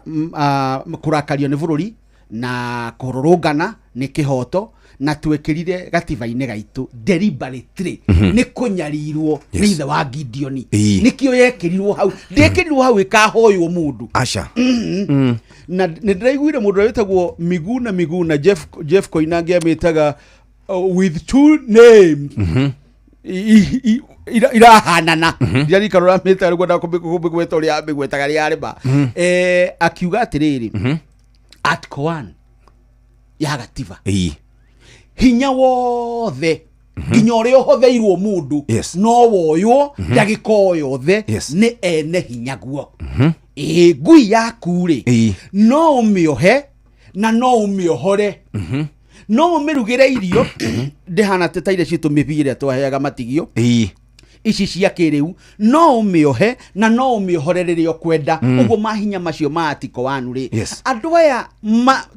kurakario ni bururi na kururungana ni kihoto na twekirire gatiba-ine gaitu deliberately ni kunyarirwo ni ithe wa Gideon nikio yekirirwo hau ndekirirwo hau ikahoywo mundu acha na ndiriguire mundu wetagwo Miguna Jeff Koinange ametaga with two names irahanana yari karora meta rwanda kubigweta uri abigwetaga riareba akiuga atiriri article 1 ya gatiba hinya wothe nginya uri uhotheirwo mundu no woywo ndagiko yothe ni ene hinya guo ngui yaku ri no umiohe na no umiohore no umirugire irio ndihana tetaire citu mibire twaheaga matigio ici cia kiriu no umiohe na no umiohorererio kwenda ugo mahinya macio ma atiko wanu ri andu aya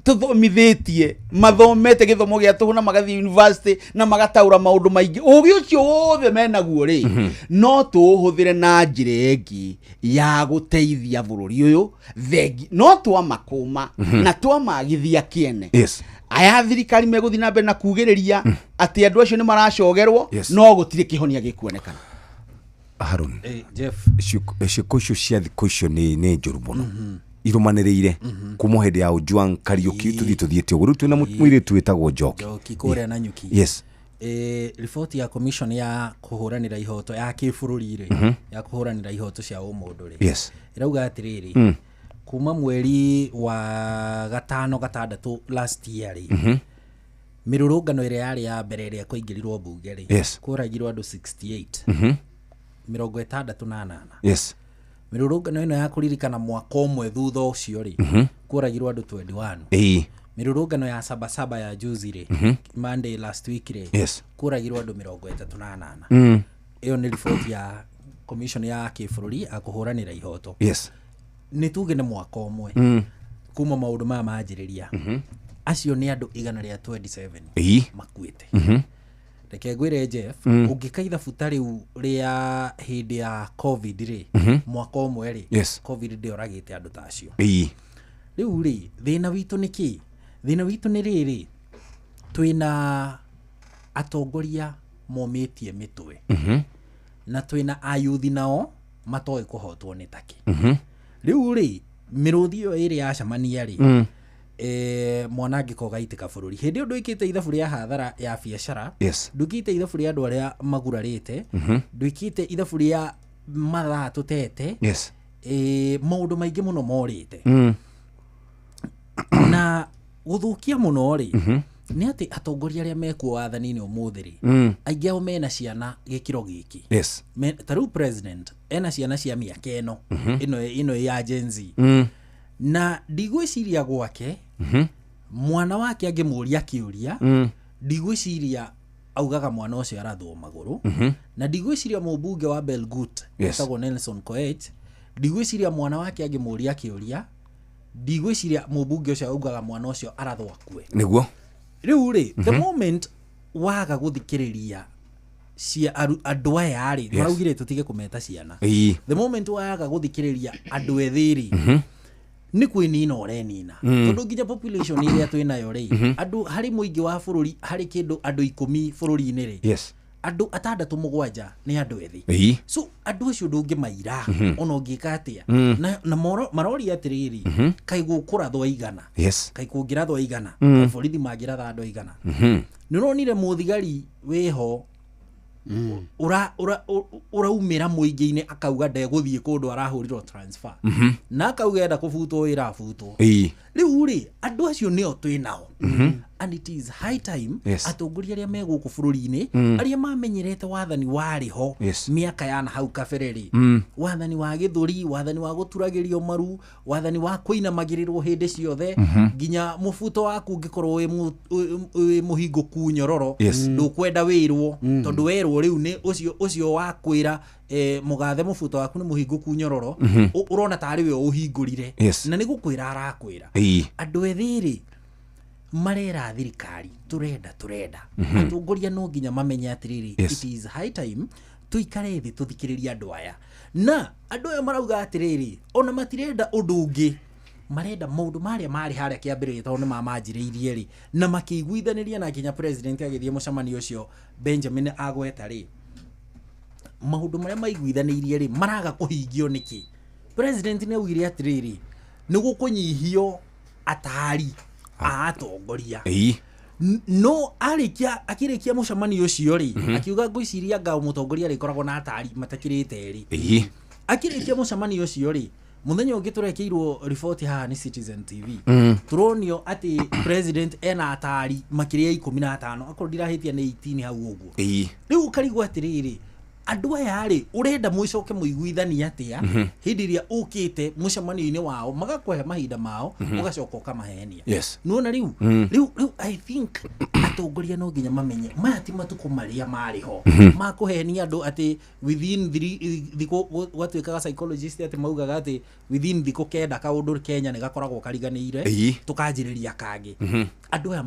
tuthomithitie mathomete githomo gia tuhuna magathi university na magataura maundu maingi ugi ucio wothe menaguo ri no tuhuthire na njire engi ya guteithia bururi uyu thegi no twamakuma na twamagithia kiene aya thirikari meguthi na mbere na kugiriria ati andu acio ni maracogerwo no gutire kihonia gikuonekana Harun Jeff shikosho cia thikosho ni njuru muno irumaniriire kuma hindi ya Ojwang Kariuki tuthiete uguru twina mwire twetagwo Njoki kuria na nyuki report ya commission ya kuhuranira ihoto ya kibururi ri ya kuhuranira ihoto cia umundu ri irauga atiriri kuma mweri wa 5-6 last year ri mirurungano ire yari ya mbere ire kuingirirwo bunge ri kuragirwo andu 68 68 mirurungano ino ya kuririkana mwaka umwe thutha ucio ri kuragirwo andu 21 mirurungano ya sabasaba ya juzi ri Monday last week ri kuragirwo andu 38 iyo ni report ya commission ya kibururi akuhuranira ihoto ni tuge ni mwaka umwe kuma maundu ma manjiriria acio ni andu 127 makuite reke ngwire Jeff ungikaitha futari ria hindi ya covid ri mwaka umwe ri covid ndi oragite andu tacio riu ri thina witu niki thina witu ni riri twina atongoria mometie mitwe na twina ayuthi nao matoe kuhotwo ni taki riu ri miruthio iri yacamania ri mwanangiko gaitika bururi hindi undu ikite ithabu ria hathara ya biashara ndukite ithabu ria andu aria magurarite ndukite ithabu ria mathaa tutete maundu maingi muno morite na guthukia muno ri ni ati atongoria aria mekuo wathani-ini umuthi ri aingi ao mena ciana gikiro giki taru president ena ciana cia miaka ino ya Gen Z na ndigwiciria gwake mwana wake angimuria kiuria ndigwiciria augaga mwana ucio arathwo maguru na ndigwiciria mubunge wa Belgut etagwo Nelson Koech ndigwiciria mwana wake angimuria kiuria ndigwiciria mubunge ucio augaga mwana ucio arathwo akue niguo riu ri the moment waga guthikiriria cia andu aya ri maraugire tutige kumeta ciana the moment waga guthikiriria andu ethiri ni kwinina orenina tondu nginya population iria twinayo ri andu hari muingi wa bururi hari kindu andu 10 bururi-ini ri andu 6-7 ni andu ethi so andu acio ndungimaira ona ungika atia na maroria atiriri kai gukurathwa igana kai kungirathwa igana borithi mangiratha andu igana nironire muthigari weho uraumira muingi-ini akauga ndeguthie kundu arahurirwo transfer na akauga enda kubutwo wira abutwo riu ri andu acio nio twinao and it is high time atongoria aria me guku bururi-ini aria mamenyerete wathani wariho miaka yana hau kabereri wathani wa githuri wathani wa guturagirio maru wathani wa kuinamagirirwo hindi ciothe nginya mubuto waku ngikorwo wi muhinguku nyororo ndukwenda wirwo tondu werwo riu ni ucio wakwira mugathe mubuto waku ni muhinguku nyororo urona tari we uhingurire na ni gukwira arakwira andu ethiri marera thirikari turenda atongoria no nginya mamenye atiriri it is high time tuikare thi tuthikiriria andu aya na andu aya marauga atiriri ona matirenda undu ungi marenda maundu maria mari haria kiambiriria tondu mamanjiriirie ri na makiguithaniria na nginya president agithie mucamanio ucio Benjamin agweta ri maundu maria maiguithanirie ri maraga kuhingio niki president ni augire atiriri ni gukunyihio atari atongoria no akirikia mucamanio ucio ri akiuga ngwiciria ngao mutongoria ri koragwo na atari matakirite ri akirikia mucamanio ucio ri muthenya ungi turekeirwo report haha ni Citizen TV turonio ati president ena atari makiria 15 akorwo ndirahitia ni 18 hau uguo riu karigwo atiriri andu aya ri urenda muicoke muiguithani atia hindi ria ukite mucamanio-ini wao magakwehe mahinda mao ugacoka ukamahenia nuona riu I think atongoria no nginya mamenye maya ti matuko maria mariho makuhenia andu ati within thiko gwatuikaga psychologist ati maugaga ati within thiko kenda kaundu Kenya ni gakoragwo kariganire tukanjiriria kangi andu aya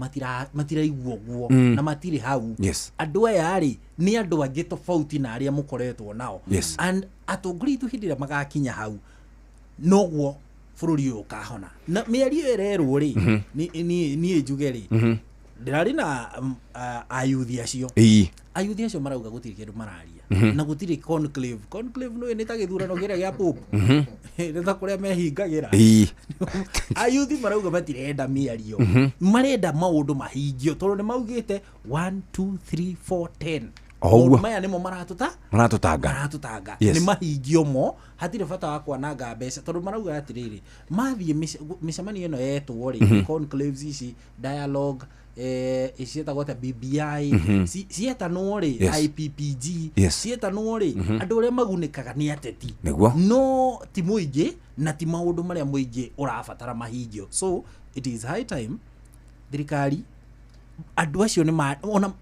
matiraigwo guo na matiri hau andu aya ri ni andu angi tofauti na aria mukoretwo nao and atongoria tu hindira magakinya hau noguo bururi ukahona na miario ererwo ri ni njuge ri ndirari na ayuthi acio ayuthi acio marauga gutiri kindu mararia na gutiri conclave no ni ta githurano giria gia pope nda kuria mehingagira ayuthi marauga matirenda miario marenda maundu mahingio tondu ni maugite 1 2 3 4 10 maya nimo maratutanga ni mahingio mo hatire bata wa kwananga mbeca tondu marauga atiriri mathie micamanio ino yetwo ri conclaves ici dialogue isietagwo ta BBI cietanwo ri IPPG cietanwo ri andu aria magunikaga ni ateti no ti muingi na ti maundu maria muingi urabatara mahingio so it is high time thirikari andu acio ni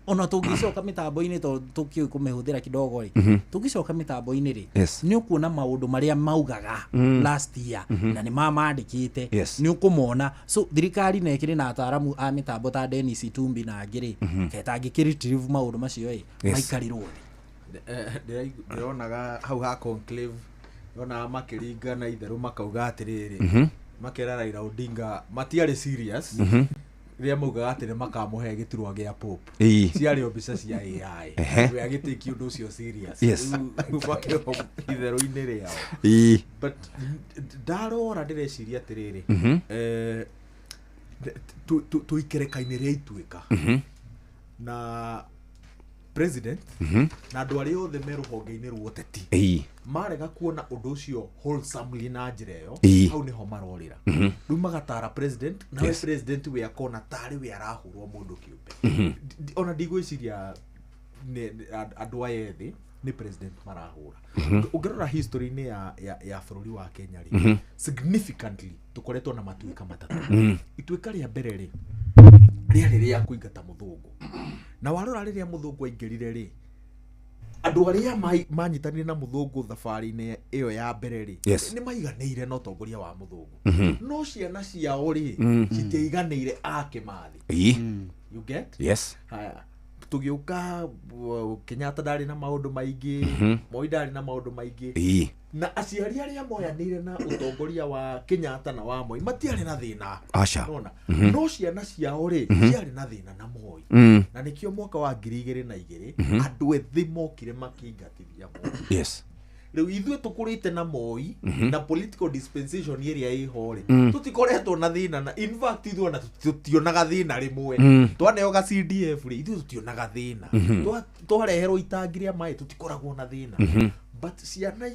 ona tungicoka mitambo-ini to tukiu kumehuthira kidogo ri tungicoka mitambo-ini ri ni ukuona maundu maria maugaga last year na ni mamandikite ni ukumona so thirikari na ikiri na ataramu a mitambo ta Dennis Itumbi na ngiri ketangikiritrieve maundu macio maikarirwo ndironaga hau ha conclave ona makiringana itheru makauga atiriri makera Raila Odinga matiari serious ria muga atire makamuhe giturwa gia pope ciari obisa cia AI we agitiki undu ucio serious bakero itheru-ini riao but darora ndireciria atiriri tuikerekaine ria ituika na president na andu aria othe me ruhonge-ini rwa uteti marega kuona undu ucio wholesomely na njira iyo hau niho marorira riu magatara president na we president we akona tari we arahurwo mundu kiumbe ona ndigwiciria andu aya ethi ni president marahura ungirora history-ini ya bururi wa Kenya ri significantly tukoretwo na matuika matatu ituika ria mbere ri ria kuingata muthungu na warora riria muthungu aingirire ri andu aria manyitanire na muthungu thabari-ini iyo ya mbere ri ni maiganeire na utongoria wa muthungu no ciana ciao ri citiaiganeire ake mathi you get haya tugiuka Kenyatta ndari na maundu maingi Moi ndari na maundu maingi na aciari aria moyanire na utongoria wa Kenyatta na wa Moi matiari na thina nona no ciana ciao ri ciari na thina na Moi na nikio mwaka wa 2002 andu ethi mokire makingatithia Moi riu ithuĩ tukurite na Moi na political dispensation iria iho ri tutikoretwo na thina na in fact ithuĩ ona tutionaga thina rimwe twaneo ga CDF ri ithuĩ tutionaga thina twareherwo itangi ria mai tutikoragwo na thina but ciana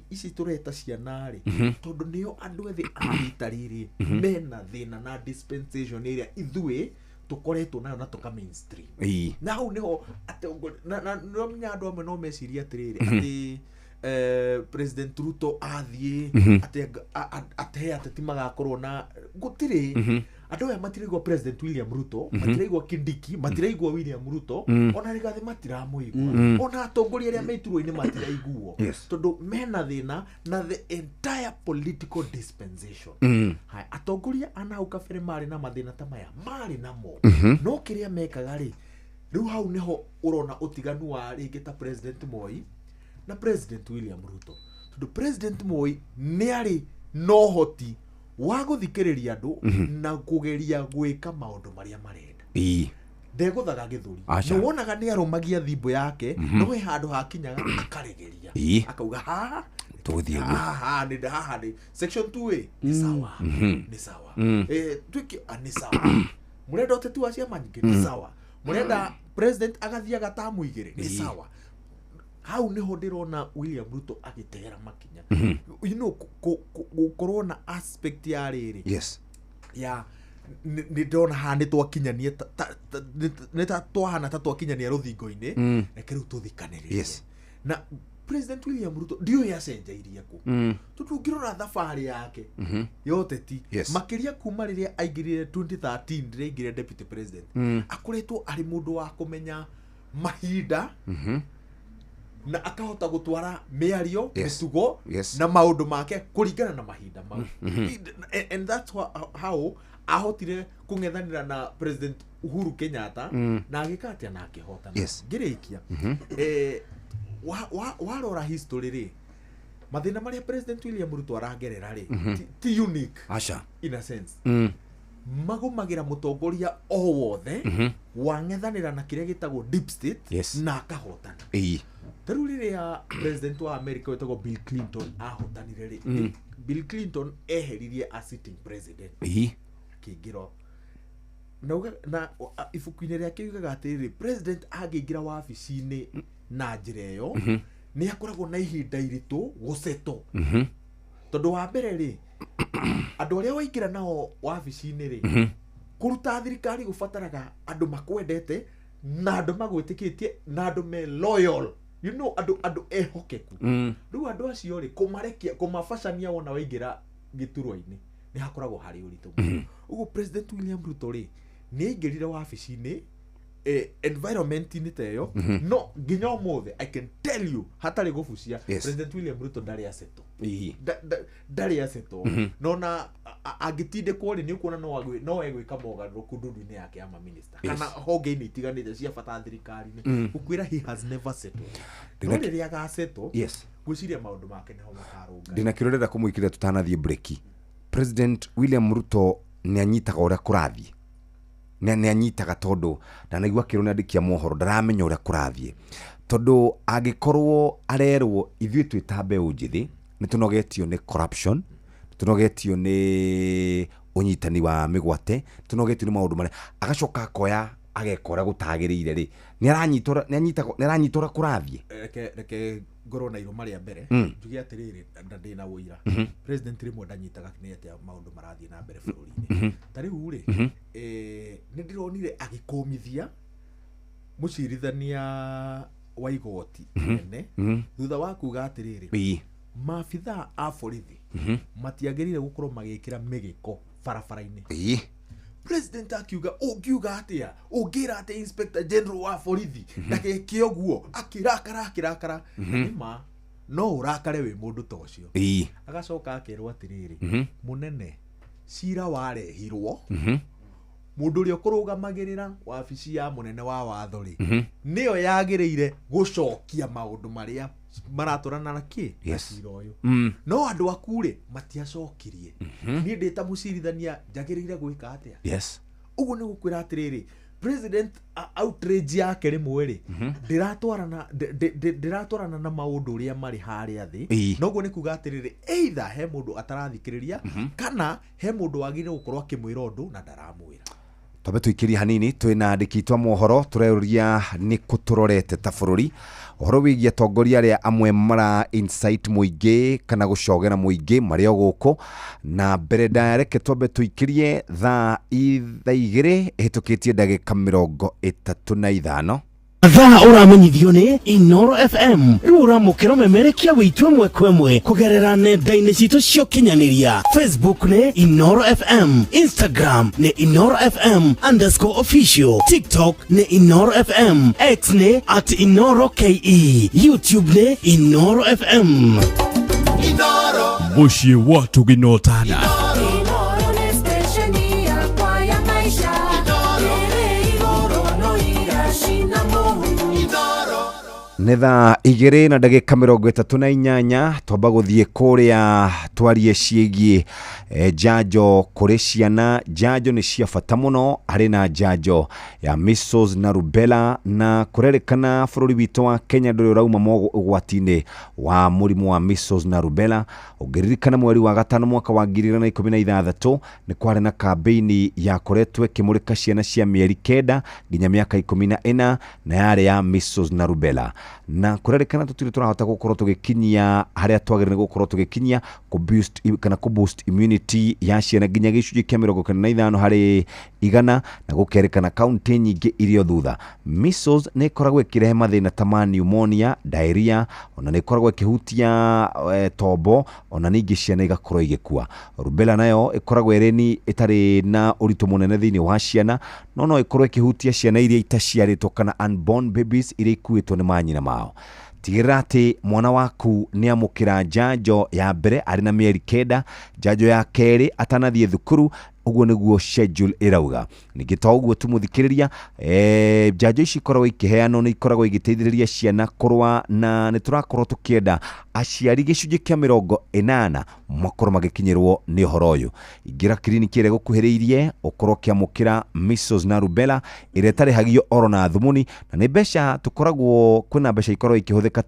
ici tureta ciana ri tondu nio andu ethi arita riri mena thina na dispensation iria ithuĩ tukoretwo nayo na tuka mainstream na hau niho na no menya andu amwe no meciria atiriri ati President Ruto athie ate timagakorwo na gutiri andu aya matiraigwa President William Ruto matiraigwa Kindiki matiraigwa William Ruto ona rigathi matiramuigwa ona atongoria aria meiturwo-ini matiraiguo tondu mena thina na the entire political dispensation hai atongoria anau kabere mari na mathina ta maya mari namo no kiria mekaga ri riu hau niho urona utiganu wa ringi ta President Moi na President William Ruto tondu President Moi ni ari no hoti wa guthikiriria andu na kugeria gwika maundu maria marenda ndeguthaga githuri no wonaga ni arumagia thimbo yake no he handu hakinyaga akaregeria akauga haha tuthie haha ni section 2A ni sawa ni sawa twiki ni sawa murenda utetu acia manyingi ni sawa murenda president agathia gatamu igire ni sawa hau niho ndirona William Ruto agitera makinya you know gukorwo na aspect ya riri ya ni ndona handi twakinyanie ni ta twahana ta twakinyania ruthingo-ini reke riu tuthikaniririe na President William Ruto ndio yacenjairie ku tutungirora thabari yake yote ti makiria kuma riria aingirire 2013 riria aingirire deputy president akuretwo ari mundu wa kumenya mahinda na akahota gutwara miario mitugo na maundu make kuringana na mahinda mau and that's how ahotire kungethanira na President Uhuru Kenyatta na agikatia na akihotana ngirikia warora history ri mathina maria President William Ruto aragerera ri ti unique in a sense magumagira mutongoria o wothe wangethanira na kiria gitagwo deep state na akahotana taru riria president wa America wetagwo Bill Clinton ahotanire ri Bill Clinton eheririe a sitting president kingiro na ifuku-ini riake yugaga atiri president agingira wabici-ini na njira iyo ni akoragwo na ihinda iritu guceto tondu wa mbere ri andu aria waingira nao wabici-ini ri kuruta thirikari gubataraga andu makwendete na andu magwitikitie na andu me loyal you know andu ehokeku riu andu acio ri kumarekia kumabacania wona waingira giturwa-ini ni hakoragwo hari uritu uguo President William Ruto ri ni aingirire wabici-ini environment-ini teyo no nginya umuthe I can tell you hatari gubucia President William Ruto ndari aseto ndari aseto no na agitindikwo ri ni ukuona no egwika mogarũrũku ndundu-ini yake ya minister kana honge-ini itiganite cia bata thirikari-ini ukwira he has never settled no riria agasettle gwiciria maundu make niho makarunga ndina kirorera kumwikira tutanathie break President William Ruto ni anyitaga uria kurathie ni anyitaga tondu ndanaigua kirone andikia mohoro ndaramenya uria kurathie tondu agikorwo arerwo ithuĩ twĩtambe unjithi ni tunogetio ni corruption tunogetio ni unyitani wa migwate tunogetio ni maundu maria agacoka akoya agekora gutagiriire ri ni aranyitora kurathie reke ngoro na iroma ria mbere tugia atiriri ndina uira president rimwe ndanyitaga ni ati maundu marathie na mbere bururi-ini tari uri ni ndironire agikomithia mucirithania wa igoti nene thutha wa kuga atiriri maabitha a borithi matiagirire gukorwo magikira migiko barabara-ini president akiuga ungiuga atia ungira ati inspector general wa borithi ndageke uguo akirakara nima no urakare we mundu ta ucio agacoka akerwo atiriri munene cira warehirwo mundu uri ukurugamagirira wabici ya munene wa watho ri niyo yagiriire gucokia maundu maria maraturana na ki cira uyu no andu aku ri matiacokirie ni ndita mucirithania njagiriire gwika atia uguo ni gukwira atiriri president outrage yake rimwe ri ndiratwarana na maundu uria mari haria thi noguo ni kuga atiriri either he mundu atarathikiriria kana he mundu wagire gukorwo akimwira undu na ndaramwira. Twabe tuikiria hanini twina andiki twa mohoro tureruria ni kuturorete ta bururi uhoro wigie tongoria aria amwe mara insight muingi kana gucogera muingi maria guku na mbere direct twabe tuikirie thaa igiri hitukitie ndagika 35 Thaa uramenyithio ni Inoro FM rura mukiro memerekia witwe mwekwemwe kugerera nenda-ini citu cio kinyaniria Facebook ni Inoro FM, Instagram ni Inoro FM_official, TikTok ni Inoro FM, X ni @InoroKE, YouTube ni Inoro FM. Inoro Mushi watu ginotana nä thaa igä na ndagä 38 twamba gå thiä kå rä a twarie ciägiä njanjo kå rä ciana. Njanjo nä cia bata må no harä na njanjo ya measles na rubella na kå rerikana bå rå ri witå wa Kenya ndå rä å rauma ũgwati-inĩ wa må rimũ wa measles na rubella. å ngä ririkana mweri wa gatano mwaka wa 2016 nä kwarä na kambeini ya koretwo kä må rä ka ciana cia mĩeri 9 nginya mĩaka 14 na yarä ya measles na rubella na kurerikana tutire turahota gukorwo tugikinyia haria twagirire gukorwo tugikinyia ku boost immunity ya ciana nginya gicunjĩ kĩa 45 harĩ 100 na gukerikana kaunti nyingĩ irio thutha. Measles nĩ ikoragwo ikirehe mathĩna ta ma pneumonia, diarrhea, ona nĩ ikoragwo ikihutia tombo, ona ningĩ ciana igakorwo igĩkua. Rubella nayo ikoragwo ireni itarĩ na ũritũ mũnene thĩinĩ wa ciana, no ikorwo ikihutia ciana iria itaciarĩtwo kana unborn babies iria ikuĩtwo nĩ manyina mao. Tigĩrĩra atĩ mwana waku nĩ amũkĩra njanjo ya mbere arĩ na mĩeri 9, njanjo ya kerĩ atanathiĩ thukuru, uguo niguo schedule irauga. Ningĩ to uguo tumuthikĩrĩria njanjo ici ikoragwo ikĩheanwo nĩ ikoragwo igĩteithĩrĩria ciana kũrũa na nĩ tũrakorwo tũkĩenda aciari gĩcunjĩ kĩa 80 makorwo magĩkinyĩrwo nĩ ũhoro ũyũ. Ingĩra kiriniki ĩrĩa gũkuhĩrĩirie ũkorwo ũkĩamũkĩra measles na rubella ĩrĩa ĩtarĩhagio oro na thumuni, na nĩ mbeca tũkoragwo kwĩna mbeca ikoragwo ikĩhũthĩka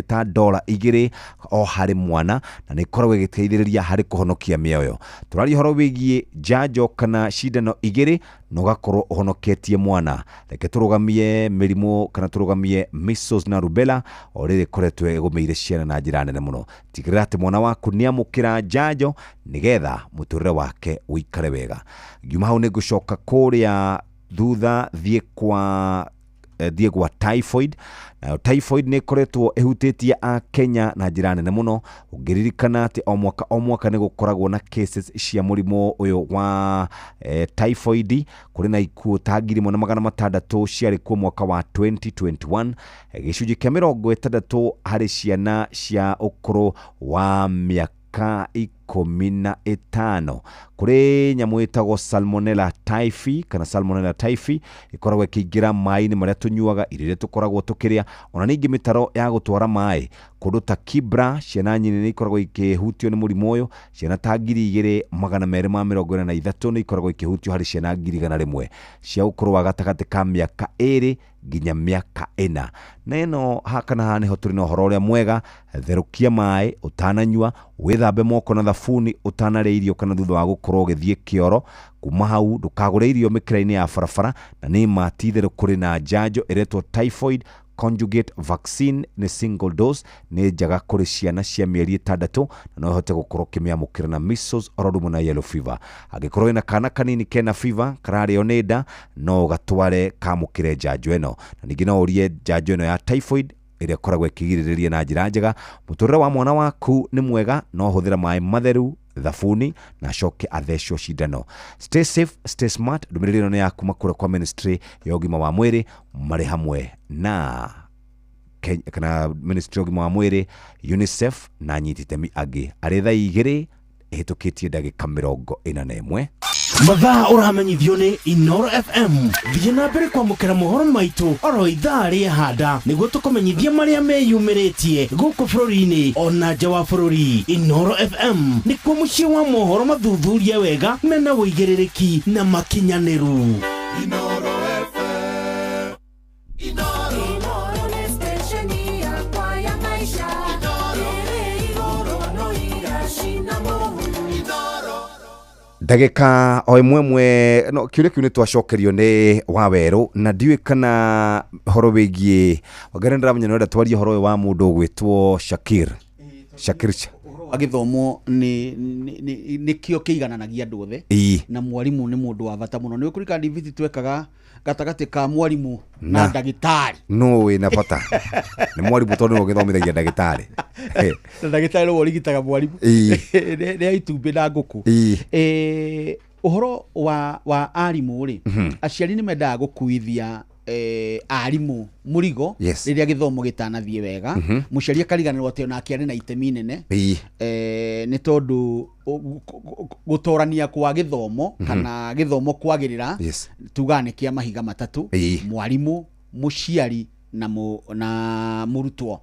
ta $2 o harĩ mwana, na nĩ ikoragwo igĩteithĩrĩria harĩ kũhonokia mĩoyo. Tũraria ũhoro wĩgiĩ njanjo kana cindano igĩrĩ no gakorwo uhonoketie mwana. Reke turugamie mĩrimũ kana turugamie measles na rubella o rĩrĩ koretwo ĩgũmĩire ciana na njĩra nene mũno. Tigĩrĩra atĩ mwana waku nĩ amũkĩra njanjo nĩgetha mũtũrĩre wake ũikare wega. Ngiuma hau nĩ ngũcoka kũrĩa thutha thiĩ kwa typhoid. Na typhoid nĩ koretwo ĩhutĩtie a Kenya na njĩra nene mũno. Ũngĩririkana atĩ o mwaka nĩ gũkoragwo na cases cia mũrimũ ũyũ wa typhoid. Kũrĩ na ikuũ ta 1,600 ciarĩ kuo mwaka wa 2021. Gĩcunjĩ kĩa 60 harĩ ciana cia ũkũrũ wa mĩaka 15. Kuri nyamu ĩtagwo salmonella typhi kana salmonella typhi ikoragwo ikĩingĩra maĩ-inĩ marĩa tũnyuaga, irio iria tũkoragwo tũkĩrĩa, ona ningĩ mĩtaro ya gũtwara maĩ. Kũndũ ta Kibra ciana nyinyi nĩ ikoragwo ikĩhutio nĩ mũrimũ ũyũ. Ciana ta 2,243 nĩ ikoragwo ikĩhutio harĩ ciana 100,000 cia ũkũrũ wa gatagatĩ ka mĩaka 2 nginya mĩaka 4. Na ĩno hakana haha nĩho tũrĩ na ũhoro ũrĩa mwega. Therũkia maĩ ũtananyua, wĩthambe moko na thabuni ũtanarĩa irio kana thutha wa gũkorwo ũgĩthiĩ kĩoro. Kuma hau ndũkagũre irio mĩkĩra-inĩ ya barabara, na nĩ ma ti itherũ kũrĩ na njanjo ĩretwo typhoid conjugate vaccine nĩ single dose, nĩ njega kũrĩ ciana cia mĩeri 6 na no ihote gũkorwo kĩmĩamũkĩra na measles oro rũmwe na yellow fever. Angĩkorwo ĩna kana kanini kena fever kararĩo nĩ nda, no gatware kamũkĩre njanjo ĩno. Na ningĩ no ũrie njanjo ĩno ya typhoid ĩrĩa koragwo ĩkĩgirĩrĩria na njĩra njega. Mũtũrĩre wa mwana waku nĩ mwega, no hũthĩra maĩ matheru, thabuni na coke athecwo cindano. Stay safe, stay smart. Ndũmĩrĩri ĩno nĩ yaku kũrĩa kwa Ministry ya ũgima wa mwĩrĩ marĩ hamwe na kana Ministry ya ũgima wa mwĩrĩ, UNICEF na nyititemi angĩ. Arĩ thaa 2 ĩhĩtũkĩtie ndagĩka 41. mathaa uramenyithio ni Inoro FM. Thiĩ na mbere kwamũkĩra mohoro maitũ oro ithaa rĩa handa nĩguo tũkũmenyithia marĩa meyumĩrĩtie gũkũ bũrũri-inĩ ona nja wa bũrũri. Inoro FM nĩkuo mũciĩ wa mohoro mathuthurie wega mena wũigĩrĩrĩki na makinyanĩru. Inoro FM. Inoro nĩ station yakwa ya maisha. Ndagĩka o imwe no kĩũria kĩu nĩ twacokerio nĩ Wawerũ na ndiũĩ kana horo wĩgiĩ wangare ndĩramenya nĩwenda twarie horo wa mũndũ gwĩtwo Shakir agithomo nĩ kĩo kĩigananagia andũ othe na mwarimũ nĩ mũndũ wa bata mũno. Nĩ ũkũrika ndiviti twekaga gatagatĩ ka mwarimũ na ndagĩtarĩ no wĩ na bata nĩ mwarimũ tondũ nĩ gĩthomithagia ndagĩtarĩ na ndagĩtarĩ nĩ ũrigitaga mwarimũ nĩ itumbĩ na ngũkũ. Ũhoro wa arimũ rĩ aciari nĩ mendaga gũkuithia arimũ mũrigo rĩrĩa gĩthomo gĩtanathiĩ wega mũciari akariganĩrwo atĩ ona akĩarĩ na itemi nene nĩ tondũ gũtorania kwa gĩthomo kana gĩthomo kwagĩrĩra tuga nĩ kĩa mahiga matatũ mwarimũ mũciari na mũrutwo.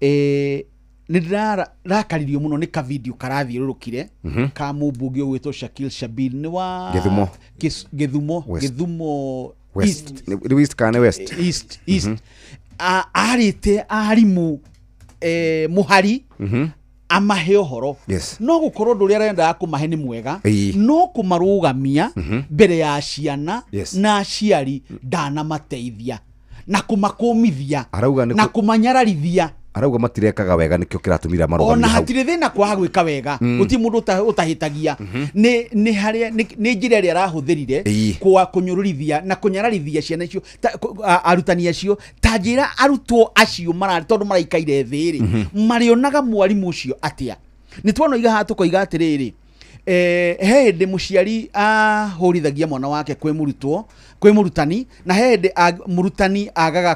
Nĩ ndĩrakaririo mũno nĩ ka video karathiũrũrũkire ka mũmbunge ũgwĩtwo Shakil Shabil nĩ wa Gĩthumo East kana West East arĩte arimũ mũhari amahe ũhoro no gũkorwo ũndũ ũrĩa arendaga kũmahe nĩ mwega no kũmarũgamia mbere ya ciana na aciari ndanamateithia na kũmakũmithia na kũmanyararithia. Arauga matirekaga wega nĩkĩo kĩratũmĩra marogamia ona hatirĩ thĩna kwaga gwĩka wega gũtirĩ mũndũ ũtahĩtagia nĩ harĩa nĩ njĩra ĩrĩa arahũthĩrire kwa kũnyũrũrithia na kũnyararithia ciana icio arutani acio ta njĩra arutwo acio tondũ maraikaire thĩ rĩ marĩonaga mwarimũ ũcio atĩa. Nĩ tuona iga tũkoiga atĩrĩrĩ he hĩndĩ mũciari ahũrithagia mwana wake kwĩ mũrutani na he hĩndĩ mũrutani agaga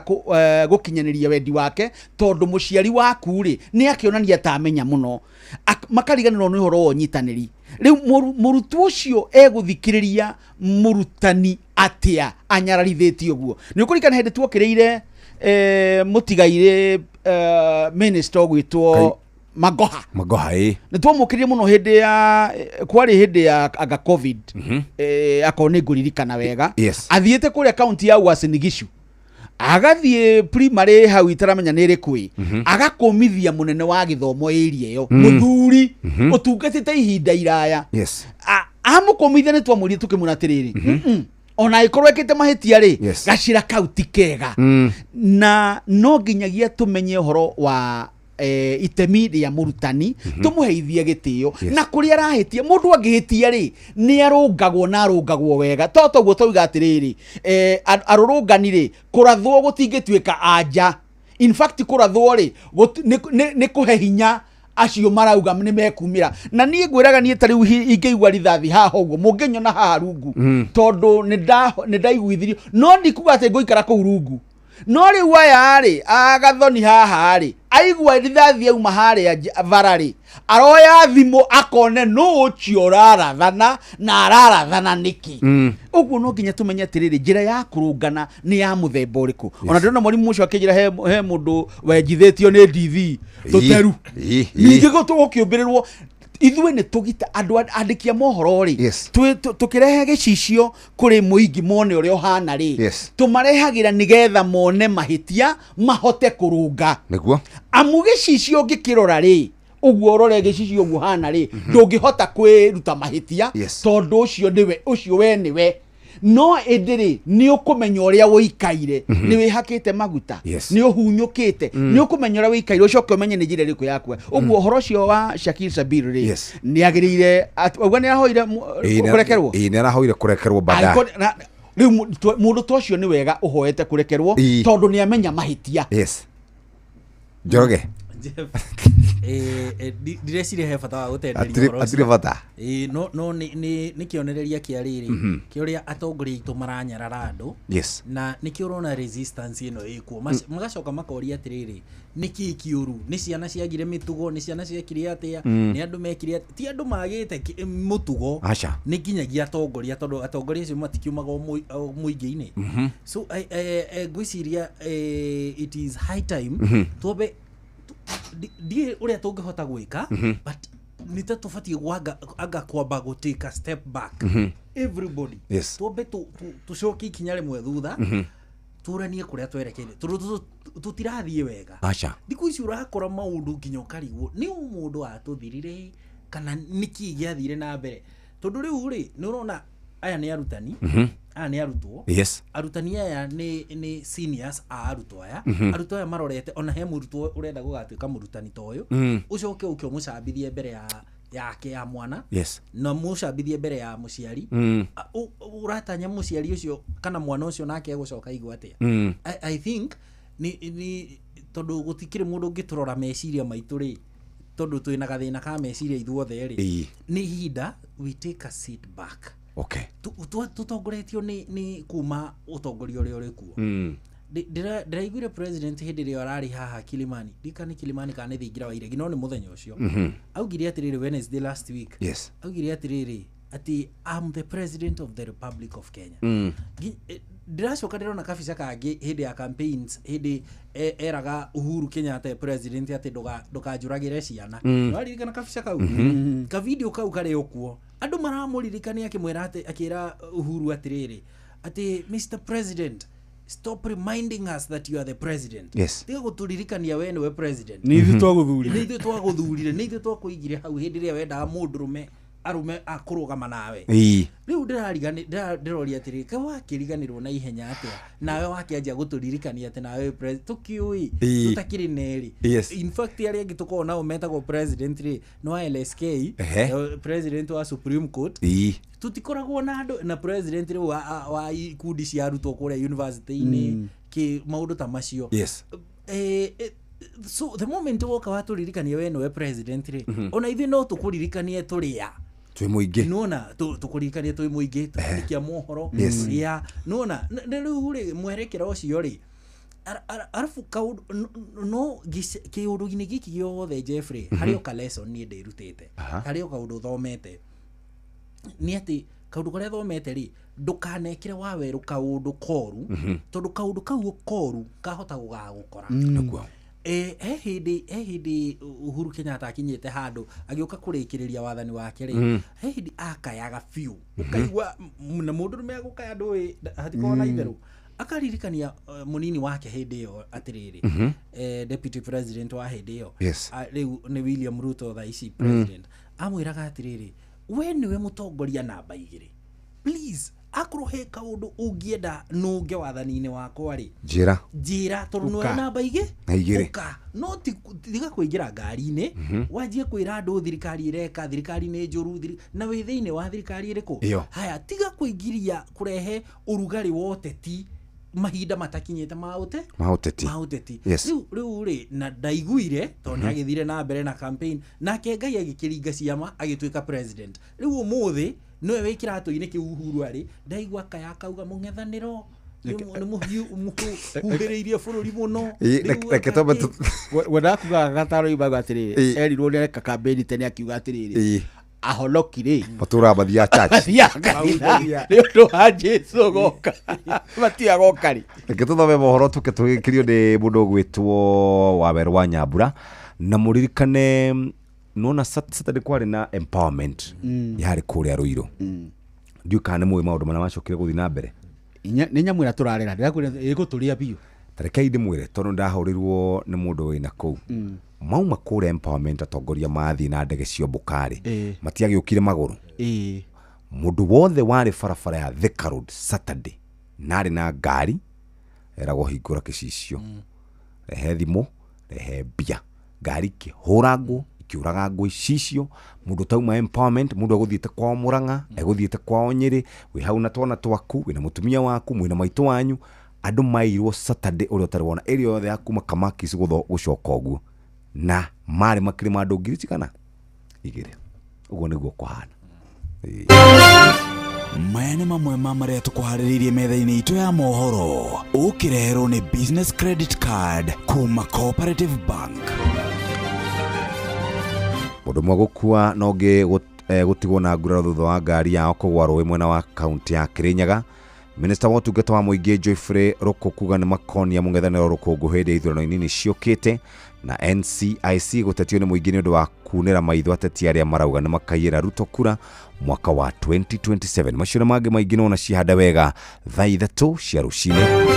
gũkinyanĩria wendi wake tondũ mũciari waku rĩ nĩ akĩonania tamenya mũno makariganĩrwo nĩ ũhoro wa ũnyitanĩri. Rĩu mũrutwo ũcio egũthikĩrĩria mũrutani atĩa anyararithĩtie ũguo. Nĩ ũkũrikana hĩndĩ tuokĩrĩire mũtigaire minister ũgwĩtwo Magoha nĩ twamũkĩrire mũno hĩndĩ ya kwarĩ hĩndĩ ya aga covid akorwo nĩ ngũririkana wega athiĩte kũrĩa kaunti ya Uasin Gishu agathiĩ primary hau itaramenya nĩ ĩrĩkũ agakũmithia mũnene wa gĩthomo area ĩyo mũthuri ũtungatĩte ihinda iraya amũkũmithia nĩ twamũrire tũkĩmwĩra atĩrĩrĩ ona ĩkorwo ĩkĩte mahĩtia rĩ gacira kauti kega na no nginyagia tũmenye ũhoro wa itemi rĩa mũrutani tũmũheithie gĩtĩo na kũrĩa arahĩtia mũndũ angĩhĩtia rĩ nĩ arũngagwo na arũngagwo wega toguo tũiga atĩrĩrĩ arũrũngani rĩ kũrathwo gũtingĩtuĩka anja. In fact kũrathwo rĩ nĩ kũhe hinya acio marauga nĩ mekumĩra na niĩ ngwĩraga niĩ ta rĩu ingĩigua rithathi haha ũguo mũngĩnyona haha rungu tondũ nĩ ndaiguithirio no ndikuga atĩ ngũikara kũu rungu no rĩu aya rĩ agathoni haha rĩ aigua rithathi auma harĩa bara rĩ aroya thimũ akone no ũcio ũrarathana na ararathana nĩkĩ. Ũguo no nginya tũmenye atĩrĩrĩ njĩra ya kũrũngana nĩ ya mũthemba ũrĩkũ. Ona ndĩrona mwarimũ ũcio akĩnjĩra he mũndũ wenjithĩtio nĩ DV tũteru ningĩ gũkĩũmbĩrĩrwo ithuĩ nĩ tũgita andũ andĩki a mohoro rĩ tũkĩrehe gĩcicio kũrĩ mũingĩ mone ũrĩa ũhana rĩ tũmarehagĩra nĩgetha mone mahĩtia mahote kũrũnga nĩguo amu gĩcicio ngĩkĩrora rĩ ũguo ũrore gĩcicio ũguo hana rĩ ndũngĩhota kwĩruta mahĩtia tondũ ũcio we nĩwe no ĩndĩrĩ nĩ ũkũmenya ũrĩa wĩikaire nĩ wĩhakĩte maguta nĩ ũhunyũkĩte nĩ ũkũmenya ũrĩa wĩikaire ũcoke ũmenye nĩ njĩra ĩrĩkũ yaku. Ũguo ũhoro ũcio wa Shakil Shabil rĩ nĩ agĩrĩire ũguo nĩ arahoire kũrekerwo nĩ arahoire kũrekerwo bada rĩu mũndũ ta ũcio nĩ wega ũhoete kũrekerwo tondũ nĩ amenya mahĩtia. Njoroge Ndirecire he bata wa gutenderia horo atire bata no ni kionereria kia riri kioria atongoria itu maranyarara andu na nikio rona resistance ino ikuo magacoka makoria atiriri niki kiuru ni ciana ciagire mitugo ni ciana ciakire atia ni andu mekire ti andu magite mutugo ni nginyagia atongoria tondu atongoria acio matikiumaga muingi-ini so gwiciria it is high time tobe die uria tungihota gwika but nita tufatie aga kwamba go take a step back everybody tobe tucoki kinya rimwe thutha turanie kuria twerekeire tutirathie wega ndiku ici urakora maundu nginya ukarigwo ni mundu atuthirire kana niki giathire na mbere tondu riu ri ni urona aya ni arutani aya ni arutwo arutani aya ni seniors a arutwo aya arutwo aya marorete ona he murutwo urenda gugatuika murutani toyo ucoke ukio mucambithie mbere yake ya mwana na mucambithie mbere ya muciari uratanya muciari ucio kana mwana ucio nake gucoka igwa atia I think ni tondu gutikire mundu ngiturora meciria maitu ri tondu twina gathina ka meciria ithuothe ri ni hinda we take a sit back tutongoretio ni kuma utongoria uria uri kuo ndiraiguire president hindi ria arari haha Kilimani dikani Kilimani kana thingira wa iregi no ni muthenya ucio augire atiriri Wednesday last week augire atiriri ati I'm the president of the Republic of Kenya ndiracoka ndirona kabica kangi hindi ya campaigns hindi eraga Uhuru Kenyatta president ati ndukanjuragire ciana waririkana kabica kau ka video kau kare okuo andu maramuririkania akimwera ati akira Uhuru atiriri ati Mr President stop reminding us that you are the president tiga guturirikania we niwe president ni ithu twaguthurire ni ithu twakuigire hau hindi ria wendaga mundurume arume akurugama nawe riu ndiraroria atiri ka wakiriganirwo na ihenya atia nawe wakianjia guturirikania ati nawe president tukiui tutakiri neri in fact ari angi tukona umetagwo president ri no LSK president wa Supreme Court tutikoragwo na andu na president ri wa ikundi cia arutwo kuria university-ini ki maundu ta macio so the moment woka waturirikania we niwe president ri ona ithu no tukuririkanie turia twi muingi nona tukuririkanie twi muingi tukikia mohoro ya nona riu ri mwerekera ucio ri arafu kaudu no kiurugini giki giothe Jeffrey hario ka lesson ni ndirutite hario kaudu thomete ni ati kaudu karia thomete ri ndukanekire waweru kaudu koru tondu kaudu kau koru kahota gugagukora hindi Uhuru Kenyatta akinyete handu agioka kurikiriria wathani wake ri hindi akayaga fiu ukaigwa na mundu rume agukaya andu hatikona itheru akaririkania munini wake hindi yo atiriri deputy president wa hindi yo riu ni William Ruto the IC president amwiraga atiriri we niwe mutongoria namba 2 please akuruhe kaundu ungienda nunge wathani-ini wakwa ri njira tondu no namba 2 uka no tiga kuingira ngari-ini wanjie kwira andu thirikari ireka thirikari ni njuru na we thiini wa thirikari iriku haya tiga kuingiria kurehe urugari woteti mahinda matakinyete mauteti riu ri na ndaiguire tondu agithire na mbere na campaign nake Ngai agikiringa ciama agituika president riu umuthi no we kiratu-ini ki Uhuru ari ndaigua kaya kauga mung'ethaniro ni muhiu bururi muno reke tobe wadakuga gataro ibaga atiriri erirwo ni reka campaign tene akiuga atiriri aholokire batura bathia church ndo Jesu goka batia gokari reke tuthome mohoro tuke tugikirio ni mundu gwitwo Waweru wa Nyambura na muririkane nona Saturday kwari na empowerment yari kuria Ruiru ndiukane mwe maundu mana macokire guthi na mbere ni nyamwira turarera ndirakwira iguturia biu tareke indi mwire tondu ndahurirwo ni mundu wina kou mauma kuria empowerment atongoria mathi na ndege cio mbukari matiagiukire maguru mundu wothe wari barabara ya Thika Road Saturday nari na ngari eragwo hingura kicicio rehe thimu rehe bia ngari kihuragwo kiuraga ngui cicio mundu tauma empowerment mundu aguthiite kwa Murang'a aguthiite kwa Nyeri wi hau na twana twaku wina mutumia waku mwina maitu wanyu andu mairwo Saturday uri utari wona area yothe yaku makamaki cigutho gucoka uguo na mari makiri ma andũ ngiri cigana igĩrĩ. Ũguo nĩguo kũhana. Maya nĩ mamwe ma marĩa tũkũharĩrĩirie metha-inĩ itũ ya mohoro. Ũkĩreherwo nĩ business credit card kuma Cooperative Bank. Mũndũ mwe gũkua na ũngĩ gũtigwo na nguraro thutha wa ngari yao kũgwa rũĩ mwena wa kaunti ya Kirinyaga. Minister wa ũtungata wa mũingĩ Geoffrey Ruku kuga nĩ makonia mũng'ethanĩro rũkũngũ hĩndĩ ya ithurano nini ciũkĩte, na NCIC gũtetio nĩ mũingĩ nĩ ũndũ wa kunĩra maitho ateti arĩa marauga nĩ makaiyĩra Ruto kura mwaka wa 2027. Maciũra mangĩ maingĩ nona cihanda wega thaa 3 cia rũcinĩ.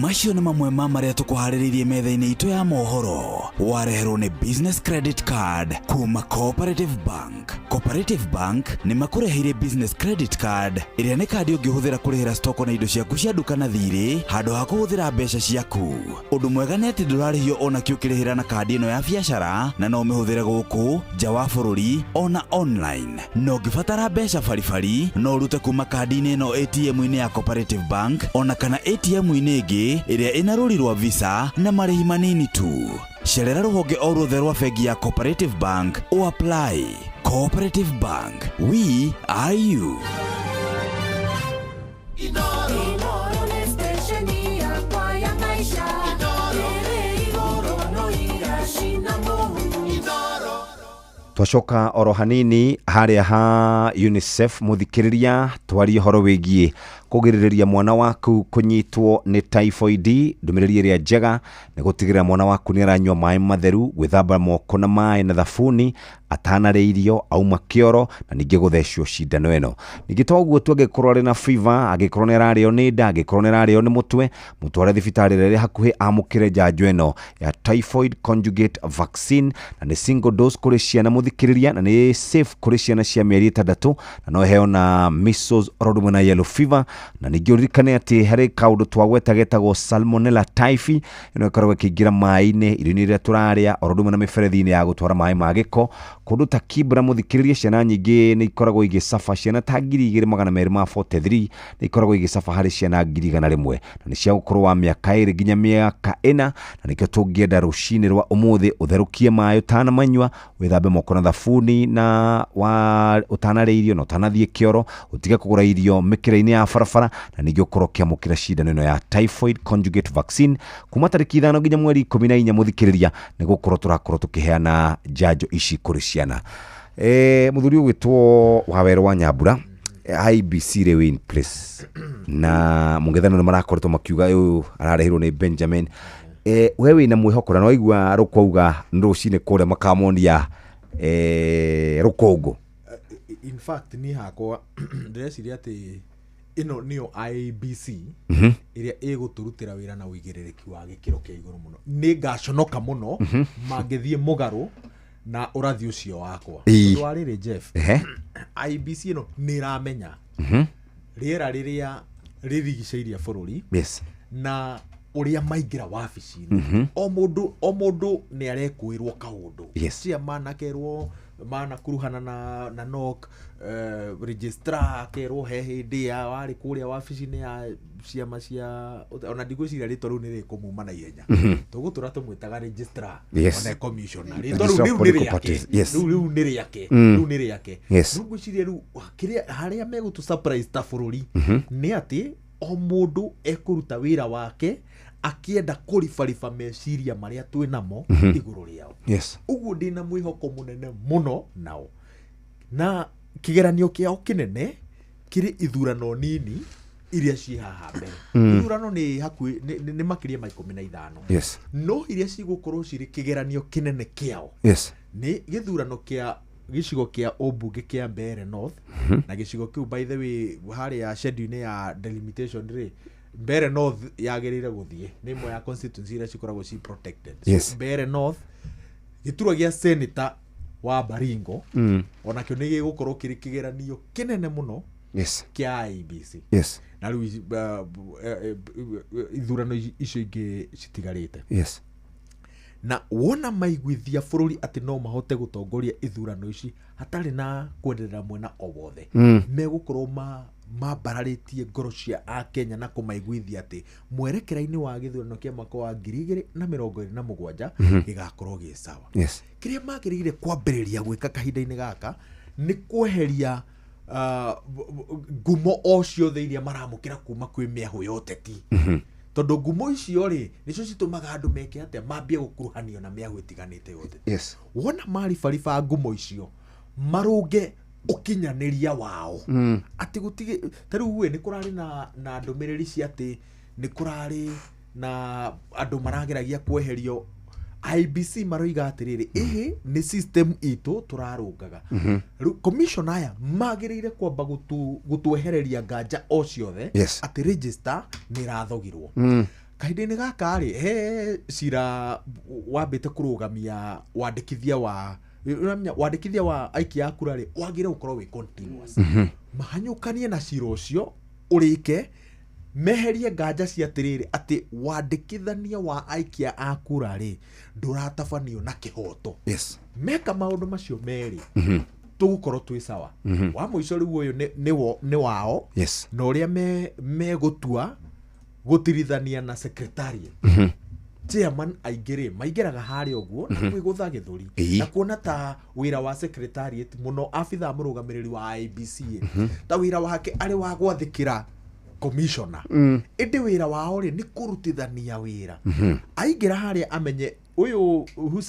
Macio nĩ mamwe ma marĩa tũkũharĩrĩirie metha-inĩ itũ ya mohoro. Wareherwo nĩ business credit card kuma Cooperative Bank. Cooperative Bank nĩ makũreheire business credit card ĩrĩa nĩ kandi ũngĩhũthĩra kũrĩhĩra stoko na indo ciaku cia nduka na thirĩ handũ ha kũhũthĩra mbeca ciaku. Ũndũ mwega nĩ atĩ ndũrarĩhio ona kĩ ũkĩrĩhĩra na kandi ĩno ya biacara, na no ũmĩhũthĩre gũkũ nja wa bũrũri ona online. No ũngĩbatara mbeca baribari no ũrute kuma kandi-inĩ ĩno ATM-inĩ ya Cooperative Bank ona kana ATM-inĩ ĩngĩ ĩrĩa ĩna rũri rwa Visa na marĩhi manini tu. Cerera rũhonge o ruothe rwa bengi ya Cooperative Bank o apply. Cooperative Bank, we are you. Twacoka oro hanini harĩa ha UNICEF muthikiriria twarie horo wĩgiĩ kũgirĩrĩria mwana waku kunyitwo nĩ typhoid. Ndũmĩrĩri ĩrĩa njega nĩ gũtigĩrĩra mwana waku nĩ aranyua maĩ matheru, gwĩthamba moko na maĩ na thabuni atanarĩa irio auma kĩoro, na ningĩ gũthecwo cindano ĩno. Ningĩ to ũguo tu, angĩkorwo arĩ na fever, angĩkorwo nĩ ararĩo nĩ nda, angĩkorwo nĩ ararĩo nĩ mũtwe, mũtware thibitarĩ ĩrĩa ĩrĩ hakuhĩ amũkĩre njanjo ĩno ya typhoid conjugate vaccine, na nĩ single dose kũrĩ ciana mũthikĩrĩria, na nĩ safe kũrĩ ciana cia mĩeri 3, na no heo na measles oro rĩmwe na yellow fever. Na ningĩ ũririkane atĩ harĩ kaũndũ twagwetagetagwo salmonella typhi, ĩno ĩkoragwo ĩkĩingĩra maĩ-inĩ, irio-inĩ iria tũrarĩa, oro rĩmwe na mĩberethi-inĩ ya gũtwara maĩ ma gĩko. Kũndũ ta Kibra mũthikĩrĩria, ciana nyingĩ nĩ ikoragwo igĩcafa, ciana ta 2,243 nĩ ikoragwo igĩcafa harĩ ciana 100,000, na nĩ cia ũkũrũ wa mĩaka 2 nginya mĩaka 4, na nĩkĩo tũngĩenda rũcinĩ rwa ũmũthĩ ũtherũkie maĩ ũtanamanyua, wĩthambe moko na thabuni, na ũtanarĩa irio na ũtanathiĩ kĩoro, ũtige kũgũra irio mĩkĩra-inĩ ya barabara, na ningĩ ũkorwo ũkĩamũkĩra cindano ĩno ya typhoid conjugate vaccine kuma tarĩki 5 nginya mweri 14 mũthikĩrĩria, nĩ gũkorwo tũrakorwo tũkĩheana njanjo ici kũrĩ ciana. Mũthuri ũgwĩtwo Wawerũ wa Nyambura, IBC rĩu in place, na mũng'ethanĩro marakoretwo makiuga ũyũ ararehirwo nĩ Benjamin. We wĩna mwĩhoko na waigua rũkwauga rũcinĩ kũrĩa makamonia rũkũngũ? In fact ni hakwa ndĩreciria atĩ ino niyo IBC ĩrĩa ĩgũtũrutĩra wĩra na ũigĩrĩrĩki wa gĩkĩro kĩa igũrũ mũno. Nĩ ngaconoka mũno mangĩthiĩ mũgarũ na ũrathi ũcio wakwa. Tondũ wa rĩrĩ Jeff, IBC ĩno nĩ ĩramenya rĩera rĩrĩa rĩrigicĩirie bũrũri na ũrĩa maingĩra wabici-inĩ. O mũndũ nĩ arekũĩrwo kaũndũ, cia manakerwo manakuruhana na NOC, registrar akerwo he hĩndĩ ya warĩ kũrĩa wabici-inĩ ya ciama cia, ona ndigwĩciria rĩtwa rĩu nĩ rĩkũmuma na ihenya, tũgũtũra tũmwĩtaga registrar ona commissioner, rĩtwa rĩu nĩ rĩake, rĩu nĩ rĩake. Rĩu ngwĩciria rĩu harĩa megũtũ surprise ta bũrũri nĩ atĩ o mũndũ ekũruta wĩra wake akienda kũribariba meciria marĩa twĩ namo igũrũ rĩao. Ũguo ndĩna mwĩhoko mũnene mũno nao, na kĩgeranio kĩao kĩnene kĩrĩ ithurano nini iria ciĩ haha mbere. Ithurano nĩ hakuhĩ nĩ makĩria ma 15, no iria cigũkorwo cirĩ kĩgeranio kĩnene kĩao nĩ gĩthurano kĩa gĩcigo kĩa ũmbunge kĩa Mbeere North, na gĩcigo kĩu by the way harĩa schedule ya delimitation rĩ, Mbeere North yagĩrĩire gũthiĩ, nĩ imwe ya constituency iria cikoragwo ci protected. Mbeere North gĩturwa gĩa senator wa Baringo onakĩo nĩ gĩgũkorwo kĩrĩ kĩgeranio kĩnene mũno kĩa IBC. Na rĩu ithurano icio ingĩ citigarĩte. Na wona maiguithia bũrũri atĩ no mahote gũtongoria ithurano ici hatarĩ na kwenderera mwena o wothe, megũkorwo mambararĩtie ngoro cia a Kenya na kũmaiguithia atĩ mwerekera-inĩ wa gĩthurano kĩa mwaka wa 2027 gĩgakorwo gĩ sawa. Kĩrĩa magĩrĩire kwambĩrĩria gwĩka kahinda-inĩ gaka nĩ kweheria ngumo o ciothe iria maramũkĩra kuma kwĩ mĩahũ ya ũteti. Tondũ ngumo icio rĩ nĩcio citũmaga andũ meke atĩa mambie gũkuruhanio na mĩahũ ĩtiganĩte yothe. Wona maribariba ngumo icio marũnge ukinyanĩria wao ati gutige tarĩu we nĩ kũrarĩ na ndũmĩrĩri cia atĩ nĩ kũrarĩ na andũ marageragia kweherio. IBC maroiga atĩrĩrĩ ĩhĩ nĩ system itũ tũrarũngaga. Commission aya magĩrĩire kwamba gũtwehereria nganja o ciothe atĩ register nĩ ĩrathogirwo. Kahinda-inĩ gaka rĩ he cira wambĩte kũrũgamia wandĩkithia wa aikia a kura rĩ wagĩrĩire gũkorwo wĩ continuous. Mahanyũkanie na cira ũcio ũrĩke meherie nganja cia atĩrĩrĩ atĩ wandĩkithania wa aikia a kura rĩ ndũratabanio na kĩhoto. Meka maũndũ macio merĩ tũgũkorwo twĩ sawa. Wa mũico rĩu ũyũ nĩ wao na ũrĩa megũtua gũtirithania na secretariat. Chairman aingĩrĩ maingĩraga harĩa ũguo na kwĩgũtha gĩthũri na kuona ta wĩra wa secretariat mũno abitha mũrũgamĩrĩri wa IBC ta wĩra wake arĩ wa gwathĩkĩra commissioner. Ĩndĩ wĩra wao rĩ nĩ kũrutithania wĩra. Aingĩra harĩa amenye uyu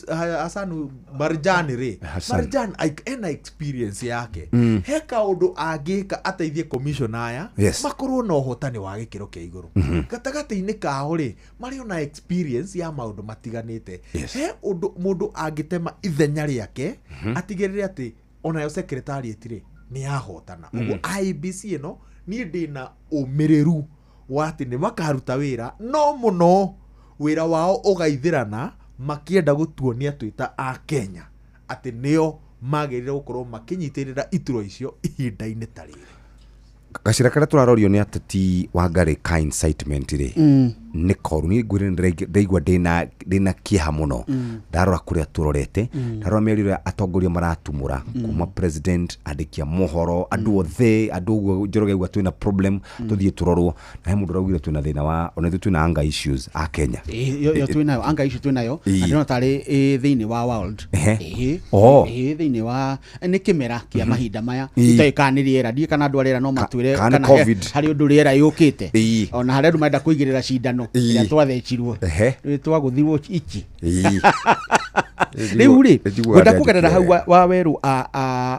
Hassan Marjan rĩ Marjan ena experience yake. He kaũndũ angĩka ateithie commissioner aya makorwo na ũhotani wa gĩkĩro kĩa igũrũ. Gatagatĩ-inĩ kao rĩ marĩ na experience ya maũndũ matiganĩte. He ũndũ mũndũ angĩtema ithenya rĩake atigĩrĩre atĩ onayo secretariat rĩ nĩ yahotana. Ũguo IBC ĩno niĩ ndĩna ũmĩrĩru wa atĩ nĩ makaruta wĩra no mũno wĩra wao ũgaithĩrana makĩenda gũtuonia twĩta a Kenya atĩ nĩo magĩrĩire gũkorwo makĩnyitĩrĩra ituro icio ihinda-inĩ ta rĩrĩ. Gacira karĩa tũrarorio nĩ ateti wa Ngarĩ ka incitement rĩ nĩ koru nĩ ngwĩrĩ ndaigua ndĩna kĩeha mũno ndarora kũrĩa tũrorete ndarora mĩario atongoria maratumũra kuma president andĩkia mohoro andũ othe andũ ũguo Njoroge aigua twĩna problem tũthiĩ tũrorwo na he mũndũ ũraugire twĩna thĩna wa ona twĩna anger issues a Kenya. Yo twĩnayo anger issue twĩnayo andũ tarĩ thĩinĩ wa world thĩinĩ wa nĩ kĩmera kĩa mahinda maya itaĩkanĩ rĩera ndiĩ kana andũ arĩera no matwĩre kana harĩ ũndũ rĩera yũkĩte ona harĩ andũ marenda kũigĩrĩra cindano ya twathecirwo twagũthirwo ichi rĩu rĩ gwenda kũgerera hau wa werũ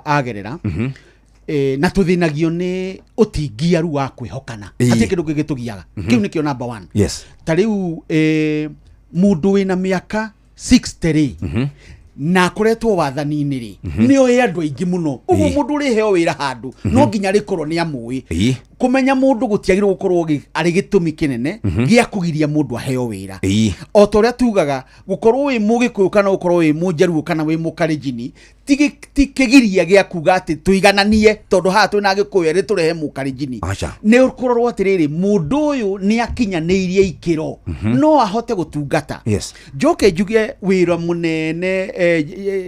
agerera na tũthinagio nĩ ũtingiaru wa kwĩhokana atĩ kĩndũ gĩgĩtũgiaga kĩu nĩkĩo number 1. Ta rĩu mũndũ wĩna mĩaka 60 na akoretwo wathani-inĩ rĩ nĩoĩ andũ aingĩ mũno. Ũguo mũndũ ũrĩheo wĩra handũ no nginya rĩkorwo nĩ amũĩ kumenya mũndũ gũtiagĩrĩirwo gũkorwo arĩ gĩtũmi kĩnene gĩa kũgiria mũndũ aheo wĩra. O ta ũrĩa tugaga gũkorwo wĩ Mũgĩkũyũ kana gũkorwo wĩ Mũnjaruo kana wĩ Mũkalenjin ti kĩgiria gĩa kuga atĩ tũigananie tondũ haha twĩna Gĩkũyũ erĩ tũrehe Mũkalenjin. Nĩ ũkorwo atĩrĩrĩ mũndũ ũyũ nĩ akinyanĩirie ikĩro no ahote gũtungata. Njoke njuge wĩra mũnene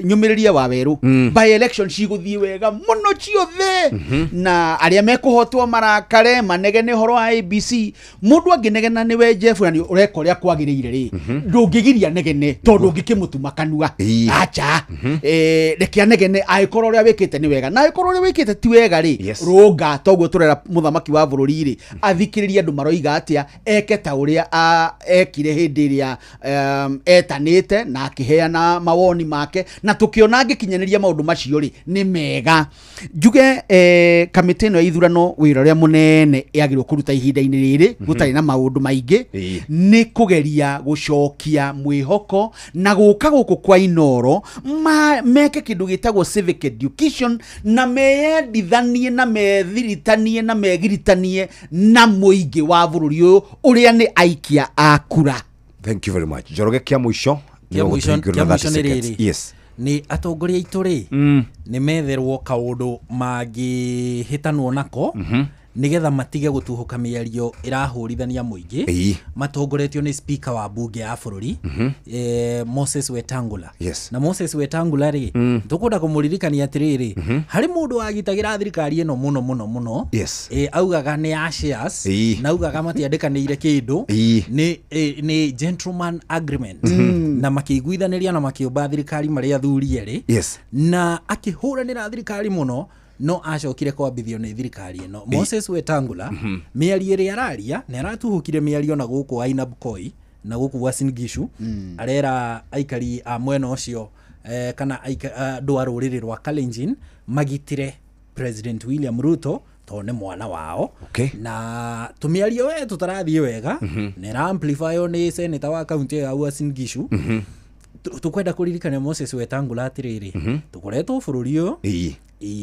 nyũmĩrĩrie wa werũ by election cigũthiĩ wega mũno ciothe na arĩa mekũhotwo marakare manegene horo wa IBC. Mũndũ angĩnegena nĩwe Jeff na ũreka ũrĩa kwagĩrĩire rĩ ndũngĩgiria negene tondũ ũngĩkĩmũtuma kanua acha rekia negene agĩkorwo ũrĩa wĩkĩte nĩ wega na agĩkorwo ũrĩa wĩkĩte ti wega rĩ rũnga toguo tũrera mũthamaki wa bũrũri rĩ athikĩrĩria andũ maroiga atĩa eke ta ũrĩa ekire hĩndĩ ĩrĩa etanĩte na akĩheana mawoni make na tũkĩona angĩkinyanĩria maũndũ macio rĩ nĩ mega. Njuge kamĩtĩ ĩno ya ithurano wĩra ũrĩa mũnene yagĩrĩirwo kũruta ihinda-inĩ rĩrĩ gũtarĩ na maũndũ maingĩ nĩ kũgeria gũcokia mwĩhoko na gũka gũkũ kwa Inooro meke kĩndũ gĩtagwo civic education na meyendithanie na methiritanie na megiritanie na mũingĩ wa bũrũri ũyũ ũrĩa nĩ aikia a kura. Thank you very much. Njoroge kĩa mũico nĩ rĩrĩ nĩ atongoria aitũ rĩ nĩ metherwo kaũndũ mangĩhĩtanwo nako nigetha matige gutuhuka miario irahurithania muingi matongoretio ni speaker wa bunge ya bururi Moses Wetangula. Na Moses Wetangula ri tukunda kumuririkania atiriri hari mundu wagitagira thirikari eno muno augaga ni ya shares na augaga matiandikanire kindu ni gentleman agreement na makiguithaniria na makiumba thirikari maria thuri eri na akihuranira thirikari muno no acokire kwambithio ni thirikari eno. Moses Wetangula miario ri araria ni aratuhukire miario na guku Ainab Koi na guku Uasin Gishu arera aikari a mwena ucio kana andũ a rũrĩrĩ rwa Kalenjin magitire President William Ruto tone mwana wao na tumiario we tutarathie wega nera amplify ni senator wa county ya Uasin Gishu tukwenda kuririkana Moses Wetangula atiriri tukoretwo bururi uyu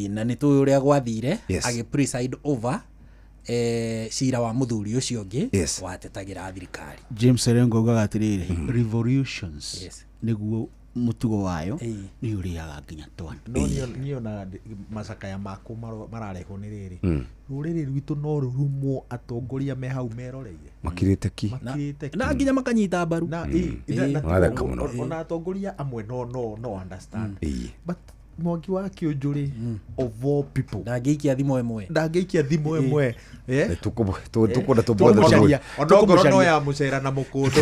na ni tu uria gwathire agi preside over cira wa muthuri ucio ngi watetagira thirikari. James Serengo ugaga atiriri revolutions niguo mutugo wayo ni uriaga nginya twana no niyo na macakaya mako marareho ni riri ruriri rwitu no rurumo atongoria me hau meroreire makirite ki na nginya makanyita mbaru na ona atongoria amwe no understand but Mwangi wa Kĩũnjũrĩ of all people ndangĩikia thimo ĩmwe tukunda tubothe onongoro no ya mucera na mukundu.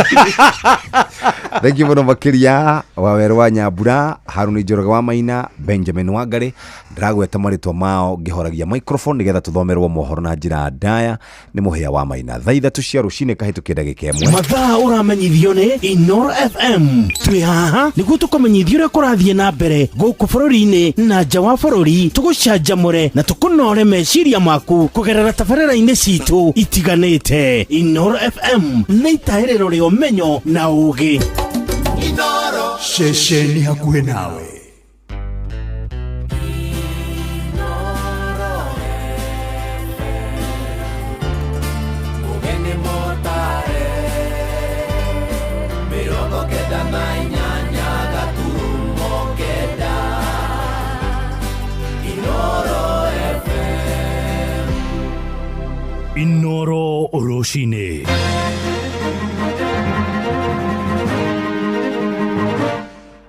Thank you muno makiria wa Weru wa Nyambura, Haruni Njoroge wa Maina, Benjamin Wangari ndiragweta maritwa mao ngihoragia microphone nigetha tuthomerwo mohoro na njira ndaya ni muhia wa Maina thaa 3 cia rucine kahitukia ndagika imwe mathaa uramenyithio ni Inoro FM twi haha niguo tukomenyithio uria kurathie na mbere guku bururi-ini na nja wa bururi tugucanjamure na tukunore meciria maku kugerera tabarĩra-inĩ citu itiganĩte. Inoro FM nĩ itaĩrĩro rĩa ũmenyo na ũũgĩ. Inoro ceceni hakuhĩ nawe. Inoro Oroshine.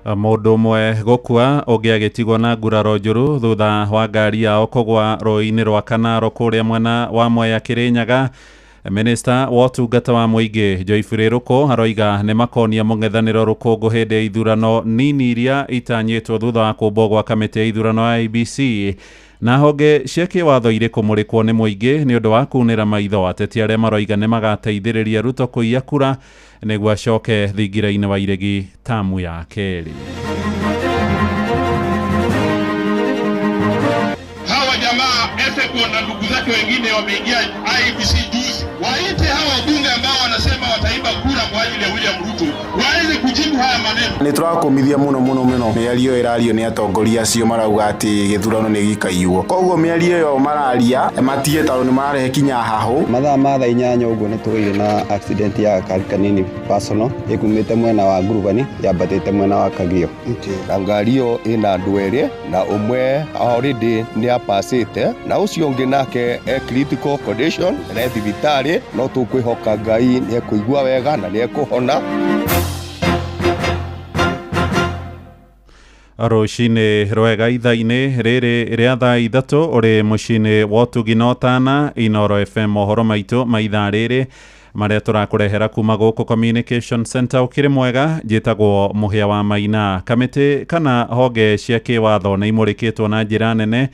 Mũndũ ũmwe gũkua ũngĩ agĩtigwo na nguraro njũru thutha wa ngari yao kũgwa rũĩ-inĩ rwa Kanaro kũrĩa mwena wa Mwea Kĩrĩnyaga. Minister wa ũtungata wa mũingĩ Joyfrey Ruku aroiga nĩ makonia mũng'ethanĩro rũkũngũ hĩndĩ ya ithurano nini iria itanyĩtwo thutha wa kũmbwo gwa kamĩtĩ ya ithurano ya IEBC. Na honge cia kĩwatho irĩ kũmũrĩkwo nĩ mũingĩ nĩ ũndũ wa kunĩra maitho ateti arĩa maroiga nĩ magateithĩrĩria Ruto kũiya kura nĩguo acoke thingira-inĩ wa iregi tamu ya kerĩ. Hawa jamaa Efeko na ndugu zake wengine wameingia IEBC juzi, waite hawa wabunge ambao wanasema wataiba kura kwa ajili ya William Ruto waweze kujibu haya maneno. Nĩ tũrakomithia mũno mĩario ĩrario nĩ atongoria acio marauga atĩ gĩthurano nĩ gĩkaiywo. Koguo mĩario ĩyo mararia matige tondũ nĩ mararehe kinya hahũ. Mathaa ma thaa 8 ũguo nĩ tũgĩire na accident ya kari kanini personal ĩkumĩte mwena wa Ngurubani yambatĩte mwena wa Kagio. Na ngari ĩyo ĩna andũ erĩ na ũmwe already nĩ apacĩte na ũcio ũngĩ nake e critical condition na thibitarĩ no tũkwĩhoka Ngai nĩ ekũigua wega na nĩ ekũhona. Rũcinĩ rwega ithaa-inĩ rĩrĩ rĩa thaa 3 ũrĩ mũciĩ-inĩ wa ũtugi na ũtana Inoro FM mohoro maitũ ma ithaa rĩrĩ marĩa tũrakũrehera kuma gũkũ Communication Center ũkĩrĩ mwega njĩtagwo Mũhĩa wa Maina. Kamĩtĩ kana honge cia kĩwatho nĩ imũrĩkĩtwo na njĩra nene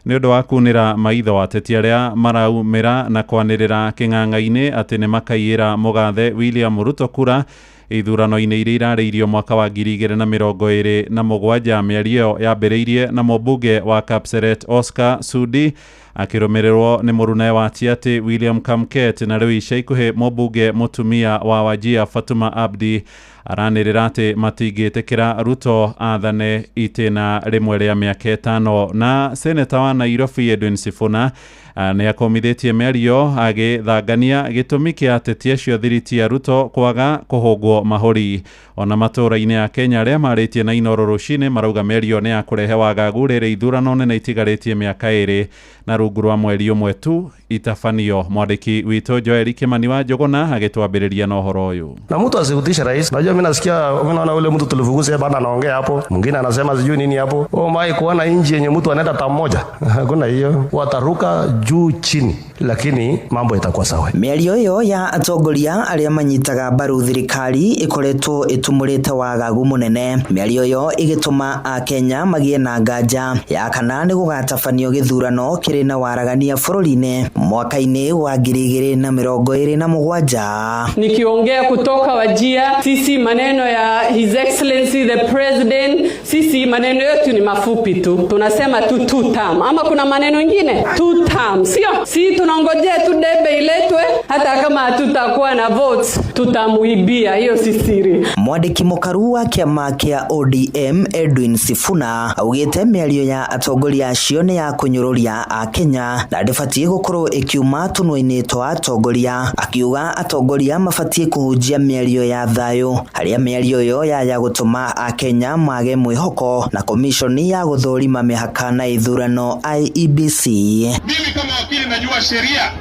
nĩ ũndũ wa kunĩra maitho ateti arĩa maraumĩra na kwanĩrĩra kĩng'ang'a-inĩ atĩ nĩ makaiyĩra mũgathe William Ruto kura ithurano-inĩ iria irarĩirio mwaka wa 2027. Mĩario yambĩrĩirie na mũmbunge wa Kapseret Oscar Sudi akĩrũmĩrĩrwo nĩ mũrune wa Tiaty William Kamket na rĩu ica ikuhĩ mũmbunge mũtumia wa Wajir Fatuma Abdi aranĩrĩra atĩ matingĩtĩkĩra Ruto athane itĩna rĩmwe rĩa mĩaka 5. Na seneta wa Nairobi Edwin Sifuna nĩ akomithitie mĩario agĩthangania gĩtũmi kĩa ateti acio thiriti ya Ruto kwaga kũhũngwo mahũri. Ona matũũra-inĩ ya Kenya arĩa marĩtie na Inooro rũcinĩ marauga mĩario nĩ ya kũrehe wagagu rĩrĩ ithurano nene itigarĩtie mĩaka ĩrĩ na rungu rwa mweri ũmwe tu itafanio. Mwandĩki witũ Joel Kimani wa Njuguna agĩtwambĩrĩria na ũhoro ũyũ. Na mtu asihusishe rais. Najua mimi nasikia unaona ule mtu tulifukuza bana anaongea hapo. Mwingine anasema sijui nini hapo. Mai kuona inji yenye mtu anaenda ta mmoja. Hakuna hiyo. Wataruka juu chini. Lakini mambo itakuwa sawa. Mĩario ĩyo ya atongoria arĩa manyitaga mbaru thirikari ĩkoretwo ĩtumũrĩte wagagu mũnene. Mĩario ĩyo ĩgĩtũma Akenya magĩe na nganja ya kana nĩ gũgatabanio gĩthurano kĩrĩ na waragania bũrũri-inĩ mwaka-inĩ wa 2027. Nikiongea kutoka Wajia, sisi maneno ya His Excellency the President, sisi maneno yetu ni mafupi tu. Tunasema tu 2 term. Ama kuna maneno mengine 2 term, sio? Si tunangojea tu debe iletwe, hata kama hatutakuwa na votes tutamuibia, hiyo si siri. Mwandĩki mũkaru wa kĩama kĩa ODM Edwin Sifuna augĩte mĩario ya atongoria acio nĩ ya kũnyũrũria Akenya na ndĩbatiĩ gũkorwo ĩkiuma tũnua-inĩ twa atongoria, akiuga atongoria mabatiĩ kũhunjia mĩario ya thayũ, harĩa mĩario ĩyo ya gũtũma Akenya mage mwĩhoko na komishoni ya gũthũrima mĩhaka na ithurano IEBC. Mimi kama wakili najua sheria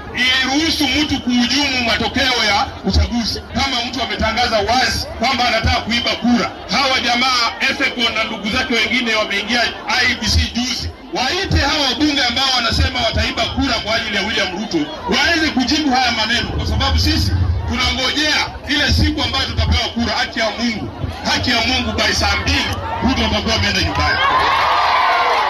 iruhusu mtu kuhujumu matokeo ya uchaguzi kama mtu ametangaza wazi kwamba anataka kuiba kura. Hawa jamaa Ethekon na ndugu zake wengine wameingia IEBC juzi. Waite hawa wabunge ambao wanasema wataiba kura kwa ajili ya William Ruto waweze kujibu haya maneno, kwa sababu sisi tunangojea ile siku ambayo tutapewa kura. Haki ya Mungu by saa 2 Ruto atakuwa ameenda nyumbani.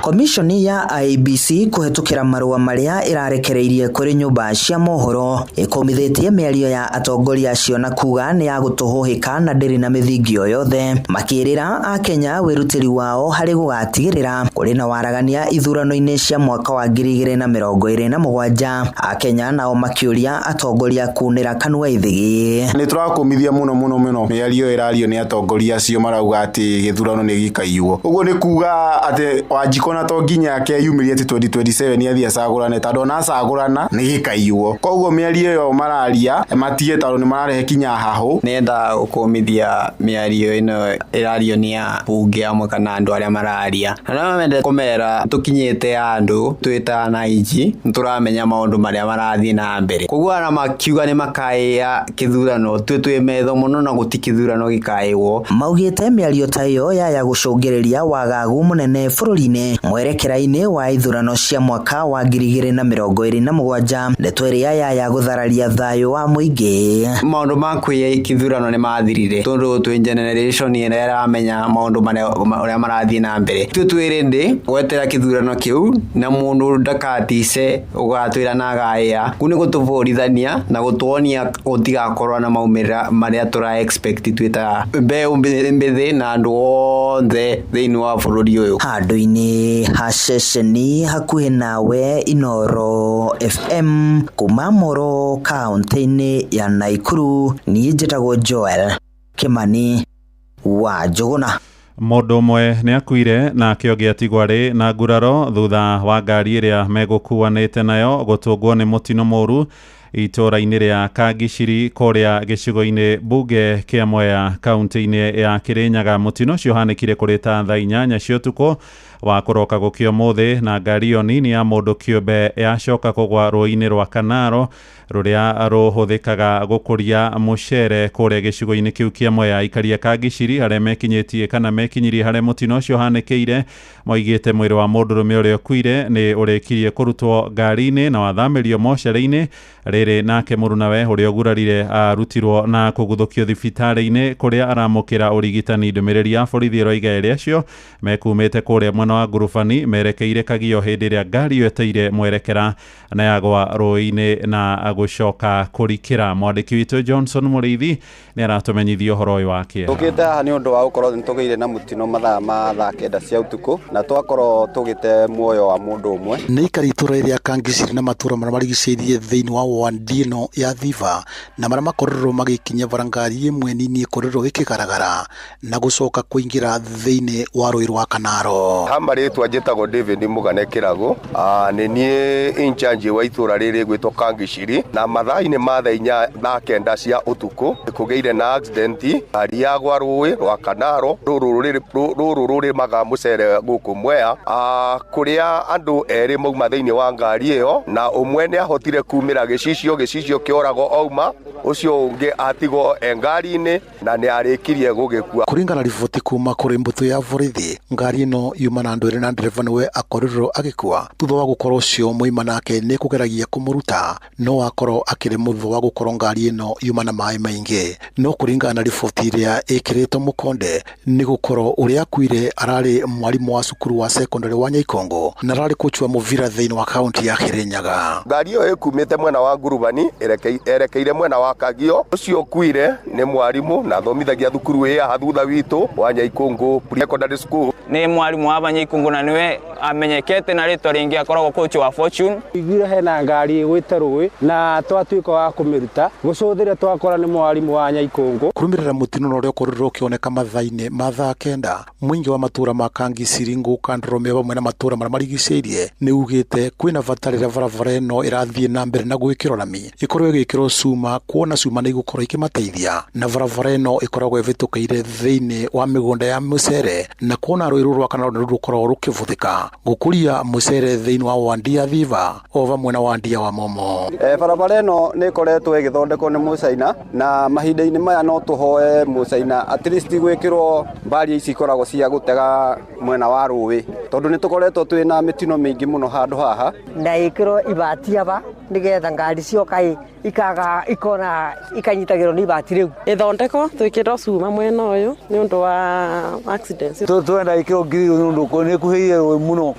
Komishoni ya IEBC kuhetukira marua maria irarekereirie kuri nyumba cia mohoro ikomithĩtie mĩario ya atongoria acio na kuga nĩ ya gũtũhũhĩka na ndĩrĩ na mĩthingio yothe, makĩrĩra Akenya wĩrutĩri wao harĩ gũgatigĩrĩra kũrĩ na waragania ithurano-inĩ cia mwaka wa 2027. Akenya nao makĩũria atongoria kunĩra kanua ithigi. Nĩ tũrakũmithia mũno mĩario ĩrario nĩ atongoria acio marauga atĩ gĩthurano nĩ gĩkaiywo. Ũguo nĩ kuga atĩ Wanjikũ na to nginya ke yumirie ati 2027 ni athia sagurane tando na sagurana ni gikaiywo. Koguo mĩario ĩyo mararia matie tando ni mararehe kinya haho. Nenda gũkũmithia mĩario ĩno ĩrario nĩ ya bunge amwe kana andũ arĩa mararia. Na mende kũmera tukinyĩte andũ twĩtana iji nĩtũramenya maũndũ marĩa marathiĩ na mbere. Koguo ana makiuga nĩ makaĩa kĩthurano twĩ metho mũno na gũtikithurano gĩkaĩwo. Maugĩte mĩario ta ĩyo ya gũcũngĩrĩria wagagu mũnene bũrũri-inĩ mwerekera-inĩ wa ithurano cia mwaka wa 2027. Ndeto ĩrĩa ya gũthararia thayũ wa mũingĩ. Maũndũ ma kwĩya kĩthurano nĩ mathirire tondũ twĩ generation ĩrĩa ĩramenya maũndũ marĩa marathiĩ na mbere. Twĩrĩndĩ gwetera kĩthurano kĩu na mũndũ ndakatice ũgatwĩra na agaya. Kũ nĩ gũtũbũrithania na gũtuonia gũtigakorwo na maumĩrĩra marĩa tũra expect twĩta mbeũ mbĩthĩ na andũ othe thĩinĩ wa bũrũri ũyũ. Handũ-inĩ haceceni hakuhĩ nawe Inooro FM kuma Moro kaunti-inĩ ya Naikuru. Niĩ njĩtagwo Joel Kimani wa Njuguna. Mũndũ ũmwe nĩ akuire na kĩo gĩatigwo arĩ na nguraro thutha wa ngari ĩrĩa megũkuanĩte nayo gũtũngwo nĩ mũtino mũru itũra-inĩ rĩa Kangiciri kũrĩa gĩcigo-inĩ mbunge kĩa Mwea kaunti-inĩ ya Kĩrĩnyaga. Mũtino ũcio ũhanĩkire kũrĩ ta thaa 8 cia ũtukũ wa kũroka gũkĩo mũthĩ, na ngari ĩyo nini ya mũndũ kĩũmbe yacoka kũgwa rũĩ-inĩ rwa Kanaro rũrĩa rũhũthĩkaga gũkũria mũcere kũrĩa gĩcigo-inĩ kĩu kĩa Mwea. Aikari a Kangiciri arĩa mekinyĩtie kana mekinyirie harĩa mũtino ũcio ũhanĩkĩire moigĩte mwĩrĩ wa mũndũrũme ũrĩa ũkuire nĩ ũrĩkirie kũrutwo ngari-inĩ na wathamĩrio mocarĩ-inĩ rĩrĩ nake mũrunawe ũrĩa ũgurarire arutirwo na kũguthũkio thibitarĩ-inĩ kũrĩa aramũkĩra ũrigitani. Ndũmĩrĩri ya borithi ĩroiga erĩ acio mekumĩte kũrĩa mwena wa Ngurubani merekeire Kagio hĩndĩ ĩrĩa ngari ĩyo ĩteire mwerekera na yagwa rũĩ-inĩ na gũcoka kũrikĩra. Mwandĩki witũ Johnson Mũrĩithi nĩ aratũmenyithia ũhoro ũyũ wake. Tũkĩte haha nĩ ũndũ wa gũkorwo nĩtũgĩire na mũtino mathaa ma thaa 9 cia ũtukũ na twakorwo tũgĩte muoyo wa mũndũ ũmwe. Nĩ ikari itũra rĩa Kangiciri na matũra marĩa marigicĩirie thĩinĩ wa wandi ĩno ya Thiva na marĩa makorirwo magĩkinya bara ngari ĩmwe nini ĩkorirwo ĩkĩgaragara na gũcoka kũingĩra thĩinĩ wa rũĩ rwa Kanaro. Amaretwa njĩtagwo David Mugane Kĩrago, nĩ niĩ in charge wa itũra rĩrĩ gwĩtwo Kangiciri, na mathaa-inĩ ma thaa 4 cia ũtukũ kũgĩire na accident ngari yagwa rũĩ rwa Kanaro rũrũ rũrĩmaga mũcere gũkũ Mwea, kũrĩa andũ erĩ mauma thĩinĩ wa ngari ĩyo, na ũmwe nĩ ahotire kumĩra gĩcicio kĩoragwo ouma, ũcio ũngĩ atigwo ngari-inĩ na nĩ arĩkirie gũgĩkua. Kũringana na riboti kuma kũrĩ mbũtũ ya borithi, ngari ĩno yuma na andũ erĩ na ndereba nĩwe akorirwo agĩkua thutha wa gũkorwo ũcio mũima nake nĩ kũgeragia kũmũruta, no akorwo akĩrĩ mũthutha wa gũkorwo ngari ĩno yuma na maĩ maingĩ. No kũringana na riboti ĩrĩa ĩkĩrĩtwo mũkonde nĩ gũkorwo ũrĩa akuire ararĩ mwarimũ wa cukuru wa secondary wa Nyaikongo na ararĩ kũchua mũbira thĩinĩ wa kaunti ya Kirinyaga. Ngari ĩyo ĩkumĩte mwena wa Ngurubani erekeire mwena wa Kagio. Ũcio ukuire nĩ mwarimũ na athomithagia thukuru ĩyo haha thutha witũ wa Nyaikongo Secondary School. Nĩ mwarimũ wa Nyaikongo na nĩwe amenyekete na rĩtwa rĩngĩ akoragwo coach wa Fortune. Igwire hena ngari ĩgwĩte rũĩ na twatuĩka wa kũmĩruta gũcũthĩrĩa twakora nĩ mwarimũ wa Nyaikongo. Kũrũmĩrĩra mũtino ũrĩa ũkorirwo ũkĩoneka mathaa-inĩ ma thaa 9, mũingĩ wa matũra ma Kangiciri, Ngũka, Ndoromia hamwe na matũra marĩa marigicĩirie nĩ ugĩte kwĩna bata rĩrĩa barabara ĩno ĩrathiĩ na mbere na gwĩkĩrwo rami ĩkorwo ĩgĩkĩrwo cuma, kuona cuma nĩ igũkorwo ikĩmateithia, na barabara ĩno ĩkoragwo ĩbĩtũkĩire thĩinĩ wa mĩgũnda ya mũcere, na kuona rũĩ rũrũ rwa Kanaro nĩ rũkoragwo rũkĩbũthĩka gũkũria mũcere thĩinĩ wa wandi ya Thiva o hamwe na wandi ya Wamomo. Barabara ĩno nĩ ĩkoretwo ĩgĩthondekwo nĩ Mũcaina, na mahinda-inĩ maya no tũhoe Mũcaina at least gwĩkĩrwo mbari ici ikoragwo cia gũtega mwena wa rũĩ, tondũ nĩ tũkoretwo twĩna mĩtino mĩingĩ mũno handũ haha, na ĩkĩrwo ibati aba nĩgetha ngari cioka ikaga ikona ikanyitagĩrwo nĩ ibati rĩu ĩthondeko twĩkĩrwo cuma mwena ũyũ nĩ ũndũ wa accidents. Twenda ikĩrwo ngiri nĩ ũndũ nĩ kuhĩire rũĩ mũno,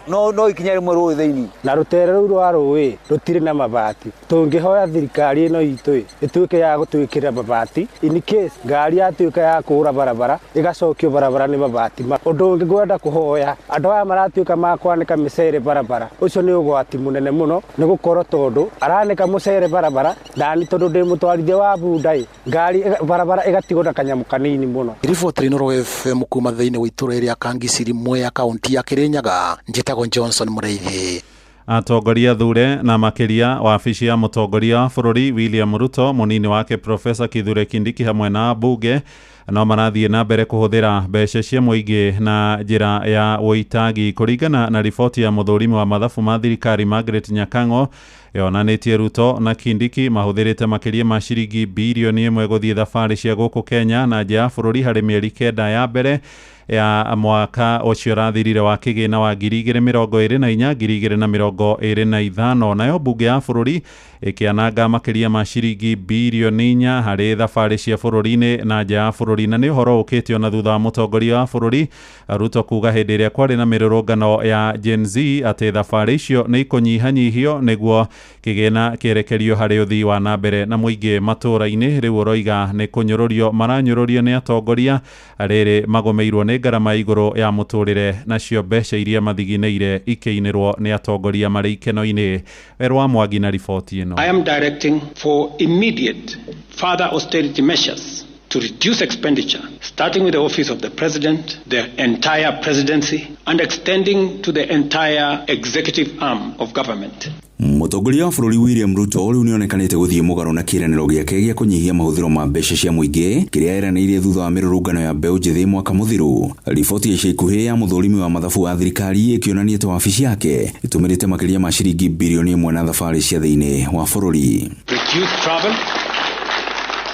no ikinya rĩmwe rũĩ thĩinĩ, na rũtere rũu rwa rũĩ rũtirĩ na mabati. Tũngĩhoya thirikari ĩno itũ ĩtuĩke ya gũtwĩkĩra mabati in case ngari yatuĩka ya kũra barabara ĩgacokio barabara nĩ mabati. Ũndũ ũngĩ ngwenda kũhoya andũ aya maratuĩka ma kwanĩka mĩcere barabara, ũcio nĩ ũgwati mũnene mũno, nĩ gũkorwo tondũ aranĩka mũcere barabara ndani tondũ ndĩ mũtwarithia wa bunda ngari barabara ĩgatigwo na kanyamũ kanini mũno. Riboti ĩno Noro FM kuma thĩinĩ wa itũra rĩa Kangiciri, Mwea, kaunti ya Kirinyaga, njĩtagwo Johnson Mũreithi. Atongoria thure na makiria wabici ya mũtongoria wa bũrũri William Ruto, mũnini wake Profesa Kithure Kindiki hamwe na bunge no marathiĩ na mbere kũhũthĩra mbeca cia mũingĩ na njĩra ya ũitagi. Kũringana na riboti ya mũthũrimi wa mathabu ma thirikari Margaret Nyakango, yonanĩtie Ruto na Kindiki mahũthĩrĩte makĩria ma ciringi bilioni 1 gũthiĩ thabarĩ cia gũkũ Kenya na nja ya bũrũri harĩ mĩeri 9 ya mbere ya mwaka ũcio ũrathirire wa kĩgĩna wa 2024 2025. Nayo bunge ya bũrũri ĩkĩananga makĩria ma ciringi bilioni 4 harĩ thabarĩ cia bũrũri-inĩ na nja ya bũrũri, na nĩ ũhoro ũkĩtio na thutha wa mũtongoria wa bũrũri Ruto kuga hĩndĩ ĩrĩa kwarĩ na mĩrũrũngano ya Gen Z atĩ thabarĩ icio nĩ ikũnyihanyihio nĩguo kĩgĩna kĩerekerio harĩ ũthii wa na mbere na mũingĩ matũra-inĩ. Rĩu ũroiga nĩ kũnyũrũrio maranyũrũrio nĩ atongoria rĩrĩ magũmĩirwo nĩ ngarama igũrũ ya mũtũrĩre, nacio mbeca iria mathiginĩire ikĩinĩrwo nĩ atongoria marĩ ikeno-inĩ. Werwa Mwangi na riboti ĩno. I am directing for immediate further austerity measures to reduce expenditure, starting with the office of the president, the entire presidency, and extending to the entire executive arm of government. Mũtongoria wa bũrũri William Ruto rĩu nĩonekanĩte gũthiĩ mũgarũ na kĩĩranĩro gĩake gĩa kũnyihia mahũthĩro ma mbeca cia mũingĩ kĩrĩa eranĩire thutha wa mĩrũrũngano ya mbeũ njĩthĩ mwaka mũthiru. Riboti ya ica ikuhĩ ya mũthũrimi wa mathabu wa thirikari ĩkĩonania atĩ wabici yake ĩtũmĩrĩte makĩria ma ciringi bilioni 1 na thabarĩ cia thĩinĩ wa bũrũri. Reduce travel,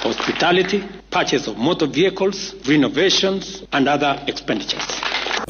hospitality, purchase of motor vehicles, renovations and other expenditures.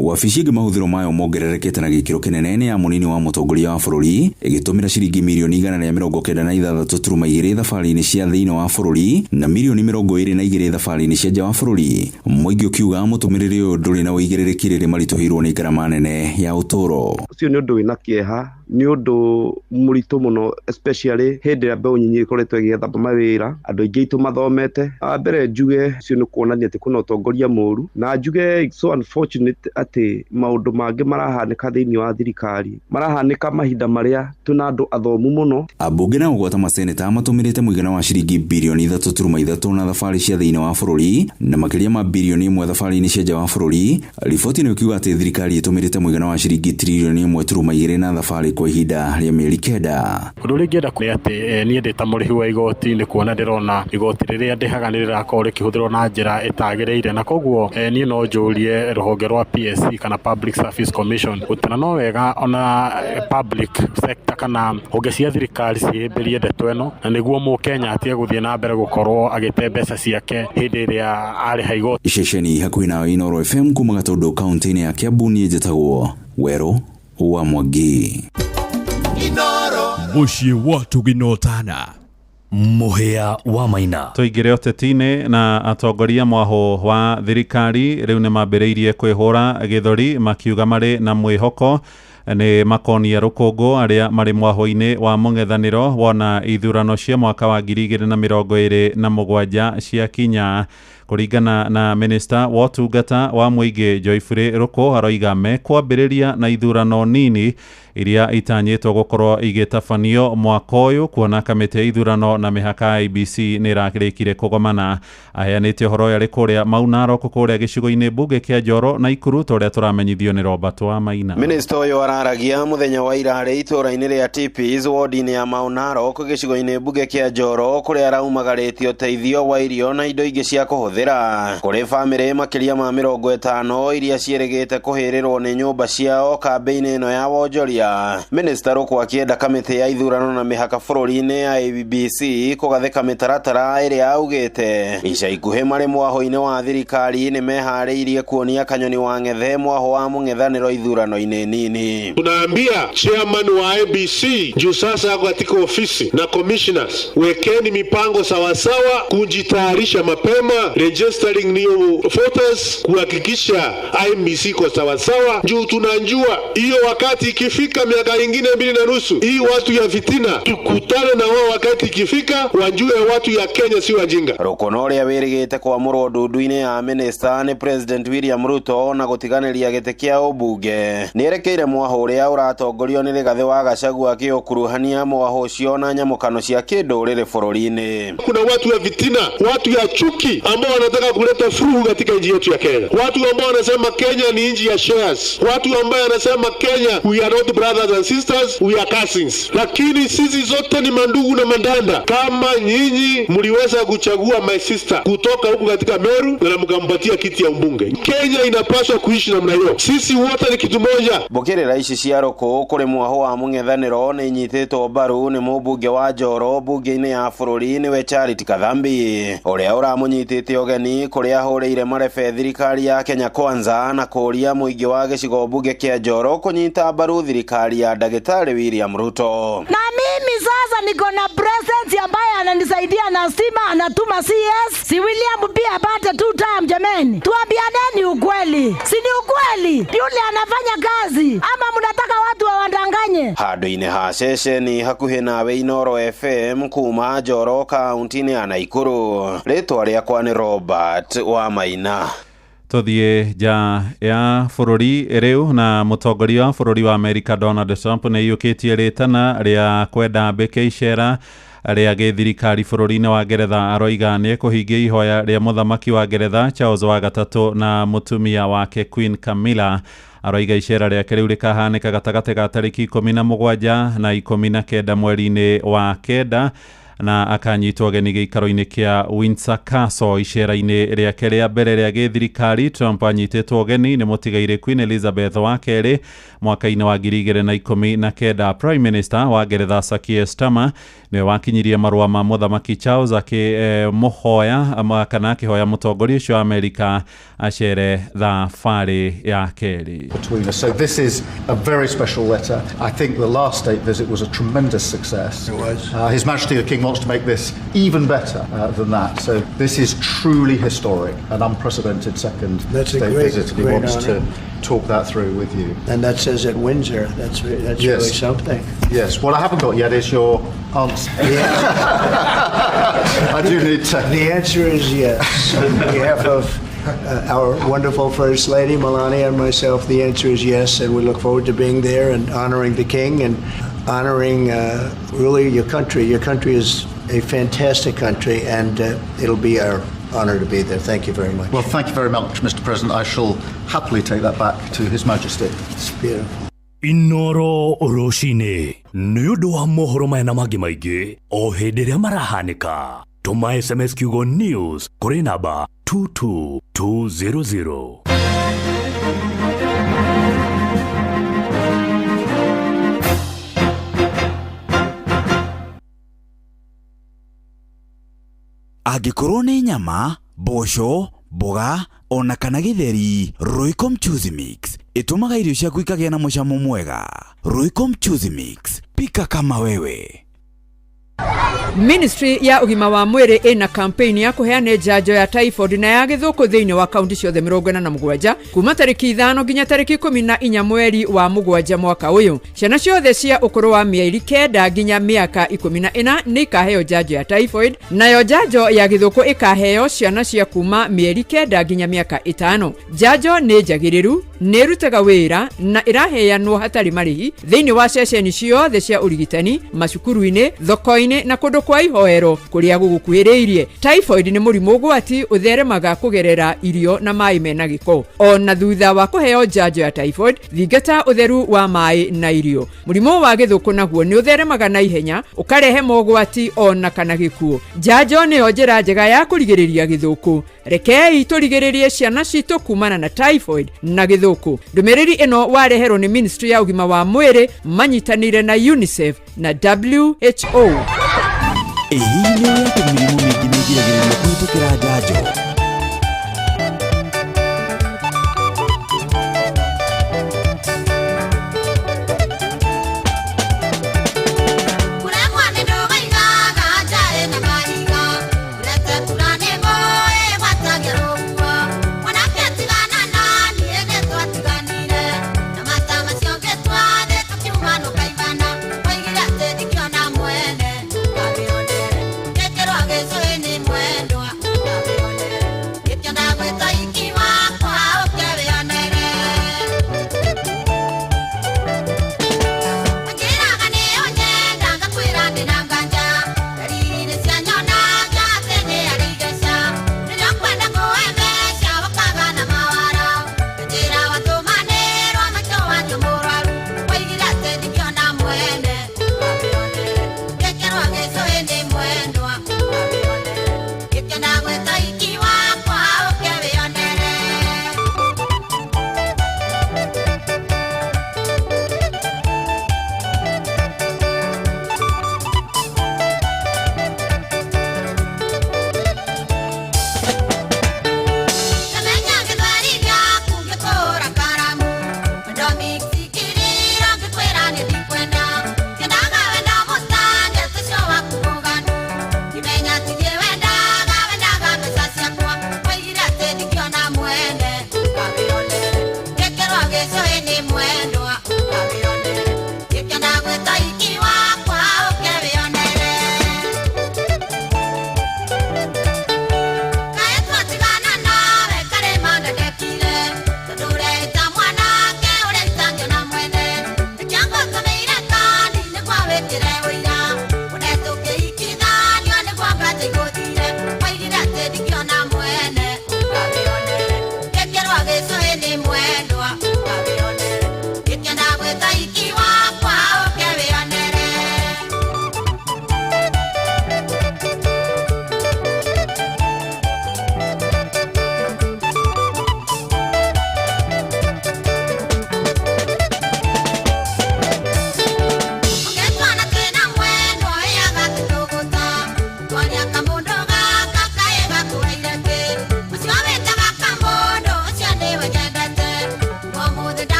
Wabici ĩngĩ mahũthĩro mayo mongererekete na gĩkĩro kĩnene ya mũnini wa mũtongoria wa bũrũri ĩgĩtũmĩra ciringi milioni 196.2 thabarĩ-inĩ cia thĩinĩ wa bũrũri na milioni 22 thabarĩ-inĩ cia nja wa bũrũri. Mũingĩ ũkiuga mũtũmĩrĩre ũyũ ndũrĩ na ũigĩrĩrĩki rĩrĩ maritũhĩirwo nĩ ngarama nene ya ũtũũro. Ũcio nĩ ũndũ wĩna kĩeha, nĩ ũndũ mũritũ mũno, especially hĩndĩ ĩrĩa mbeũ nyinyi ĩkoretwo ĩgĩetha mawĩra, andũ aingĩ aitũ mathomete. Mbere njuge ũcio nĩ kuonania atĩ kuna ũtongoria mũũru, na njuge so unfortunate atä maundu mangä marahanä thä-inä wa thirikari marahanä mahinda marä twina andå athomu må no. Ambunge na ugwata maseneta matũmĩrĩte mũigana wa ciringi birioni 3.3 na thabarĩ cia thĩinĩ wa bũrũri na makĩria ma birioni 1 thabarĩ-inĩ cia nja wa bũrũri. Riboti nĩ ikiuga atĩ thirikari ĩtũmĩrĩte mũigana wa ciringi tririoni 1.2 na thabarĩ kwa ihinda rĩa mĩeri 9. Ũndũ ũrĩa ingĩenda kuuga atĩ niĩ ndĩ ta mũrĩhi wa igoti nĩ kuona ndĩrona igoti rĩrĩa ndĩhaga nĩ rĩrakorwo rĩkĩhũthĩrwo na njĩra ĩtagĩrĩire, na koguo niĩ no njũrie rũhonge rwa PSC kana Public Service Commission gũtana no wega ona public sector kana honge cia thirikari cihĩmbĩrie ndeto ĩno, na nĩguo mũkenya atige gũthiĩ na mbere gũkorwo agĩte mbeca ciake hĩndĩ ĩrĩa arĩha igoti. Iceceni hakuhĩ na Inooro FM kuma Gatundu kaunti-inĩ ya Kiambu, niĩ njĩtagwo Werũ wa Mwangi. Mũciĩ wa Tuginotana, mũhĩa wa Maina. Tũingĩre ũteti-inĩ na atongoria mwahũ wa thirikari rĩu nĩ mambĩrĩirie kwĩhũra gĩthũri makiuga marĩ na mwĩhoko nĩ makonia rũkũngũ arĩa marĩ mwahũ-inĩ wa mũng'ethanĩro wona ithurano cia mwaka wa 2027 cia kinya. Kũringana na minista wa ũtungata wa mũingĩ Joyfrey Ruku aroiga mekwambĩrĩria na ithurano nini iria itanyĩtwo gũkorwo igĩtabanio mwaka ũyũ, kuona kamĩtĩ ya ithurano na mĩhaka IEBC nĩ ĩrakĩrĩkire kũgomana. Aheanĩte ũhoro ũyũ arĩ kũrĩa Mau Narok kũrĩa gĩcigo-inĩ mbunge kĩa Njoro na Ikuru, torĩa tũramenyithio nĩ Robert wa Maina. Minista ũyũ araragia mũthenya wa ira harĩ itũũra-inĩ rĩa Tipis wodi-inĩ ya Mau Narok gĩcigo-inĩ mbunge kĩa Njoro, kũrĩa araumagarĩtie ũteithio wa irio na indo ingĩ cia kũhũthĩra kũrĩ bamĩrĩ makĩria ma 50 iria ciĩrĩgĩte kũhĩrĩrwo nĩ nyũmba ciao kambĩ-inĩ ĩno ya wonjoria. Minista Ruku akĩenda kamĩtĩ ya ithurano na mĩhaka bũrũri-inĩ ya IEBC kũgathĩka mĩtaratara ĩrĩa augĩte ica ikuhĩ marĩ mwahũ-inĩ wa thirikari nĩ meharĩirie kuonia kanyoni wa ng'ethe mwahũ wa mũng'ethanĩro ithurano-inĩ nini. Tunaambia chairman wa IEBC juu sasa ako katika ofisi na commissioners, wekeni mipango sawasawa, kujitayarisha mapema, registering new voters, kuhakikisha IEBC iko sawasawa, juu tunajua hiyo wakati ikifika miaka ingine 2.5 hii watu ya fitina tukutane na wao wakati ikifika, wajue watu ya Kenya si wajinga. Rukonoria wĩrĩgĩte kwamũrwo ndundu-inĩ ya minista nĩ President William Ruto na gũtiganĩria gĩtĩ kĩa ũmbunge. Nĩerekeire mwahũ ũrĩa ũratongorio nĩ Rigathĩ wa Gachagua akĩũkuruhania mwahũ ũcio na nyamũkano cia kĩndũrĩrĩ bũrũri-inĩ. Kuna watu ya fitina, watu ya chuki ambao wanataka kuleta furugu katika nchi yetu ya Kenya, watu ambao wanasema Kenya ni nchi ya shares, watu ambao wanasema Kenya we are not brothers and sisters, we are cousins. Lakini sisi zote ni mandugu na mandanda. Kama nyinyi mliweza kuchagua my sister kutoka huku katika Meru na mkampatia kiti ya mbunge, Kenya inapaswa kuishi namna hiyo. Sisi wote ni kitu moja. Mbũkĩrĩra ici cia Ruku kũrĩ mwahũ wa mũng'ethanĩro nĩ inyitĩtwo mbaru nĩ mũmbunge wa Njoro mbunge-inĩ ya bũrũri nĩwe Charity Kathambi, ũrĩa ũramũnyitĩte ũgeni kũrĩa ahũrĩire marebe thirikari ya Kenya Kwanza na kũria mũingĩ wa gĩcigo mbunge kĩa Njoro kũnyita mbaru thirikari ya Daktari William Ruto. Na mimi sasa niko na president ambaye ananisaidia na stima, anatuma CS. Si William pia apate 2 term jameni. Tuambianeni ukweli. Si ni ukweli? Yule anafanya kazi ama mnataka watu wawadanganye? Handũ-inĩ ha ceceni hakuhĩ nawe Inooro FM kuma Njoro kaunti-inĩ ya Naikuru. Rĩtwa rĩakwa nĩ Robert wa Maina. Tũthiĩ nja ya bũrũri rĩu na mũtongoria wa bũrũri wa Amerika Donald Trump nĩ iyũkĩtie rĩtana rĩa kwenda mbĩke icera rĩa gĩthirikari bũrũri-inĩ wa Ngeretha. Aroiga nĩ ekũhingia ihoya rĩa mũthamaki wa Ngeretha Charles wa gatatũ na mũtumia wake Queen Camilla. Aroiga icera rĩake rĩu rĩkahanĩka gatagatĩ ga tarĩki 17 na 19 mweri-inĩ wa kenda na akanyitwo geni gĩikaro-inĩ kĩa Windsor Castle. Icera-inĩ rĩake rĩa mbere rĩa gĩthirikari, Trump anyitĩtwo geni nĩ mũtigairĩ Queen Elizabeth wa kerĩ mwaka-inĩ wa 2019. Prime Minister wa Ngeretha Sir Keir Starmer nĩwe wakinyirie marũa ma mũthamaki Charles akĩmũhoya kana akĩhoya mũtongoria ũcio wa Amerika acere thabarĩ ya kerĩ. So this is a very special letter. I think the last state visit was a tremendous success. It was. His Majesty the King wants to make this even better than that. So this is truly historic, an unprecedented second state visit, and he wants to talk that through with you. And that says at Windsor. That's yes. Really something. Yes. What I haven't got yet is your answer. Yeah. I do need to. The answer is yes. On behalf of our wonderful First Lady, Melania, and myself, the answer is yes, and we look forward to being there and honoring the King and honoring really your country. Your country is a fantastic country, and it'll be our honor to be there. Thank you very much. Well, thank you very much, Mr. President. I shall happily take that back to His Majesty. It's beautiful. Inoro oroshine nĩ ũndũ wa mohoro maya na mangĩ maingĩ o hĩndĩ ĩrĩa marahanĩka. Tũma SMS kiugo news kũrĩ namba 22200. Angĩkorwo nĩ nyama, mboco, mboga, ona kana gĩtheri, Royco Mchuzi Mix ĩtũmaga irio ciaku ikagĩa na mũcamo mwega. Royco Mchuzi Mix, pika kama wewe. Ministry ya ugima wa mwiri ina campaign ya kuheana njanjo ya typhoid na ya githuku thiini wa kaunti ciothe 47 kuma tariki 5 nginya tariki 14 mweri wa mugwanja mwaka uyu. Ciana ciothe cia ukuru wa mieri 9 nginya miaka 14 ni ikaheo njanjo ya typhoid, nayo njanjo ya githuku ikaheo ciana cia kuma mieri 9 nginya miaka 5. Njanjo ni njagiriru, ni rutaga wira na iraheanwo hatari marihi thiini wa ceceni ciothe cia urigitani, macukuru-ini, thoko-ini na kundu kwa ihoero kuria gugukuhiriirie. Typhoid ni murimu ugwati utheremaga kugerera irio na mai mena giko. Ona thutha wa kuheo njanjo ya typhoid, thingata utheru wa mai na irio. Murimu wa githuku naguo ni utheremaga na ihenya, ukarehe mogwati ona kana gikuo. Njanjo ni njira njega ya kurigiriria githuku. Rekei turigiririe ciana citu kumana na typhoid na githuku. Ndumiriri ino wareherwo ni Ministry ya ugima wa mwiri manyitanire na UNICEF na WHO. Hii ndio yake mĩrimũ mĩingĩ nĩgiragĩrĩrio kũhĩtũkĩra njanjo.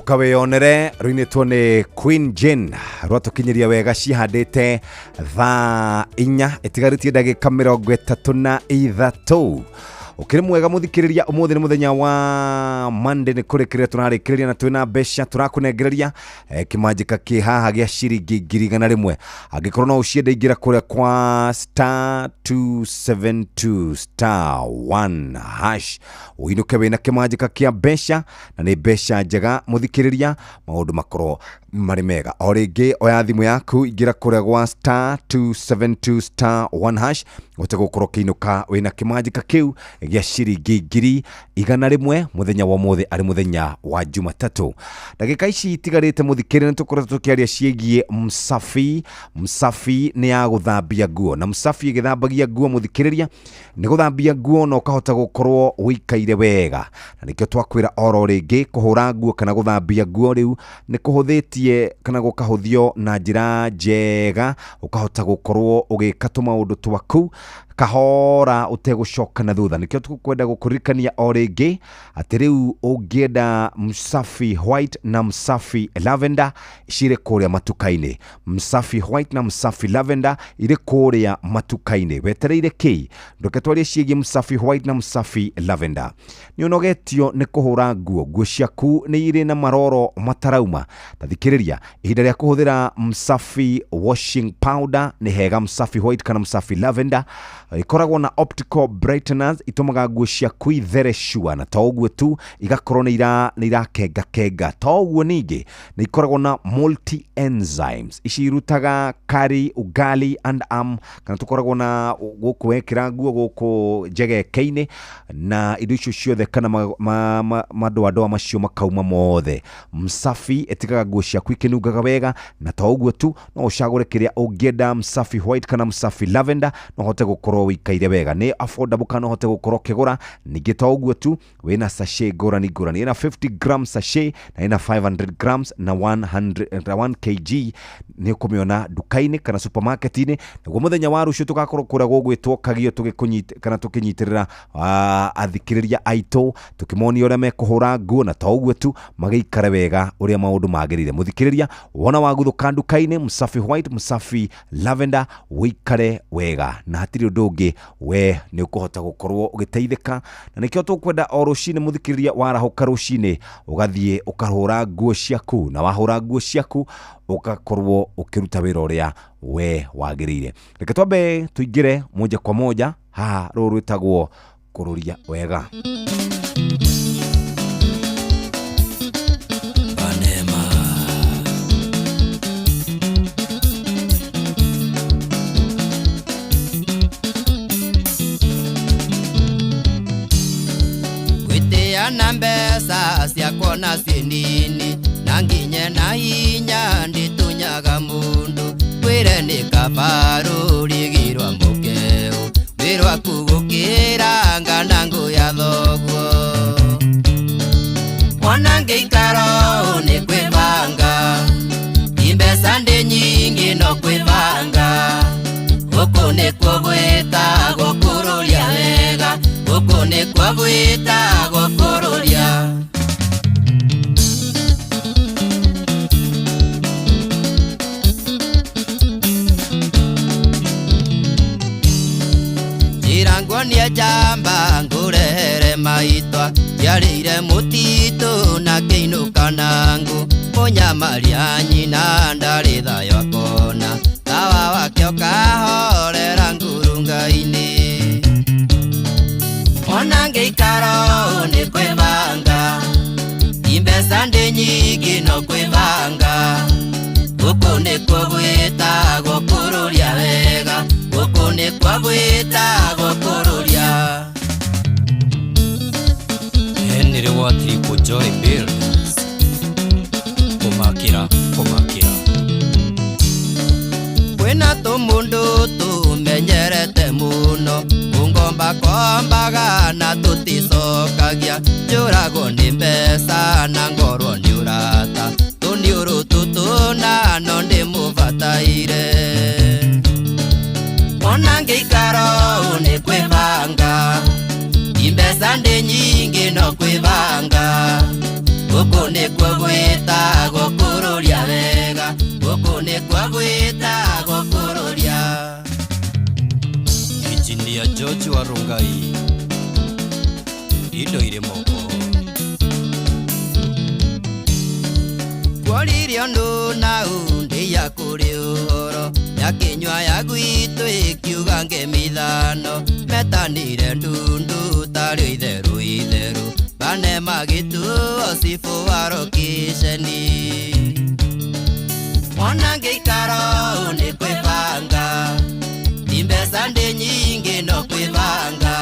coka weyonere ruinitwo ni Queen Jane rwatukinyiria wega cihandite thaa 4 itigaritie ndagika 33 ukiri mwega muthikiriria umuthi ni muthenya wa Monday ni kurikiria tunarikiriria na twina besha turakunegereria kimanjika ki haha gia ciringi 100 angikorwo no uciende ingira kuria kwa *272 *1# uinuke wina kimanjika kia besha na ni besha njega muthikiriria maundu makoro mari mega o ringi oya thimu yaku ingira kuria gwa *272 *1# utegukorwo kiinuka wina kimanjika kiu gia ciringi 100 muthenya wa muthi ari muthenya wa Jumatatu. Ndagika ici itigarite muthikirire tukorwo tukiaria ciegie msafi ni ya guthambia nguo na msafi igithambagia nguo muthikiriria ni guthambia nguo no kahota gukorwo wikaire wega na nikio twakwira oro ringi kuhura nguo kana guthambia nguo riu ni kuhuthitie kana gukahuthio na njira njega ukahota gukorwo ugikatu maundu twaku kahora utegucoka na thutha nikio tukwenda gukurikania o ringi ati riu ungienda msafi white na msafi lavender icire kuria matukaini. Msafi white na msafi lavender ire kuria matukaini wetereire ki ndoke twarie ciegi msafi white na msafi lavender ni unogetio ni kuhura nguo ciaku ni ire na maroro matarauma tathikiriria ihinda ria kuhuthira msafi washing powder ni hega msafi white kana msafi lavender ikoragwo na optical brighteners itumaga nguo ciaku ithere shua na toguo tu igakorwo ni irakenga toguo ningi ni ikoragwo na multi enzymes icirutaga curry ugali and kana tukoragwo na gukwekira nguo guku njegeke-ini na indo icio ciothe kana madoa macio makauma mothe. Msafi etigaga nguo ciaku ikinungaga wega na toguo tu no ucagure kiria ungienda msafi white kana msafi lavender no hote gukorwo wikaire wega ni affordable kana hote gukorwo kigura ningi toguo tu wina sachet ngurani ina 50 grams sachet na ina 500 grams na 1 kg ni kumiona dukaini kana supermarket-ini niguo muthenya wa rucio tugakorwo kuria gugwitwo kagio tugikunyita kana tukinyitirira athikiriria aito tukimonia uria mekuhura nguo na toguo tu magikare wega uria maundu magirire muthikiriria wona waguthuka dukaini msafi white msafi lavender wikare wega na hatiri undu we ni ukuhota gukorwo ugiteithika na nikio tukwenda o rucini muthikiriria warahuka rucini ugathie ukarhura nguo ciaku na wahura nguo ciaku ugakorwo ukiruta wira uria we wagirire. Reke twambe tuingire moja kwa moja haha rurwitagwo kururia wega. Na mbesa ciakwo na cinini na nginye na hinya nditunyaga mundu kwire ni kabaru rigirwa mukeu wirwa kugukira ngana nguya thoguo mwana ngeikaro ni kwibanga imbesa ndi nyingi no kwibanga guku ni kugwita gukururia wega guku ni kugwita gukururia irangonia jamba ngurehere maitwa yarire mutitu na kiinuka nangu munyamaria nyina ndari thayo akona tawa wakio kahorera ngurunga-ini mwana ngeikaro ni kwibanga imbesa ndi nyingi no kwibanga guku ni kugwita gukururia wega guku ni kugwita gukururia Henry Watriku Joy Builders kumakira kwina tumundu tumenyerete muno kungomba kombaga na tuticokagia njurago ni mbesa na ngorwo ni urata tuniuru tutuna no ndi mubataire mwana ngeikaro ni kwibanga imbesa ndi nyingi no kwibanga guku Guku ni kwa gwĩtagwo kũrũria wega, guku ni kwa gwĩtagwo kũrũria. Injinia George Warungai, indo irĩ moko. Kwaririo ndu na undi ya kũrĩ ũhoro, ya kinywa ya gwitũ ĩkiuga ngemithano, metanire ndundu tarĩ itherũ itherũ, bane magĩtuo cibu wa rokiceni. Mwana ngĩikaro nĩ kwĩbanga, imbeca ndĩ nyingĩ no kwĩbanga,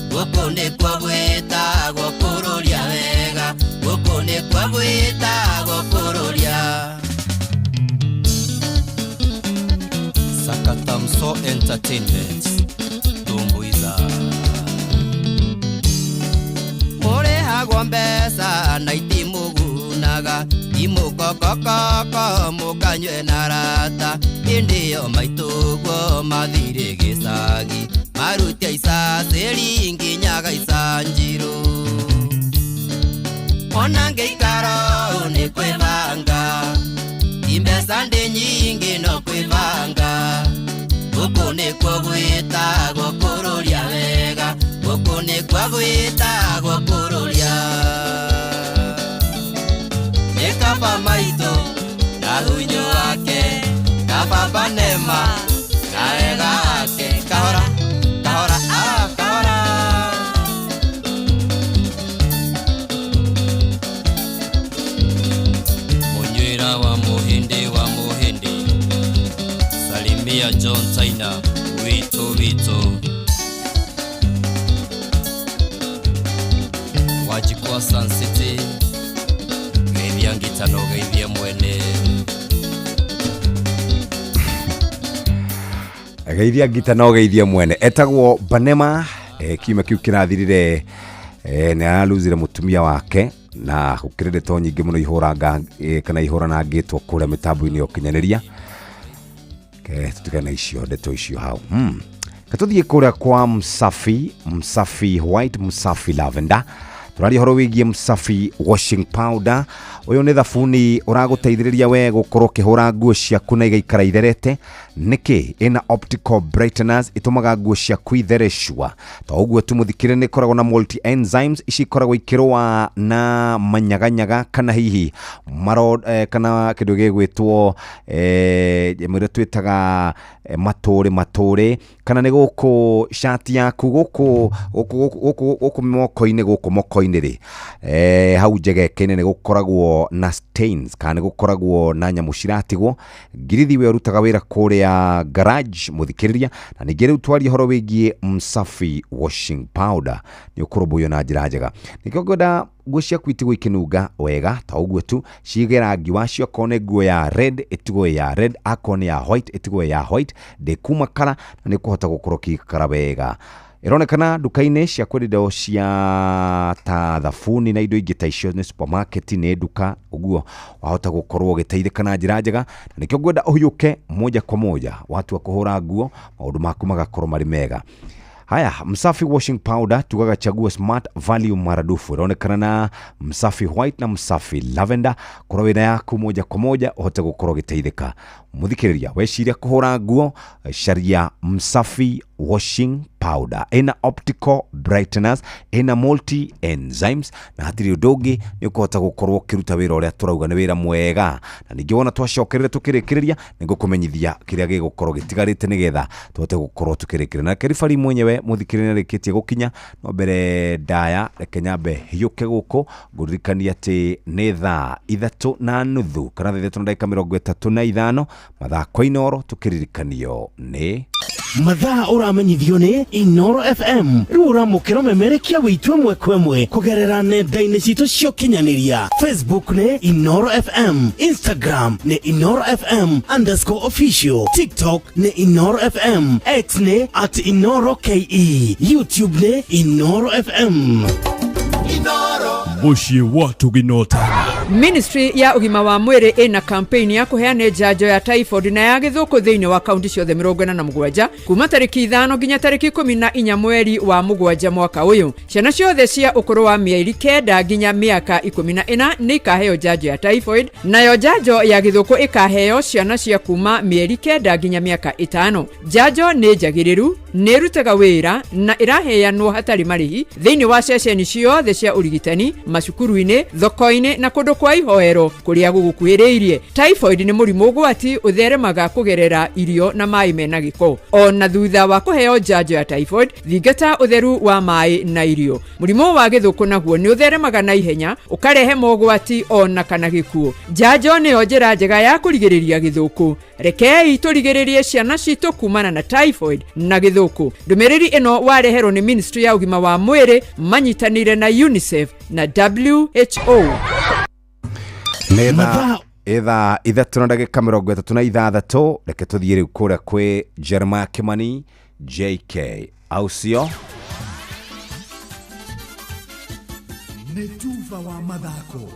guku nĩ kwa gwĩtagwo kũrũria wega, guku nĩ kwa gwĩtagwo kũrũria. Sakatamso Entertainment, Tumbuiza. Mũrĩhagwo mbeca na itimugunaga, imũkokokoko mũkanyue na rata, hĩndĩ yo maitũguo mathirĩ gĩcagi, marutia icacĩri nginyaga icanjirũ. Ona ngĩikaro nĩ kwĩbanga, imbeca ndĩ nyingĩ no kwĩbanga, guku nĩ kwa gwĩtagwo kũrũria wega, guku nĩ kwa gwĩtagwo kũrũria. Nĩ kaba maitũ na thunyũ wake, kaba Nema na wega wake, kahora kahora kahora. Munywĩra wa mũhĩndĩ Salimia John Taina, witũ Wajikwa Sun City, geithia ngitano geithia mwene. Geithia ngitano geithia mwene etagwo Banema. Kiuma kiu kirathirire nĩ araluzire mutumia wake, na gũkĩrĩrĩtwo nyingĩ mũno ihũranga kana ihũranangĩtwo kũrĩa mĩtambo-inĩ ũkinyanĩria. Tutikana icio ndeto icio hau. Katũthiĩ kũrĩa kwa Msafi White, Msafi Lavender. Tũraria horo wĩgiĩ Msafi washing powder. Ũyũ nĩ thabuni ũragũteithĩrĩria we gũkorwo ũkĩhũra nguo ciaku na igaikara itherete. Nĩkĩ ĩna optical brighteners, ĩtũmaga nguo ciaku ithere shua. Ta ũguo tu mũthikĩre nĩ ĩkoragwo na multi enzymes, ici ikoragwo ikĩrũa na manyaganyaga kana hihi kana kĩndũ gĩgwĩtwo mwĩrĩ twĩtaga matũrĩ kana nĩ gũkũ shati yaku gũkũ moko-inĩ rĩ, hau njegeke-inĩ nĩ gũkoragwo na stains kana nĩ gũkoragwo na nyamũ ciratigwo. Ngirithi we ũrutaga wĩra kũrĩa garage mũthikĩrĩria, na ningĩ rĩu twaria horo wĩgiĩ Msafi washing powder nĩ ũkũrũmbũiyo na njĩra njega. Nĩkĩo ngwenda nguo ciaku itigwo ikĩnunga wega ta ũguo tu, ciige rangi wacio, akorwo nĩ nguo ya red ĩtigwo ya red, akorwo nĩ ya white ĩtigwo ya white, ndĩkumakara na nĩ kũhota gũkorwo kĩikara wega. Ironekana duka-inĩ cia kwendia cia ta thabuni na indo ingĩ ta icio nĩ supermarket, nĩ duka, ũguo wahota gũkorwo ũgĩteithĩka na njĩra njega. Na nĩkĩo ngwenda ũhiũke moja kwa moja watu wa kũhũra nguo, maũndũ maku magakorwo marĩ mega. Haya, Msafi washing powder tugaga chagua smart value maradufu. Ironekana na Msafi white na Msafi lavender, kũrora wĩra yaku moja kwa moja ũhote gũkorwo ũgĩteithĩka. Mũthikĩrĩria weciria kũhũra nguo, sharia Msafi washing powder. Ina optical brighteners, ina multi enzymes, na hatirĩ ũndũ ũngĩ nĩ ũkũhota gũkorwo ũkĩruta wĩra ũrĩa tũrauga nĩ wĩra mwega. Na ningĩ wona twacokerera tũkĩrĩkĩrĩria nĩ ngũkũmenyithia kĩrĩa gĩgũkorwo gĩtigarĩte nĩgetha tũhote gũkorwo tũkĩrĩkĩrĩria. Na keribari mwenyewe mũthikĩrĩria rĩkĩtie gũkinya, no mbere ndaya reke nyambe hiũke gũkũ ngũririkania atĩ nĩ thaa 3:30 kana 3:35 mathako-inĩ oro tũkĩririkanio nĩ mathaa ũramenyithio nĩ Inoro FM. Rĩu ũramũkĩra memerekia wĩtwe mwe kwemwe kũgerera nenda-inĩ citũ cia ũkinyanĩria. Facebook nĩ Inoro FM, Instagram nĩ Inoro FM_official, TikTok nĩ Inoro FM, X nĩ @InoroKE, YouTube nĩ Inoro FM. Inoro muciĩ wa tũginotana. Ministry ya ugima wa mwĩrĩ ĩna campaign ya kuheana njanjo ya typhoid na ya gĩthũkũ thĩinĩ wa kaunti ciothe 47 kuma tarĩki 5 nginya tarĩki 14 mweri wa mũgwanja mwaka ũyũ. Ciana ciothe cia ũkũrũ wa mĩeri 9 nginya mĩaka 14 nĩ ikaheo njanjo ya typhoid, nayo njanjo ya gĩthũkũ ikaheo ciana cia kuma mĩeri 9 nginya mĩaka 5. Njanjo nĩ njagĩrĩru, nĩ rutaga wĩra na iraheanwo hatarĩ marĩhi thĩinĩ wa ceceni ciothe cia ũrigitani, macukuru-inĩ, thoko-inĩ na kũndũ kwa ihoero kũrĩa gũgũkuhĩrĩirie. Typhoid nĩ mũrimũ ũgwati ũtheremaga kũgerera irio na maĩ mena gĩko. Ona thutha wa kũheo njanjo ya typhoid, thingata ũtheru wa maĩ na irio. Mũrimũ wa gĩthũkũ naguo nĩ ũtheremaga na ihenya, ũkarehe mogwati ona kana gĩkuũ. Njanjo nĩyo njĩra njega ya kũrigĩrĩria gĩthũkũ. Rekei tũrigĩrĩrie ciana citũ kumana na typhoid na gĩthũkũ. Ndũmĩrĩri ĩno wareherwo nĩ Ministry ya ugima wa mwĩrĩ manyitanĩire na UNICEF na WHO. Etha ithatũ na ndagĩka 36 reke tũthiĩ rĩu kũrĩa kwĩ Jeremiah Kimani JK au sio? Nĩ tuva wa mathako.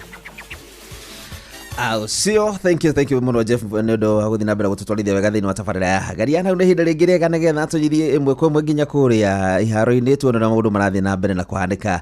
Au sio, thank you muno Jeff nendo gũthiĩ na mbere gũtũtwarithia wega thĩinĩ wa tabarĩra ya Hagaria. Na nĩ hĩndĩ rĩngĩ rĩega nĩgetha tũthiĩ ĩmwe kwa ĩmwe nginya kũrĩa iharo-inĩ tuone na maũndũ marathiĩ na mbere na kũhanĩka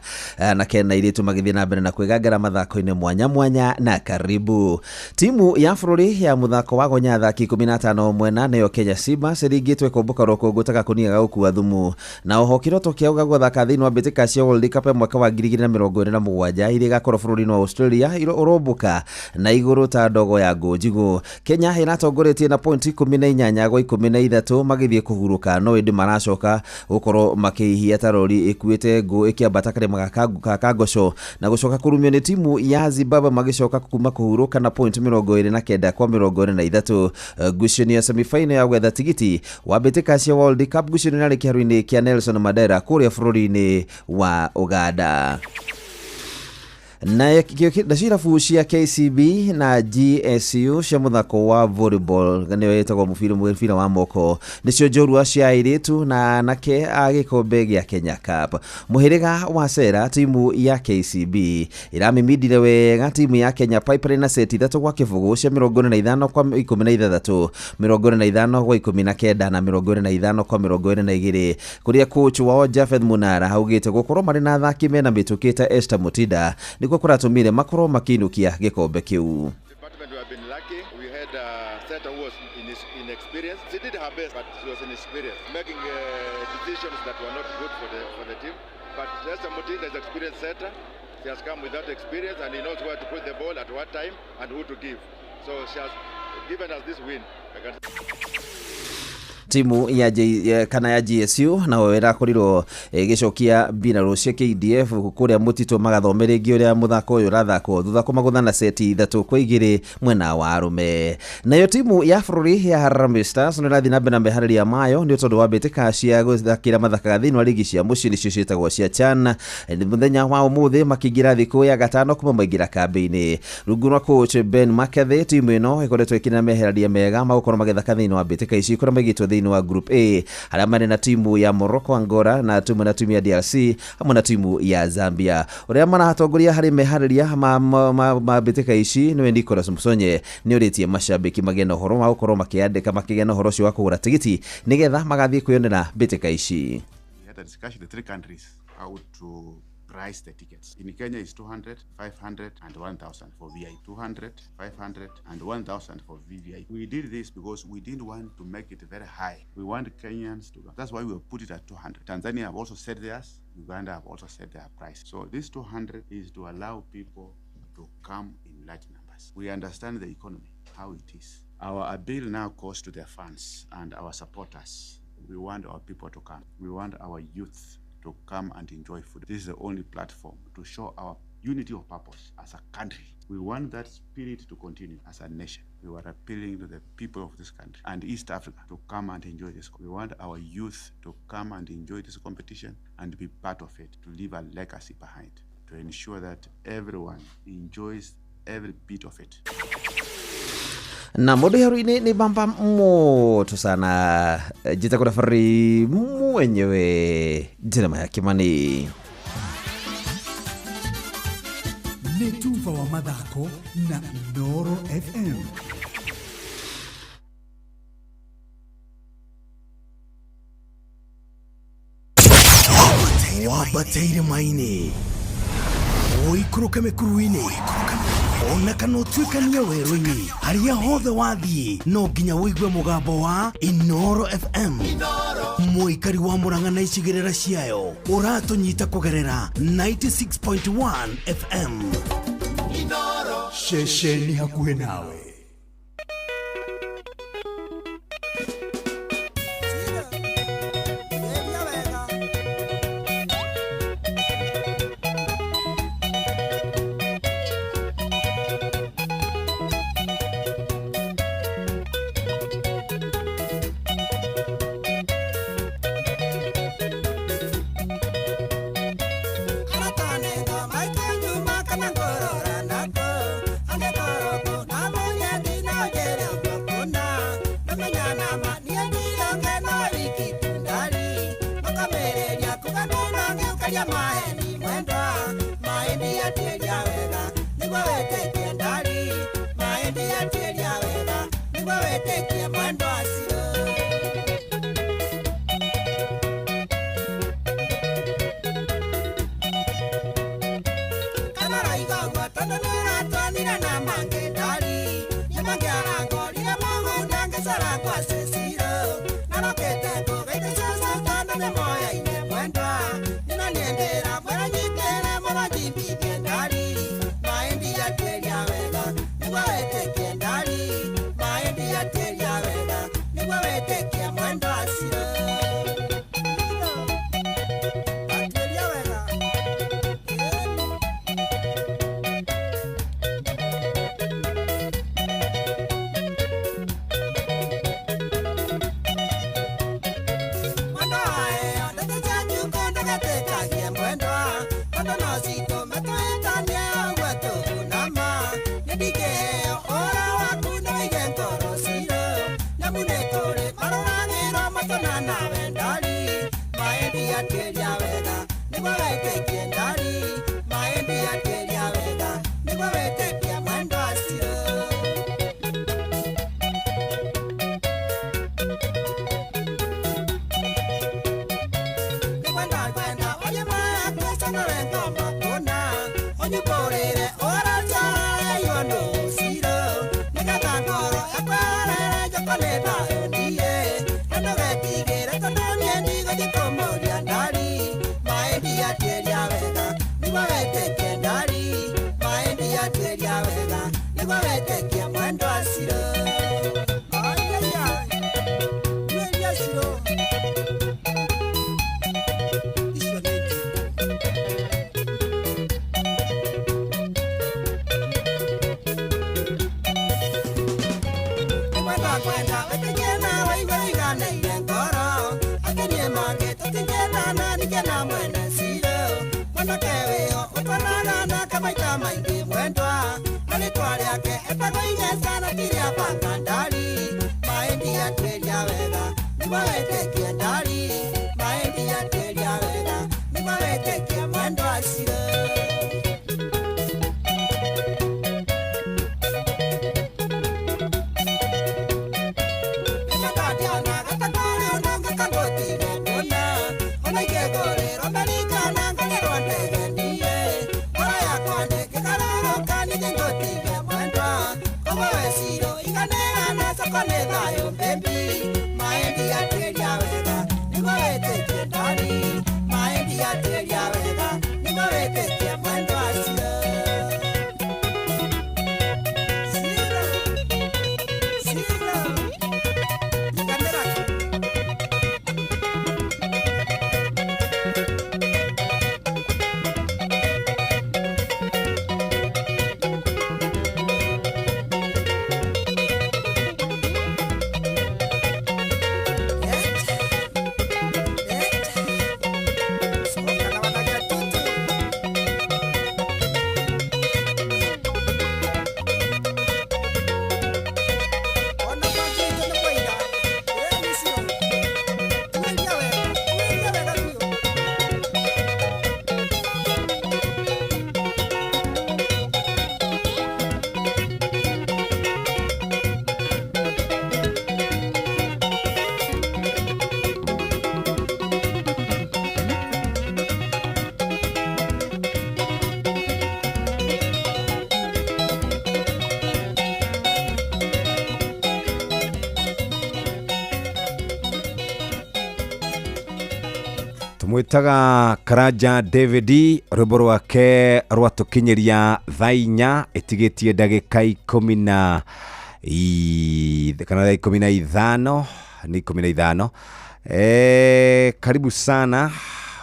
na kena irĩtu magĩthiĩ na mbere na kwĩgangara mathako-inĩ mwanya mwanya. Na karibu timu ya bũrũri ya mũthako wa gonya athaki 15 mwena nĩyo Kenya Simbas ĩringĩtwo kũmbũka rũkũngũ kũniaga gũkua thumu na oho kĩroto kĩao gũthaka thĩinĩ wa mbĩtĩka cia World Cup mwaka wa 2027 iria igakorwo bũrũri-inĩ wa Australia ũrũmbũka na igũrũ ta ndogo ya Ngũnjigu. Kenya ĩratongoretie na pointi 18 gwa 13 magĩthiĩ kũhurũka, no ĩndĩ maracoka gũkorwo makĩhia tarori ĩkuĩte ngũ ĩkĩambata karĩma ga Kangosho na gũcoka kũrumio nĩ timu ya Zimbabwe magĩcoka kuma kũhurũka na pointi 29 kwa 23. Ngucanio ya semifinal ya gwetha tigiti wa mbĩtĩka cia World Cup ngucanio narĩ kĩharo-inĩ kĩa Nelson Mandela kũrĩa bũrũri-inĩ wa Uganda. Na cirabu cia KCB na GSU cia mũthako wa volleyball nĩyo ĩtagwo mũbira wa moko nĩcio njorua cia airĩtu na anake a gĩkombe gĩa Kenya Cup. Mũhĩrĩga wa Sera timu ya KCB ĩramĩmindire wega timu ya Kenya Pipeline na seti 3 gwa kĩbũgũ cia 45 kwa 16, 45 gwa 19 na 45 kwa 22, kũrĩa coach wao Jafeth Munara haugĩte gũkorwo marĩ na athaki mena mĩtũkĩte Esther Mutida nĩguo kũratũmire makorwo makinukia gĩkombe kĩu. Seta was inexperienced. She did her best, but she was inexperienced, making decisions that were not good for the team. But Esther Mutida is experienced setter. She has come with that experience and he knows where to put the ball at what time and who to give. So she has given us this win. Timu ya GSU na ĩrakorirwo gĩcokia mbirarũ cia KDF kũrĩa mũtitũ magathomere ngĩ ũrĩa mũthako ũyũ ũrathakwo thutha kũmagũthana seti 3-2 mwena wa arũme. Nayo timu ya bũrũri ya Harambee Stars nĩ ĩrathiĩ na mbere na meharĩria mayo nĩ tondũ wa mbĩtĩka cia gũthakĩra mathaka thĩinĩ wa ligi cia mũciĩ nĩcio ciĩtagwo cia CHAN. Mũthenya wa ũmũthĩ makĩingĩra thikũ ya gatano kuma maingĩra kambĩ-inĩ. Rungu rwa coach Ben McCarthy timu ĩno ĩkoretwo ĩkĩna meharĩria mega magũkorwo magĩthaka thĩinĩ wa mbĩtĩka ici kũrĩa maigĩtwo thĩinĩ wa group A harĩa marĩ na timu ya Morocco, Angola na timu ya DRC hamwe na timu ya Zambia. Ũrĩa maratongoria harĩ meharĩria ma mbĩtĩka ici nĩwe Nicholas Musonye nĩ ũrĩtie macambĩki magĩe na ũhoro wa gũkorwo makĩandĩka makĩgĩa na ũhoro ũcio wa kũgũra tigiti nĩgetha magathiĩ kwĩyonera mbĩtĩka ici. We had a discussion with the 3 countries how to price the tickets. In Kenya is 200, 500 and 1,000 for VI. 200, 500 and 1,000 for VVI. We did this because we didn't want to make it very high. We want Kenyans to go. That's why we put it at 200. Tanzania have also said theirs. Uganda have also said their price. So this 200 is to allow people to come in large numbers. We understand the economy, how it is. Our appeal now goes to their fans and our supporters. We want our people to come. We want our youth to come and enjoy food. This is the only platform to show our unity of purpose as a country. We want that spirit to continue as a nation. We were appealing to the people of this country and East Africa to come and enjoy this. We want our youth to come and enjoy this competition and be part of it, to leave a legacy behind, to ensure that everyone enjoys every bit of it. Na modo heroine ni bamba moto sana jita kuna fari mwenyewe Jeremiah Kimani. Taifa wa Mathako na Inooro FM. Wabateire maini oikuruka mekuruini ona kana utuikania werũ-inĩ harĩa hothe wathiĩ no nginya wĩigue mũgambo wa Inooro FM. Mũikari wa Mũrang'a na icigĩrĩra ciayo ũratũnyita kũgerera 96.1 FM. Inooro ceceni hakuhĩ nawe. tumwitaga Karanja David rwimbo rwake rwatukinyeria thainya itigitie ndagika 10 kana 15 ni 15. Karibu sana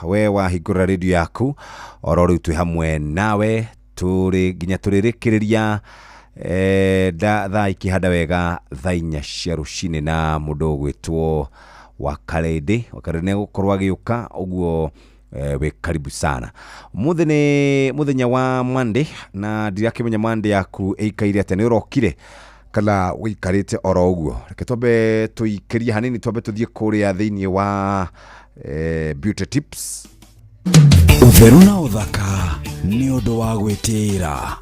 we wahingura radio yaku oro riu twi hamwe nawe turi ginya turirikiriria thaa ikihanda wega thainya cia rucini na mundu gwitwo Wakarede gukorwa giuka uguo we karibu sana. Muthenya wa Monday na ndirakimenya Monday yaku ikaire atene urokire kana wikarite oro uguo. Reke tobe tuikiria hanini tobe tuthie kuria thiini wa beauty tips. Utheru na uthaka ni undu wa gwitira.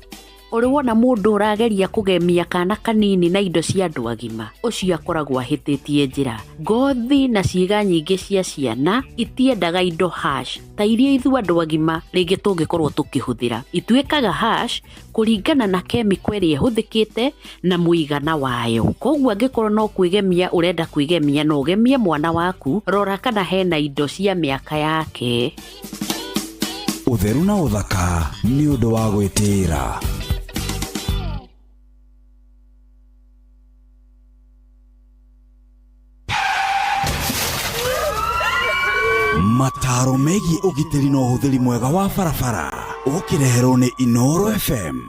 Uri wona mundu urageria kugemia kana kanini na indo cia andu agima ucio akoragwo ahititie njira. Ngothi na ciiga nyingi cia ciana itiendaga indo hash ta iria ithu andu agima ringi tungikorwo tukihuthira. Ituikaga hash kuringana na chemical iria ihuthikite na muigana wayo. Koguo angikorwo no kwigemia urenda kwigemia no ugemie mwana waku, rora kana hena indo cia miaka yake. Utheru na uthaka ni undu wa gwitira. Mataro megi ugitiri no uhuthiri mwega wa barabara ukireherwo ni Inoro FM.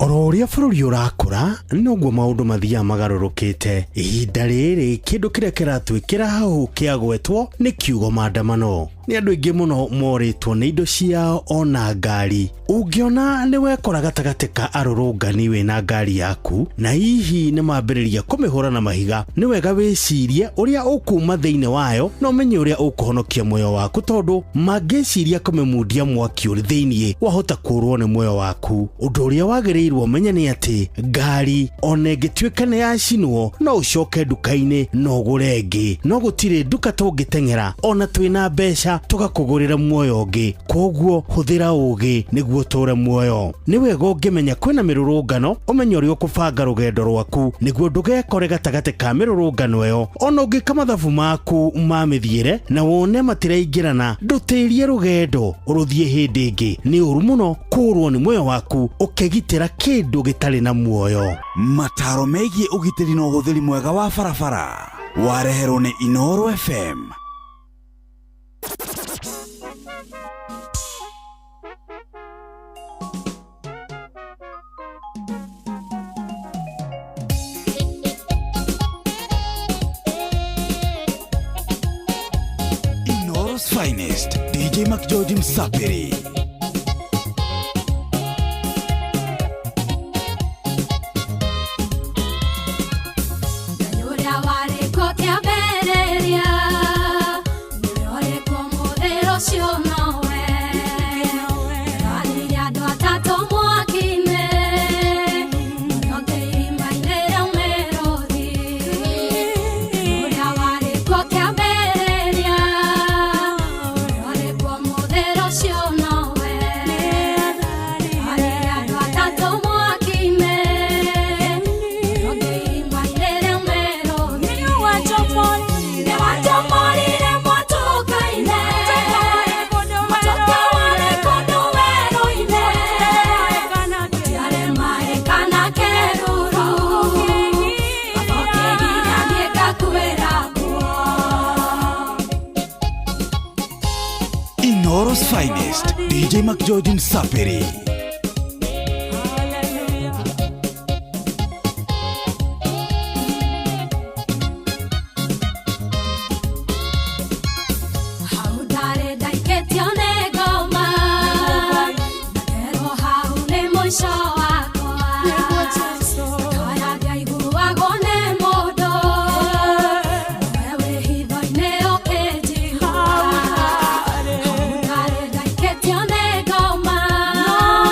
Oro uria bururi urakura noguo maundu mathia magarurukite. Ihinda riri kindu kiria kiratwikira hau kiagwetwo ni kiugo maandamano. Ni andu ingi muno moritwo ni indo ciao ona ngari. Ungiona ni wekora gatagati ka arurungani wina ngari yaku na hihi ni mambiriria kumihura na mahiga, ni wega wicirie uria ukuma thiini wayo no menye uria ukuhonokia moyo waku, tondu mangiciria kumemundia mwaki uri thiini wahota kurwo ni moyo waku. Undu uria wagirirwo menye ni ati ngari ona ingituika ni yacinwo no ucoke nduka-ini no ugure ingi. No gutire nduka tungitengera ona twina mbeca tugakugurira muoyo ungi. Koguo huthira ugi niguo ture muoyo. Ni wega ungimenya kwina mirurungano umenye uria ukubanga rugendo rwaku niguo ndugekore gatagati ka mirurungano iyo ona ungika mathabu maku mamithiire na wone matiraingirana ndutirie rugendo uruthie hindi ingi. Ni uru muno kurwo ni muoyo waku ukigitira kindu gitari na muoyo. Mataro megie ugitiri no uhuthiri mwega wa barabara wareherwo ni Inoro FM. Inoro's finest, DJ McGeorge Msapiri. Inoro's finest, DJ McGeorge Msapiri. No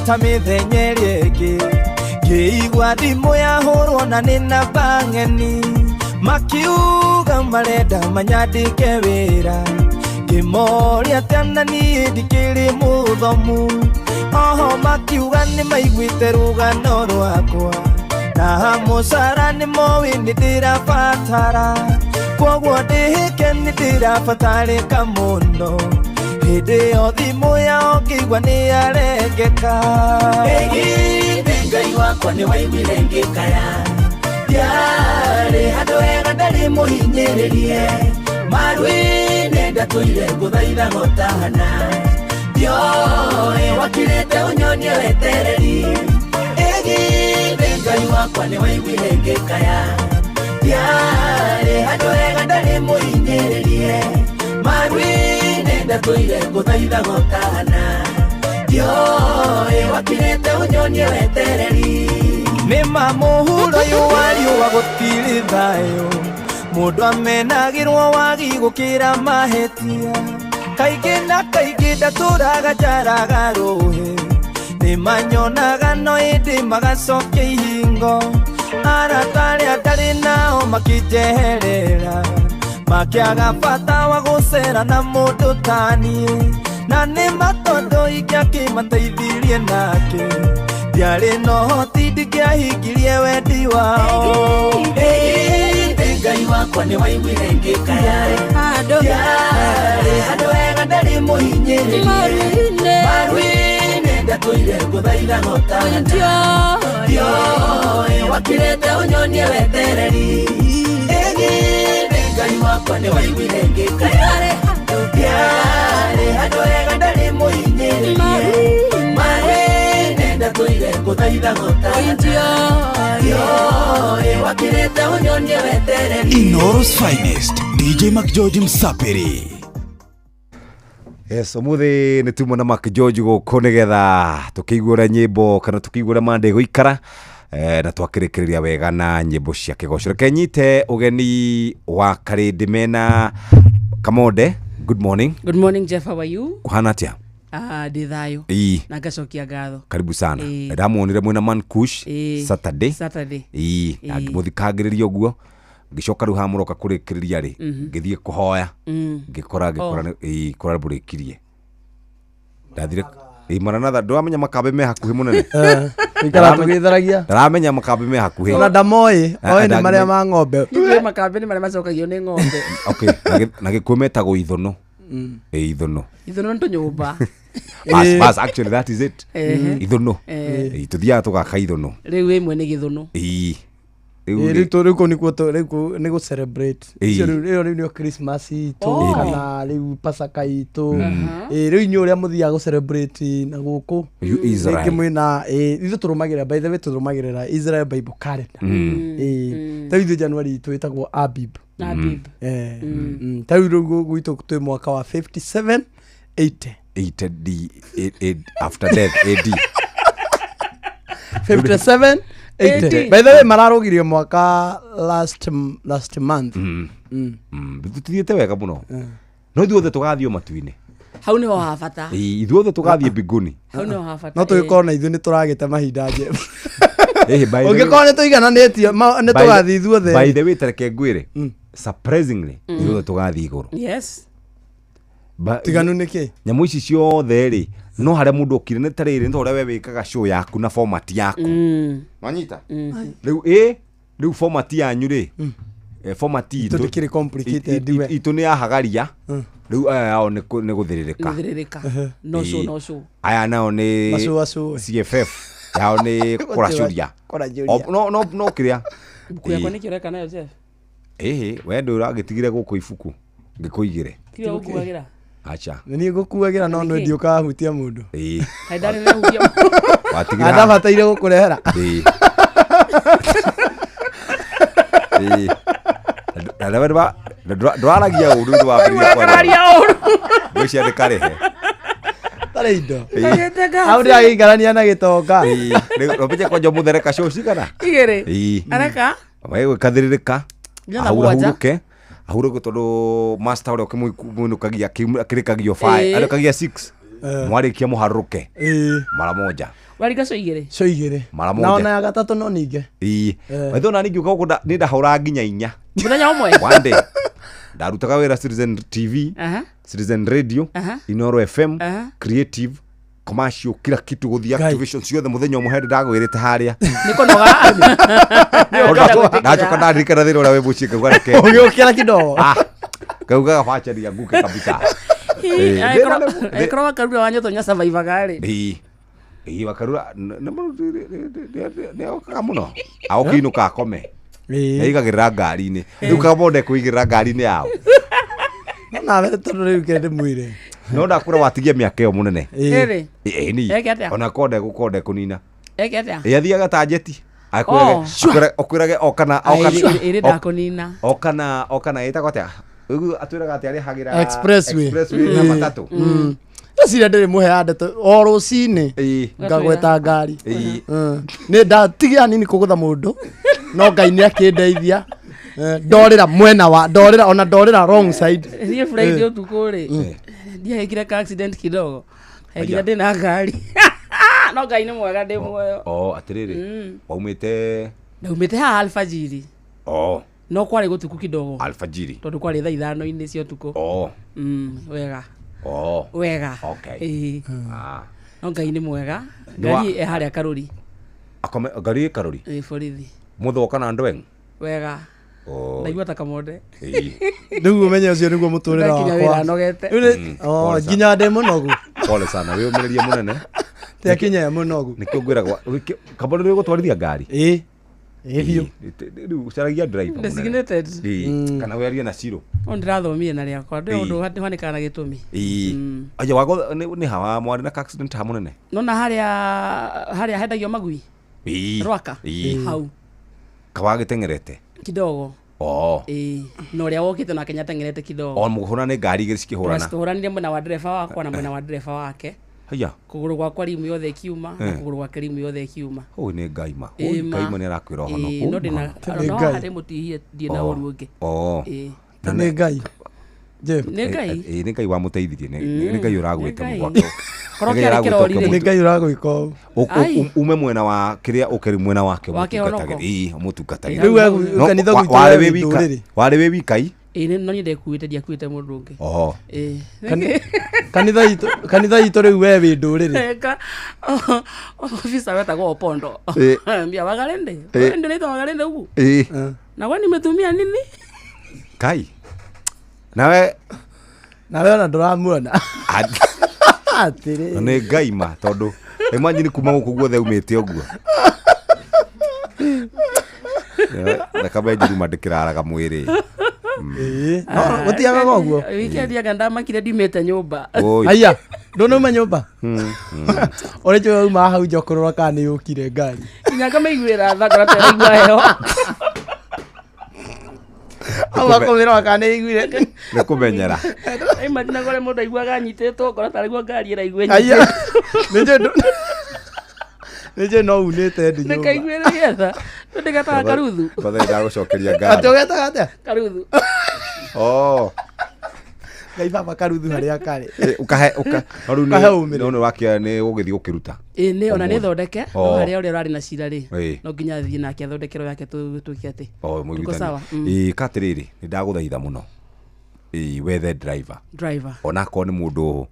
ta mĩthenya ĩrĩa ĩngĩ ngĩigua thimũ yahũrwo na nĩ namba ng'eni makiuga marenda manyandĩke wĩra ngĩmoria atĩ niĩ ndikĩrĩ mũthomu oho makiuga nĩ maiguĩte rũgano rwakwa na mũcara nĩ moĩ nĩ ndĩrabatara kwoguo ndĩhĩke nĩ ndĩrabatarĩka mũno hĩndĩ ĩyo thimũ yao ngĩigua nĩ yarengeka ĩgithĩ Ngai wakwa nĩ waiguire ngĩkaya ndiarĩ handũ hega ndarĩ mũhinyĩrĩrie maru-inĩ ndatũire ngũthaitha gotahana ndioĩ wakirĩte ũnyonie wetereri ĩgithĩ Ngai wakwa nĩ waiguire ngĩkaya ndiarĩ handũ hega ndarĩ mũhinyĩrĩrie maru-inĩ ndatũire ngũthaitha gotahana ndioĩ wakirĩte ũnyonie wetereri nĩma mũhuro ũyũ wa riũa gũtirĩ thayũ mũndũ amenagĩrwo wagi gũkĩra mahĩtia kaingĩ na kaingĩ ndatũraga njaraga rũhĩ nĩmanyonaga no ĩndĩ magacokia ihingo arata arĩa ndarĩ nao makĩnjeherera makĩaga bata wa gũcera na mũndũ ta niĩ na nĩma tondũ ingĩakĩmateithirie nake ndiarĩ no hoti ndingĩahingirie wendi wao Ngai wakwa nĩ waiguire ngĩkaya ndiarĩ handũ hega ndarĩ mũhinyĩrĩrie maru-inĩ ndatũire ngũthaitha gotahana ndioĩ wakirĩte ũnyonie wetereri ĩgithĩ Ngai wakwa nĩ waiguire ngĩkaya ndiarĩ handũ hega ndarĩ mũhinyĩrĩrie maru-inĩ ndatũire ngũthaitha gotahana ndioĩ wakirĩte ũnyonie wetereri Inoros Finest DJ Mac George Msapiri. Yes, umuthi nĩ tumwo na Mac George gũkũ nĩgetha tũkĩiguĩra nyĩmbo kana tũkĩiguĩra mande gũikara na twakĩrĩkĩrĩria wega na nyĩmbo cia kĩgoco. Reke nyite ũgeni wa Karĩndĩ mena Kamonde. Good morning. Good morning Jeff, how are you? Kuhana atĩa? Ndĩ thayũ na ngacokia ngatho. Karibu sana. Ndamuonire mwena Mankush Saturday. Na ngĩmũthikagĩrĩria ũguo ngicoka rĩu hamũroka kũrĩkĩrĩria rĩ ngĩthiĩ kũhoya ngĩkora mbũrĩkirie ndathire Maranatha ndwamenya makambe me hakuhĩ mũnene ikara tũgĩtharagia ndaramenya makambe me hakuhĩ ona ndamoĩ nĩ marĩa ma ng'ombe ithuĩ makambe nĩ marĩa macokagio nĩ ng'ombe okay na gĩkuũ metagwo ithono ithono nĩ tũnyũmba bas actually that is it ithono tũthiaga tũgaka ithono rĩu ĩmwe nĩ gĩthono rĩu nĩ gũ celebrate rĩu nĩo Christmas itũ kana rĩu Pasaka itũ rĩu inyuĩ ũrĩa mũthiaga gũ celebrate na gũkũ rĩngĩ mwĩna ithuĩ tũrũmagĩrĩra by the way tũrũmagĩrĩra Israel Bible calendar ta ithuĩ January twĩtagwo Abib ta rĩu gwitũ twĩ mwaka wa 57 80 after death AD 57 80. By the way mararũgirie mwaka last month tuthiĩte wega mũno no ithuothe tũgathiĩ matu-inĩ hau nĩho habata ithuothe tũgathiĩ mbinguni hau nĩho habata no tũgĩkorwo na ithuĩ nĩ tũragĩte mahinda nje ũngĩkorwo nĩ tũigananĩtio nĩ tũgathiĩ ithuothe by the way tareke ngwĩre surprisingly ithuothe tũgathiĩ igũrũ yes tiganu nĩkĩ nyamũ ici ciothe rĩ no harĩa mũndũ okire nĩ tarĩrĩ nĩ ũrĩa we wĩkaga show yaku na format yaku manyita rĩu format yanyu rĩ format itũ ndĩkĩrĩ complicated itũ nĩ yahagaria rĩu aya yao nĩ gũthĩrĩrĩka aya nao nĩ CFF yao nĩ kũracũria no kĩrĩa yakwa nĩ kĩreka nayo Jeff we ndũ ũragĩtigire gũkũ ibuku ngĩkũigĩre kĩrĩa ũkuagĩra acha nĩ ngũkuagĩra no ndio ũkahutia mũndũ ndarĩ na hutia watigira ndabataire gũkũrehera ndwaragia ũru nĩ wambĩrĩria kwaria ũru gwĩcia ndĩkarehe tarĩ indo hau ndĩragĩikarania na gĩtonga rũmĩnye kwenja mũthereka show cigana igĩrĩ areka gwĩkathĩrĩrĩka ahurũke ahurũke tondũ master ũrĩa ũkĩmũinũkagia akĩrĩkagia 5 arĩkagia 6 mwarikia muharuke mara moja wariga coigire mara moja na ona ya gatatu no ninge waitho na ningi uka ni ndahura nginya 4 muthenya umwe one day ndarutaga wira Citizen TV Citizen Radio Inoro FM Creative commercial kila kitu guthi activation ciothe muthenya umwe hende ndagwirite haria niko noga ndachoka ndarikana thira uria webucika gwareke ugiukira kidogo kauga gabacharia nguke kabisa ekro wakarura wanyoto nya survive gari wakarura ne okaga muno aukinuka akome igagirira ngari-ini riu kabonde kuigirira ngari-ini yao nawe tondu riu kende mwire no ndakura watigia miaka iyo munene ni Eke ona konde kunina eke atia athiaga ta jeti akwirage okana itagwo atia atwiraga atia arihagira expressway na matatu Sira ndiri muhea ndeto o rucini ngagweta ngari ni ndatigia nini kugutha mundu no Ngai ni akindeithia ndorira mwena wa ndorira wrong side ni Friday utukuri ndia hekire accident kidogo hekire ndina ngari no Ngai ni mwega ndi muoyo atiriri waumite ha alfajiri no kwari gutuku kidogo alfajiri tondu kwari thaa 5 cia utuku wega wega okay no Ngai ni mwega ngari haria karuri akome ngari karuri borithi muthoka na ndweng wega ndaigua ta kamonde niguo menye ucio niguo muturira wakwa nogete nginya ndi munogu pole sana we umiririe munene te kinya munogu nikio ngwiragwa kabondo ni gutwarithia ngari biu riu caragia driver designated kana wearie na ciro ndirathomie na riakwa ndi undu hanika na gitumi aja wago ni hawa mwari na accident ha munene no na haria hendagio magui rwaka hau kawagitengerete kidogo no ria wokite na Kenya tengerete kidogo muhura ni ngari igiri cikihurana tuhuranire mwena wa dereva wakwa na mwena wa dereva wake haya kuguru gwakwa rimu yothe kiuma na kuguru gwake rimu yothe kiuma ni ngaima ngaima ni arakwira hono no ndina no hade mutihie die na uru ungi ni ngai ni ngai ni ngai wa muteithirie ni ngai uragwite mugwako ni ngai uragwika ume mwena wa kiria ukeri mwena wake mutukatagiri riu kanitha gwitu wari we wikai no ni ndekuite ndiakuite mundu ungi kanitha itu riu we wi nduriri ofisa wetagwo Opondo mbia wagarende ndio naitwa wagarende huku na kwani nimetumia nini kai nawe ona nduramuona atiri ni ngaima tondu imagine kuma guku guothe umite oguo na kabeji mandikiraraga mwiri gutiaga goguo wikendi aga ndamakire ndimite nyumba aya ndonoma nyumba orejo uma hau njokorora kana ni ukire ngari nyanga meiguira thagora tera igua heo abakomera kana iguire ni kumenyera imagine gore mundu aiguaga anyititwo ngora tarigwo ngari ira igwe aya nije no unite ndi nyumba nikaiguire getha ndigataga karuthu bathe gucokeria ngari atogeta gata karuthu ngai baba karuthu haria kare ukahe no wakia ni ugithi ukiruta ni ona ni thondeke no haria uri rari na cira ri no nginya thii nake athondekero yake tuki ati mwigitani katiriri ni ndaguthaitha muno wethe driver ona ko ni mundu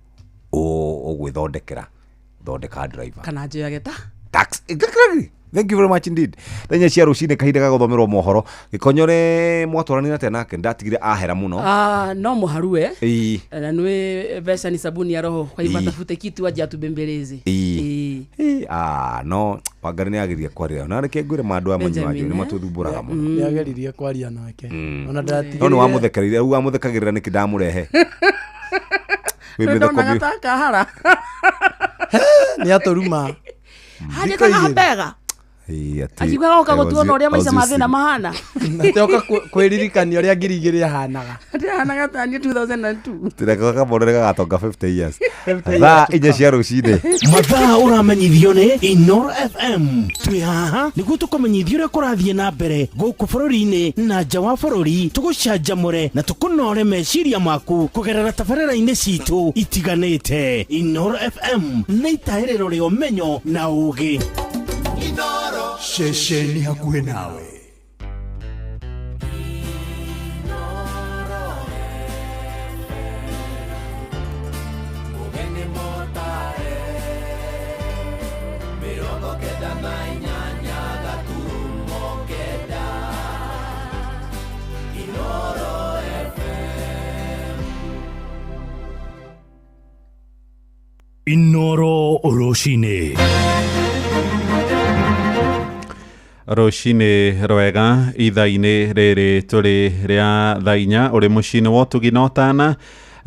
ugwithondekera thondeka driver kana njoyage ta tax thank you very much indeed thenya cia rucine kahinda ga guthomerwo mohoro gikonyore mwatwaranira tena nake ndatigire ahera muno no muharue na nwe besa ni sabuni ya roho kwa hivyo tafute kitu waje atubembeleze no pagari ni agiria kwaria na reke ngwire mandu amanyu ajo ni matuthumburaga muno ni ageririe kwaria nake ona ndatigire no wamuthekerire u wamuthekagirira niki ndamurehe wewe nataka hara ni atoruma haje kana mbega Akigwa goka gutuona uria maica mathina mahana. Natioka kwiririkania uria ngiri igiri yahanaga. Ndihanaga tani 2002. Tireka morega gatonga 50 years. Thaa inya cia rucine. Mathaa uramenyithio ni Inoro FM. Twi haha niguo tukumenyithio uria kurathie na mbere guku bururi-ini na nja wa bururi, tugucanjamure na tukunore meciria maku kugerera tabarĩra-inĩ citu itiganĩte. Inoro FM nĩ itahĩrĩro rĩa ũmenyo na ũũgĩ. Inoro ceceni hakuhĩ nawe. Inoro Roshine. Roshine rwega ithaa-inĩ rĩrĩ tũrĩ rĩa thaa inya ũrĩ mũciĩ-inĩ wa ũtugi na ũtana.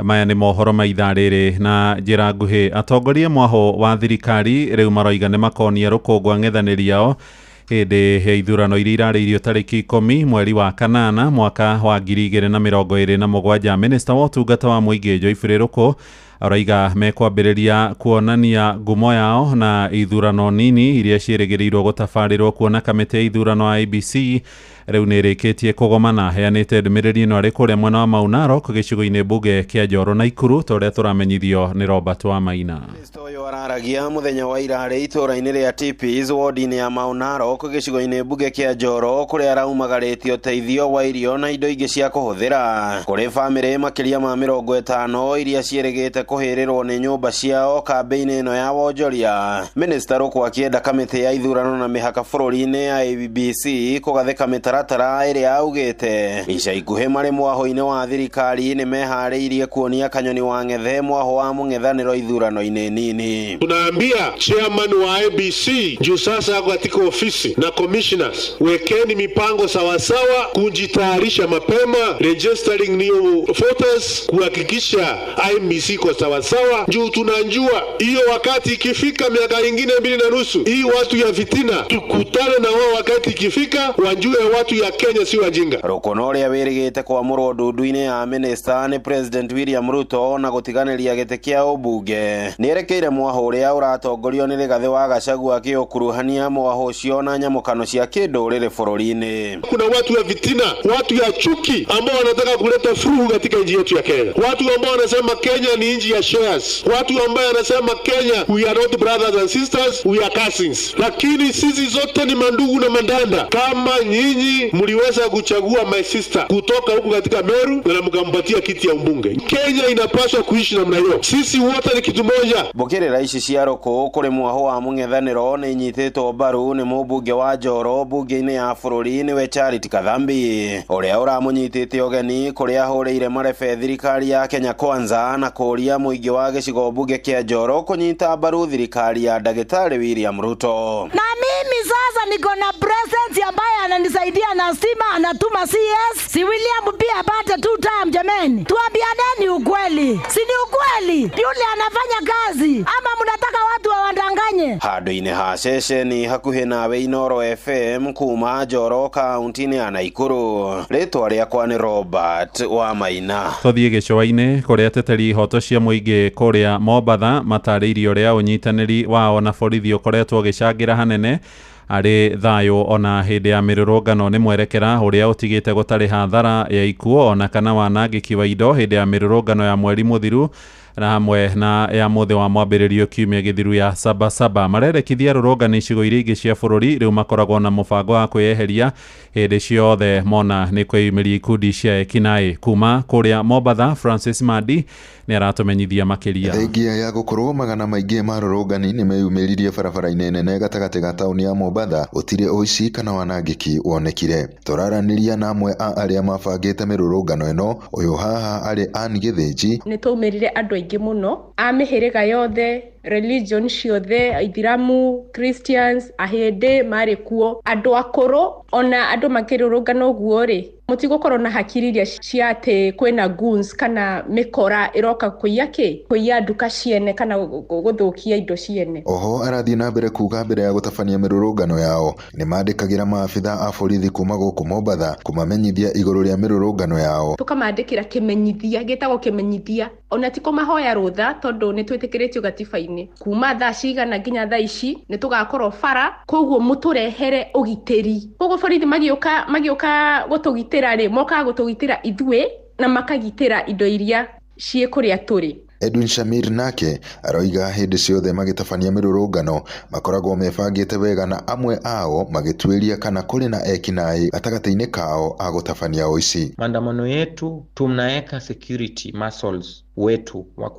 Maya nĩ mohoro ma ithaa rĩrĩ na njĩra nguhĩ. Atongoria mwaho wa thirikari rĩu maroiga nĩ makonia rũkũngũ ang'ethanĩri ao hĩndĩ ya ithurano iria irarĩirio tarĩki 10 mweri wa kanana mwaka wa 2027. Minista wa ũtungata wa mũingĩ Joyfrey Ruku arauga mekwambĩrĩria kuonania ngumo yao na ithurano nini iria ciĩrĩgĩrĩirwo gũtabarĩrwo kuona kamĩtĩ ya ithurano IEBC rĩu nĩ ĩrĩkĩtie kũgomana. Heanĩte ndũmĩrĩri ĩno arĩ kũrĩa mwena wa Mau Narok gĩcigo-inĩ mbunge kĩa Njoro na Ikuru torĩa tũramenyithio nĩ Robert Wamaina. Ũyũ araragia mũthenya wa ira harĩ itũra-inĩ rĩa Tipis wodi-inĩ ya Mau Narok gĩcigo-inĩ mbunge kĩa Njoro kũrĩa araumagarĩtie ũteithio wa irio na indo ingĩ cia kũhũthĩra kũrĩ bamĩrĩ makĩria ma 50 iria ciĩrĩgĩte kũhĩrĩrwo nĩ nyũmba ciao kambĩ-inĩ ĩno ya wonjoria. Minista Ruku akĩenda kamĩtĩ ya ithurano na mĩhaka bũrũri-inĩ ya IEBC kũgathĩka mĩtaratara ĩrĩa augĩte ica ikuhĩ marĩ mwaho-inĩ wa thirikari nĩ meharĩirie kuonia kanyoni wa ng'ethe mwaho wa mũng'ethanĩro ithurano-inĩ nini. Tunaambia chairman wa IEBC juu sasa ako katika ofisi na commissioners, wekeni mipango sawasawa, kujitayarisha mapema, registering new voters, kuhakikisha IEBC iko sawasawa, juu tunajua hiyo wakati ikifika miaka ingine 2.5 hii watu ya fitina tukutane na wao wakati ikifika wajue watu ya Kenya si wajinga. Rukono ũrĩa wĩrĩgĩte kwamũrwo ndundu-inĩ ya minista nĩ President William Ruto na gũtiganĩria gĩtĩ kĩa ũmbunge nĩ erekeire mwaho ũrĩa ũratongorio nĩ Rigathĩ wa Gachagua akĩũkuruhania mwaho ũcio na nyamũkano cia kĩndũrĩrĩ bũrũri-inĩ. Kuna watu ya fitina, watu ya chuki ambao wanataka kuleta furugu katika nchi yetu ya Kenya, watu ambao wanasema Kenya ni nchi ya shares, watu ambao wanasema Kenya we are not brothers and sisters, we are cousins. Lakini sisi zote ni mandugu na mandanda. Kama nyinyi mliweza kuchagua my sister kutoka huku katika Meru na mkampatia kiti ya umbunge, Kenya inapaswa kuishi namna hiyo. Sisi wote ni kitu moja. Bokĩrĩra ici cia Ruku kũrĩ mwaho wa mũng'ethanĩro nĩ inyitĩtwo mbaru nĩ mũmbunge wa Njoro mbunge-inĩ ya bũrũri nĩwe Charity Kathambi ũrĩa ũramũnyitĩte ũgeni kũrĩa ahũrĩire marebe thirikari ya Kenya Kwanza na kũria mũingĩ wa gĩcigo mbunge kĩa Njoro kũnyita mbaru thirikari ya Daktari William Ruto. Na mimi sasa niko na president ambaye ananisaidia na stima, anatuma CS. Si William pia apate 2 term jameni. Tuambianeni ukweli. Si ni ukweli? Yule anafanya kazi ama mnataka watu wawadanganye? Handũ-inĩ ha ceceni hakuhĩ nawe Inoro FM kuma Njoro kaunti-inĩ ya Naikuru. Rĩtwa rĩakwa nĩ Robert Wamaina. Tũthiĩ gĩcũa-inĩ kũrĩa ateteri ihoto cia mũingĩ kũrĩa Mombatha matarĩirio ũrĩa ũnyitanĩri wao na borithi ũkoretwo ũgĩcangĩra hanene arĩ thayũ ona hĩndĩ ya mĩrũrũngano nĩ mwerekera ũrĩa ũtigĩte gũtarĩ hathara ya ikuũ ona kana wanangĩki wa indo hĩndĩ ya mĩrũrũngano ya mweri mũthiru na hamwe na ya mũthĩ wa mwambĩrĩrio kiumia gĩthiru ya Sabasaba. Marerĩkithia rũrũngano icigo iria ingĩ cia bũrũri rĩu makoragwo na mũbango wa kwĩyeheria hĩndĩ ciothe mona nĩ kwĩyumĩria ikundi cia ekinaĩ. Kuma kũrĩa Mombatha, Francis Madi nĩ aratũmenyithia makĩria. Thengia ya gũkorwo magana maingĩ ma rũrũngani nĩ meyumĩririe barabara-inĩ nene gatagatĩ ga taũni ya Mombatha, gũtirĩ ũici kana wanangĩki wonekire. Tũraranĩria na amwe a arĩa mabangĩte mĩrũrũngano ĩno, ũyũ haha arĩ Ann Gĩthĩnji. Nĩ twaumĩrire andũ aingĩ mũno a mĩhĩrĩga yothe religion ciothe, Aithiramu, Christians, ahende marĩ kuo, andũ akũrũ ona andũ makĩrũrũngana ũguo rĩ, mũtigũkorwo na hakiri iria cia atĩ kwĩna goons kana mĩkora ĩroka kũiya nduka ciene kana gũthũkia indo ciene. Oho arathiĩ na mbere kuga mbere ya gũtabania mĩrũrũngano yao nĩ mandĩkagĩra maabitha a borithi kuma gũkũ Mombatha kũmamenyithia igũrũ rĩa mĩrũrũngano yao. Tũkamandĩkĩra kĩmenyithia, gĩtagwo kĩmenyithia, ona ti kũmahoya rũtha tondũ nĩ twĩtĩkĩrĩtio gatiba-inĩ. Kuma thaa cigana nginya thaa ici nĩ tũgakorwo bara, koguo mũtũrehere ũgitĩri. Koguo borithi magĩũka gũtũgitĩra rĩ, mokaga gũtũgitĩra ithuĩ na makagitĩra indo iria ciĩ kũrĩa tũrĩ. Edwin Shamir nake aroiga hĩndĩ ciothe magĩtabania mĩrũrũngano makoragwo mebangĩte wega na amwe ao magĩtuĩria kana kũrĩ na ekinaĩ gatagatĩ-inĩ kao a gũtabania ũici. Maandamano yetu tunaweka security muscles wetu wa